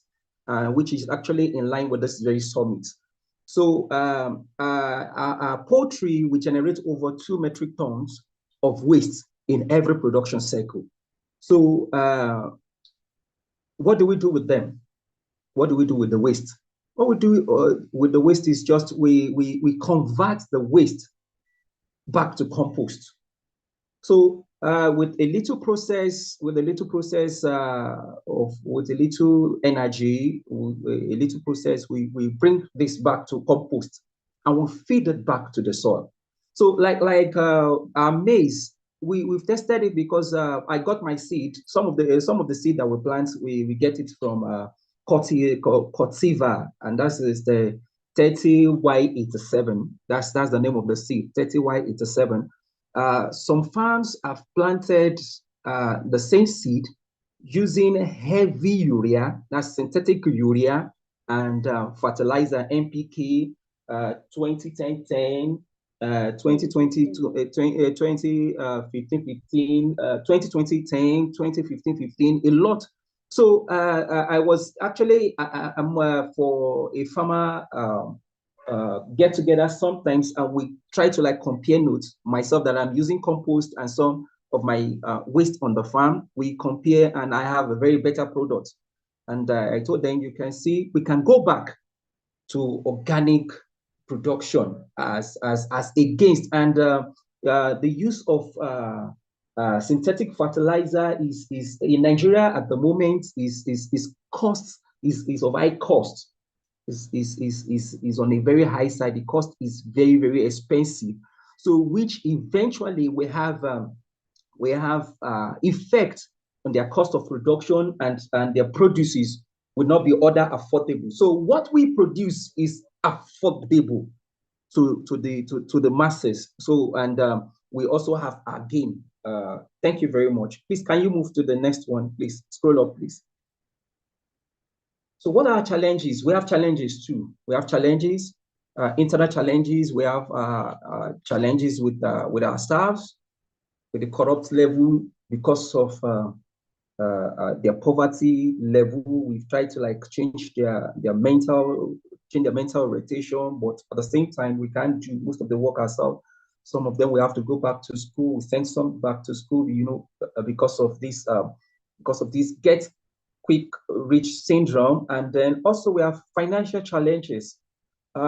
which is actually in line with this very summit. So our poultry, we generate over 2 metric tons of waste in every production cycle. So what do we do with them? What do we do with the waste? What we do with the waste is just we convert the waste back to compost. So with a little process, with a little energy, a little process, we bring this back to compost and we feed it back to the soil. So like our maize, we've tested it because I got my seed. Some of the seed that we plant, we get it from Corteva, and that is the 30Y87. That's the name of the seed, 30Y87. Some farms have planted the same seed using heavy urea, that's synthetic urea, and fertilizer NPK 2010-10, 2020-15-15, 2020-10, 2015-15, a lot. So I was actually I'm for a farmer get together sometimes, and we try to like compare notes myself that I'm using compost and some of my waste on the farm. We compare, and I have a very better product. And I told them, you can see we can go back to organic production as against, and the use of synthetic fertilizer is in Nigeria at the moment is of high cost. Is on a very high side. The cost is very, very expensive. So which eventually we have effect on their cost of production, and their produces will not be order affordable. So what we produce is affordable to the masses. So we also have our gain. Thank you very much. Please, can you move to the next one, please? Scroll up, please. So what are our challenges? We have challenges too. We have challenges, internal challenges. We have challenges with our staffs, with the corrupt level because of their poverty level. We've tried to like change their mental rotation, but at the same time, we can't do most of the work ourselves. Some of them we have to go back to school. We send some back to school, because of this get quick rich syndrome. And then also we have financial challenges. We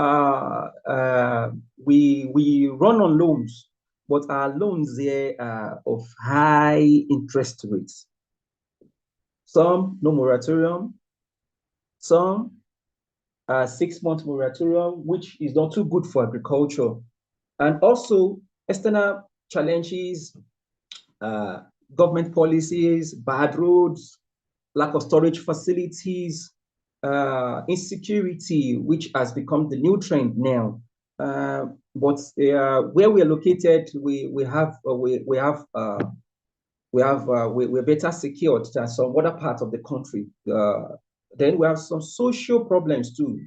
run on loans, but our loans there are of high interest rates. Some no moratorium, some 6-month moratorium, which is not too good for agriculture. And also external challenges, government policies, bad roads, lack of storage facilities, insecurity, which has become the new trend now. But where we are located, we're better secured than some other parts of the country. Then we have some social problems too,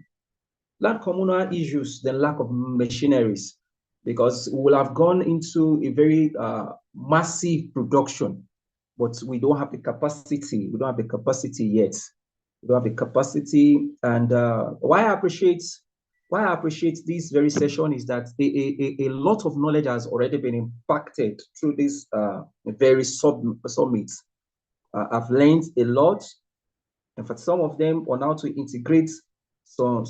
land communal issues, the lack of machineries, because we will have gone into a very massive production, but we don't have the capacity. We don't have the capacity yet. We don't have the capacity. And why I appreciate this very session is that a lot of knowledge has already been impacted through this very summits. I've learned a lot, and for some of them on how to integrate some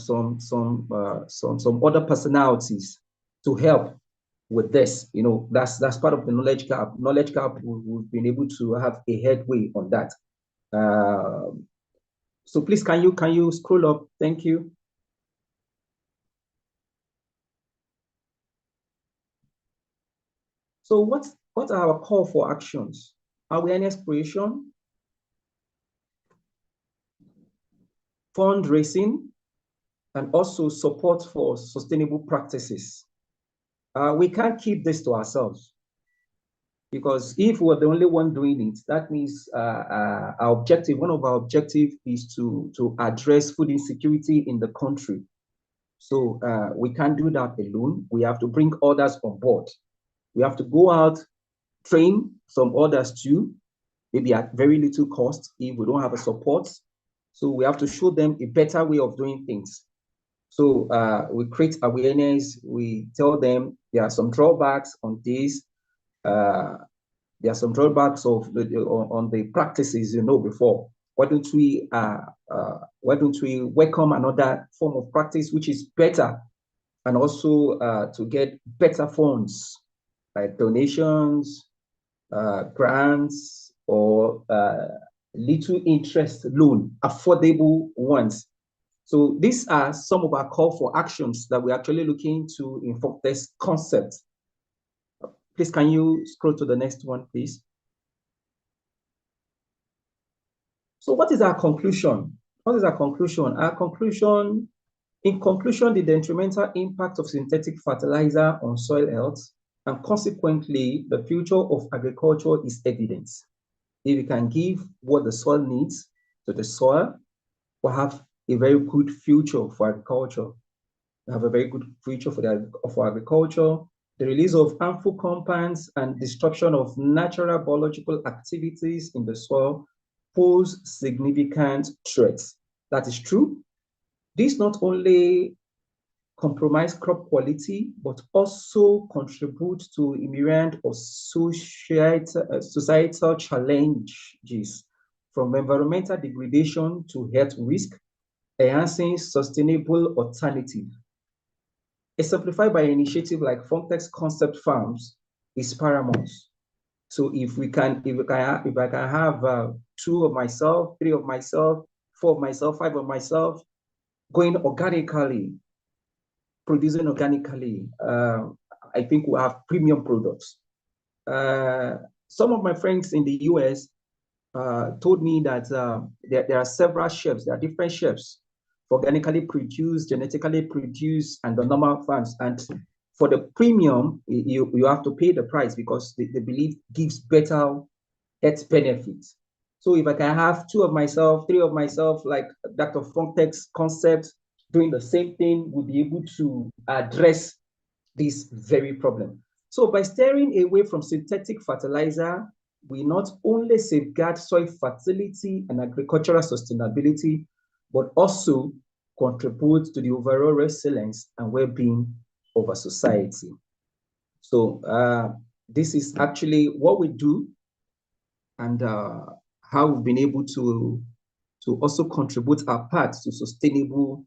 other personalities to help with this. That's part of the knowledge gap. We've been able to have a headway on that. So please, can you scroll up? Thank you. So what are our call for actions? Awareness creation, fundraising, and also support for sustainable practices. We can't keep this to ourselves, because if we're the only one doing it, that means one of our objectives is to address food insecurity in the country. So we can't do that alone. We have to bring others on board. We have to go out, train some others too, maybe at very little cost if we don't have a support. So we have to show them a better way of doing things. So we create awareness. We tell them there are some drawbacks on this. There are some drawbacks of on the practices before. Why don't we welcome another form of practice which is better, and also to get better funds like donations, grants, or little interest loan, affordable ones. So these are some of our call for actions that we're actually looking to inform this concept. Please, can you scroll to the next one, please? So what is our conclusion? What is our conclusion? In conclusion, the detrimental impact of synthetic fertilizer on soil health and consequently the future of agriculture is evident. If we can give what the soil needs to the soil, we'll have a very good future for agriculture. We have a very good future for agriculture. The release of harmful compounds and destruction of natural biological activities in the soil pose significant threats. That is true. This not only compromise crop quality, but also contribute to a myriad of societal challenges, from environmental degradation to health risk, enhancing sustainable alternative. Exemplified by an initiative like Fontex Concept Farms is paramount. So if I can have 2 of myself, 3 of myself, 4 of myself, 5 of myself, going organically, producing organically, I think we'll have premium products. Some of my friends in the US told me that there are several chefs, there are different chefs, organically produced, genetically produced, and the normal farms. And for the premium, you have to pay the price because they believe gives better health benefits. So if I can have 2 of myself, 3 of myself, like Dr. Fontex Concept, doing the same thing, we'll be able to address this very problem. So by steering away from synthetic fertilizer, we not only safeguard soil fertility and agricultural sustainability, but also contribute to the overall resilience and well-being of a society. So this is actually what we do, and how we've been able to also contribute our part to sustainable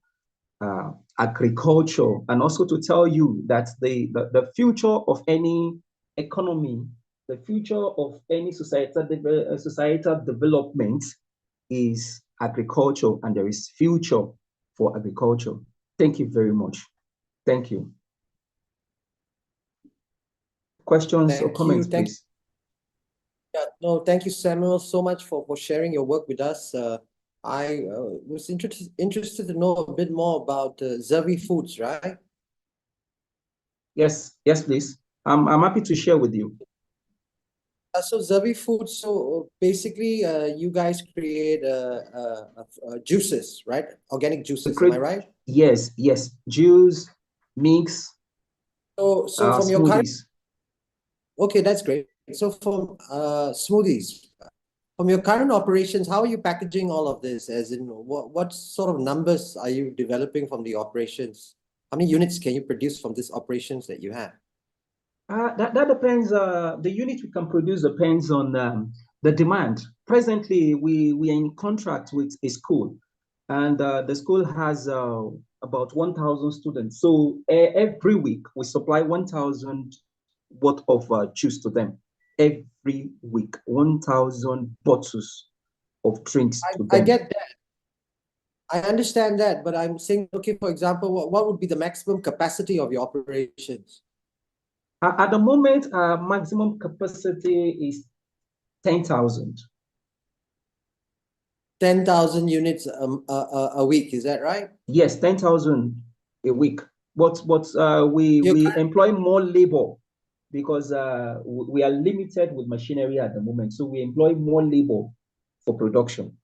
agriculture, and also to tell you that the future of any economy, the future of any societal development is agriculture, and there is future for agriculture. Thank you very much. Thank you. Questions or comments, please? Yeah, no, thank you, Samuel, so much for sharing your work with us. I was interested to know a bit more about Zervi Foods, right? Yes, please. I'm happy to share with you. So Zervi Foods, so basically you guys create juices, right? Organic juices, am I right? Yes, juice, mix, so from your current, smoothies. Okay, that's great. So from smoothies, from your current operations, how are you packaging all of this? As in, what sort of numbers are you developing from the operations? How many units can you produce from these operations that you have? That depends. The unit we can produce depends on the demand. Presently, we are in contract with a school, and the school has about 1,000 students. So every week we supply 1,000 worth of juice to them. Every week, 1,000 bottles of drinks to them. I get that. I understand that, but I'm saying, okay, for example, what would be the maximum capacity of your operations? At the moment, maximum capacity is 10,000. 10,000 units a week, is that right? Yes, 10,000 a week. But we employ more labor because we are limited with machinery at the moment. So we employ more labor for production.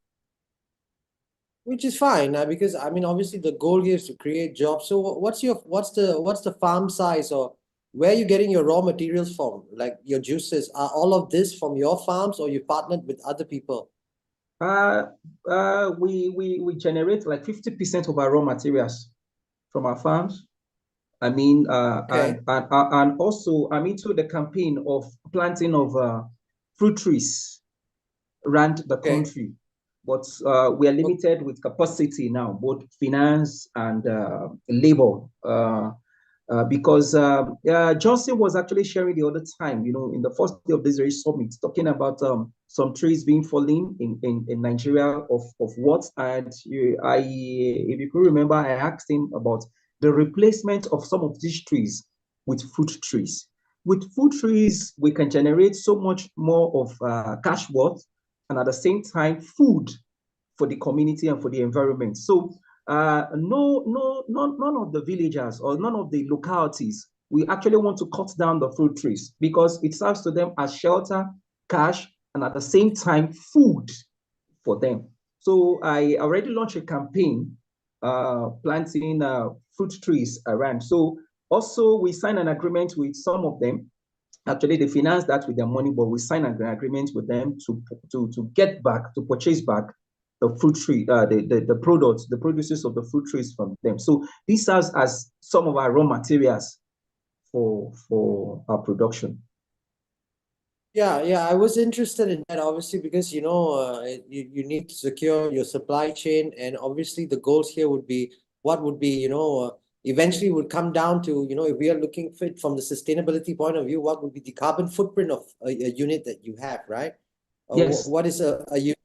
which is fine because I mean obviously the goal here is to create jobs. So what's the farm size, or where are you getting your raw materials from? Like your juices, are all of this from your farms, or you partnered with other people? We generate like 50% of our raw materials from our farms. I mean, Okay. and also I'm into the campaign of planting of fruit trees around the Okay. country, but we are limited with capacity now, both finance and labor. Because Johnson was actually sharing the other time, you know, in the first day of this very summit, talking about some trees being falling in Nigeria of what, and if you could remember, I asked him about the replacement of some of these trees with fruit trees. With fruit trees, we can generate so much more of cash worth, and at the same time, food for the community and for the environment. So none of the villagers or none of the localities, we actually want to cut down the fruit trees because it serves to them as shelter, cash, and at the same time, food for them. So I already launched a campaign planting fruit trees around. So also we signed an agreement with some of them. Actually, they finance that with their money, but we signed an agreement with them to get back, to purchase back the fruit tree, the products, the produces of the fruit trees from them. So this serves as some of our raw materials for our production. Yeah, I was interested in that obviously because you know you need to secure your supply chain, and obviously the goals here would be what would be, you know, eventually would come down to, you know, if we are looking fit from the sustainability point of view, what would be the carbon footprint of a unit that you have, right? Yes. What is a unit?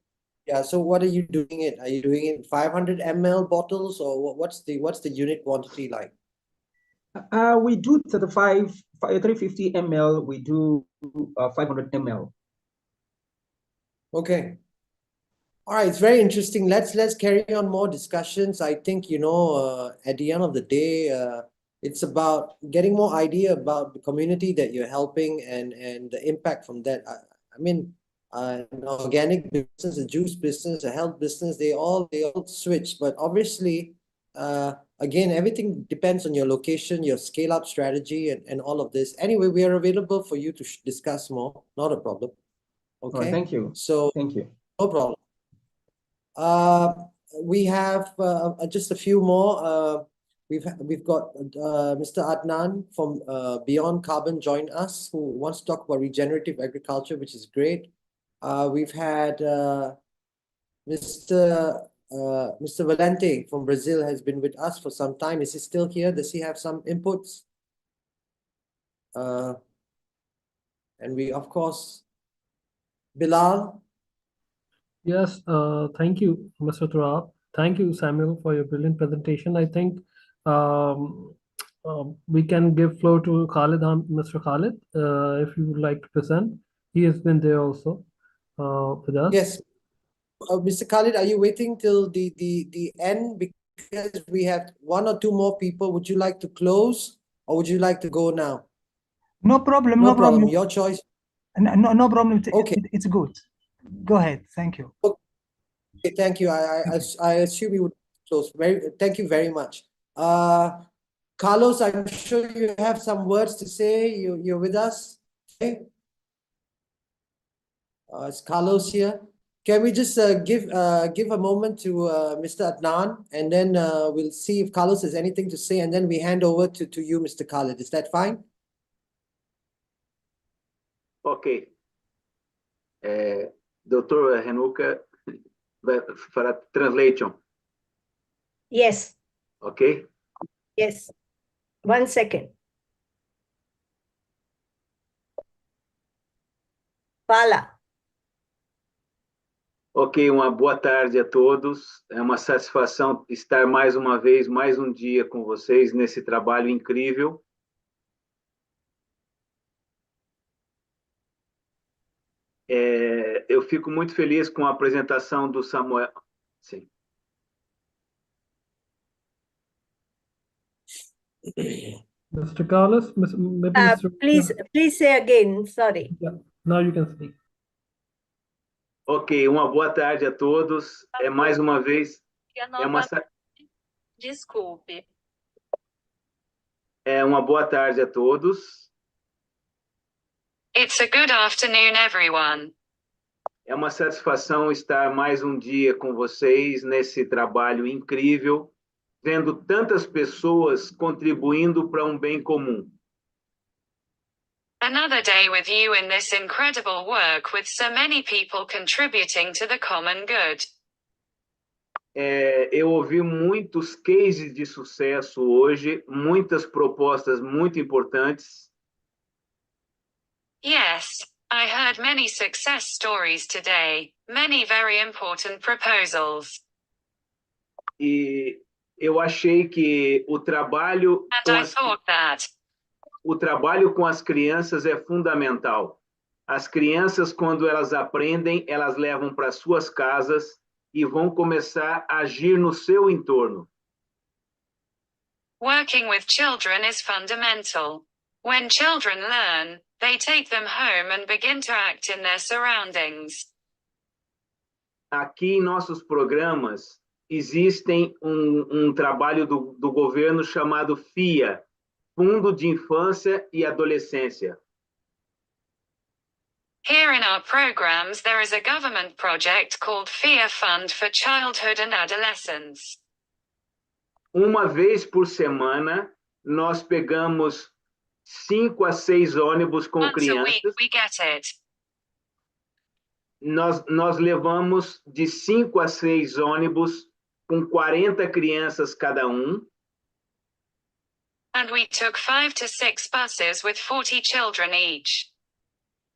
Yeah, so what are you doing it? Are you doing it in 500 ml bottles, or what's the unit quantity like? We do 350 ml. We do 500 ml. Okay. All right, it's very interesting. Let's carry on more discussions. I think, you know, at the end of the day, it's about getting more idea about the community that you're helping and the impact from that. I mean, an organic business, a juice business, a health business, they all switch. But obviously, again, everything depends on your location, your scale up strategy, and all of this. Anyway, we are available for you to discuss more. Not a problem. Okay. All right, thank you. So thank you. No problem. We have just a few more. We've got Mr. Adnan from Beyond Carbon join us, who wants to talk about regenerative agriculture, which is great. We've had Mr. Valente from Brazil has been with us for some time. Is he still here? Does he have some inputs? And we, of course, Bilal. Yes, thank you, Mr. Turab. Thank you, Samuel, for your brilliant presentation. I think we can give floor to Khalid, Mr. Khalid, if you would like to present. He has been there also with us. Yes. Mr. Khalid, are you waiting till the end? Because we have one or two more people. Would you like to close, or would you like to go now? No problem. No problem. Your choice. No problem. Okay. It's good. Go ahead. Thank you. Okay, thank you. I assume you would close. Thank you very much. Carlos, I'm sure you have some words to say. You're with us. Okay. Is Carlos here? Can we just give a moment to Mr. Adnan, and then we'll see if Carlos has anything to say, and then we hand over to you, Mr. Khalid. Is that fine? Ok. Dr. Renuka, for a translation. Yes. Ok. Yes. 1 second. Fala. Ok, uma boa tarde a todos. É uma satisfação estar mais uma vez, mais um dia com vocês nesse trabalho incrível. Eu fico muito feliz com a apresentação do Samuel. Sim. Mr. Carlos, maybe Mr. Please say again. Sorry. Yeah, now you can speak. Ok, uma boa tarde a todos. Mais uma vez. Desculpe. Uma boa tarde a todos. It's a good afternoon, everyone. É uma satisfação estar mais um dia com vocês nesse trabalho incrível, vendo tantas pessoas contribuindo para um bem comum. Another day with you in this incredible work with so many people contributing to the common good. Eu ouvi muitos cases de sucesso hoje, muitas propostas muito importantes. Yes, I heard many success stories today, many very important proposals. E eu achei que o trabalho com as crianças é fundamental. As crianças, quando elas aprendem, elas levam para suas casas e vão começar a agir no seu entorno. Working with children is fundamental. When children learn, they take them home and begin to act in their surroundings. Aqui em nossos programas existem um trabalho do governo chamado FIA, Fundo de Infância e Adolescência. Here in our programs there is a government project called FIA Fund for Childhood and Adolescence. Uma vez por semana, nós pegamos 5 a 6 ônibus com Once a crianças. week we get it. Nós levamos de 5 a 6 ônibus com 40 crianças cada um. And we took 5 to 6 buses with 40 children each.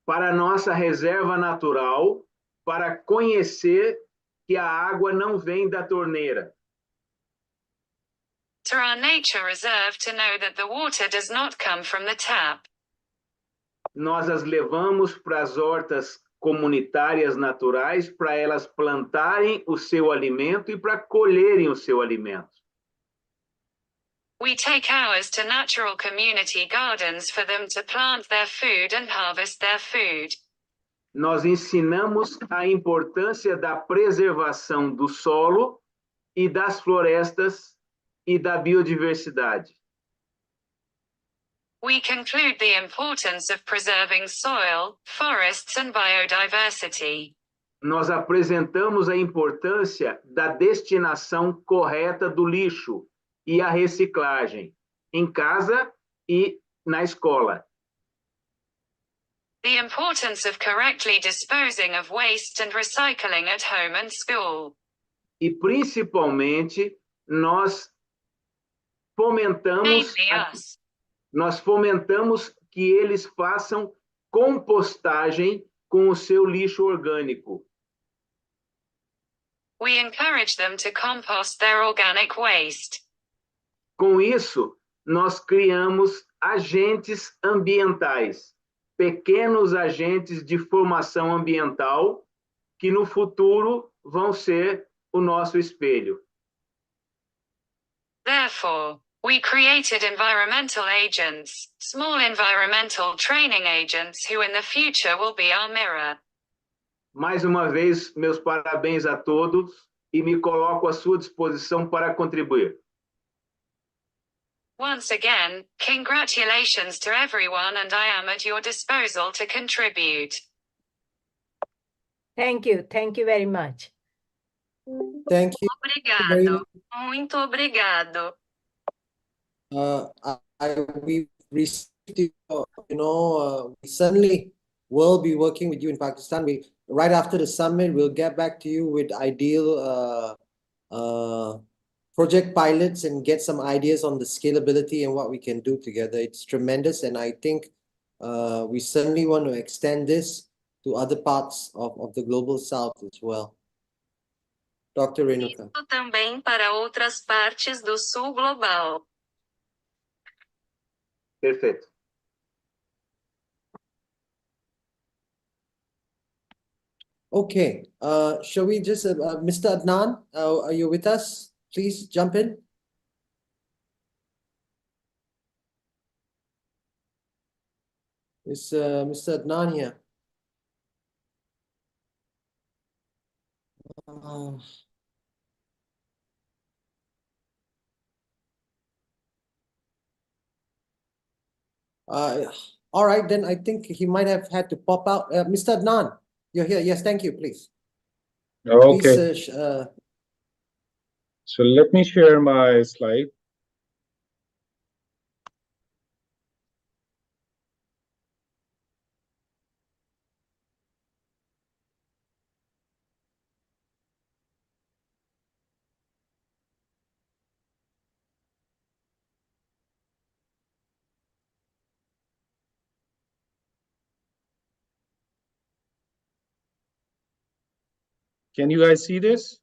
Para a nossa reserva natural, para conhecer que a água não vem da torneira. To our nature reserve to know that the water does not come from the tap. Nós as levamos para as hortas comunitárias naturais para elas plantarem o seu alimento e para colherem o seu alimento. We take ours to natural community gardens for them to plant their food and harvest their food. Nós ensinamos a importância da preservação do solo e das florestas e da biodiversidade. We conclude the importance of preserving soil, forests and biodiversity. Nós apresentamos a importância da destinação correta do lixo e a reciclagem, em casa e na escola. The importance of correctly disposing of waste and recycling at home and school. E principalmente, nós fomentamos que eles façam compostagem com o seu lixo orgânico. We encourage them to compost their organic waste. Com isso, nós criamos agentes ambientais, pequenos agentes de formação ambiental que no futuro vão ser o nosso espelho. Therefore, we created environmental agents, small environmental training agents who in the future will be our mirror. Mais uma vez, meus parabéns a todos e me coloco à sua disposição para contribuir. Once again, congratulations to everyone and I am at your disposal to contribute. Thank you very much. Thank you. Obrigado. Muito obrigado. We received, we certainly will be working with you in Pakistan. Right after the summit, we'll get back to you with ideal project pilots and get some ideas on the scalability and what we can do together. It's tremendous, and I think we certainly want to extend this to other parts of the global south as well. Dr. Renuka. Isso também para outras partes do sul global. Perfeito. Okay, shall we just, Mr. Adnan, are you with us? Please jump in. Is Mr. Adnan here? All right, then I think he might have had to pop out. Mr. Adnan, you're here. Yes, thank you, please. Okay, Please, so let me share my slide. Can you guys see this?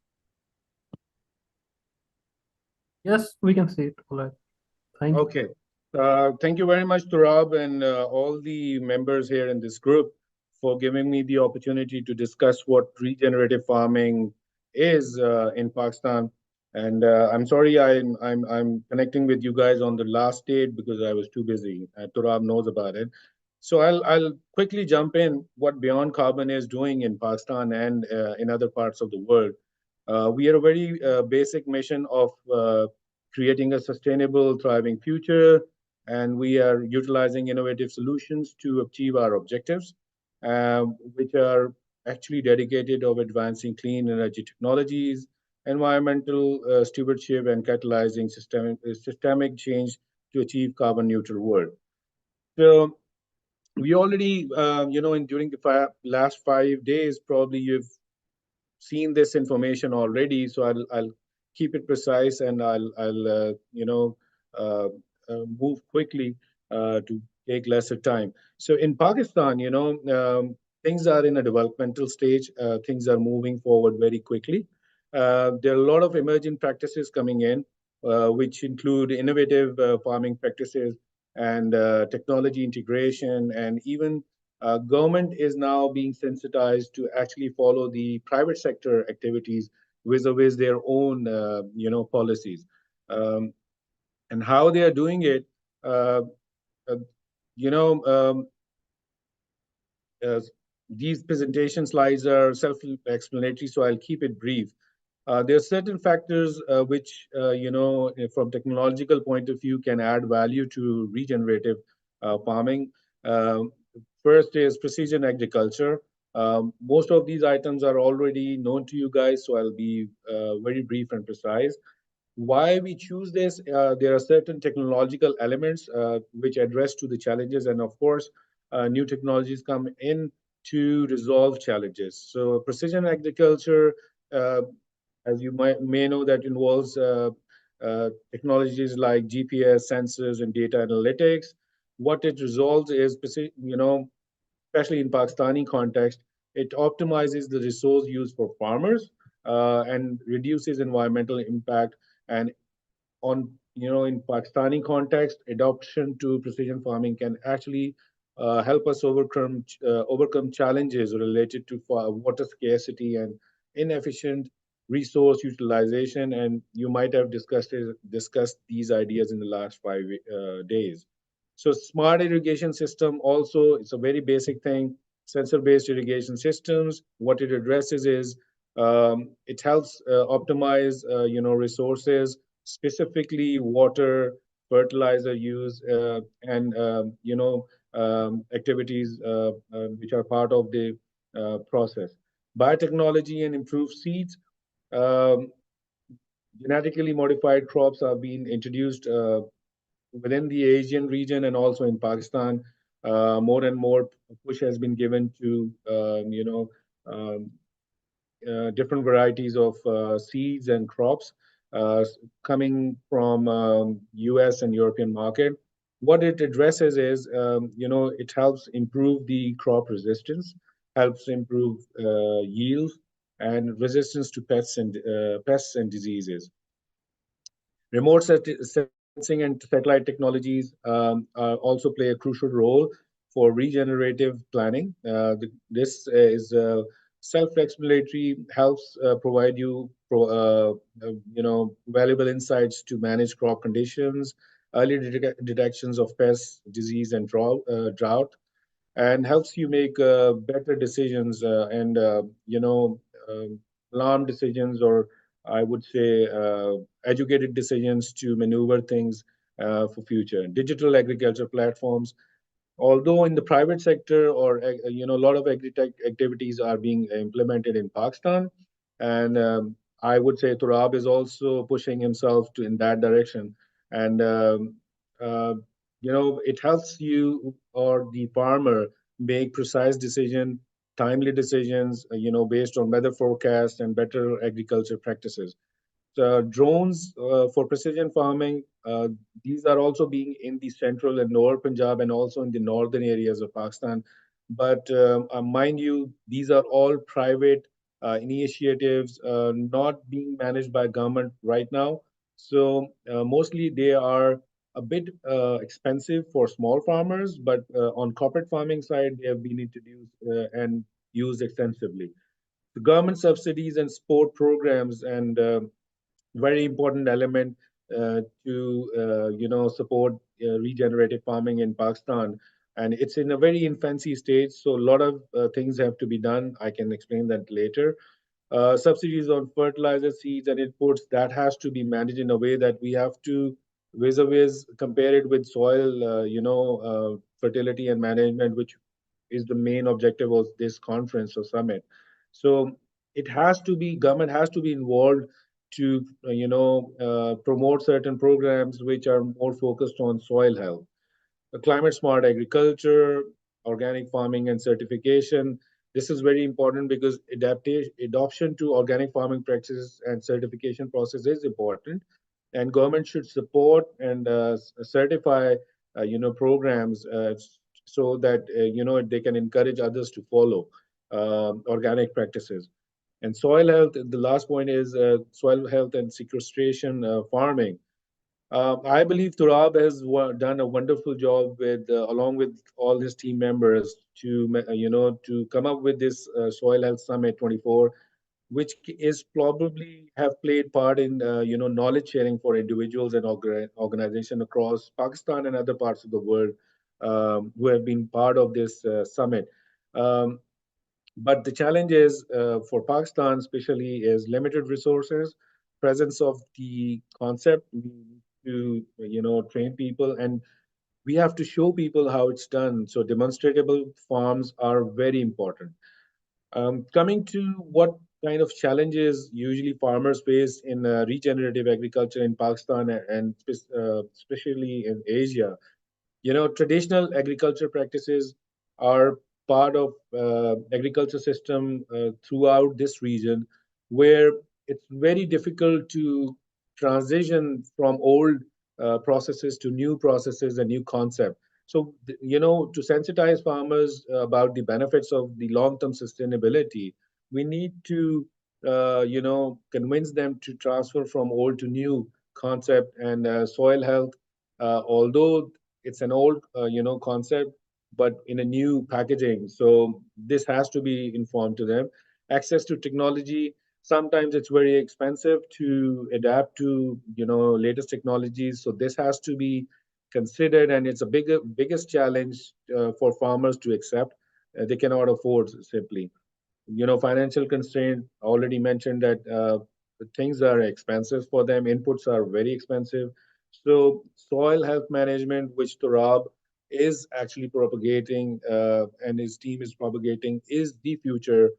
Yes, we can see it. All right. Thank you. Okay. Thank you very much, Turab, and all the members here in this group for giving me the opportunity to discuss what regenerative farming is in Pakistan. And I'm sorry I'm connecting with you guys on the last date because I was too busy. Turab knows about it. So I'll quickly jump in what Beyond Carbon is doing in Pakistan and in other parts of the world. We are a very basic mission of creating a sustainable, thriving future, and we are utilizing innovative solutions to achieve our objectives, which are actually dedicated of advancing clean energy technologies, environmental stewardship, and catalyzing systemic change to achieve carbon neutral world. So we already, during the last 5 days, probably you've seen this information already, so I'll keep it precise and I'll uh, move quickly to take lesser time. So in Pakistan, things are in a developmental stage. Things are moving forward very quickly. There are a lot of emerging practices coming in, which include innovative farming practices and technology integration, and even government is now being sensitized to actually follow the private sector activities vis-a-vis their own, policies. And how they are doing it, uh, uh, you know, um, uh, these presentation slides are self-explanatory, so I'll keep it brief. There are certain factors which, from technological point of view, can add value to regenerative farming. Um, First is precision agriculture. Most of these items are already known to you guys, so I'll be very brief and precise. Why we choose this? There are certain technological elements which address to the challenges, and of course, new technologies come in to resolve challenges. So precision agriculture, uh, as you may know, that involves technologies like GPS, sensors, and data analytics. What it resolves is, especially in Pakistani context, it optimizes the resource use for farmers and reduces environmental impact. And on, in Pakistani context, adoption to precision farming can actually help us overcome challenges related to water scarcity and inefficient resource utilization. And you might have discussed these ideas in the last 5 days. So smart irrigation system also, it's a very basic thing. Sensor-based irrigation systems, what it addresses is it helps optimize resources, specifically water, fertilizer use, and activities which are part of the process. Biotechnology and improved seeds. Um, Genetically modified crops are being introduced within the Asian region and also in Pakistan. More and more push has been given to um, different varieties of seeds and crops coming from US and European market. What it addresses is, it helps improve the crop resistance, helps improve yield and resistance to pests and diseases. Remote sensing and satellite technologies also play a crucial role for regenerative planning. This is self-explanatory, helps provide you valuable insights to manage crop conditions, early detections of pests, disease, and drought, and helps you make better decisions and alarm decisions, or I would say educated decisions to maneuver things for future. Digital agriculture platforms Although in the private sector or a lot of agri-tech activities are being implemented in Pakistan, and I would say Turab is also pushing himself to in that direction, and uh, it helps you or the farmer make precise decision, timely decisions, based on weather forecast and better agriculture practices. Drones for precision farming, these are also being in the central and lower Punjab and also in the northern areas of Pakistan. But mind you, these are all private initiatives, not being managed by government right now. So mostly they are a bit expensive for small farmers, but on corporate farming side, they have been introduced and used extensively. The government subsidies and support programs and very important element to support regenerative farming in Pakistan, and it's in a very infancy stage. So a lot of things have to be done. I can explain that later. Subsidies on fertilizer, seeds, and inputs, that has to be managed in a way that we have to vis-a-vis compare it with soil, fertility and management, which is the main objective of this conference or summit. So it has to be government has to be involved to promote certain programs which are more focused on soil health, climate smart agriculture, organic farming, and certification. This is very important because adoption to organic farming practices and certification process is important, and government should support and certify, programs so that they can encourage others to follow organic practices. And soil health. The last point is soil health and sequestration farming. I believe Turab has done a wonderful job with, along with all his team members, to come up with this Soil Health Summit 24, which is probably have played part in knowledge sharing for individuals and organizations across Pakistan and other parts of the world who have been part of this summit. Um, but the challenge is for Pakistan, especially, is limited resources, presence of the concept. We need to, train people, and we have to show people how it's done. So demonstrable farms are very important. Coming to what kind of challenges usually farmers face in regenerative agriculture in Pakistan and especially in Asia. Traditional agriculture practices are part of agriculture system throughout this region, where it's very difficult to transition from old processes to new processes and new concept. So, to sensitize farmers about the benefits of the long-term sustainability, we need to, convince them to transfer from old to new concept and soil health. Although it's an old concept, but in a new packaging, so this has to be informed to them. Access to technology, sometimes it's very expensive to adapt to latest technologies, so this has to be considered, and it's a biggest challenge for farmers to accept. They cannot afford simply. Financial constraint, already mentioned that things are expensive for them, inputs are very expensive. So soil health management, which Turab is actually propagating and his team is propagating, is the future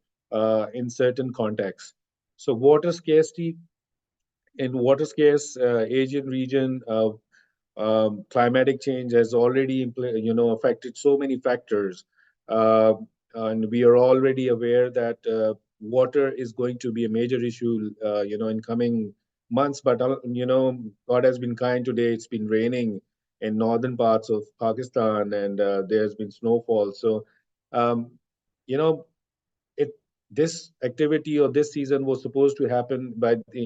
in certain contexts. So water scarcity, in water scarce Asian region, climatic change has already affected so many factors, uh, and we are already aware that water is going to be a major issue in coming months. But God has been kind today. It's been raining in northern parts of Pakistan, and there's been snowfall. So um, you know it this activity or this season was supposed to happen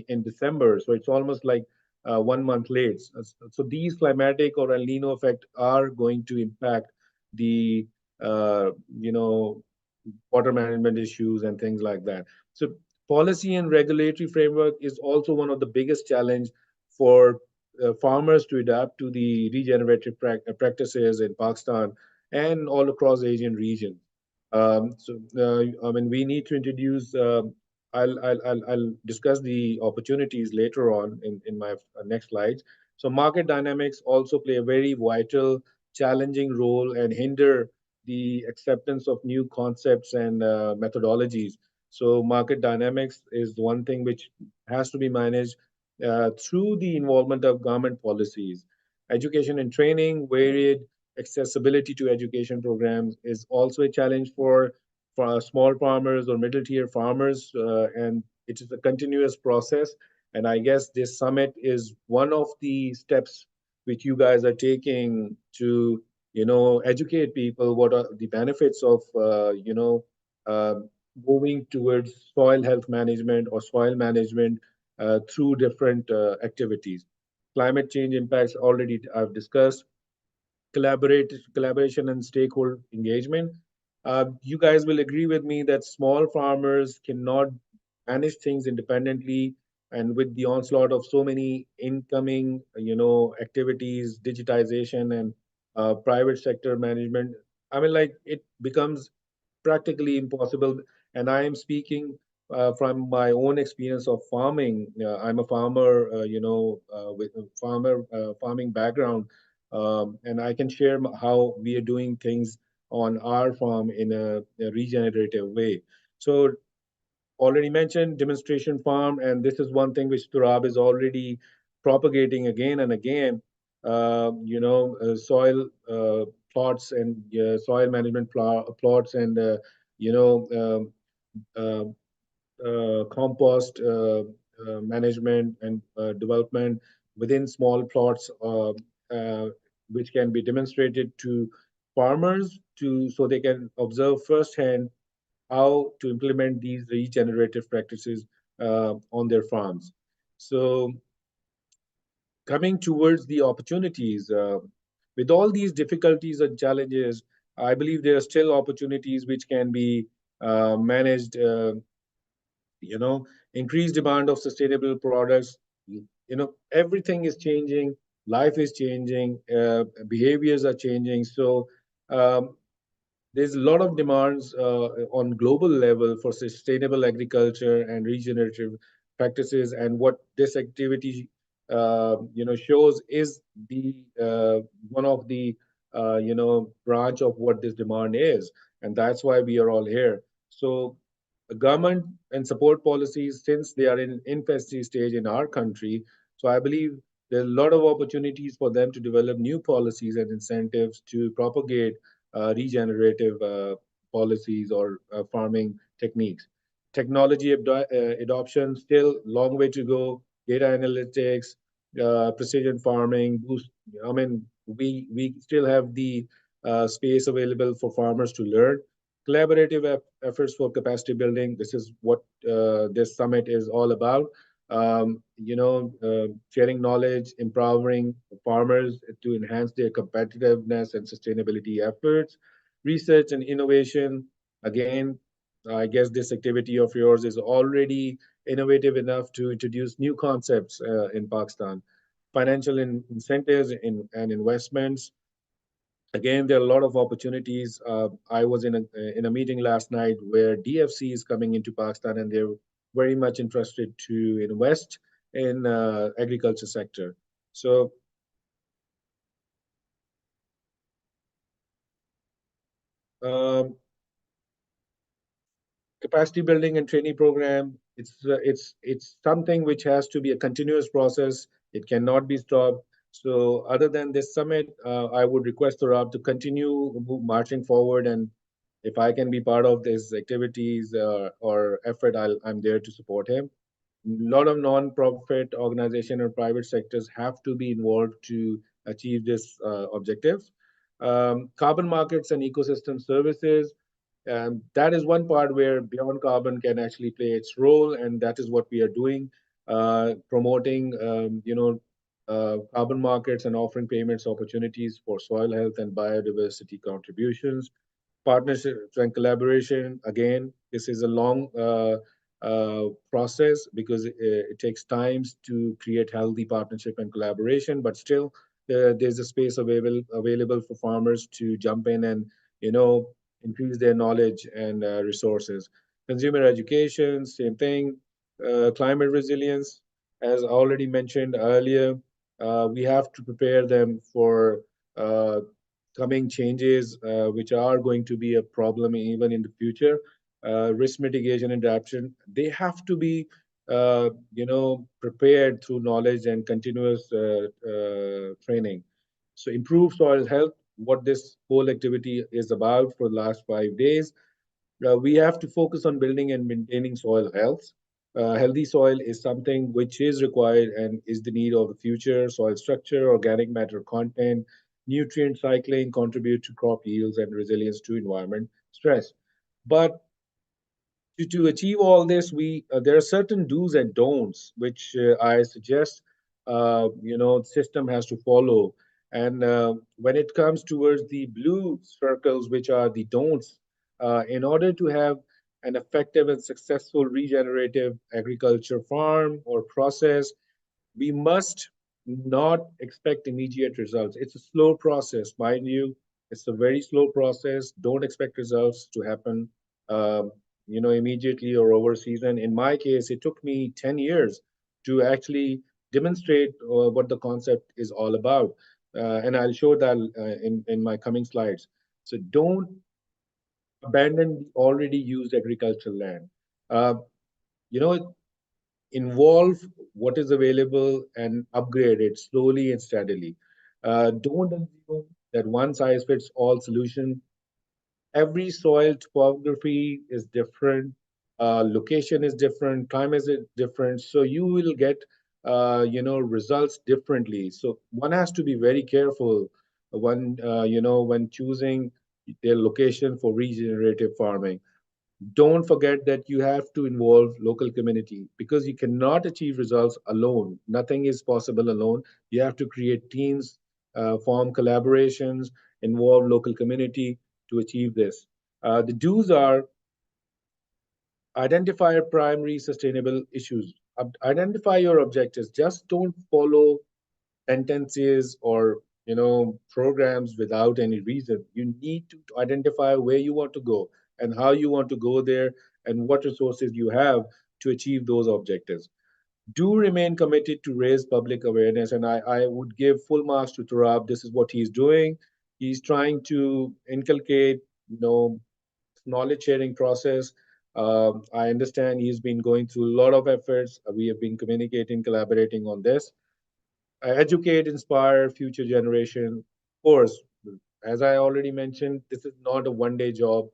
in December, so it's almost like 1 month late. So these climatic or El Nino effect are going to impact the uh, you know water management issues and things like that. So policy and regulatory framework is also one of the biggest challenge for farmers to adapt to the regenerative practices in Pakistan and all across Asian region. I mean, we need to introduce. I'll discuss the opportunities later on in my next slides. So market dynamics also play a very vital challenging role and hinder the acceptance of new concepts and methodologies. So market dynamics is one thing which has to be managed through the involvement of government policies. Education and training, varied accessibility to education programs is also a challenge for small farmers or middle tier farmers, and it is a continuous process. And I guess this summit is one of the steps which you guys are taking to, educate people what are the benefits of, uh, moving towards soil health management or soil management through different activities. Climate change impacts already I've discussed. Collaboration and stakeholder engagement. You guys will agree with me that small farmers cannot manage things independently, and with the onslaught of so many incoming, activities, digitization, and private sector management, I mean, like it becomes practically impossible. And I am speaking from my own experience of farming. I'm a farmer, with a farming background, and I can share how we are doing things on our farm in a regenerative way. So already mentioned demonstration farm, and this is one thing which Turab is already propagating again and again. Soil plots and soil management plots and you know compost management and development within small plots, which can be demonstrated to farmers to so they can observe firsthand how to implement these regenerative practices on their farms. So coming towards the opportunities, with all these difficulties and challenges, I believe there are still opportunities which can be managed. Increased demand of sustainable products. Everything is changing, life is changing, behaviors are changing. So there's a lot of demands on global level for sustainable agriculture and regenerative practices. And what this activity, shows is the one of the branch of what this demand is, and that's why we are all here. So government and support policies, since they are in infancy stage in our country, so I believe there are a lot of opportunities for them to develop new policies and incentives to propagate regenerative policies or farming techniques. Technology adoption, still long way to go. Data analytics, precision farming, boost. I mean, we still have the space available for farmers to learn. Collaborative efforts for capacity building. This is what this summit is all about. Sharing knowledge, empowering farmers to enhance their competitiveness and sustainability efforts. Research and innovation. Again, I guess this activity of yours is already innovative enough to introduce new concepts in Pakistan. Financial incentives and investments. Again, there are a lot of opportunities. I was in a meeting last night where DFC is coming into Pakistan, and they're very much interested to invest in agriculture sector. So capacity building and training program. It's something which has to be a continuous process. It cannot be stopped. So other than this summit, I would request Saurabh to continue marching forward, and if I can be part of these activities or effort, I'm there to support him. A lot of non-profit organization or private sectors have to be involved to achieve this objectives. Carbon markets and ecosystem services. That is one part where Beyond Carbon can actually play its role, and that is what we are doing, promoting, carbon markets and offering payments opportunities for soil health and biodiversity contributions. Partnerships and collaboration. Again, this is a long process because it takes times to create healthy partnership and collaboration, but still there's a space available for farmers to jump in and, increase their knowledge and resources. Consumer education, same thing. Climate resilience, as already mentioned earlier, we have to prepare them for coming changes, which are going to be a problem even in the future, risk mitigation and adaptation, they have to be, prepared through knowledge and continuous training. So improve soil health, what this whole activity is about for the last 5 days. We have to focus on building and maintaining soil health. Healthy soil is something which is required and is the need of the future. Soil structure, organic matter content, nutrient cycling contribute to crop yields and resilience to environment stress. But to achieve all this, we there are certain do's and don'ts which I suggest system has to follow. And when it comes towards the blue circles, which are the don'ts, in order to have an effective and successful regenerative agriculture farm or process, we must not expect immediate results. It's a slow process, mind you. It's a very slow process. Don't expect results to happen, immediately or over a season. In my case, it took me 10 years to actually demonstrate what the concept is all about. And I'll show that in my coming slides. So don't abandon the already used agricultural land. Uh, you know, Involve what is available and upgrade it slowly and steadily. Don't assume that one size fits all solution. Every soil topography is different, location is different, climate is different, so you will get results differently. So one has to be very careful when choosing their location for regenerative farming. Don't forget that you have to involve local community, because you cannot achieve results alone. Nothing is possible alone. You have to create teams, form collaborations, involve local community to achieve this. The do's are: identify primary sustainable issues. Identify your objectives. Just don't follow sentences or programs without any reason. You need to identify where you want to go and how you want to go there and what resources you have to achieve those objectives. Do remain committed to raise public awareness, and I would give full marks to Turab. This is what he's doing. He's trying to inculcate knowledge sharing process. I understand he's been going through a lot of efforts. We have been communicating, collaborating on this. Educate, inspire future generation. Of course, as I already mentioned, this is not a one-day job.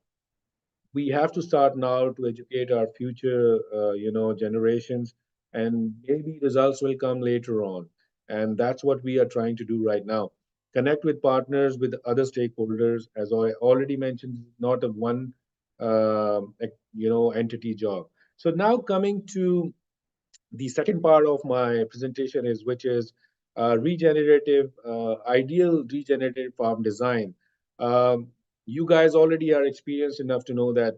We have to start now to educate our future, generations, and maybe results will come later on. And that's what we are trying to do right now. Connect with partners, with other stakeholders. As I already mentioned, not a one, entity job. So now coming to the second part of my presentation is, which is ideal regenerative farm design. You guys already are experienced enough to know that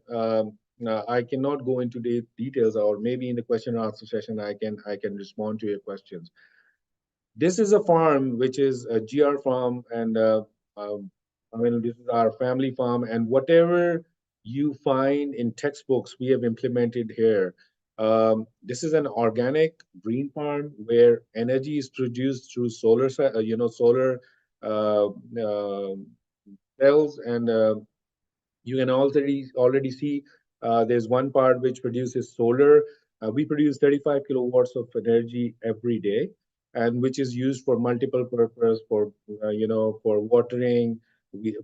I cannot go into the details, or maybe in the question and answer session I can respond to your questions. This is a farm which is a GR farm, and this is our family farm, and whatever you find in textbooks we have implemented here. This is an organic green farm where energy is produced through solar uh, uh, cells, and you can already see there's one part which produces solar. We produce 35 kilowatts of energy every day, and which is used for multiple purpose, for for watering.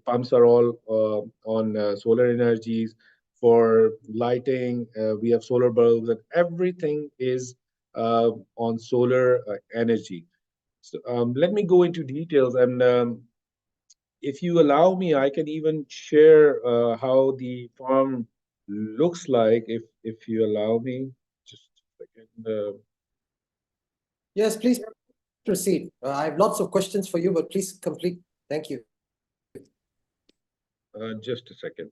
Pumps are all on solar energies. For lighting, we have solar bulbs, and everything is on solar energy. So let me go into details, and if you allow me, I can even share how the farm looks like, if you allow me. Just a second. Yes, please proceed. I have lots of questions for you, but please complete. Thank you. Just a second.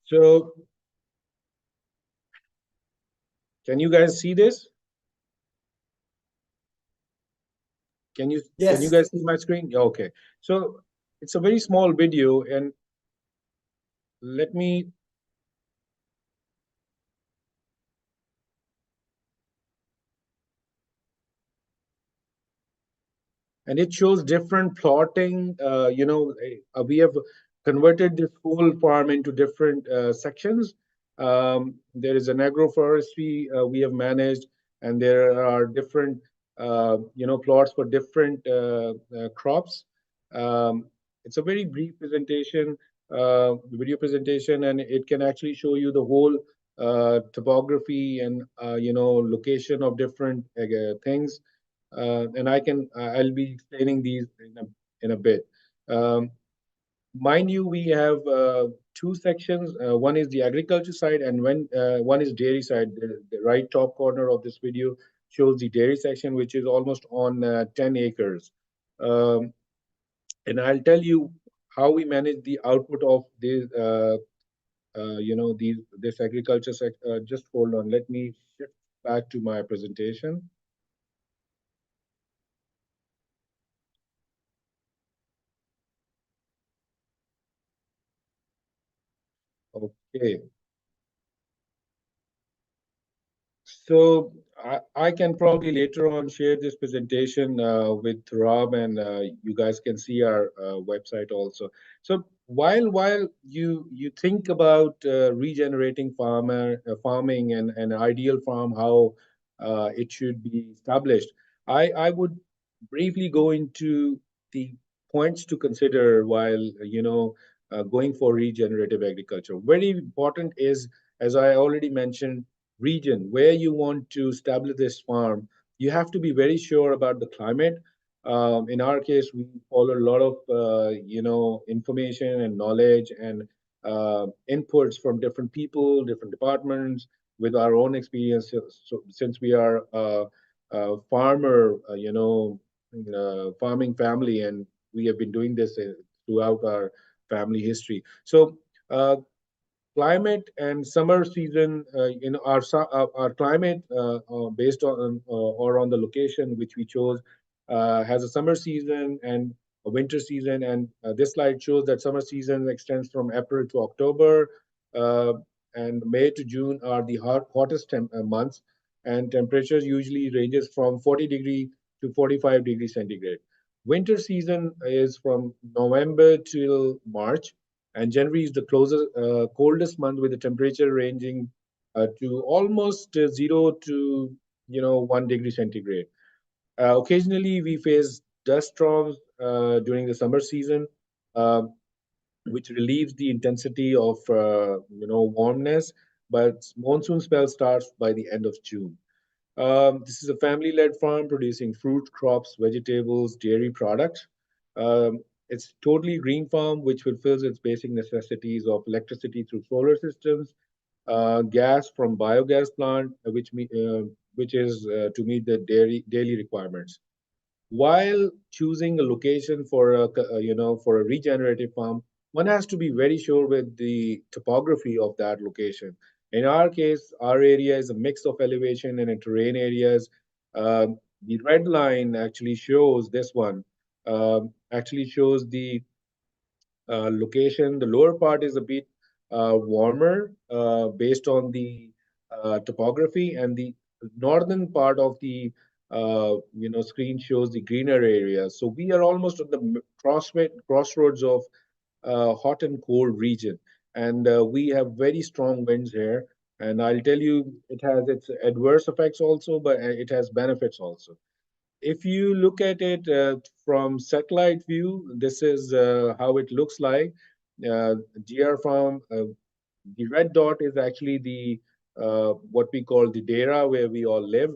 So, can you guys see this? Can you Yes. guys see my screen? Yeah, okay. So it's a very small video, and let me. And it shows different plotting. We have converted this whole farm into different sections. There is an agroforestry we have managed, and there are different plots for different crops. It's a very brief presentation, video presentation, and it can actually show you the whole topography and location of different things. And I'll be explaining these in a bit. Um, Mind you, we have two sections. One is the agriculture side, and one is dairy side. The right top corner of this video shows the dairy section, which is almost on 10 acres. And I'll tell you how we manage the output of this agriculture sector. Just hold on. Let me shift back to my presentation. Okay. So I can probably later on share this presentation with Rob, and you guys can see our website also. So while you think about regenerating farming and an ideal farm, how it should be established, I would briefly go into the points to consider while going for regenerative agriculture. Very important is, as I already mentioned, region where you want to establish this farm. You have to be very sure about the climate. In our case, we follow a lot of information and knowledge and inputs from different people, different departments, with our own experiences. So since we are a farmer, farming family, and we have been doing this throughout our family history. So climate and summer season, our climate based on or on the location which we chose has a summer season and a winter season. And this slide shows that summer season extends from April to October, uh, and May to June are the hottest months, and temperatures usually ranges from 40 to 45 centigrade. Winter season is from November till March, and January is the coldest month, with the temperature ranging to almost 0 to 1 degree centigrade. Occasionally, we face dust storms during the summer season, uh, which relieves the intensity of warmness. But monsoon spell starts by the end of June. This is a family-led farm producing fruit, crops, vegetables, dairy products. It's totally green farm, which fulfills its basic necessities of electricity through solar systems, gas from biogas plant, which is to meet the daily requirements. While choosing a location for for a regenerative farm, one has to be very sure with the topography of that location. In our case, our area is a mix of elevation and terrain areas. The red line actually shows this one. Actually shows the location. The lower part is a bit warmer based on the topography, and the northern part of the screen shows the greener areas. So we are almost at the crossroads of hot and cold region, and we have very strong winds here. And I'll tell you, it has its adverse effects also, but it has benefits also. If you look at it from satellite view, this is how it looks like. GR farm, the red dot is actually the what we call the dera where we all live.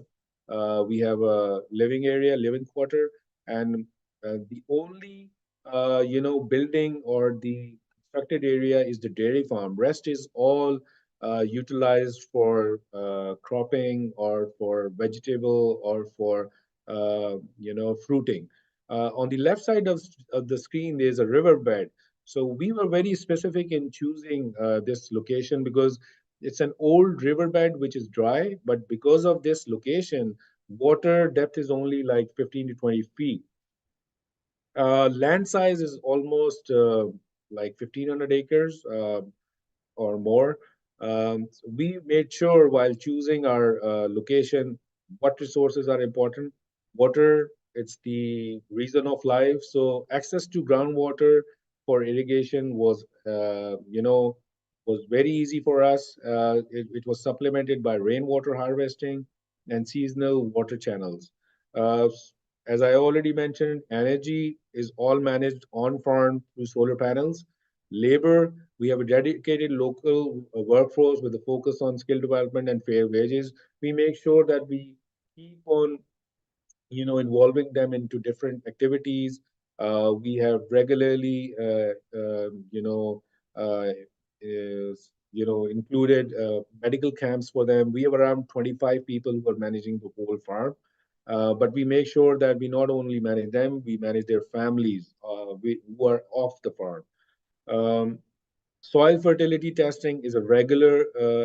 We have a living area, living quarter, and the only building or the constructed area is the dairy farm. Rest is all utilized for cropping or for vegetable or for fruiting. On the left side of the screen, there's a riverbed. So we were very specific in choosing this location because it's an old riverbed which is dry, but because of this location, water depth is only like 15 to 20 feet. Land size is almost like 1,500 acres or more. So we made sure while choosing our location, what resources are important. Water, it's the reason of life. So access to groundwater for irrigation was very easy for us. It was supplemented by rainwater harvesting and seasonal water channels. Uh, as I already mentioned, energy is all managed on farm through solar panels. Labor, we have a dedicated local workforce with a focus on skill development and fair wages. We make sure that we keep on involving them into different activities. We have regularly uh, included medical camps for them. We have around 25 people who are managing the whole farm. But we make sure that we not only manage them, we manage their families who are off the farm. um, Soil fertility testing is a regular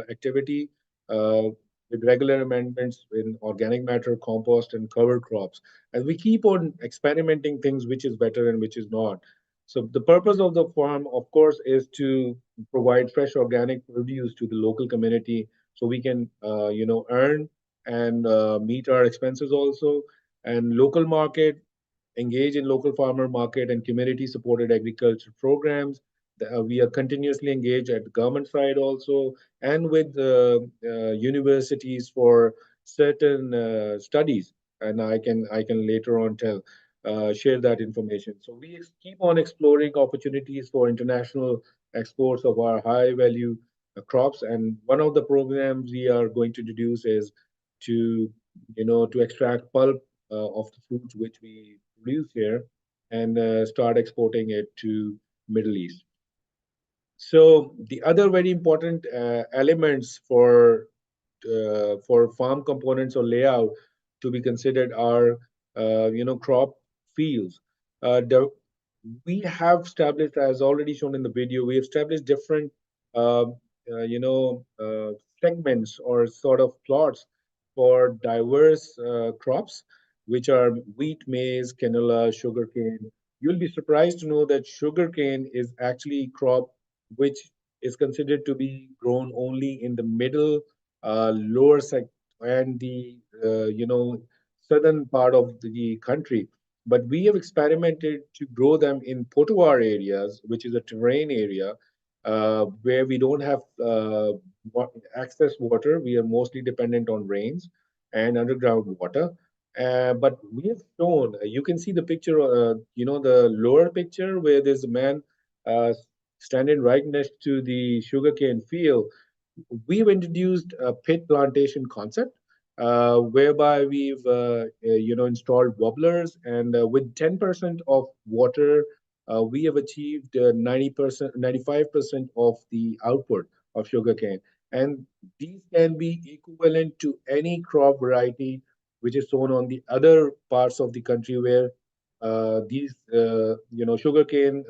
activity uh, with regular amendments in organic matter, compost, and cover crops. And we keep on experimenting things which is better and which is not. So the purpose of the farm, of course, is to provide fresh organic produce to the local community, so we can, earn and meet our expenses also. And local market, engage in local farmer market and community supported agriculture programs. We are continuously engaged at the government side also, and with universities for certain studies. And I can later on share that information. So we keep on exploring opportunities for international exports of our high value crops. And one of the programs we are going to introduce is to extract pulp of the fruits which we produce here, and start exporting it to Middle East. So the other very important elements for farm components or layout to be considered are crop fields. We have established, as already shown in the video, we have established different uh, segments or sort of plots for diverse crops, which are wheat, maize, canola, sugarcane. You'll be surprised to know that sugarcane is actually a crop which is considered to be grown only in the middle, lower sec and the southern part of the country. But we have experimented to grow them in Potowar areas, which is a terrain area where we don't have access water. We are mostly dependent on rains and underground water. But we have shown, you can see the picture, the lower picture where there's a man uh, standing right next to the sugarcane field. We've introduced a pit plantation concept, whereby we've installed wobblers, and with 10% of water, we have achieved 90%, 95% of the output of sugarcane. And these can be equivalent to any crop variety which is sown on the other parts of the country where these sugarcane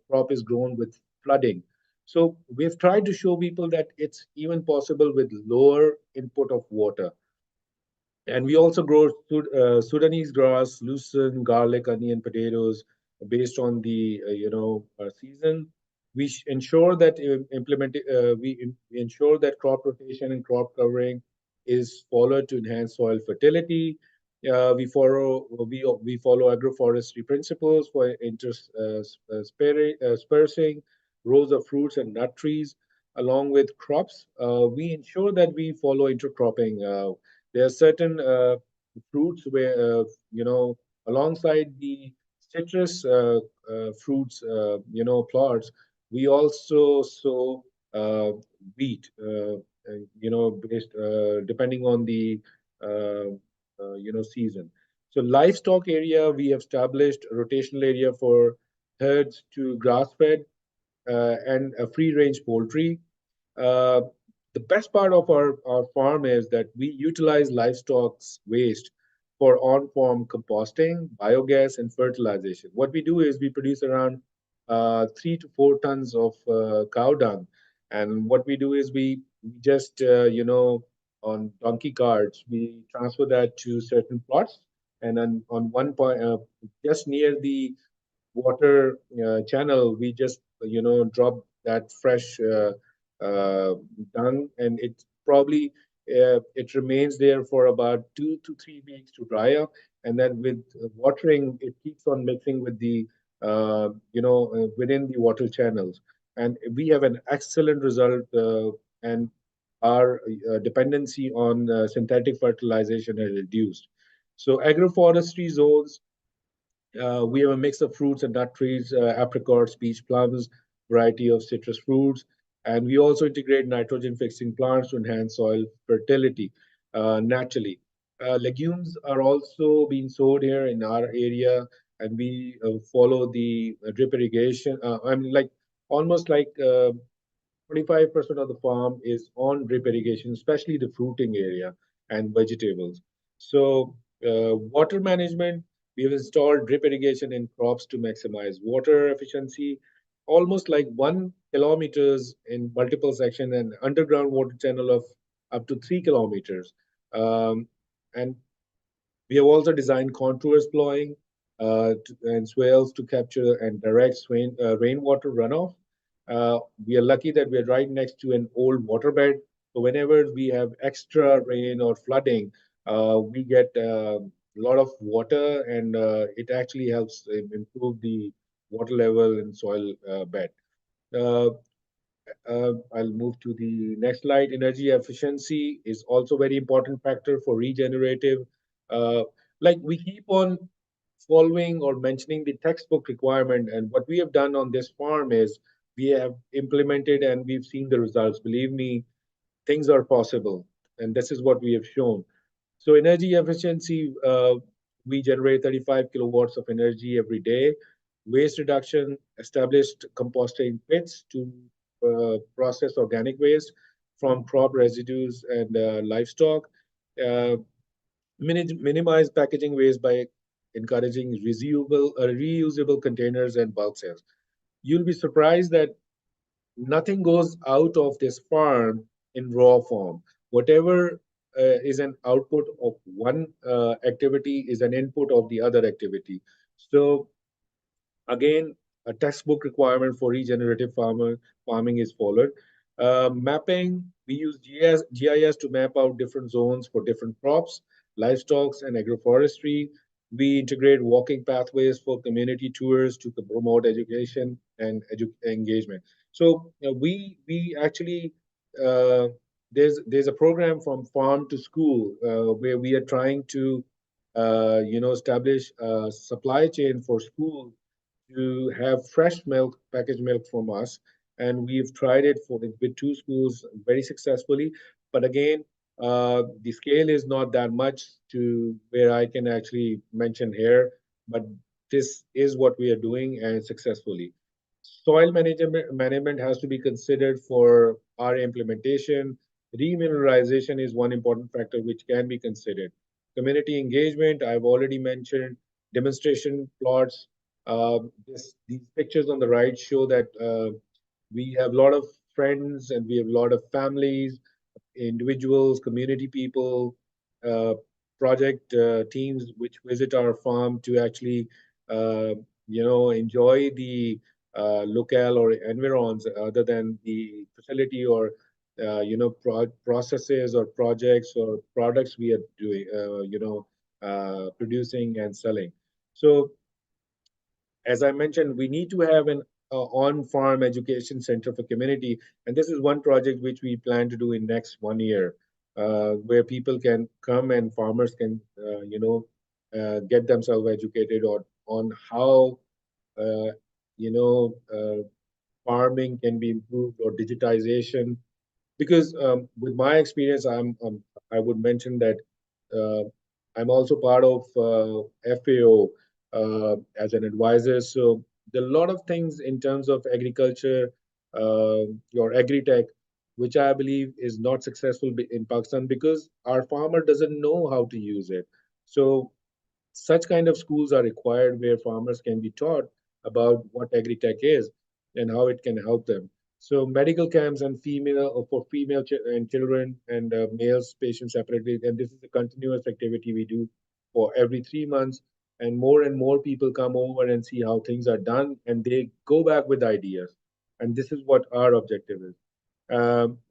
crop is grown with flooding. So we've tried to show people that it's even possible with lower input of water. And we also grow Sudanese grass, lucerne, garlic, onion, potatoes based on the season. Ensure that we ensure that crop rotation and crop covering is followed to enhance soil fertility. We follow agroforestry principles for interspersing rows of fruits and nut trees along with crops. We ensure that we follow intercropping. There are certain fruits where, alongside the citrus fruits, plots, we also sow wheat, based depending on the uh, season. So livestock area, we have established a rotational area for herds to grass-fed and a free-range poultry. Uh, the best part of our farm is that we utilize livestock's waste for on-farm composting, biogas, and fertilization. What we do is we produce around 3 to 4 tons of cow dung. And what we do is we just, on donkey carts, we transfer that to certain plots. And then on one point, just near the water channel, we just drop that fresh dung, and it probably it remains there for about 2 to 3 weeks to dry up, and then with watering, it keeps on mixing with the within the water channels, and we have an excellent result, and our dependency on synthetic fertilization has reduced. So agroforestry zones, we have a mix of fruits and nut trees, apricots, peach plums, variety of citrus fruits, and we also integrate nitrogen fixing plants to enhance soil fertility naturally. Legumes are also being sowed here in our area, and we follow the drip irrigation. I mean, like almost like 25% of the farm is on drip irrigation, especially the fruiting area and vegetables. So, water management, we have installed drip irrigation in crops to maximize water efficiency, almost like 1 kilometers in multiple sections, and underground water channel of up to 3 kilometers. And we have also designed contours plowing and swales to capture and direct rainwater runoff. We are lucky that we are right next to an old waterbed. So whenever we have extra rain or flooding, we get a lot of water, and it actually helps improve the water level in soil bed. Uh, I'll move to the next slide. Energy efficiency is also very important factor for regenerative. Uh, like we keep on following or mentioning the textbook requirement, and what we have done on this farm is we have implemented and we've seen the results. Believe me, things are possible, and this is what we have shown. So energy efficiency, we generate 35 kilowatts of energy every day. Waste reduction, established composting pits to process organic waste from crop residues and livestock. Uh, Minimize packaging waste by encouraging reusable containers and bulk sales. You'll be surprised that nothing goes out of this farm in raw form. Whatever is an output of one activity is an input of the other activity. So again, a textbook requirement for regenerative farming is followed. Mapping, we use GIS to map out different zones for different crops, livestock, and agroforestry. We integrate walking pathways for community tours to promote education and engagement. So we actually there's a program from farm to school where we are trying to establish a supply chain for schools to have fresh milk, packaged milk from us. And we've tried it with 2 schools very successfully. But again, the scale is not that much to where I can actually mention here, but this is what we are doing and successfully. Soil management has to be considered for our implementation. Remineralization is one important factor which can be considered. Community engagement, I've already mentioned. Demonstration plots. These pictures on the right show that we have a lot of friends and we have a lot of families, individuals, community people, uh, project teams which visit our farm to actually, enjoy the locale or environs other than the facility or, processes or projects or products we are doing, producing and selling. So as I mentioned, we need to have an on-farm education center for community, and this is one project which we plan to do in next 1 year, where people can come and farmers can, get themselves educated on how, uh, you know, uh, farming can be improved or digitization. Because with my experience, I would mention that uh, I'm also part of FAO as an advisor. So there are a lot of things in terms of agriculture, your agri-tech, which I believe is not successful in Pakistan because our farmer doesn't know how to use it. So such kind of schools are required where farmers can be taught about what agri-tech is and how it can help them. So medical camps and for female and children and males patients separately, and this is a continuous activity we do for every 3 months. and more people come over and see how things are done, and they go back with ideas. And this is what our objective is.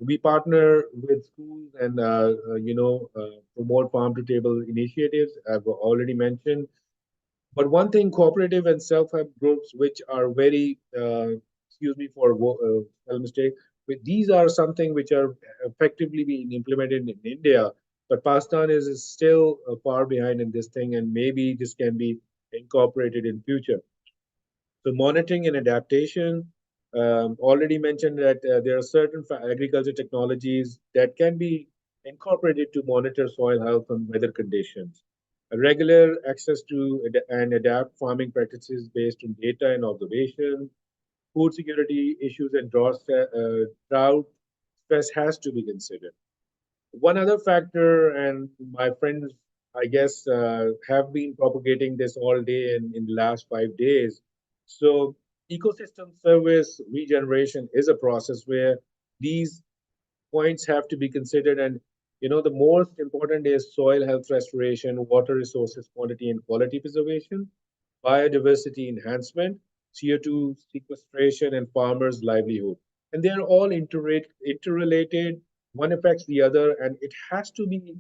We partner with schools and promote farm to table initiatives. I've already mentioned. But one thing, cooperative and self-help groups, which are very, excuse me for spell mistake, but these are something which are effectively being implemented in India. But Pakistan is still far behind in this thing, and maybe this can be incorporated in future. So monitoring and adaptation, already mentioned that there are certain agriculture technologies that can be incorporated to monitor soil health and weather conditions. A regular access to and adapt farming practices based on data and observation. Food security issues and drought stress has to be considered. One other factor, and my friends, I guess, have been propagating this all day in the last 5 days. So, ecosystem service regeneration is a process where these points have to be considered. And, the most important is soil health restoration, water resources quantity and quality preservation, biodiversity enhancement, CO2 sequestration, and farmers' livelihood. And they are all interrelated. One affects the other, and it has to be,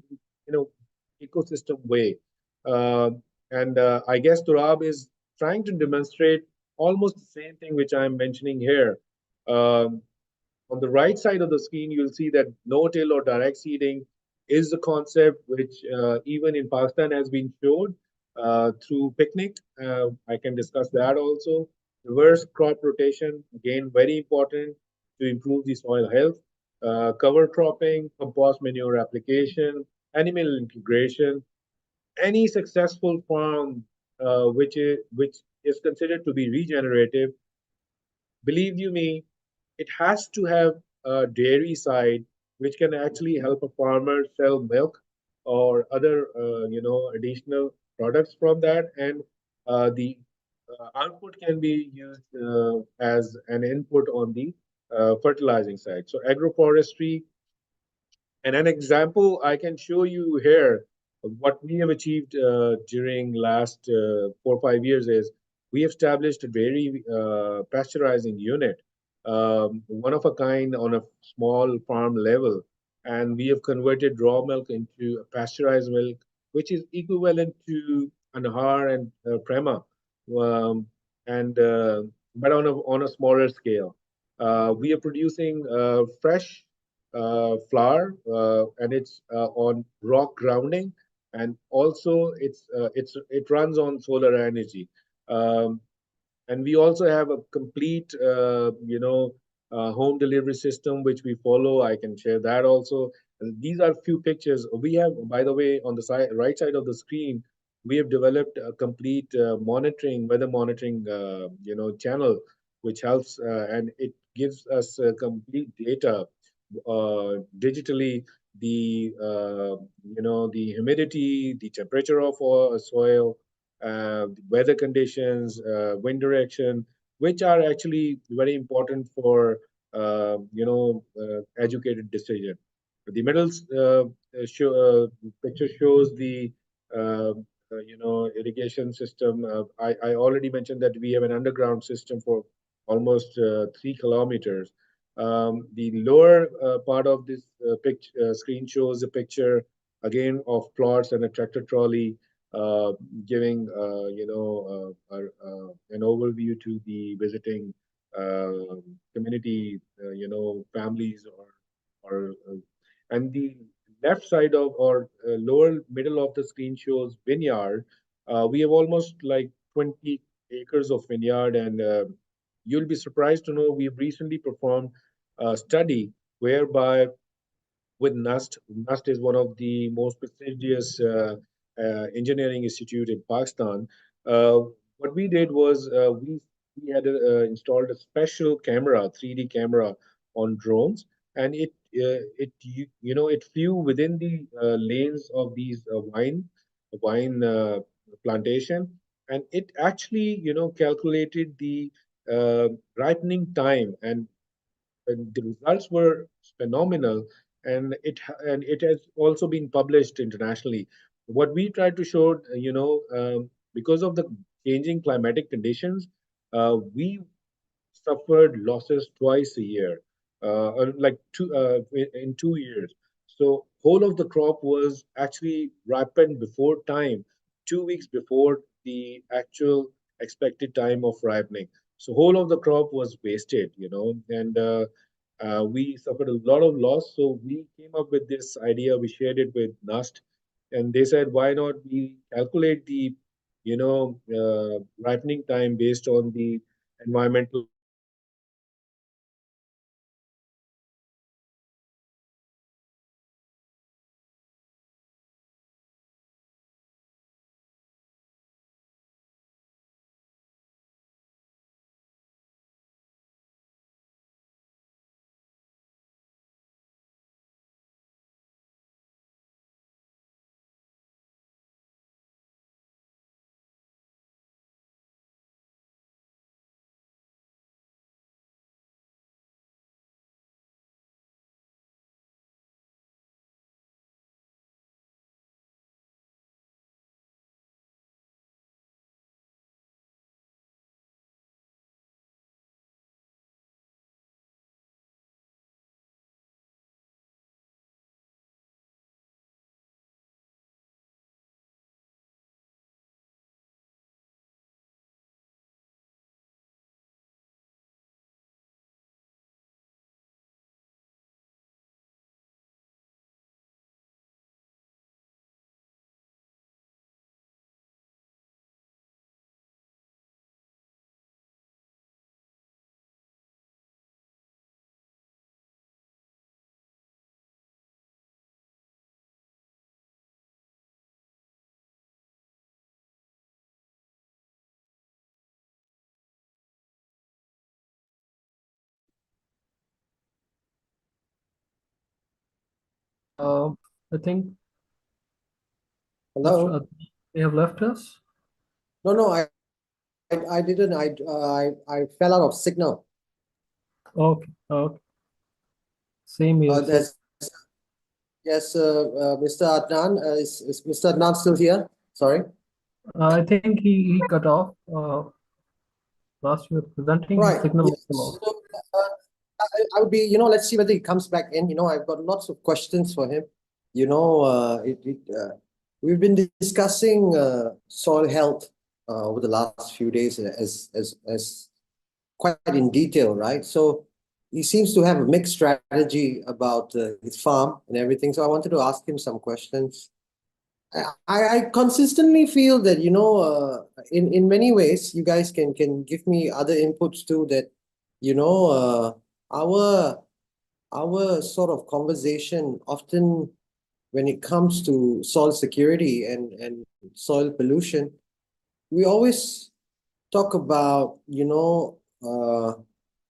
ecosystem way. And I guess Turab is trying to demonstrate almost the same thing which I'm mentioning here. Um, on the right side of the screen, you'll see that no-till or direct seeding is a concept which even in Pakistan has been shown through picnic. I can discuss that also. Reverse crop rotation, again, very important to improve the soil health. Cover cropping, compost manure application, animal integration. Any successful farm which is considered to be regenerative, believe you me, it has to have a dairy side which can actually help a farmer sell milk or other additional products from that, and the output can be used as an input on the fertilizing side. So agroforestry, and an example I can show you here of what we have achieved during last 4 or 5 years is we have established a dairy pasteurizing unit, one of a kind on a small farm level, and we have converted raw milk into a pasteurized milk, which is equivalent to Anhar and Prema, um, and but on a smaller scale. We are producing fresh flour, and it's on rock grounding, and also it runs on solar energy. Um, and we also have a complete home delivery system which we follow. I can share that also. And these are few pictures we have. By the way, on the right side of the screen, we have developed a complete weather monitoring channel, which helps and it gives us complete data digitally, the humidity, the temperature of soil, weather conditions, wind direction, which are actually very important for educated decision. The middle picture shows the irrigation system. I already mentioned that we have an underground system for almost 3 kilometers. The lower part of this screen shows a picture again of plots and a tractor trolley, giving an overview to the visiting community, families or and the left side of or lower middle of the screen shows vineyard. We have almost like 20 acres of vineyard, and you'll be surprised to know we've recently performed a study whereby with NUST. NUST is one of the most prestigious engineering institute in Pakistan. What we did was we had installed a special camera, 3D camera on drones, and it flew within the lanes of these wine plantation, and it actually calculated the ripening time, and the results were phenomenal, and it has also been published internationally. What we tried to show, because of the changing climatic conditions, we suffered losses twice a year, like in 2 years. So whole of the crop was actually ripened before time, 2 weeks before the actual expected time of ripening. So whole of the crop was wasted, and we suffered a lot of loss. So we came up with this idea. We shared it with NUST, and they said, why not we calculate the, ripening time based on the environmental I think Hello? Mr. They have left us. No, I didn't. I fell out of signal. Okay, okay. Same here. There's yes, Mr. Adnan. Is Mr. Adnan still here? Sorry. I think he cut off. Last you were presenting, his Right. signal was Yes. still off. So, I would be, let's see whether he comes back in. I've got lots of questions for him. We've been discussing soil health over the last few days as quite in detail, right? So he seems to have a mixed strategy about his farm and everything. So I wanted to ask him some questions. I consistently feel that, in many ways, you guys can give me other inputs too, that, our sort of conversation often when it comes to soil security and soil pollution, we always talk about,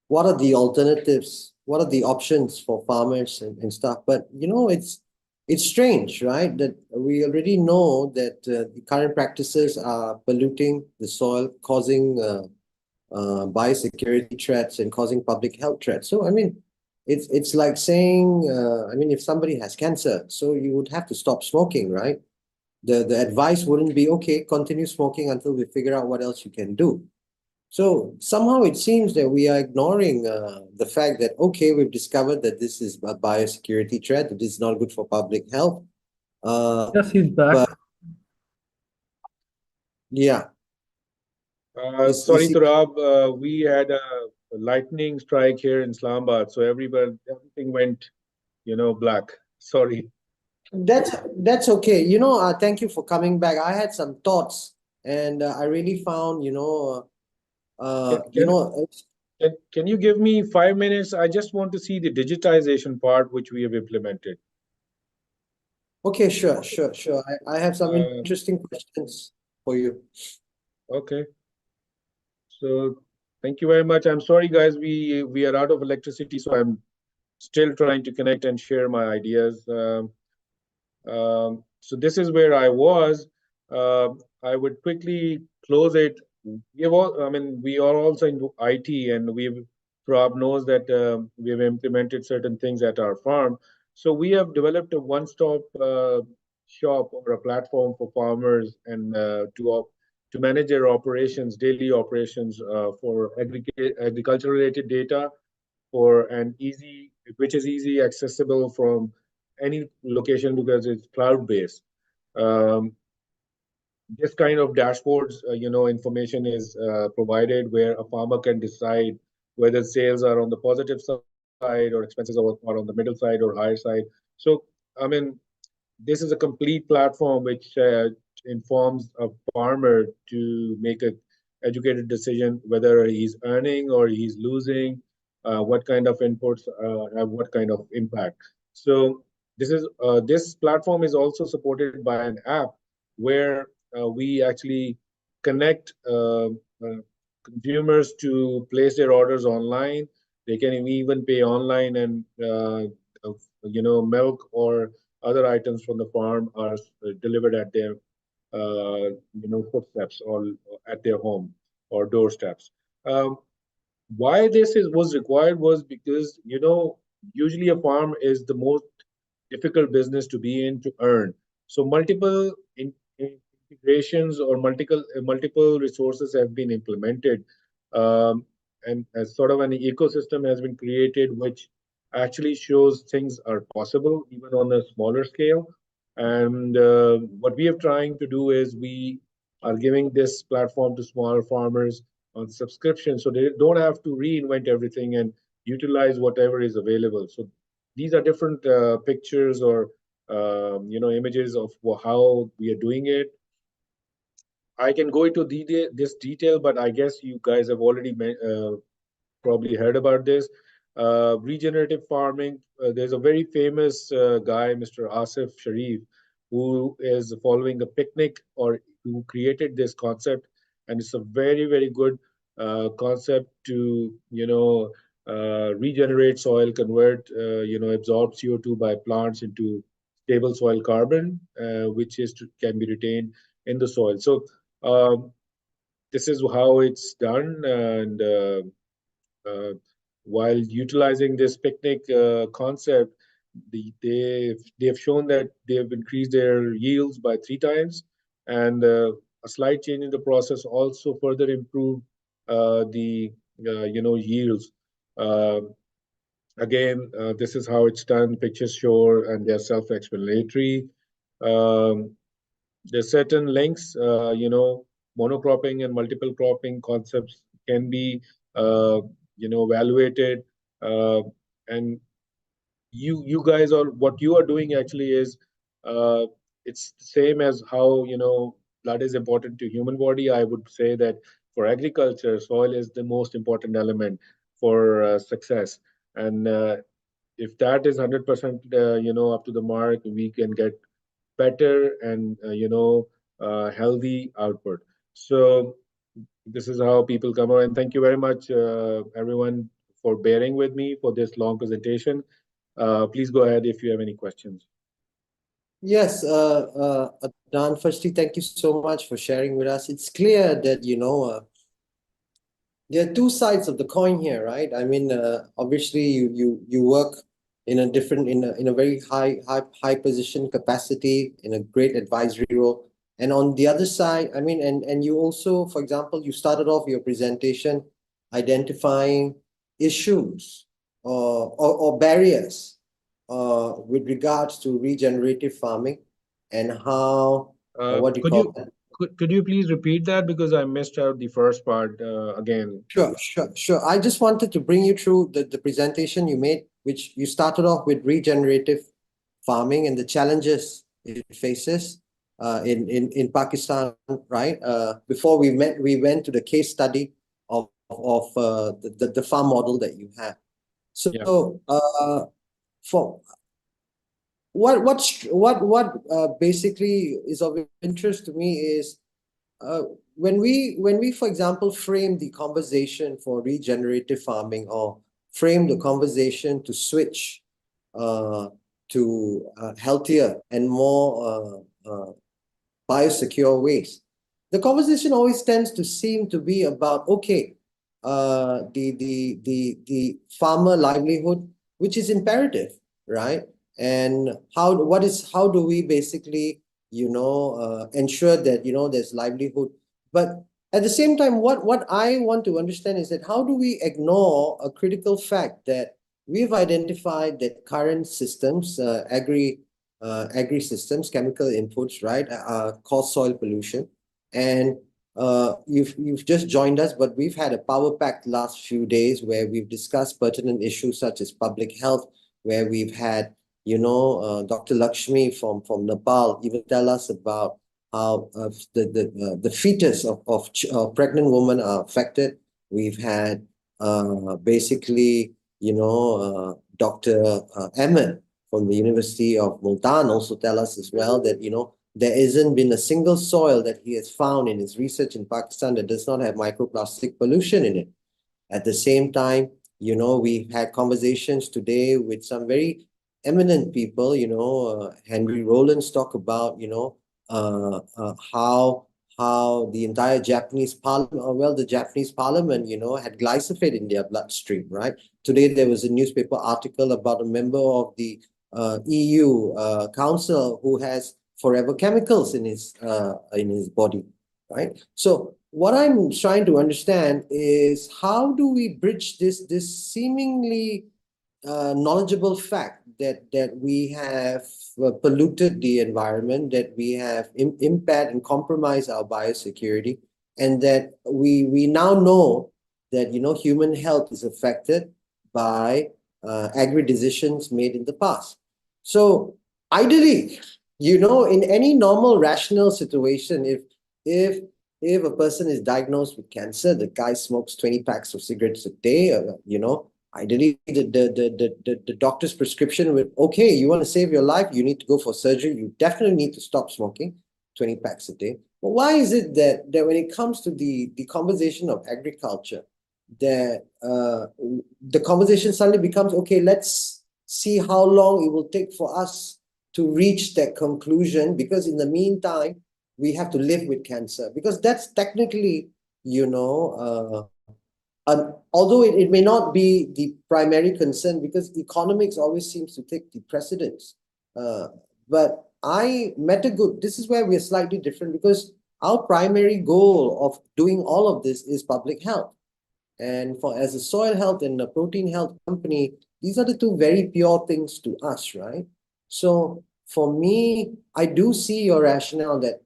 what are the alternatives, what are the options for farmers and stuff. But, it's strange, right? That we already know that the current practices are polluting the soil, causing biosecurity threats and causing public health threats. So, I mean, it's like saying, if somebody has cancer, so you would have to stop smoking, right? The advice wouldn't be, okay, continue smoking until we figure out what else you can do. So somehow it seems that we are ignoring the fact that, okay, we've discovered that this is a biosecurity threat, that this is not good for public health. Yes, he's back. Yeah. Sorry, Turab, we had a lightning strike here in Islamabad, so everything went, black. Sorry. That's okay. Thank you for coming back. I had some thoughts, and I really found, Can you give me 5 minutes? I just want to see the digitization part which we have implemented. Okay, sure. I have some interesting questions for you. Okay. So thank you very much. I'm sorry, guys, we are out of electricity, so I'm still trying to connect and share my ideas. So this is where I was. I would quickly close it. We are also into IT, and Rob knows that we have implemented certain things at our farm. So we have developed a one-stop shop or a platform for farmers and to manage their operations, daily operations for agriculture-related data, which is easy accessible from any location because it's cloud-based. This kind of dashboards, information is provided where a farmer can decide whether sales are on the positive side or expenses are on the middle side or higher side. So, I mean, this is a complete platform which informs a farmer to make an educated decision whether he's earning or he's losing, what kind of inputs have what kind of impact. So this platform is also supported by an app where we actually connect consumers to place their orders online. They can even pay online, and milk or other items from the farm are delivered at their footsteps or at their home or doorsteps. Why this was required was because usually a farm is the most difficult business to be in to earn. So multiple integrations or multiple resources have been implemented, and as sort of an ecosystem has been created, which actually shows things are possible even on a smaller scale. And what we are trying to do is we are giving this platform to smaller farmers on subscription, so they don't have to reinvent everything and utilize whatever is available. So these are different pictures or images of how we are doing it. I can go into this detail, but I guess you guys have already probably heard about this. Regenerative farming, there's a very famous guy, Mr. Asif Sharif, who is following a picnic, or who created this concept. And it's a very, very good concept to, regenerate soil, convert, absorb CO2 by plants into stable soil carbon, which can be retained in the soil. So this is how it's done. And while utilizing this picnic concept, they've shown that they have increased their yields by 3 times, and a slight change in the process also further improved the yields. Again, this is how it's done. Pictures show, and they're self-explanatory. There's certain links, monocropping and multiple cropping concepts can be evaluated, and you guys what you are doing actually is it's the same as how blood is important to human body. I would say that for agriculture, soil is the most important element for success, and if that is 100% up to the mark, we can get better and healthy output. So this is how people come out. And thank you very much, everyone, for bearing with me for this long presentation. Please go ahead if you have any questions. Yes, Adnan, firstly, thank you so much for sharing with us. It's clear that, there are two sides of the coin here, right? I mean, obviously, you work in a very high position capacity, in a great advisory role. And on the other side, I mean, and you also, for example, you started off your presentation identifying issues or barriers with regards to regenerative farming and how, what do you call that? Could you please repeat that, because I missed out the first part again? Sure. I just wanted to bring you through the presentation you made, which you started off with regenerative farming and the challenges it faces in Pakistan, right? Before we went to the case study of the farm model that you have. So for what basically is of interest to me is when we for example frame the conversation for regenerative farming, or frame the conversation to switch to healthier and more biosecure ways, the conversation always tends to seem to be about the farmer livelihood, which is imperative, right? And how do we basically ensure that there's livelihood But at the same time, what I want to understand is that how do we ignore a critical fact that we've identified that current systems, agri systems, chemical inputs, right, cause soil pollution. And you've just joined us, but we've had a power packed last few days where we've discussed pertinent issues such as public health, where we've had, Dr. Lakshmi from Nepal even tell us about how the fetus of pregnant women are affected. We've had basically, Dr. Ahmed from the University of Multan also tell us as well that, there isn't been a single soil that he has found in his research in Pakistan that does not have microplastic pollution in it. At the same time, we've had conversations today with some very eminent people, Henry Rollins talk about, how the entire Japanese parliament, the Japanese parliament, had glyphosate in their bloodstream, right? Today, there was a newspaper article about a member of the EU Council who has forever chemicals in his body, right? So what I'm trying to understand is how do we bridge this seemingly knowledgeable fact that we have polluted the environment, that we have impaired and compromised our biosecurity, and that we now know that human health is affected by agri decisions made in the past. So ideally, in any normal rational situation, if a person is diagnosed with cancer, the guy smokes 20 packs of cigarettes a day, ideally the doctor's prescription with, okay, you want to save your life, you need to go for surgery, you definitely need to stop smoking 20 packs a day. But why is it that when it comes to the conversation of agriculture, that the conversation suddenly becomes, okay, let's see how long it will take for us to reach that conclusion, because in the meantime, we have to live with cancer, because that's technically, although it may not be the primary concern, because economics always seems to take the precedence. But this is where we're slightly different, because our primary goal of doing all of this is public health. And as a soil health and a protein health company, these are the two very pure things to us, right? So for me, I do see your rationale that,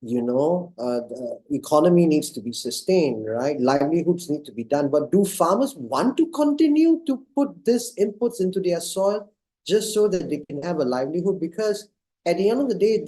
the economy needs to be sustained, right? Livelihoods need to be done. But do farmers want to continue to put these inputs into their soil just so that they can have a livelihood? Because at the end of the day,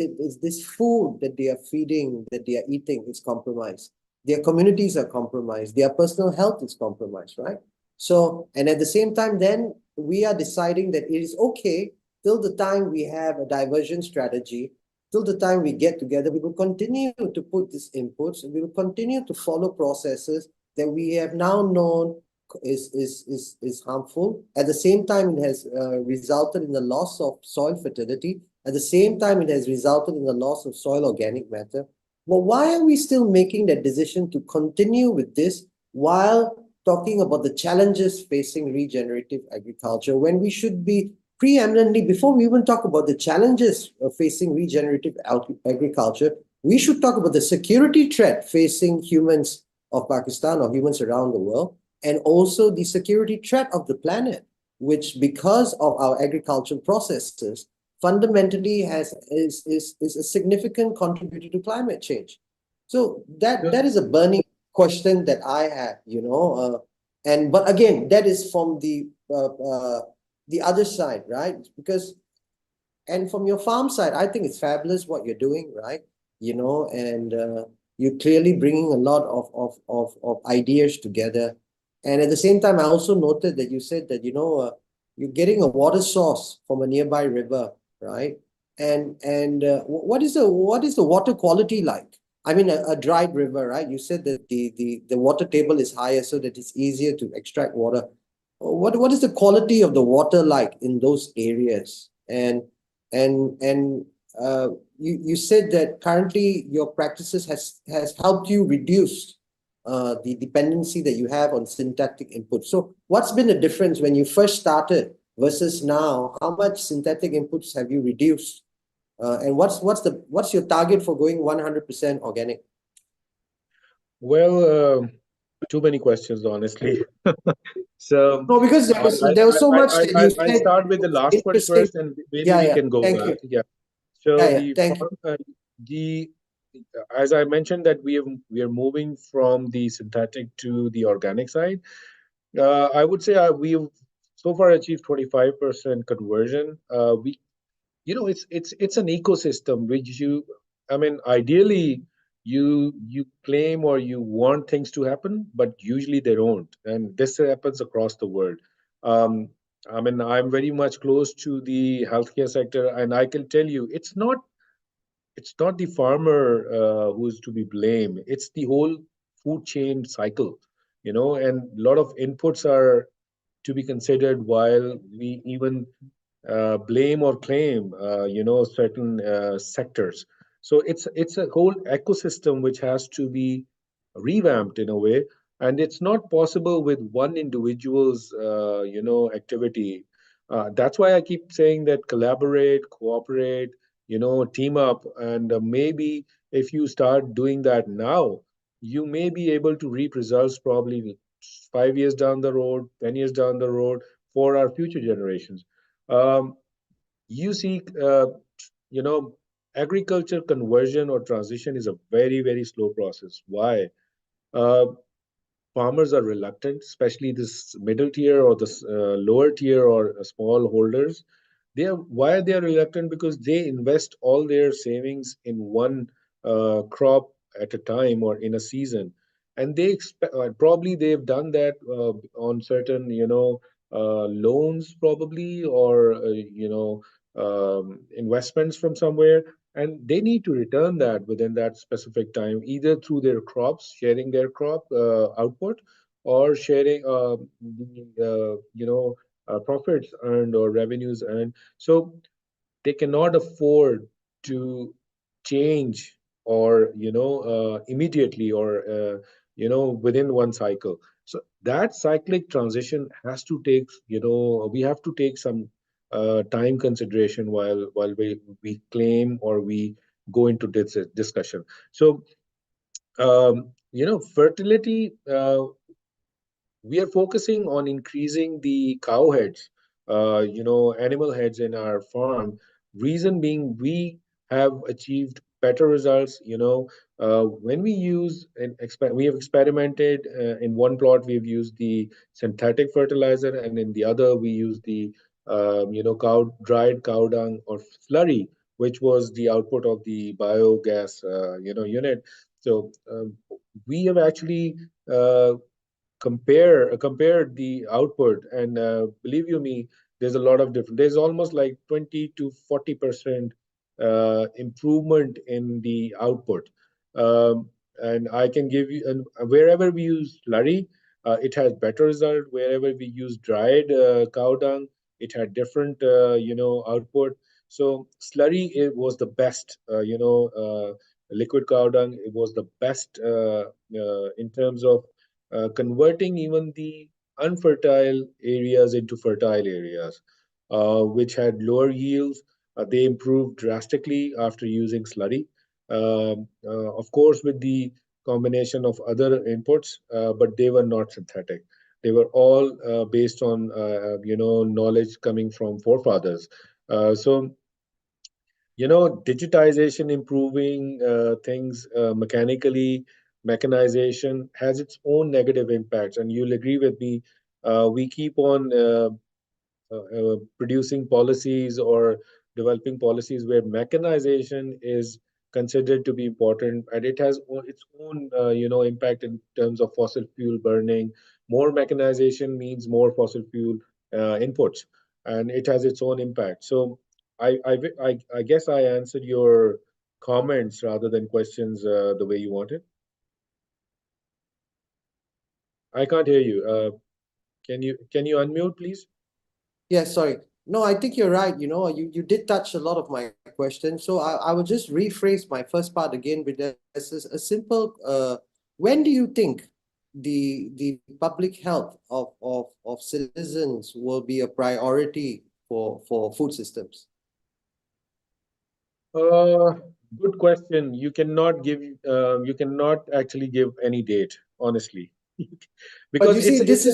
this food that they are feeding, that they are eating is compromised. Their communities are compromised. Their personal health is compromised, right? So, and at the same time, then we are deciding that it is okay till the time we have a diversion strategy, till the time we get together, we will continue to put these inputs, and we will continue to follow processes that we have now known is harmful. At the same time, it has resulted in the loss of soil fertility. At the same time, it has resulted in the loss of soil organic matter. But why are we still making that decision to continue with this while talking about the challenges facing regenerative agriculture, when we should be preeminently, before we even talk about the challenges facing regenerative agriculture, we should talk about the security threat facing humans of Pakistan or humans around the world, and also the security threat of the planet, which, because of our agricultural processes, fundamentally is a significant contributor to climate change. So that is a burning question that I have, but again, that is from the other side, right? And from your farm side, I think it's fabulous what you're doing, right? And you're clearly bringing a lot of ideas together. And at the same time, I also noted that you said that, you're getting a water source from a nearby river, right? And what is the water quality like? I mean, a dried river, right? You said that the water table is higher so that it's easier to extract water. What is the quality of the water like in those areas? And you said that currently your practices has helped you reduce the dependency that you have on synthetic inputs. So what's been the difference when you first started versus now? How much synthetic inputs have you reduced? And what's your target for going 100% organic? Well, too many questions, honestly. So No, because there was so much that you I said. start with the last one Interesting. first, and maybe Yeah, we yeah. can go Thank back. you. Yeah. So Yeah, yeah. Thank you. the as I mentioned that we are moving from the synthetic to the organic side. I would say we've so far achieved 25% conversion. We it's an ecosystem which I mean, ideally you claim or you want things to happen, but usually they don't, and this happens across the world. um, I mean, I'm very much close to the healthcare sector, and I can tell you it's not the farmer who's to be blamed. It's the whole food chain cycle, and a lot of inputs are to be considered while we even blame or claim, certain sectors. So it's a whole ecosystem which has to be revamped in a way, and it's not possible with one individual's, activity. That's why I keep saying that collaborate, cooperate, team up, and maybe if you start doing that now, you may be able to reap results probably 5 years down the road, 10 years down the road for our future generations. Um, you see, you know, agriculture conversion or transition is a very, very slow process. Why? Uh, Farmers are reluctant, especially this middle tier or this lower tier or small holders. Why they are reluctant? Because they invest all their savings in one crop at a time or in a season, and they expect probably they've done that on certain loans probably, or investments from somewhere, and they need to return that within that specific time, either through their crops, sharing their crop output, or sharing the profits earned or revenues earned. So they cannot afford to change or immediately or within one cycle. So that cyclic transition has to take, we have to take some time consideration while we claim or we go into this discussion. So fertility, we are focusing on increasing the cow heads, animal heads in our farm. Reason being, we have achieved better results. When we use we have experimented in one plot. We've used the synthetic fertilizer, and in the other we use the dried cow dung or slurry, which was the output of the biogas unit. So we have actually compared the output, and believe you me, there's a lot of different, there's almost like 20 to 40% improvement in the output. And I can give you, and wherever we use slurry, it has better result. Wherever we use dried cow dung, it had different output. So slurry, it was the best, liquid cow dung, it was the best in terms of converting even the unfertile areas into fertile areas, which had lower yields. They improved drastically after using slurry. Of course, with the combination of other inputs, but they were not synthetic. They were all based on knowledge coming from forefathers. So digitization, improving things mechanically, mechanization has its own negative impacts, and you'll agree with me. We keep on producing policies or developing policies where mechanization is considered to be important, and it has its own impact in terms of fossil fuel burning. More mechanization means more fossil fuel inputs, and it has its own impact. So I guess I answered your comments rather than questions the way you wanted. I can't hear you. Can you unmute, please? Yes, sorry. No, I think you're right. You did touch a lot of my questions. So I will just rephrase my first part again with a simple, when do you think the public health of citizens will be a priority for food systems? Good question. You cannot actually give any date, honestly, But because you see, it's this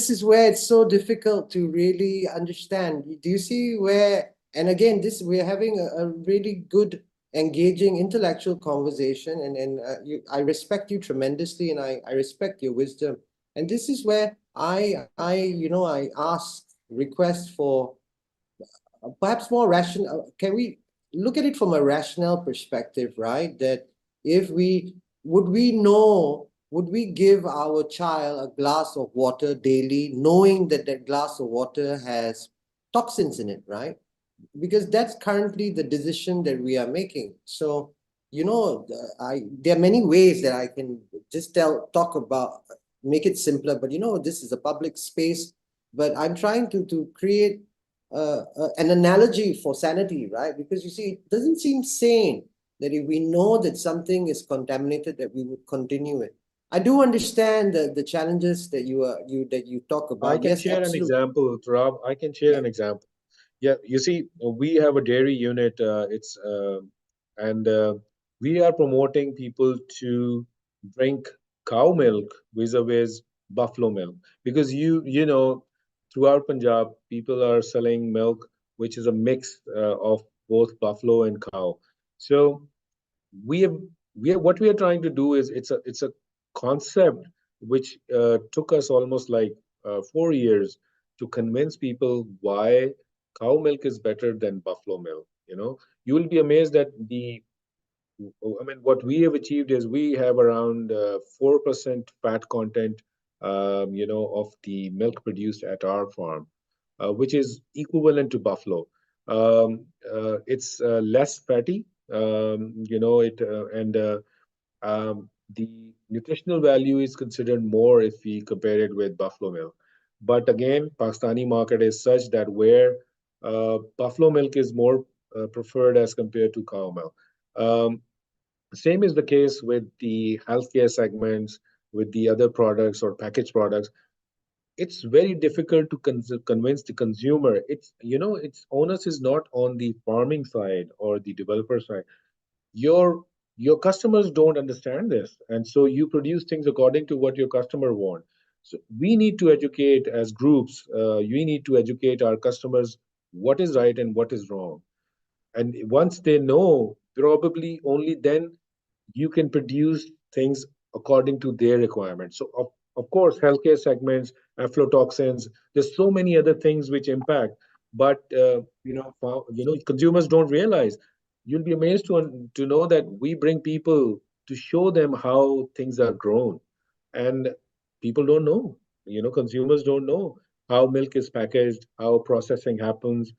is where it's so difficult to really understand. Do you see where? And again, this we're having a really good, engaging intellectual conversation, and I respect you tremendously, and I respect your wisdom. And this is where I ask, request for perhaps more rational. Can we look at it from a rational perspective, right? That if we would we know, would we give our child a glass of water daily, knowing that that glass of water has toxins in it, right? Because that's currently the decision that we are making. So, there are many ways that I can just talk about, make it simpler, but this is a public space, but I'm trying to create an analogy for sanity, right? Because you see, it doesn't seem sane that if we know that something is contaminated, that we would continue it. I do understand the challenges that you talk about. I can Yes, share an absolutely. example, Rob. I can share an example. Yeah, you see, we have a dairy unit. And we are promoting people to drink cow milk vis-a-vis buffalo milk, because throughout Punjab, people are selling milk which is a mix of both buffalo and cow. So we have what we are trying to do is it's a concept which took us almost like 4 years to convince people why cow milk is better than buffalo milk. You will be amazed that what we have achieved is we have around 4% fat content, of the milk produced at our farm, which is equivalent to buffalo. It's less fatty, the nutritional value is considered more if we compare it with buffalo milk. But again, Pakistani market is such that where buffalo milk is more preferred as compared to cow milk. Same is the case with the healthcare segments, with the other products or packaged products. It's very difficult to convince the consumer. Its onus is not on the farming side or the developer side. Your customers don't understand this, and so you produce things according to what your customer want. So we need to educate as groups. We need to educate our customers what is right and what is wrong. And once they know, probably only then you can produce things according to their requirements. So of course, healthcare segments, aflatoxins, there's so many other things which impact, but consumers don't realize. You'll be amazed to know that we bring people to show them how things are grown, and people don't know. Consumers don't know how milk is packaged, how processing happens,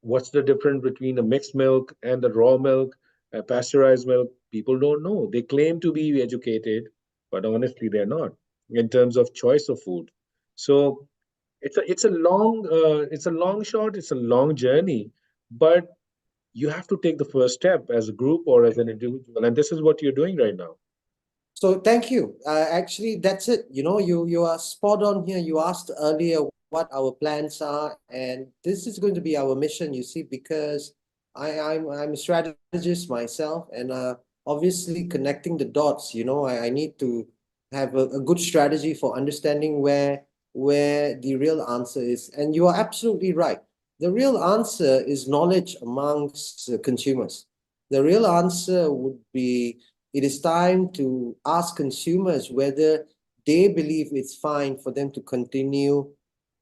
what's the difference between a mixed milk and the raw milk, pasteurized milk. People don't know. They claim to be educated, but honestly, they're not in terms of choice of food. So it's a long shot. It's a long journey, but you have to take the first step as a group or as an individual, and this is what you're doing right now. So thank you. Actually, that's it. You are spot on here. You asked earlier what our plans are, and this is going to be our mission. You see, because I'm a strategist myself, and obviously connecting the dots. I need to have a good strategy for understanding where the real answer is. And you are absolutely right. The real answer is knowledge amongst consumers. The real answer would be, it is time to ask consumers whether they believe it's fine for them to continue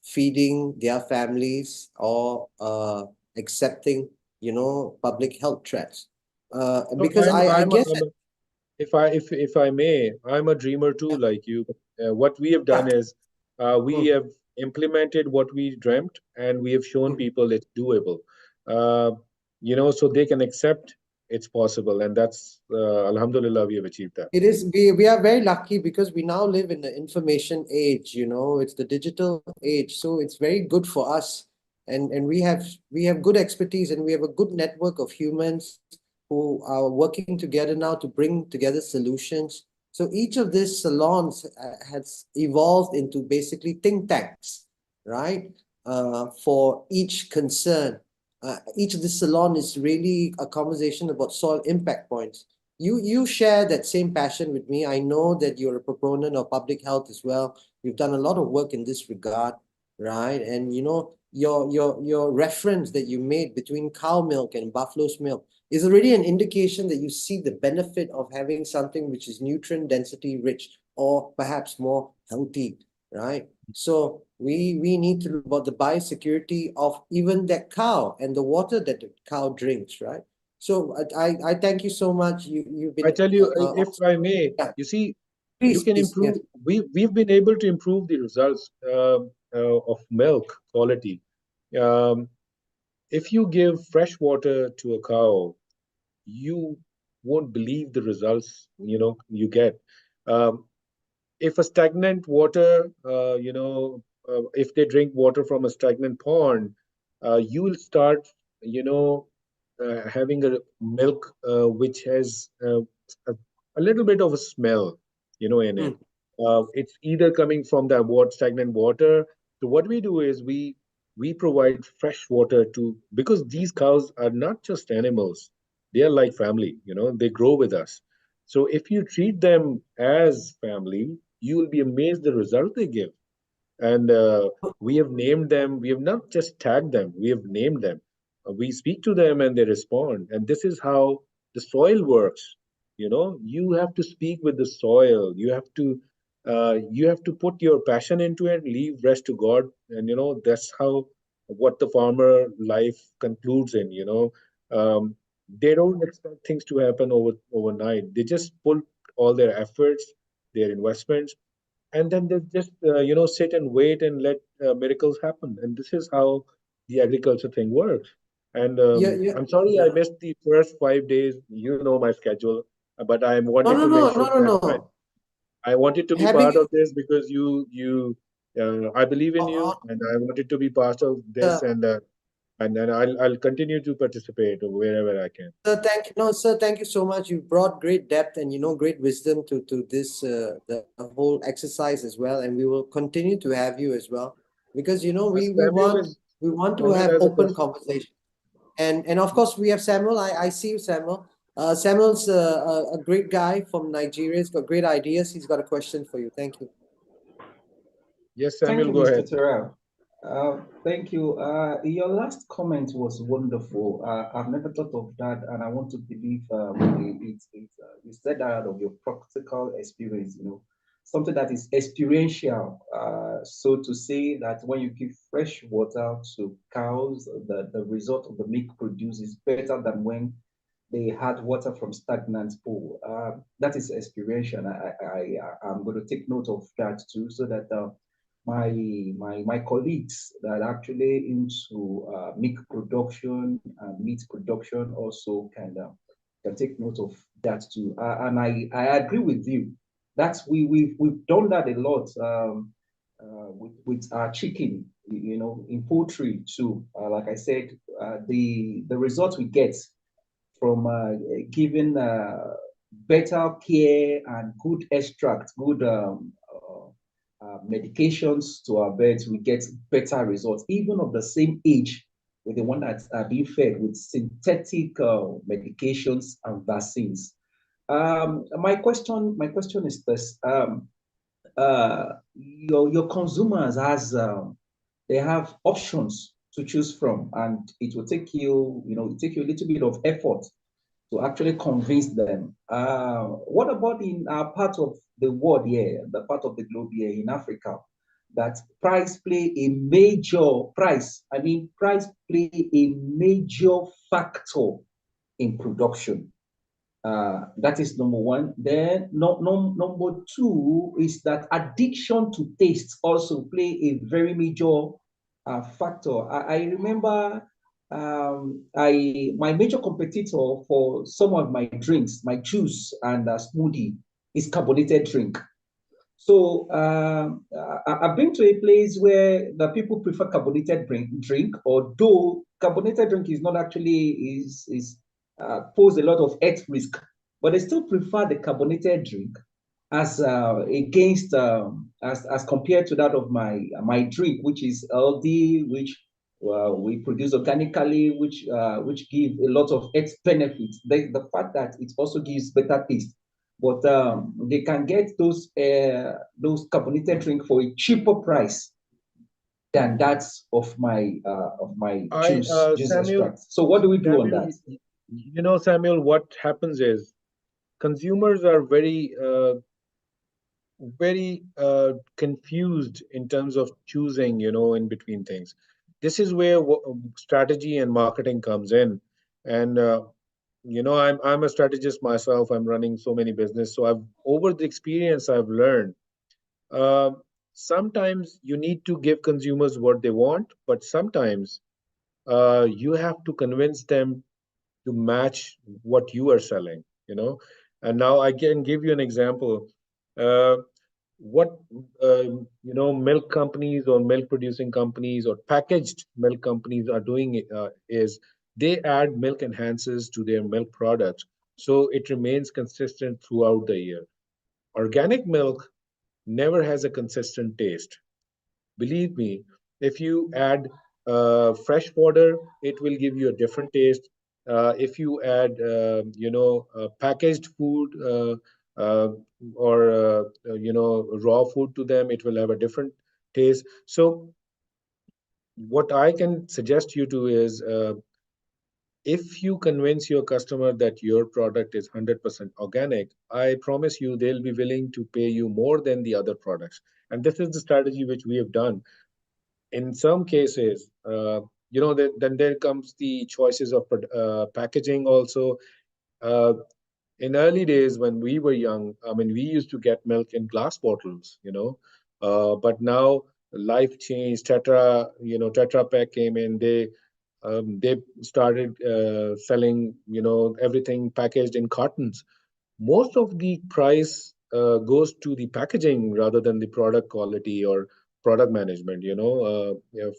feeding their families or accepting, public health threats. Because I guess if I may, I'm a dreamer too, like you. What we have done is we have implemented what we dreamt, and we have shown people it's doable. So they can accept it's possible, and that's Alhamdulillah, we have achieved that. It is, we are very lucky because we now live in the information age, it's the digital age. So it's very good for us. And we have good expertise, and we have a good network of humans who are working together now to bring together solutions. So each of these salons has evolved into basically think tanks, right? For each concern. each of the salon is really a conversation about soil impact points. You share that same passion with me. I know that you're a proponent of public health as well. You've done a lot of work in this regard, right? And you know, your reference that you made between cow milk and buffalo's milk is already an indication that you see the benefit of having something which is nutrient density rich or perhaps more healthy, right? So we need to look about the biosecurity of even that cow and the water that the cow drinks, right? So I thank you so much. You've been I tell you, if I may, yeah. you see, Please, you can please, improve. yes. We've been able to improve the results of milk quality. If you give fresh water to a cow, you won't believe the results you get. If a stagnant water, if they drink water from a stagnant pond, you will start, having a milk which has a little bit of a smell, in it. It's either coming from that stagnant water. So what we do is we provide fresh water because these cows are not just animals; they are like family. They grow with us. So if you treat them as family, you will be amazed the result they give. And we have named them. We have not just tagged them. We have named them. We speak to them and they respond. And this is how the soil works. You have to speak with the soil. You have to put your passion into it. Leave rest to God. And that's how what the farmer life concludes in. They don't expect things to happen overnight. They just put all their efforts, their investments, and then they just sit and wait and let miracles happen. And this is how the agriculture thing works. And I'm sorry I missed the first 5 days. You know my schedule, but I wanted to make sure that I wanted to be part of this because I believe in you, and I wanted to be part of this, and then I'll continue to participate wherever I can. Sir, thank you so much. You brought great depth and great wisdom to this the whole exercise as well, and we will continue to have you as well because we want to have open conversation, and of course we have Samuel. I see you, Samuel. Samuel's a great guy from Nigeria. He's got great ideas. He's got a question for you. Thank you. Yes, Samuel, go ahead. Thank you. Your last comment was wonderful. I've never thought of that, and I want to believe you said that out of your practical experience. Something that is experiential. So to say that when you give fresh water to cows, the result of the milk produced is better than when they had water from stagnant pool. That is experiential. I'm going to take note of that too, so that my colleagues that are actually into milk production and meat production also can take note of that too. And I agree with you. We've done that a lot with our chicken, in poultry too. Like I said, the results we get from giving better care and good extract, good medications to our birds, we get better results, even of the same age with the one that are being fed with synthetic medications and vaccines. My question is this: your consumers they have options to choose from, and it will take you a little bit of effort to actually convince them. What about in our part of the world here, the part of the globe here in Africa, that price play a major factor in production? That is number one. Then number two is that addiction to taste also play a very major factor. I remember my major competitor for some of my drinks, my juice and smoothie, is carbonated drink. So I've been to a place where the people prefer carbonated drink, although carbonated drink is not actually pose a lot of health risk, but they still prefer the carbonated drink as against as compared to that of my drink, which is healthy, which we produce organically, which give a lot of health benefits. The fact that it also gives better taste, but they can get those carbonated drink for a cheaper price than that of my juice Samuel, extract. So what do we do on Samuel, that? Samuel, what happens is consumers are very confused in terms of choosing, in between things. This is where strategy and marketing comes in. And I'm a strategist myself. I'm running so many business. So I've over the experience I've learned. Uh, Sometimes you need to give consumers what they want, but sometimes you have to convince them to match what you are selling. And now I can give you an example. Uh, what milk companies or milk producing companies or packaged milk companies are doing is they add milk enhancers to their milk products so it remains consistent throughout the year. Organic milk never has a consistent taste. Believe me, if you add fresh water, it will give you a different taste. If you add, packaged food uh, or raw food to them, it will have a different taste. So, what I can suggest you to is, if you convince your customer that your product is 100% organic, I promise you they'll be willing to pay you more than the other products. And this is the strategy which we have done in some cases. Then there comes the choices of packaging also. uh, in early days when we were young, I mean, we used to get milk in glass bottles. But now life changed. Tetra Pak came in. They started selling, everything packaged in cartons. Most of the price goes to the packaging rather than the product quality or product management,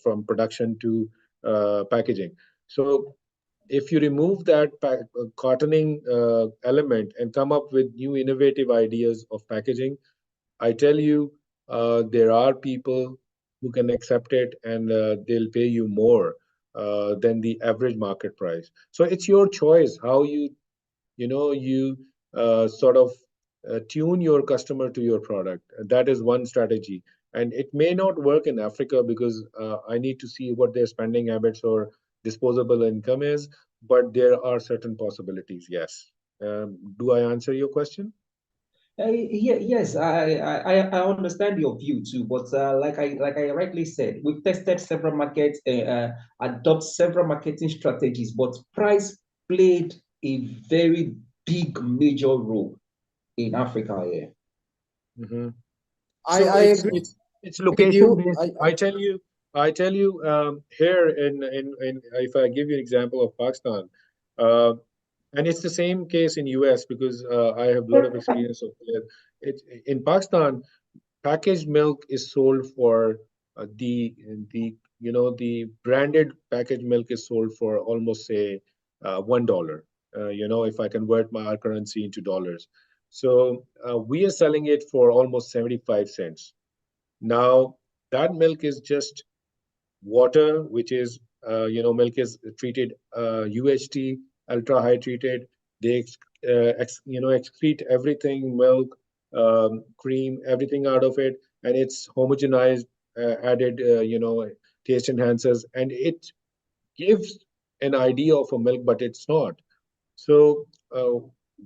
from production to packaging. So if you remove that cartoning element and come up with new innovative ideas of packaging, I tell you, there are people who can accept it, and they'll pay you more than the average market price. So it's your choice how you sort of tune your customer to your product. That is one strategy, and it may not work in Africa because I need to see what their spending habits or disposable income is, but there are certain possibilities. Yes. Do I answer your question? Yes, I understand your view too, but like I rightly said, we've tested several markets, adopt several marketing strategies, but price played a very big major role in Africa here. Mm-hmm. I So agree it's with location you. based. I tell you here in if I give you an example of Pakistan, uh, and it's the same case in US because I have a lot of experience of it. In Pakistan, packaged milk is sold for the branded packaged milk is sold for almost say $1. If I convert our currency into dollars, so we are selling it for almost 75 cents. Now that milk is just water, which is milk is treated UHT, ultra high treated. They excrete everything, milk, cream, everything out of it, and it's homogenized, added taste enhancers, and it gives an idea of a milk, but it's not. So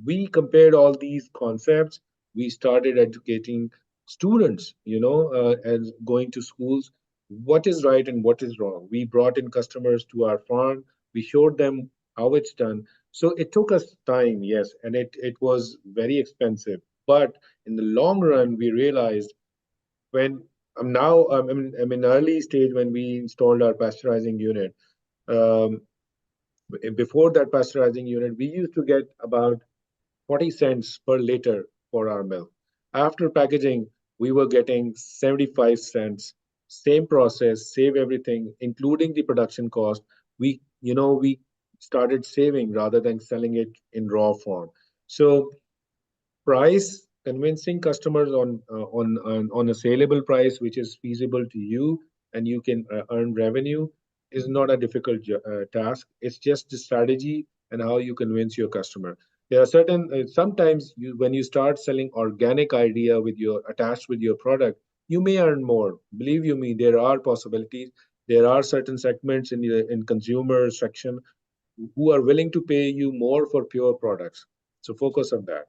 we compared all these concepts. We started educating students, and going to schools, what is right and what is wrong. We brought in customers to our farm. We showed them how it's done. So it took us time, yes, and it was very expensive. But in the long run, we realized when I'm in early stage when we installed our pasteurizing unit. Um, Before that pasteurizing unit, we used to get about 40 cents per liter for our milk. After packaging, we were getting 75 cents. Same process, save everything, including the production cost. We started saving rather than selling it in raw form. So price, convincing customers on a saleable price which is feasible to you and you can earn revenue. is not a difficult task. It's just the strategy and how you convince your customer. There are certain sometimes when you start selling organic idea with your attached with your product, you may earn more. Believe you me, there are possibilities. There are certain segments in consumer section who are willing to pay you more for pure products. So focus on that.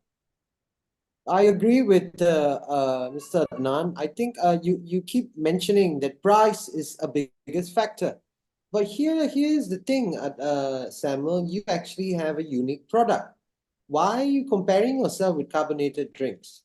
I agree with Mr. Adnan. I think you keep mentioning that price is a biggest factor. But here's the thing, Samuel, you actually have a unique product. Why are you comparing yourself with carbonated drinks,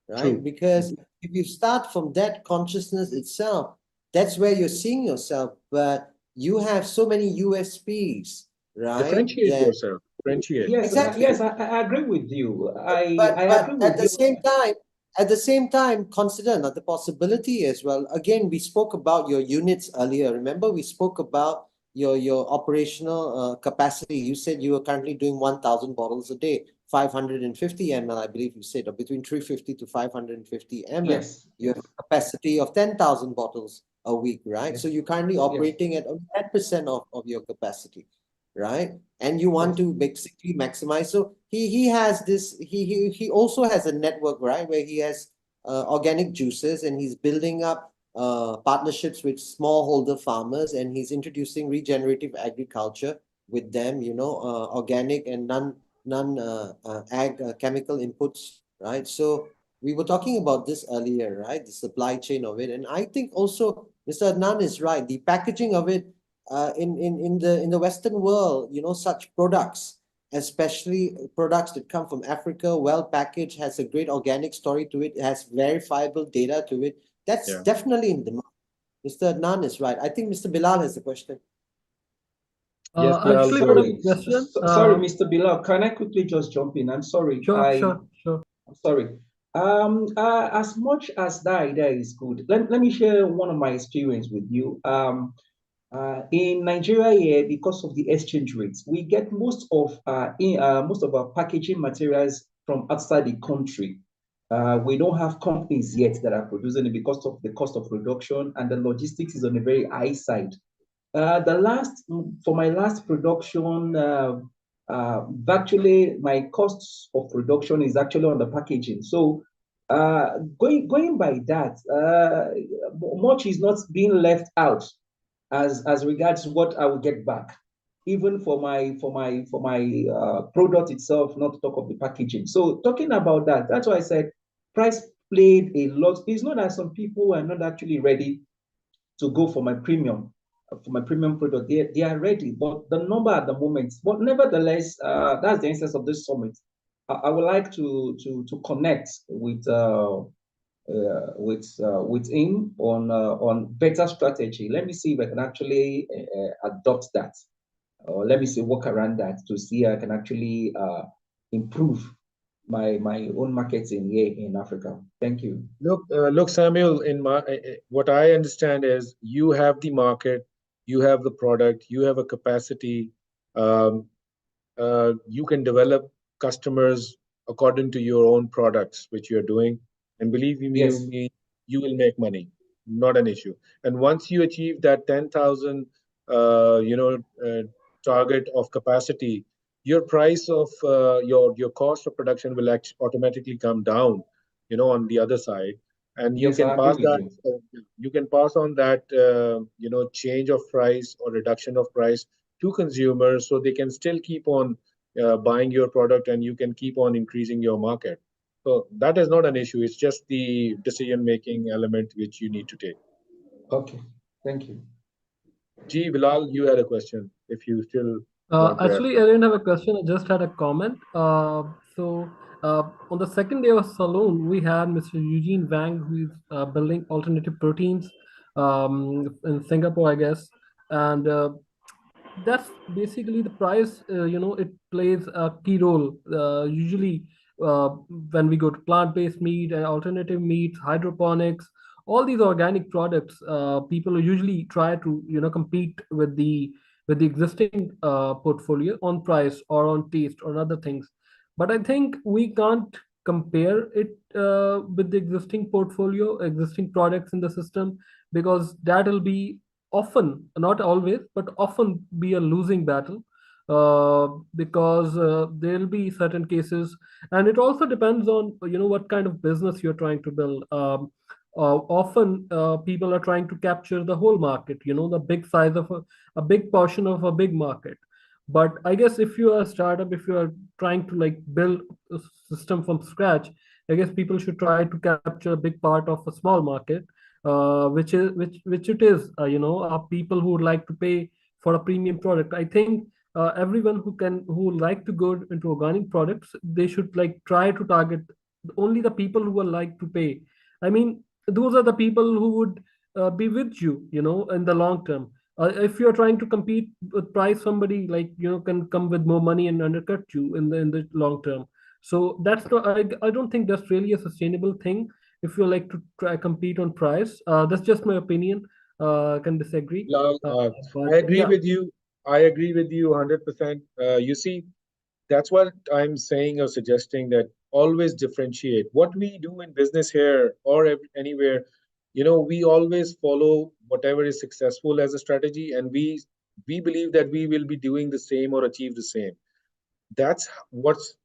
right? True. Because if you start from that consciousness itself, that's where you're seeing yourself. But you have so many USPs, right? Differentiate yourself. Differentiate. Yes, Exactly. yes, I agree with you. I But agree with at the you. same time, consider another possibility as well. Again, we spoke about your units earlier. Remember, we spoke about your operational capacity. You said you are currently doing 1,000 bottles a day, 550 ml, I believe you said, or between 350 to 550 ml. Yes. You have a capacity of 10,000 bottles a week, right? Yes. So you're currently operating at 10% of your capacity, right? And you want to basically maximize. So he has this, he also has a network, right, where he has organic juices, and he's building up partnerships with smallholder farmers, and he's introducing regenerative agriculture with them, organic and chemical inputs, right? So we were talking about this earlier, right? The supply chain of it. And I think also Mr. Adnan is right. The packaging of it in the Western world, such products, especially products that come from Africa, well packaged, has a great organic story to it, has verifiable data to it. That's definitely in demand. Mr. Adnan is right. I think Mr. Bilal has a question. Yes, Bilal, Actually, go got a ahead. question. Sorry, Mr. Bilal, can I quickly just jump in? I'm sorry. Sure. I'm sorry. As much as that idea is good, let me share one of my experience with you. In Nigeria here, because of the exchange rates, we get most of our packaging materials from outside the country. We don't have companies yet that are producing it because of the cost of production, and the logistics is on a very high side. For my last production, actually my costs of production is actually on the packaging. So going by that, much is not being left out as regards what I will get back, even for my product itself, not to talk of the packaging. So talking about that, that's why I said price played a lot. It's not that some people are not actually ready to go for my premium product. They are ready, but the number at the moment. But nevertheless, that's the essence of this summit. I would like to connect with him on better strategy. Let me see if I can actually adopt that, or let me see work around that to see I can actually improve my own marketing here in Africa. Thank you. Look, Samuel. What I understand is you have the market, you have the product, you have a capacity. You can develop customers according to your own products, which you're doing. And believe me, you will make money, not an issue. And once you achieve that 10,000, target of capacity, your price of your cost of production will automatically come down, on the other side. And you can pass that, you can pass on that, change of price or reduction of price to consumers, so they can still keep on buying your product, and you can keep on increasing your market. So that is not an issue. It's just the decision-making element which you need to take. Okay, thank you. G. Bilal, you had a question. If you still want to Actually, I didn't have a question. I just had a comment. On the second day of Saloon, we had Mr. Eugene Wang, who is building alternative proteins in Singapore, I guess. And that's basically the price. It plays a key role. Usually, when we go to plant-based meat and alternative meats, hydroponics, all these organic products, people usually try to compete with the existing portfolio on price or on taste or other things. But I think we can't compare it with the existing portfolio, existing products in the system, because that'll be often, not always, but often be a losing battle, because there'll be certain cases, and it also depends on what kind of business you're trying to build. Often people are trying to capture the whole market, the big size of a big portion of a big market. But I guess if you are a startup, if you are trying to like build a system from scratch, I guess people should try to capture a big part of a small market, which it is. Are people who would like to pay for a premium product. I think everyone who would like to go into organic products, they should like try to target only the people who would like to pay. I mean, those are the people who would be with you, in the long term. If you're trying to compete with price, somebody like can come with more money and undercut you in the long term. So that's not, I don't think that's really a sustainable thing if you like to try compete on price. That's just my opinion. Can disagree. Lal, But I agree yeah, with you. I agree with you 100%. You see, that's what I'm saying or suggesting, that always differentiate. What we do in business here or anywhere, we always follow whatever is successful as a strategy, and we believe that we will be doing the same or achieve the same. That's what's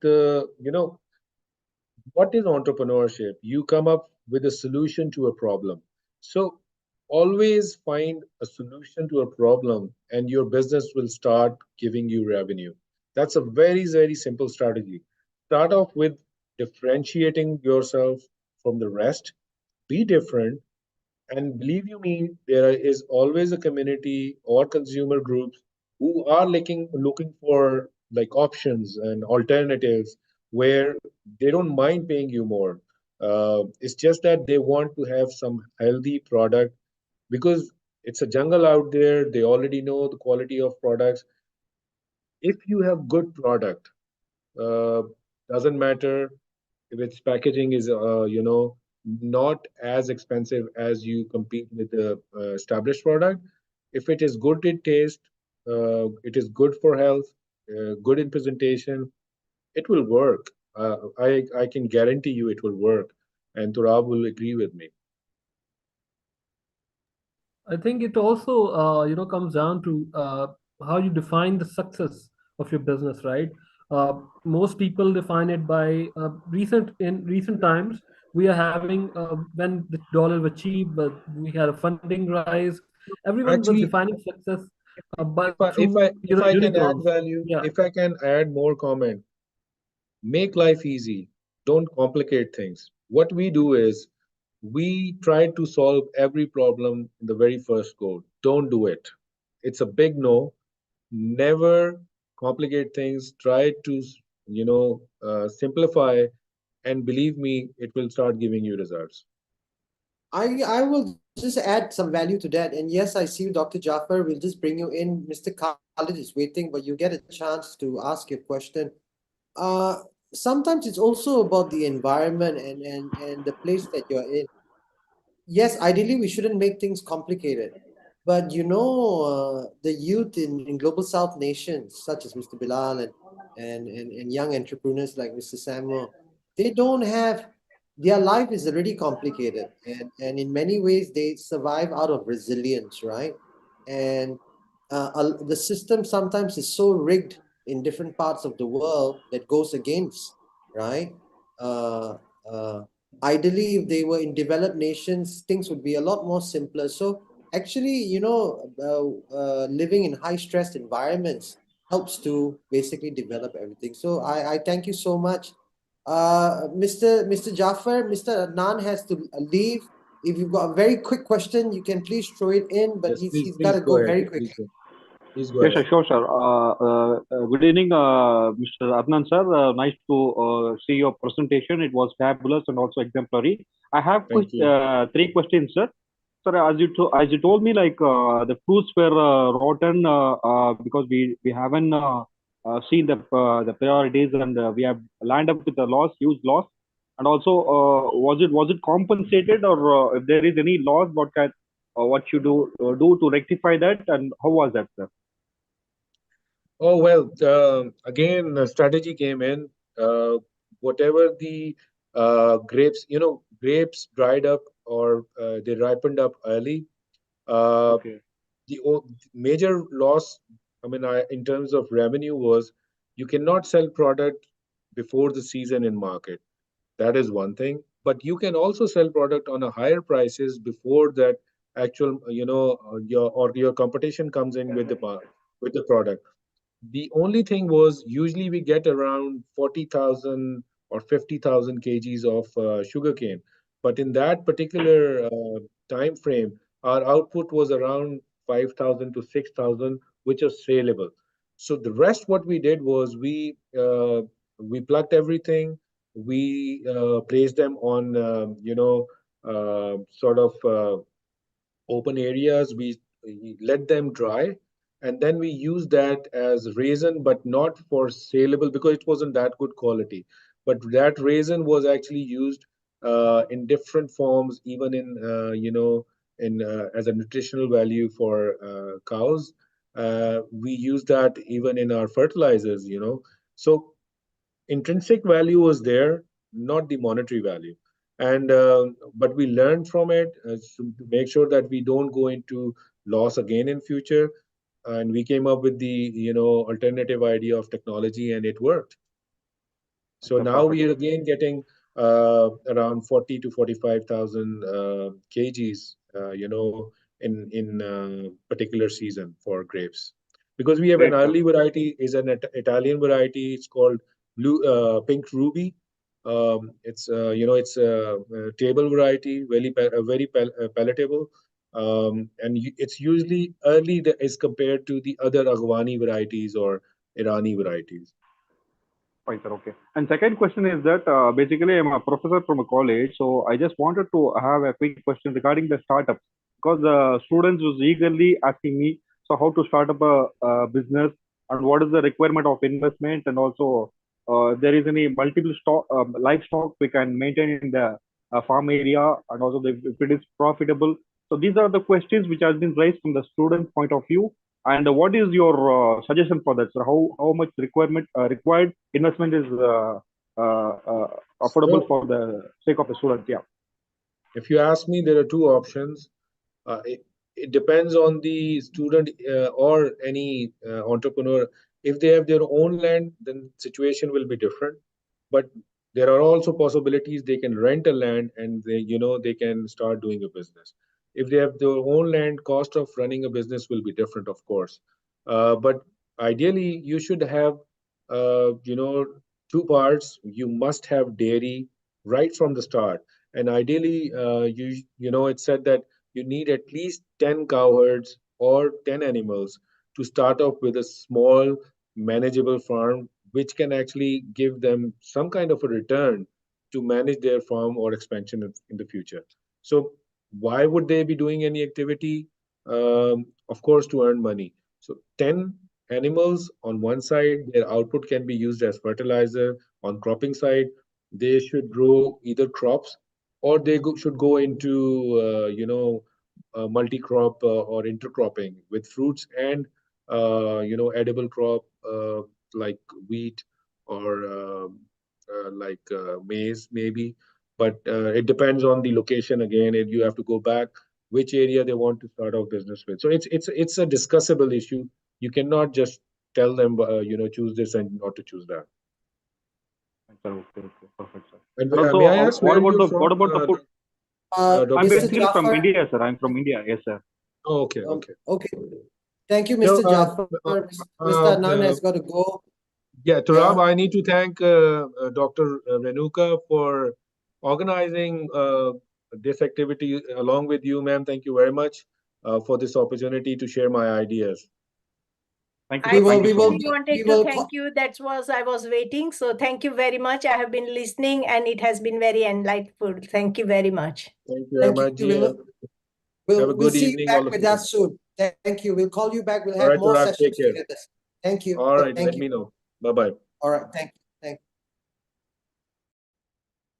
what is entrepreneurship? You come up with a solution to a problem. So always find a solution to a problem, and your business will start giving you revenue. That's a very, very simple strategy. Start off with differentiating yourself from the rest. Be different, and believe you me, there is always a community or consumer groups who are looking for like options and alternatives where they don't mind paying you more. It's just that they want to have some healthy product, because it's a jungle out there. They already know the quality of products. If you have good product, uh, doesn't matter if its packaging is not as expensive as you compete with the established product. If it is good in taste, it is good for health, good in presentation, it will work. I can guarantee you it will work, and Turab will agree with me. I think it also comes down to how you define the success of your business, right? Most people define it by recent times. We are having when the dollar was cheap, but we had a funding rise. Everyone was Actually, defining success if but I if through I if I can add unicorns. value, Yeah, if I can add more comment, make life easy. Don't complicate things. What we do is we try to solve every problem in the very first go. Don't do it. It's a big no. Never complicate things. Try to, simplify, and believe me, it will start giving you results. I will just add some value to that. And yes, I see you, Dr. Jaffer. We'll just bring you in. Mr. Khalid is waiting, but you get a chance to ask your question. Uh, Sometimes it's also about the environment and the place that you're in. Yes, ideally we shouldn't make things complicated. But the youth in global South nations, such as Mr. Bilal and young entrepreneurs like Mr. Samuel, they don't have, their life is already complicated. And in many ways, they survive out of resilience, right? And the system sometimes is so rigged in different parts of the world that goes against, right? Uh, uh, Ideally, if they were in developed nations, things would be a lot more simpler. So actually, living in high stressed environments helps to basically develop everything. So I thank you so much. Mr. Jaffer, Mr. Adnan has to leave. If you've got a very quick question, you can please throw it in, but Yes, he's got please to go go ahead. very quickly. Please go Yes, ahead. sir, sure, sir. Good evening, Mr. Adnan, sir. Nice to see your presentation. It was fabulous and also exemplary. I have Thank you. three questions, sir. Sir, as you told me, like the fruits were rotten because we haven't seen the priorities, and we have lined up with a loss, huge loss. And also, was it compensated, or if there is any loss, what you do to rectify that, and how was that, sir? Oh, well, again, strategy came in. Whatever the grapes, grapes dried up, or they ripened up early. Okay. major loss, in terms of revenue, was you cannot sell product before the season in market. That is one thing. But you can also sell product on a higher prices before that actual, your competition comes in with the product. The only thing was usually we get around 40,000 or 50,000 kgs of sugarcane. But in that particular time frame, our output was around 5,000 to 6,000, which was saleable. So the rest, what we did was we plucked everything, we placed them on, sort of open areas. We let them dry, and then we use that as resin, but not for saleable because it wasn't that good quality. But that resin was actually used in different forms, even in as a nutritional value for cows. We use that even in our fertilizers. So intrinsic value was there, not the monetary value. And but we learned from it to make sure that we don't go into loss again in future. And we came up with the alternative idea of technology, and it worked. So now we are again getting around 40 to 45,000 kgs, in particular season for grapes, because we have an early variety, is an Italian variety. It's called pink ruby. It's it's a table variety, very palatable, and it's usually early as compared to the other Aghwani varieties or Irani varieties. Fine, sir. Okay. And second question is that basically I'm a professor from a college, so I just wanted to have a quick question regarding the startups, because the students was eagerly asking me, so how to start up a business and what is the requirement of investment, and also there is any multiple stock livestock we can maintain in the farm area, and also if it is profitable. So these are the questions which has been raised from the student point of view. And what is your suggestion for that, sir? How much required investment is affordable for the sake of the student? Yeah. If you ask me, there are two options. It depends on the student or any entrepreneur. If they have their own land, then situation will be different. But there are also possibilities they can rent a land and they can start doing a business. If they have their own land, cost of running a business will be different, of course. But ideally, you should have, two parts. You must have dairy right from the start. And ideally, it's said that you need at least 10 cow herds or 10 animals to start off with a small, manageable farm, which can actually give them some kind of a return to manage their farm or expansion in the future. So why would they be doing any activity? Of course, to earn money. So 10 animals on one side, their output can be used as fertilizer. On cropping side, they should grow either crops or they should go into multi-crop or intercropping with fruits and edible crop like wheat or like maize maybe. But it depends on the location again. If you have to go back which area they want to start off business with. So it's a discussable issue. You cannot just tell them choose this and not to choose that. Okay, perfect, sir. And also, may I ask what about the food? I'm basically from India, sir. I'm from India. Yes, sir. Oh, okay. Okay. Thank you, Mr. Jafar. Mr. Adnan has got to go. Yeah, Turab, I need to thank Dr. Renuka for organizing this activity along with you, ma'am. Thank you very much for this opportunity to share my ideas. Thank you. I wanted to thank you. I was waiting. So thank you very much. I have been listening and it has been very enlightful. Thank you very much. Thank you very much. We'll see you back with us soon. Thank you. We'll call you back. We'll have more sessions together. Thank you. All right. Let me know. Bye-bye. All right. Thank you.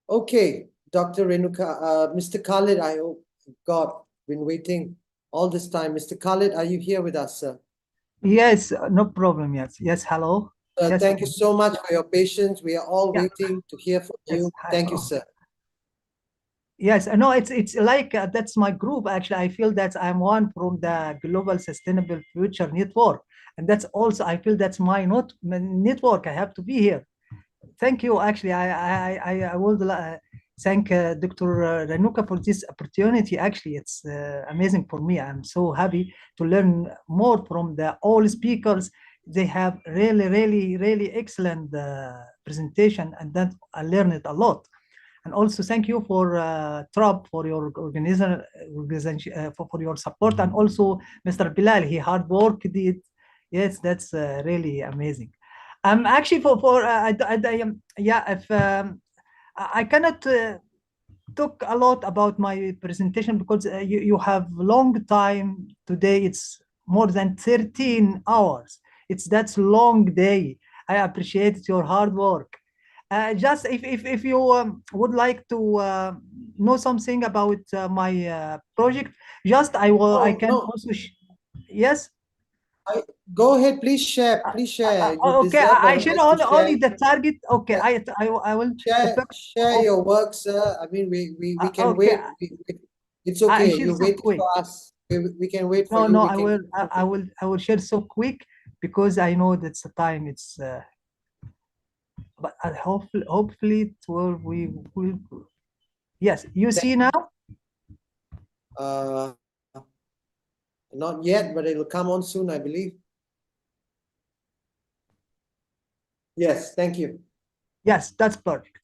Okay, Dr. Renuka, Mr. Khalid, I hope, God, been waiting all this time. Mr. Khalid, are you here with us, sir? Yes, no problem. Yes, hello. Yes, thank you so much for your patience. We are all waiting to hear from you. Thank you, sir. Yes, no, it's like that's my group. Actually, I feel that I'm one from the Global Sustainable Future Network, and that's also I feel that's my not network. I have to be here. Thank you. Actually, I would thank Dr. Ranuka for this opportunity. Actually, it's amazing for me. I'm so happy to learn more from the all speakers. They have really excellent presentation, and that I learned it a lot. And also thank you for Trump for your organization for your support, and also Mr. Bilal, he hard work did. Yes, that's really amazing. Actually for yeah, if I cannot talk a lot about my presentation because you have long time today. It's more than 13 hours. That's long day. I appreciate your hard work. Just if you would like to know something about my project, just I can also yes. Go ahead, please share. Please share. You Okay, deserve I a share right to only share. the target. Okay, I will Share your work, sir. I mean, we can okay. wait. It's I okay. share You so waited quick. for us. We can wait for No, you. no, We can. I will share so quick because I know that's the time. It's but hopefully it will we will. Yes, you see now. Uh, Not yet, but it'll come on soon, I believe. Yes, thank you. Yes, that's perfect.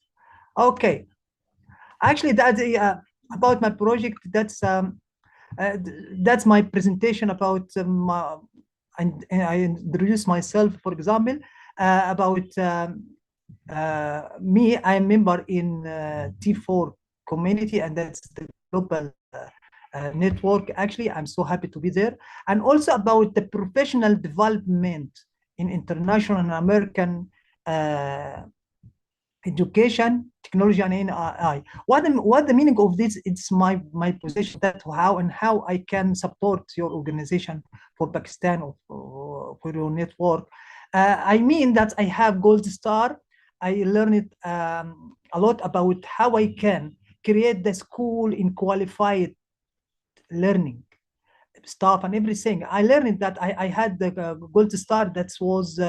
Okay, actually, that's about my project. That's my presentation about and I introduce myself. For example, about me, I'm a member in T4 community, and that's the global network. Actually, I'm so happy to be there, and also about the professional development in international and American education, technology, and AI. What the meaning of this? It's my position, that how I can support your organization for Pakistan or for your network. I mean that I have Gold Star. I learned a lot about how I can create the school in qualified learning staff and everything. I learned that I had the Gold Star that was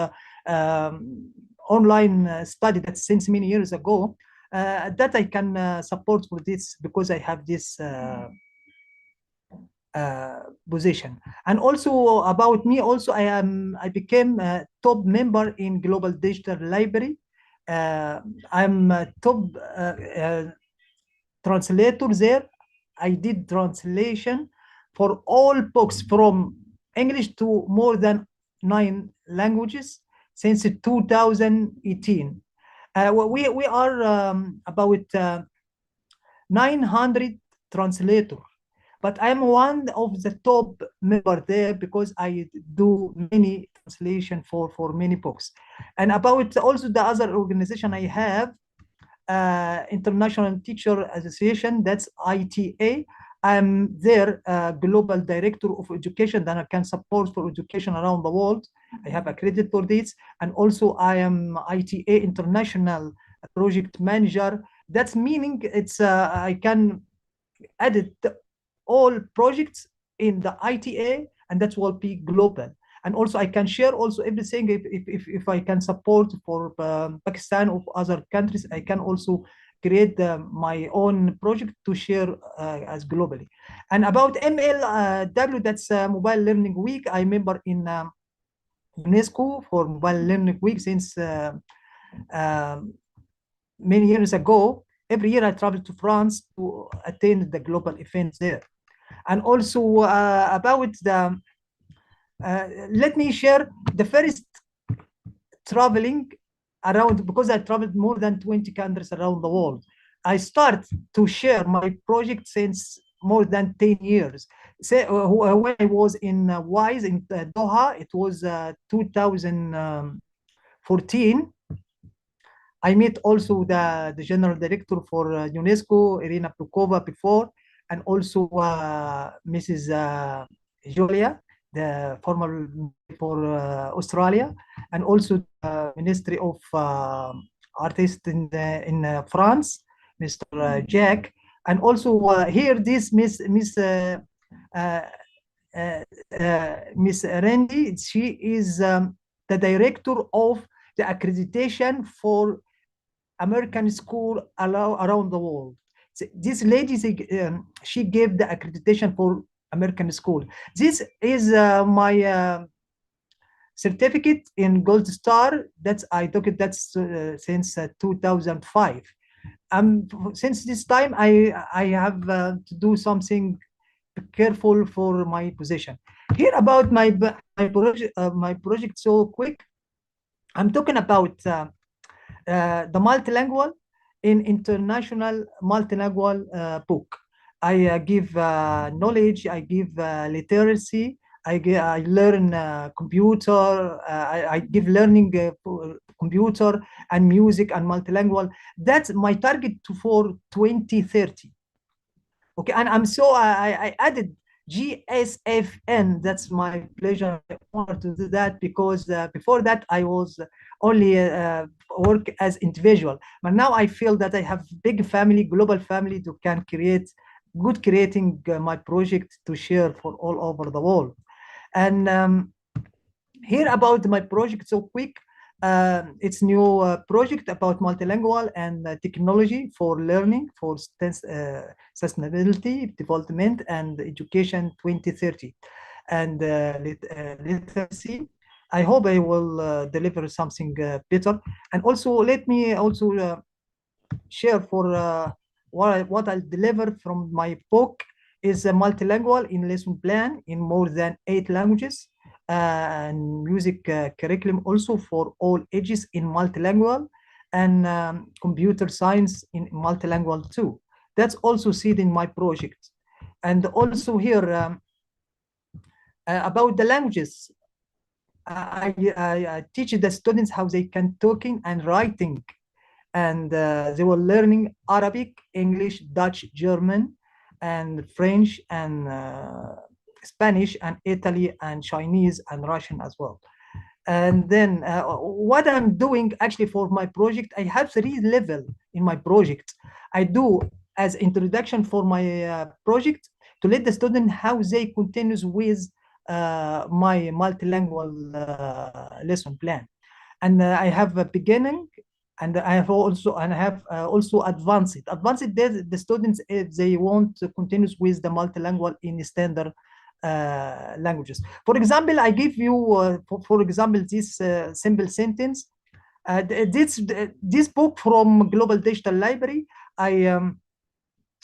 online study that since many years ago that I can support for this because I have this position. And also about me, also I became a top member in Global Digital Library. I'm a top translator there. I did translation for all books from English to more than 9 languages since 2018. We are about 900 translators, but I'm one of the top member there because I do many translation for many books. And about also the other organization I have, International Teacher Association, that's ITA. I'm their global director of education that I can support for education around the world. I have a credit for this. And also I am ITA International Project Manager. That's meaning it's I can edit all projects in the ITA, and that will be global. And also I can share also everything if I can support for Pakistan or other countries. I can also create my own project to share as globally. And about MLW, that's Mobile Learning Week. I member in UNESCO for Mobile Learning Week since many years ago. Every year I travel to France to attend the global events there. And also about the let me share the first traveling around, because I traveled more than 20 countries around the world. I start to share my project since more than 10 years. When I was in WISE in Doha, it was 2014. I met also the general director for UNESCO, Irina Plukova, before, and also Mrs. Julia, the former for Australia, and also the Ministry of Artists in France, Mr. Jack, And also here, this Miss Randy, she is the director of the accreditation for American school around the world. So this lady, she gave the accreditation for American school. This is my certificate in Gold Star. That's I took it. That's since 2005. Since this time, I have to do something careful for my position. Here about my project. So quick, I'm talking about the multilingual in international multilingual book. I give knowledge. I give literacy. I learn computer. I give learning computer and music and multilingual. That's my target for 2030. Okay, and I added GSFN. That's my pleasure, my honor to do that, because before that I was only work as individual, but now I feel that I have big family, global family, to can creating my project to share for all over the world. And here about my project, so quick. It's new project about multilingual and technology for learning, for sustainability, development, and education 2030, and literacy. I hope I will deliver something better. And also, let me also share for what I'll deliver from my book is multilingual in lesson plan in more than 8 languages. And music curriculum also for all ages in multilingual, and computer science in multilingual too. That's also seen in my project. And also here about the languages, I teach the students how they can talking and writing, and they were learning Arabic, English, Dutch, German, and French, and Spanish, and Italy, and Chinese, and Russian as well. And then what I'm doing actually for my project, I have 3 levels in my project. I do as introduction for my project to let the student how they continues with my multilingual lesson plan. And I have a beginning, and I have also advanced. Advanced, the students, if they want to continue with the multilingual in standard languages. For example, I give you, for example, this simple sentence. This book from Global Digital Library,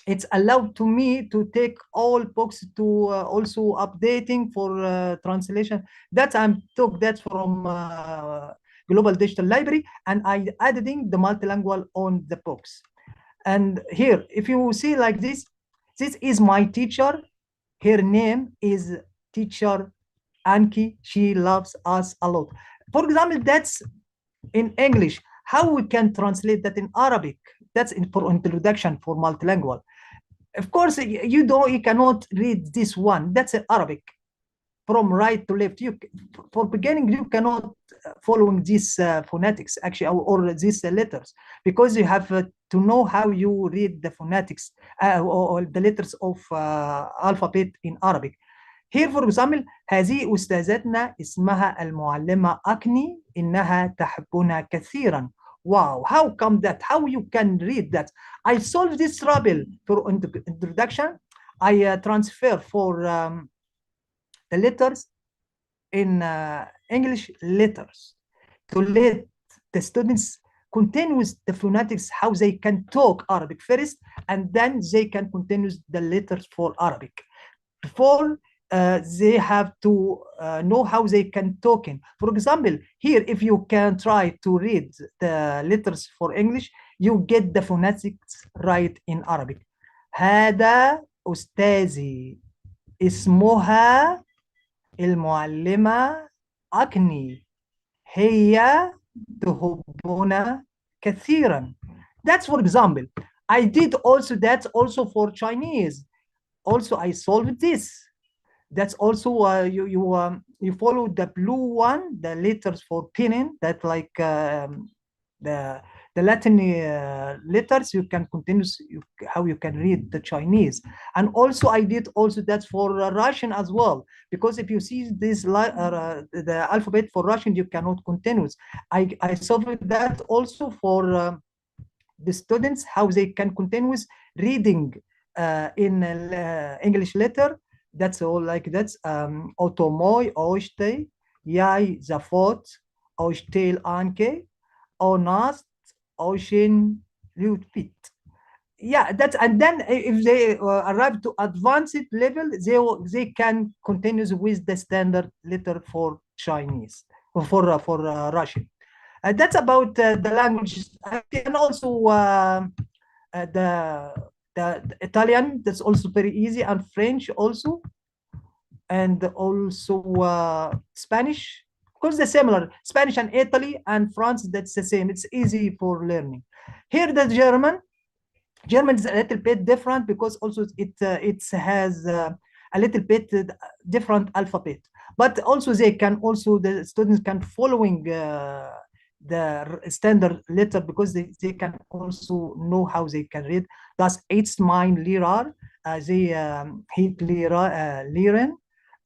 it's allowed to me to take all books to also updating for translation. That I took that from Global Digital Library, and I adding the multilingual on the books. And here, if you see like this is my teacher. Her name is teacher Anki. She loves us a lot. For example, that's in English. How we can translate that in Arabic? That's for introduction for multilingual. Of course, you cannot read this one. That's in Arabic, from right to left. For beginning, you cannot following these phonetics actually, or these letters, because you have to know how you read the phonetics or the letters of alphabet in Arabic. Here, for example, هذه أستاذتنا اسمها المعلمة أكني إنها تحبنا كثيرا. Wow, how come that? How you can read that? I solved this trouble for introduction. I transfer for the letters in English letters to let the students continue with the phonetics, how they can talk Arabic first, and then they can continue the letters for Arabic. Before they have to know how they can talk in. For example, here, if you can try to read the letters for English, you get the phonetics right in Arabic. هذا أستاذي اسمها المعلمة أكني هي تحبنا كثيرا. That's for example. I did also that also for Chinese. Also, I solved this. That's also you follow the blue one, the letters for pinning, that like the the Latin letters, you can continue how you can read the Chinese. And also I did also that for Russian as well, because if you see this the alphabet for Russian, you cannot continue. I solved that also for the students, how they can continue reading in English letter. That's all, like that's otomoy, oște, iai zafot, oștel anche, onast, ocean repeat. Yeah, that's, and then if they arrive to advanced level, they can continue with the standard letter for Chinese, or for Russian. That's about the languages, and also the Italian. That's also very easy, and French also, and also Spanish, because they're similar. Spanish and Italy and France, that's the same. It's easy for learning. Here, the German is a little bit different, because also it has a little bit different alphabet. But also the students can following the standard letter, because they can also know how they can read. Das ist mein Lehrer, sie hit Lehren,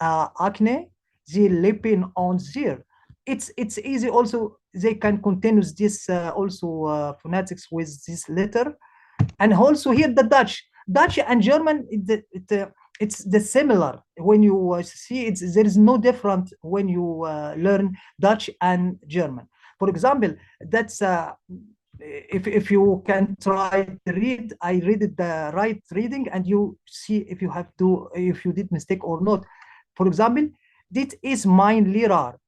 Acne, sie leben on zero. It's easy also. They can continue this also phonetics with this letter. And also here the Dutch and German, it's the similar. When you see it, there is no difference when you learn Dutch and German. For example, that's if you can try to read, I read it the right reading, and you see if you did mistake or not. For example, dit is mijn leraar.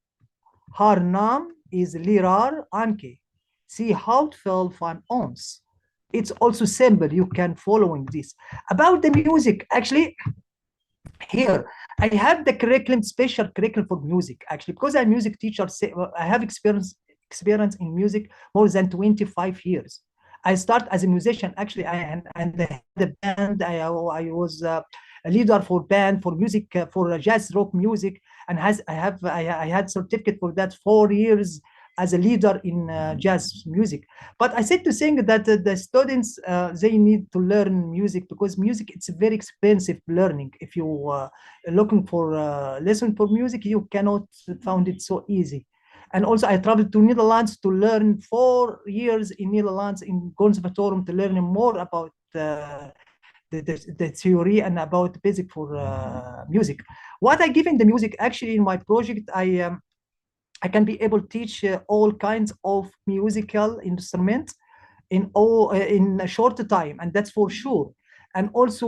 Haar naam is leraar Anke. Ze houdt veel van ons. It's also simple. You can following this. About the music, actually, here I have the curriculum, special curriculum for music, actually, because I'm a music teacher. I have experience in music more than 25 years. I start as a musician, actually, and the band. I was a leader for band, for music, for jazz rock music, and I had certificate for that 4 years as a leader in jazz music. But I said to saying that the students, they need to learn music, because music, it's very expensive learning. If you looking for a lesson for music, you cannot find it so easy. And also I traveled to Netherlands to learn 4 years in Netherlands in conservatorium to learn more about the theory and about the basic for music. What I give in the music, actually, in my project, I can be able to teach all kinds of musical instruments in a short time, and that's for sure. And also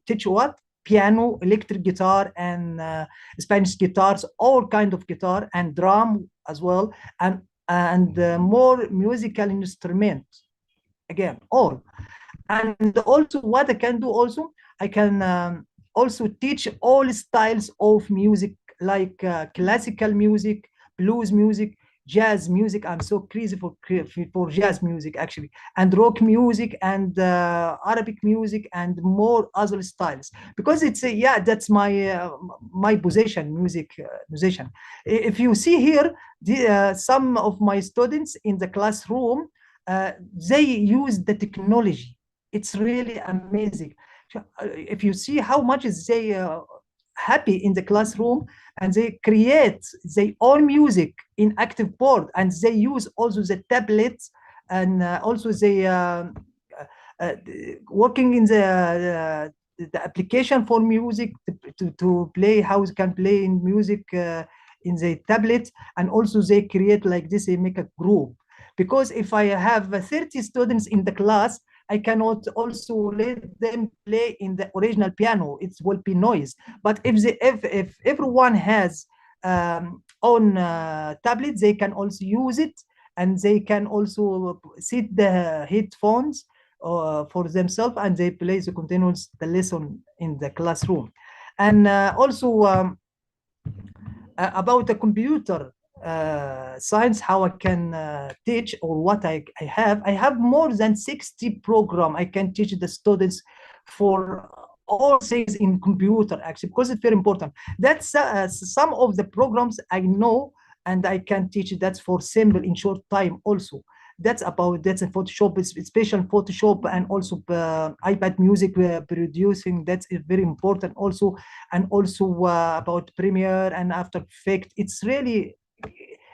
teach what? Piano, electric guitar, and Spanish guitars, all kind of guitar, and drum as well, and more musical instruments. Again, all. And also what I can do also, I can also teach all styles of music, like classical music, blues music, jazz music. I'm so crazy for jazz music, actually, and rock music, and Arabic music, and more other styles, because it's that's my position, musician. If you see here, some of my students in the classroom, they use the technology. It's really amazing. If you see how much is they happy in the classroom, and they create their own music in active board, and they use also the tablets, and also they working in the application for music to play, how you can play in music in the tablet. And also they create like this, they make a group, because if I have 30 students in the class, I cannot also let them play in the original piano. It will be noise. But if everyone has own tablet, they can also use it, and they can also set the headphones for themselves, and they play the continuous the lesson in the classroom. And also about the computer science, how I can teach, or what I have more than 60 program I can teach the students for all things in computer, actually, because it's very important. That's some of the programs I know and I can teach that's for simple in short time also. That's in Photoshop, it's special Photoshop, and also iPad music producing. That's very important also, and also about Premiere and After Effects. It's really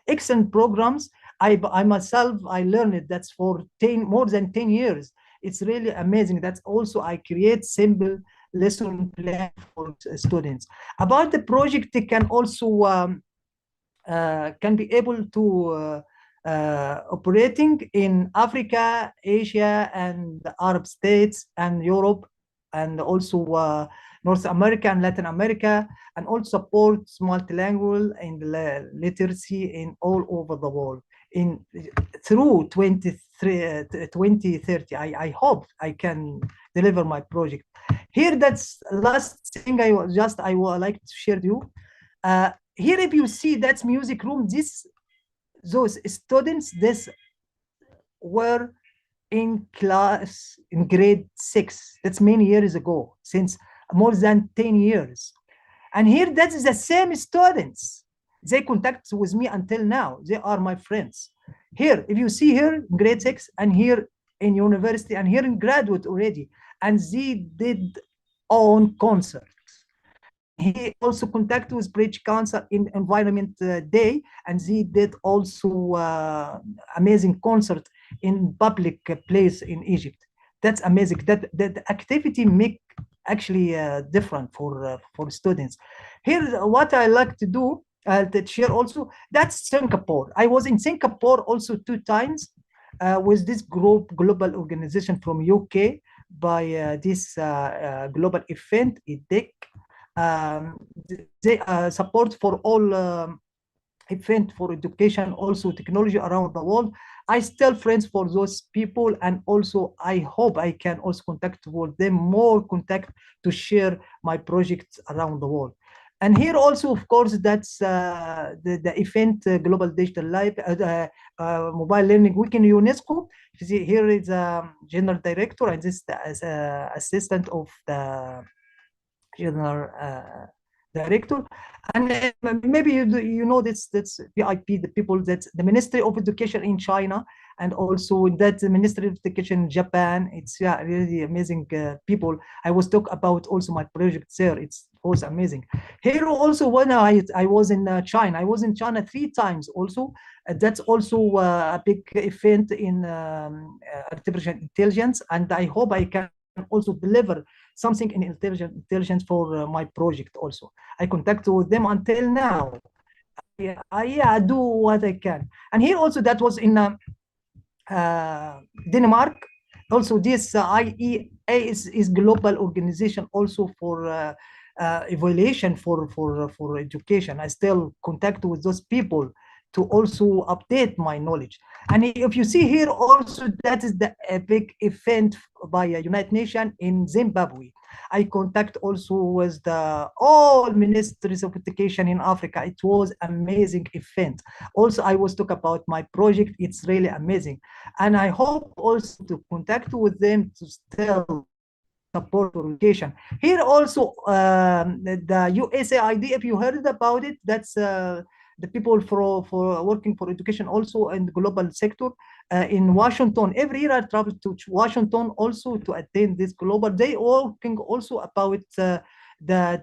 excellent programs. I myself, I learned it. That's for more than 10 years. It's really amazing. That's also I create simple lesson plan for students. About the project, they can also can be able to operating in Africa, Asia, and the Arab states, and Europe, and also North America and Latin America, and also supports multilingual and literacy in all over the world through 2030. I hope I can deliver my project. Here, that's last thing I would like to share with you. Here, if you see, that's music room. Those students, this were in class in grade 6. That's many years ago, since more than 10 years. And here, that is the same students. They contact with me until now. They are my friends. Here, if you see here, grade 6, and here in university, and here in graduate already, and they did own concert. He also contacted with British Council in Environment Day, and they did also amazing concert in public place in Egypt. That's amazing. That activity make actually different for students. Here, what I like to do to share also, that's Singapore. I was in Singapore also 2 times with this group, global organization from UK by this global event, IDEC. They support for all event for education, also technology around the world. I still friends for those people, and also I hope I can also contact with them more contact to share my projects around the world. And here also, of course, that's the event Global Digital Life Mobile Learning Week in UNESCO. Here is General Director, and this is the assistant of the General Director. And maybe you know that's VIP, the people, that's the Ministry of Education in China, and also that the Ministry of Education in Japan. It's really amazing people. I was talk about also my project there. It was amazing. Here also, when I was in China, I was in China 3 times also. That's also a big event in artificial intelligence, and I hope I can also deliver something in intelligence for my project also. I contact with them until now. I do what I can. And here also, that was in Denmark. Also, this IEA is global organization also for evaluation for education. I still contact with those people to also update my knowledge. And if you see here also, that is the big event by United Nations in Zimbabwe. I contact also with all ministries of education in Africa. It was amazing event. Also, I was talk about my project. It's really amazing. And I hope also to contact with them to still support for education. Here also, the USAID, if you heard about it, that's the people for working for education also in the global sector in Washington. Every year I travel to Washington also to attend this global. They working also about the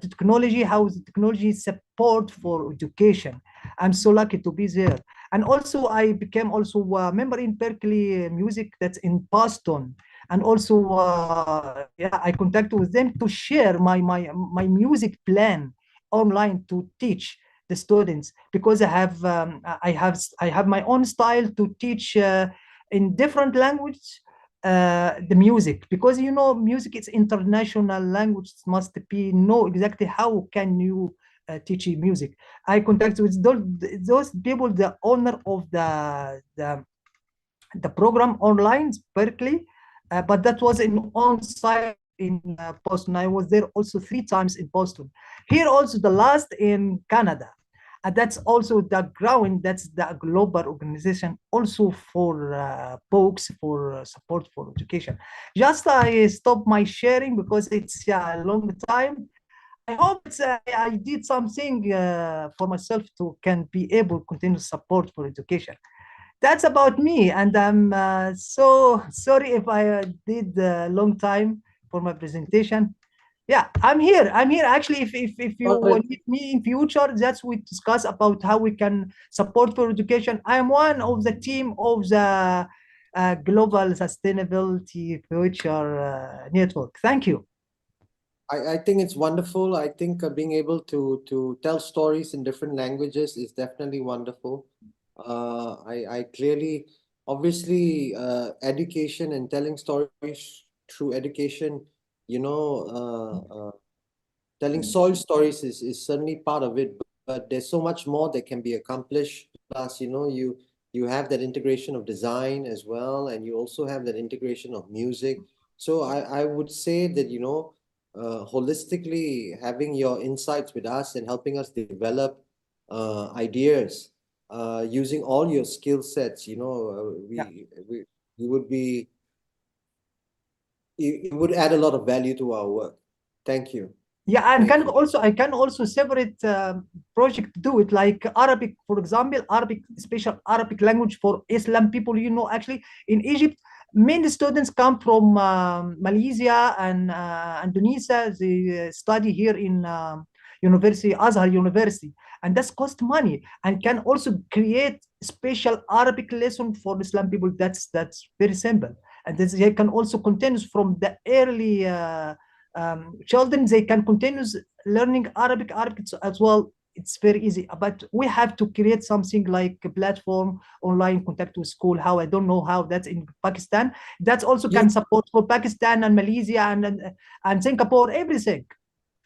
technology, how the technology support for education. I'm so lucky to be there. And also I became also a member in Berkeley Music, that's in Boston. And also I contact with them to share my music plan online to teach the students, because I have my own style to teach in different language the music, because music is international language, must be know exactly how can you teach music. I contact with those people, the owner of the program online, Berkeley, but that was in on site in Boston. I was there also 3 times in Boston. Here also the last in Canada. And that's also the ground, that's the global organization also for books, for support for education. Just I stop my sharing because it's a long time. hope I did something for myself to can be able to continue support for education. That's about me, and I'm so sorry if I did a long time for my presentation. Yeah, I'm here. I'm here. Actually, if you need me in future, that's we discuss about how we can support for education. I am one of the team of the Global Sustainability Future Network. Thank you. I think it's wonderful. I think being able to tell stories in different languages is definitely wonderful. I clearly, obviously, education and telling stories through education, telling soil stories is certainly part of it, but there's so much more that can be accomplished. Plus, you have that integration of design as well, and you also have that integration of music. So I would say that, holistically having your insights with us and helping us develop ideas using all your skill sets, we would be, it would add a lot of value to our work. Thank you. Yeah, and I can also separate project do it like Arabic, for example, Arabic, special Arabic language for Islam people. Actually in Egypt, many students come from Malaysia and Indonesia. They study here in University, Azhar University, and that's cost money, and can also create special Arabic lesson for Islam people. That's very simple, and they can also continue from the early children. They can continue learning Arabic as well. It's very easy, but we have to create something like a platform, online contact with school. How, I don't know how that's in Pakistan. That's also can support for Pakistan and Malaysia and Singapore, everything.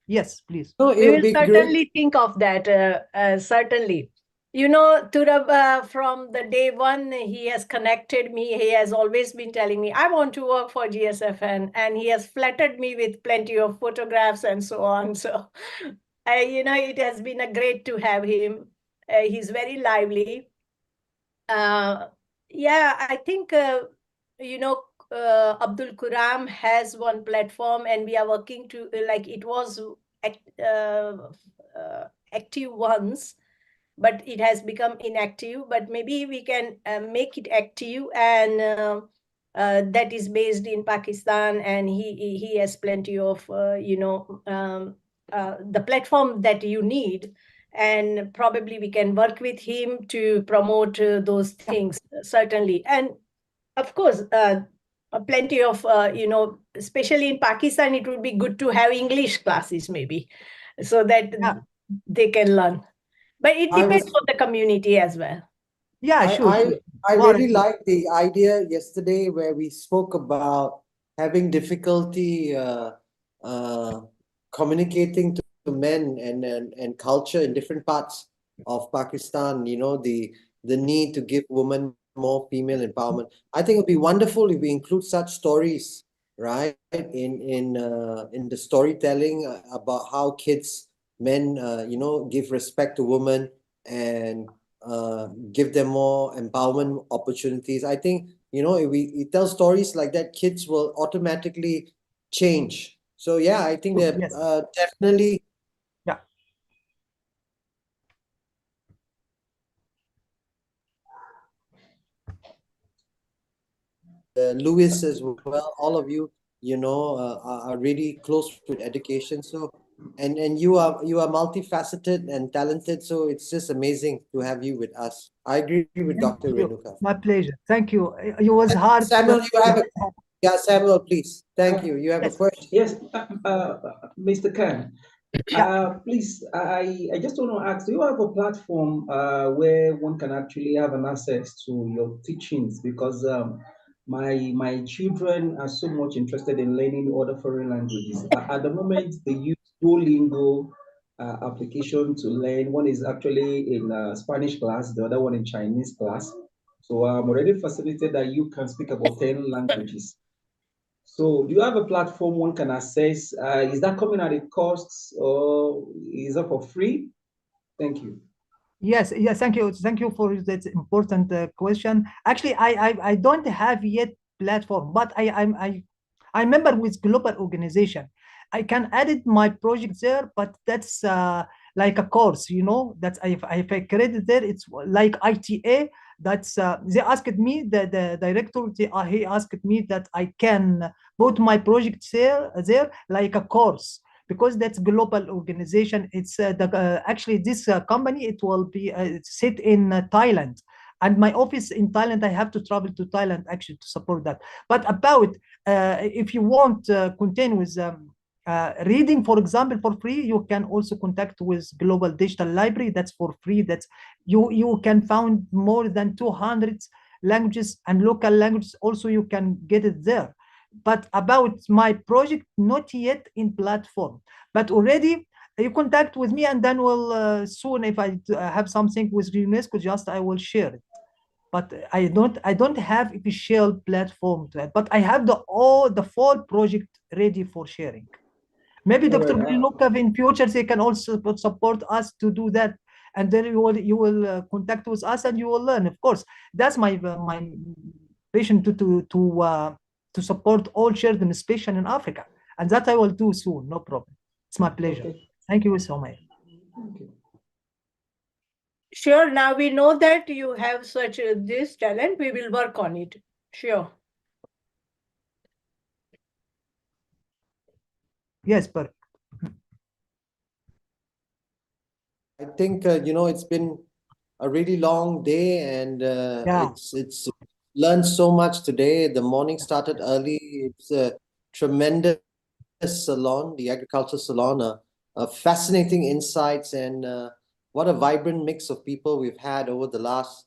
Yes, please. No, we will certainly think of that, certainly. Turab, from the day one, he has connected me. He has always been telling me, I want to work for GSFN. And he has flattered me with plenty of photographs and so on. So, it has been a great to have him. He's very lively. Yeah, I think, Abdul Kuram has one platform, and we are working to, like, it was active once, but it has become inactive. But maybe we can make it active, and that is based in Pakistan, and he has plenty of the platform that you need, and probably we can work with him to promote those things, certainly. And of course, plenty of especially in Pakistan, it would be good to have English classes maybe, so that they can learn. But it depends on the community as well. Yeah, sure. I really like the idea yesterday where we spoke about having difficulty communicating to men and culture in different parts of Pakistan. The need to give women more female empowerment. I think it would be wonderful if we include such stories, right, in the storytelling about how kids, men, give respect to women and give them more empowerment opportunities. I think, if we tell stories like that, kids will automatically change. So yeah, I think that definitely. Yeah. Louis as well, all of you, are really close with education. So, and you are multifaceted and talented. So it's just amazing to have you with us. I agree with Dr. Renuka. My pleasure. Thank you. It was hard. Samuel, you have Samuel, please. Thank you. You have a question. Yes, Mr. Khan. Please, I just want to ask, do you have a platform where one can actually have an access to your teachings? Because my children are so much interested in learning other foreign languages. At the moment, they use Duolingo application to learn. One is actually in Spanish class, the other one in Chinese class. So I'm already facilitated that you can speak about 10 languages. So do you have a platform one can access? Is that coming at a cost, or is that for free? Thank you. Yes, thank you. Thank you for that important question. Actually, I don't have yet platform, but I member with global organization. I can edit my project there, but that's like a course, you know, that's if I credit there, it's like ITA. That's they asked me, the director, he asked me that I can put my project there like a course, because that's global organization. It's actually this company, it will be sit in Thailand, and my office in Thailand, I have to travel to Thailand actually to support that. But about if you want continue with reading, for example, for free, you can also contact with Global Digital Library. That's for free. That's you can find more than 200 languages and local languages. Also, you can get it there. But about my project, not yet in platform, but already you contact with me, and then we'll soon, if I have something with UNESCO, just I will share it. But I don't have official platform to it, but I have the full project ready for sharing. Maybe Dr. Lukov in future, they can also support us to do that, and then you will contact with us and you will learn. Of course, that's my passion to support all children, especially in Africa, and that I will do soon. No problem. It's my pleasure. Okay. Thank you so much. Sure. Now we know that you have such this talent. We will work on it. Sure. Yes, but I think it's been a really long day, and it's learned so much today. The morning started early. It's a tremendous salon, the agriculture salon, fascinating insights, and what a vibrant mix of people we've had over the last,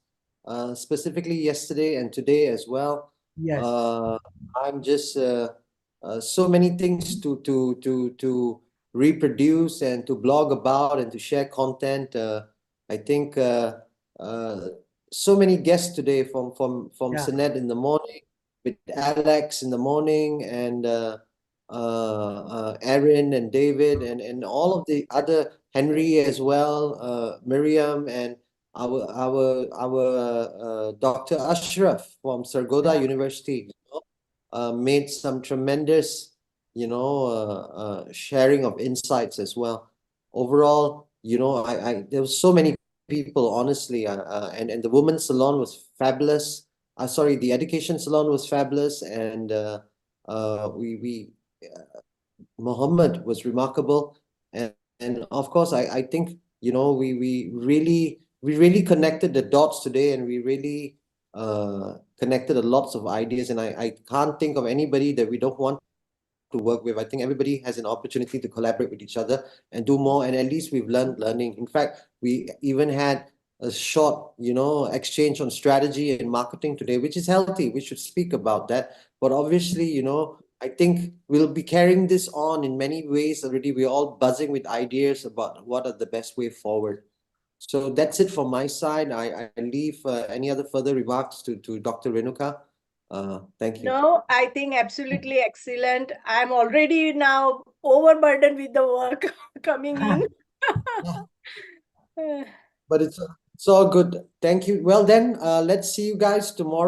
specifically yesterday and today as well. Yes. I'm just so many things to reproduce and to blog about and to share content. I think so many guests today from Sinet in the morning, with Alex in the morning, and Aaron and David and all of the other, Henry as well, Miriam, and our Dr. Ashraf from Sargodha University, made some tremendous, sharing of insights as well. Overall, there were so many people, honestly, and the women's salon was fabulous. Sorry, the education salon was fabulous, and Mohammed was remarkable, and of course, I think we really connected the dots today, and we really connected lots of ideas, and I can't think of anybody that we don't want to work with. I think everybody has an opportunity to collaborate with each other and do more, and at least we've learning. In fact, we even had a short, exchange on strategy and marketing today, which is healthy. We should speak about that. But obviously, I think we'll be carrying this on in many ways already. We're all buzzing with ideas about what are the best way forward. So that's it from my side. I leave any other further remarks to Dr. Renuka. Thank you. No, I think absolutely excellent. I'm already now overburdened with the work coming in. But it's all good. Thank you. Well then, let's see you guys tomorrow.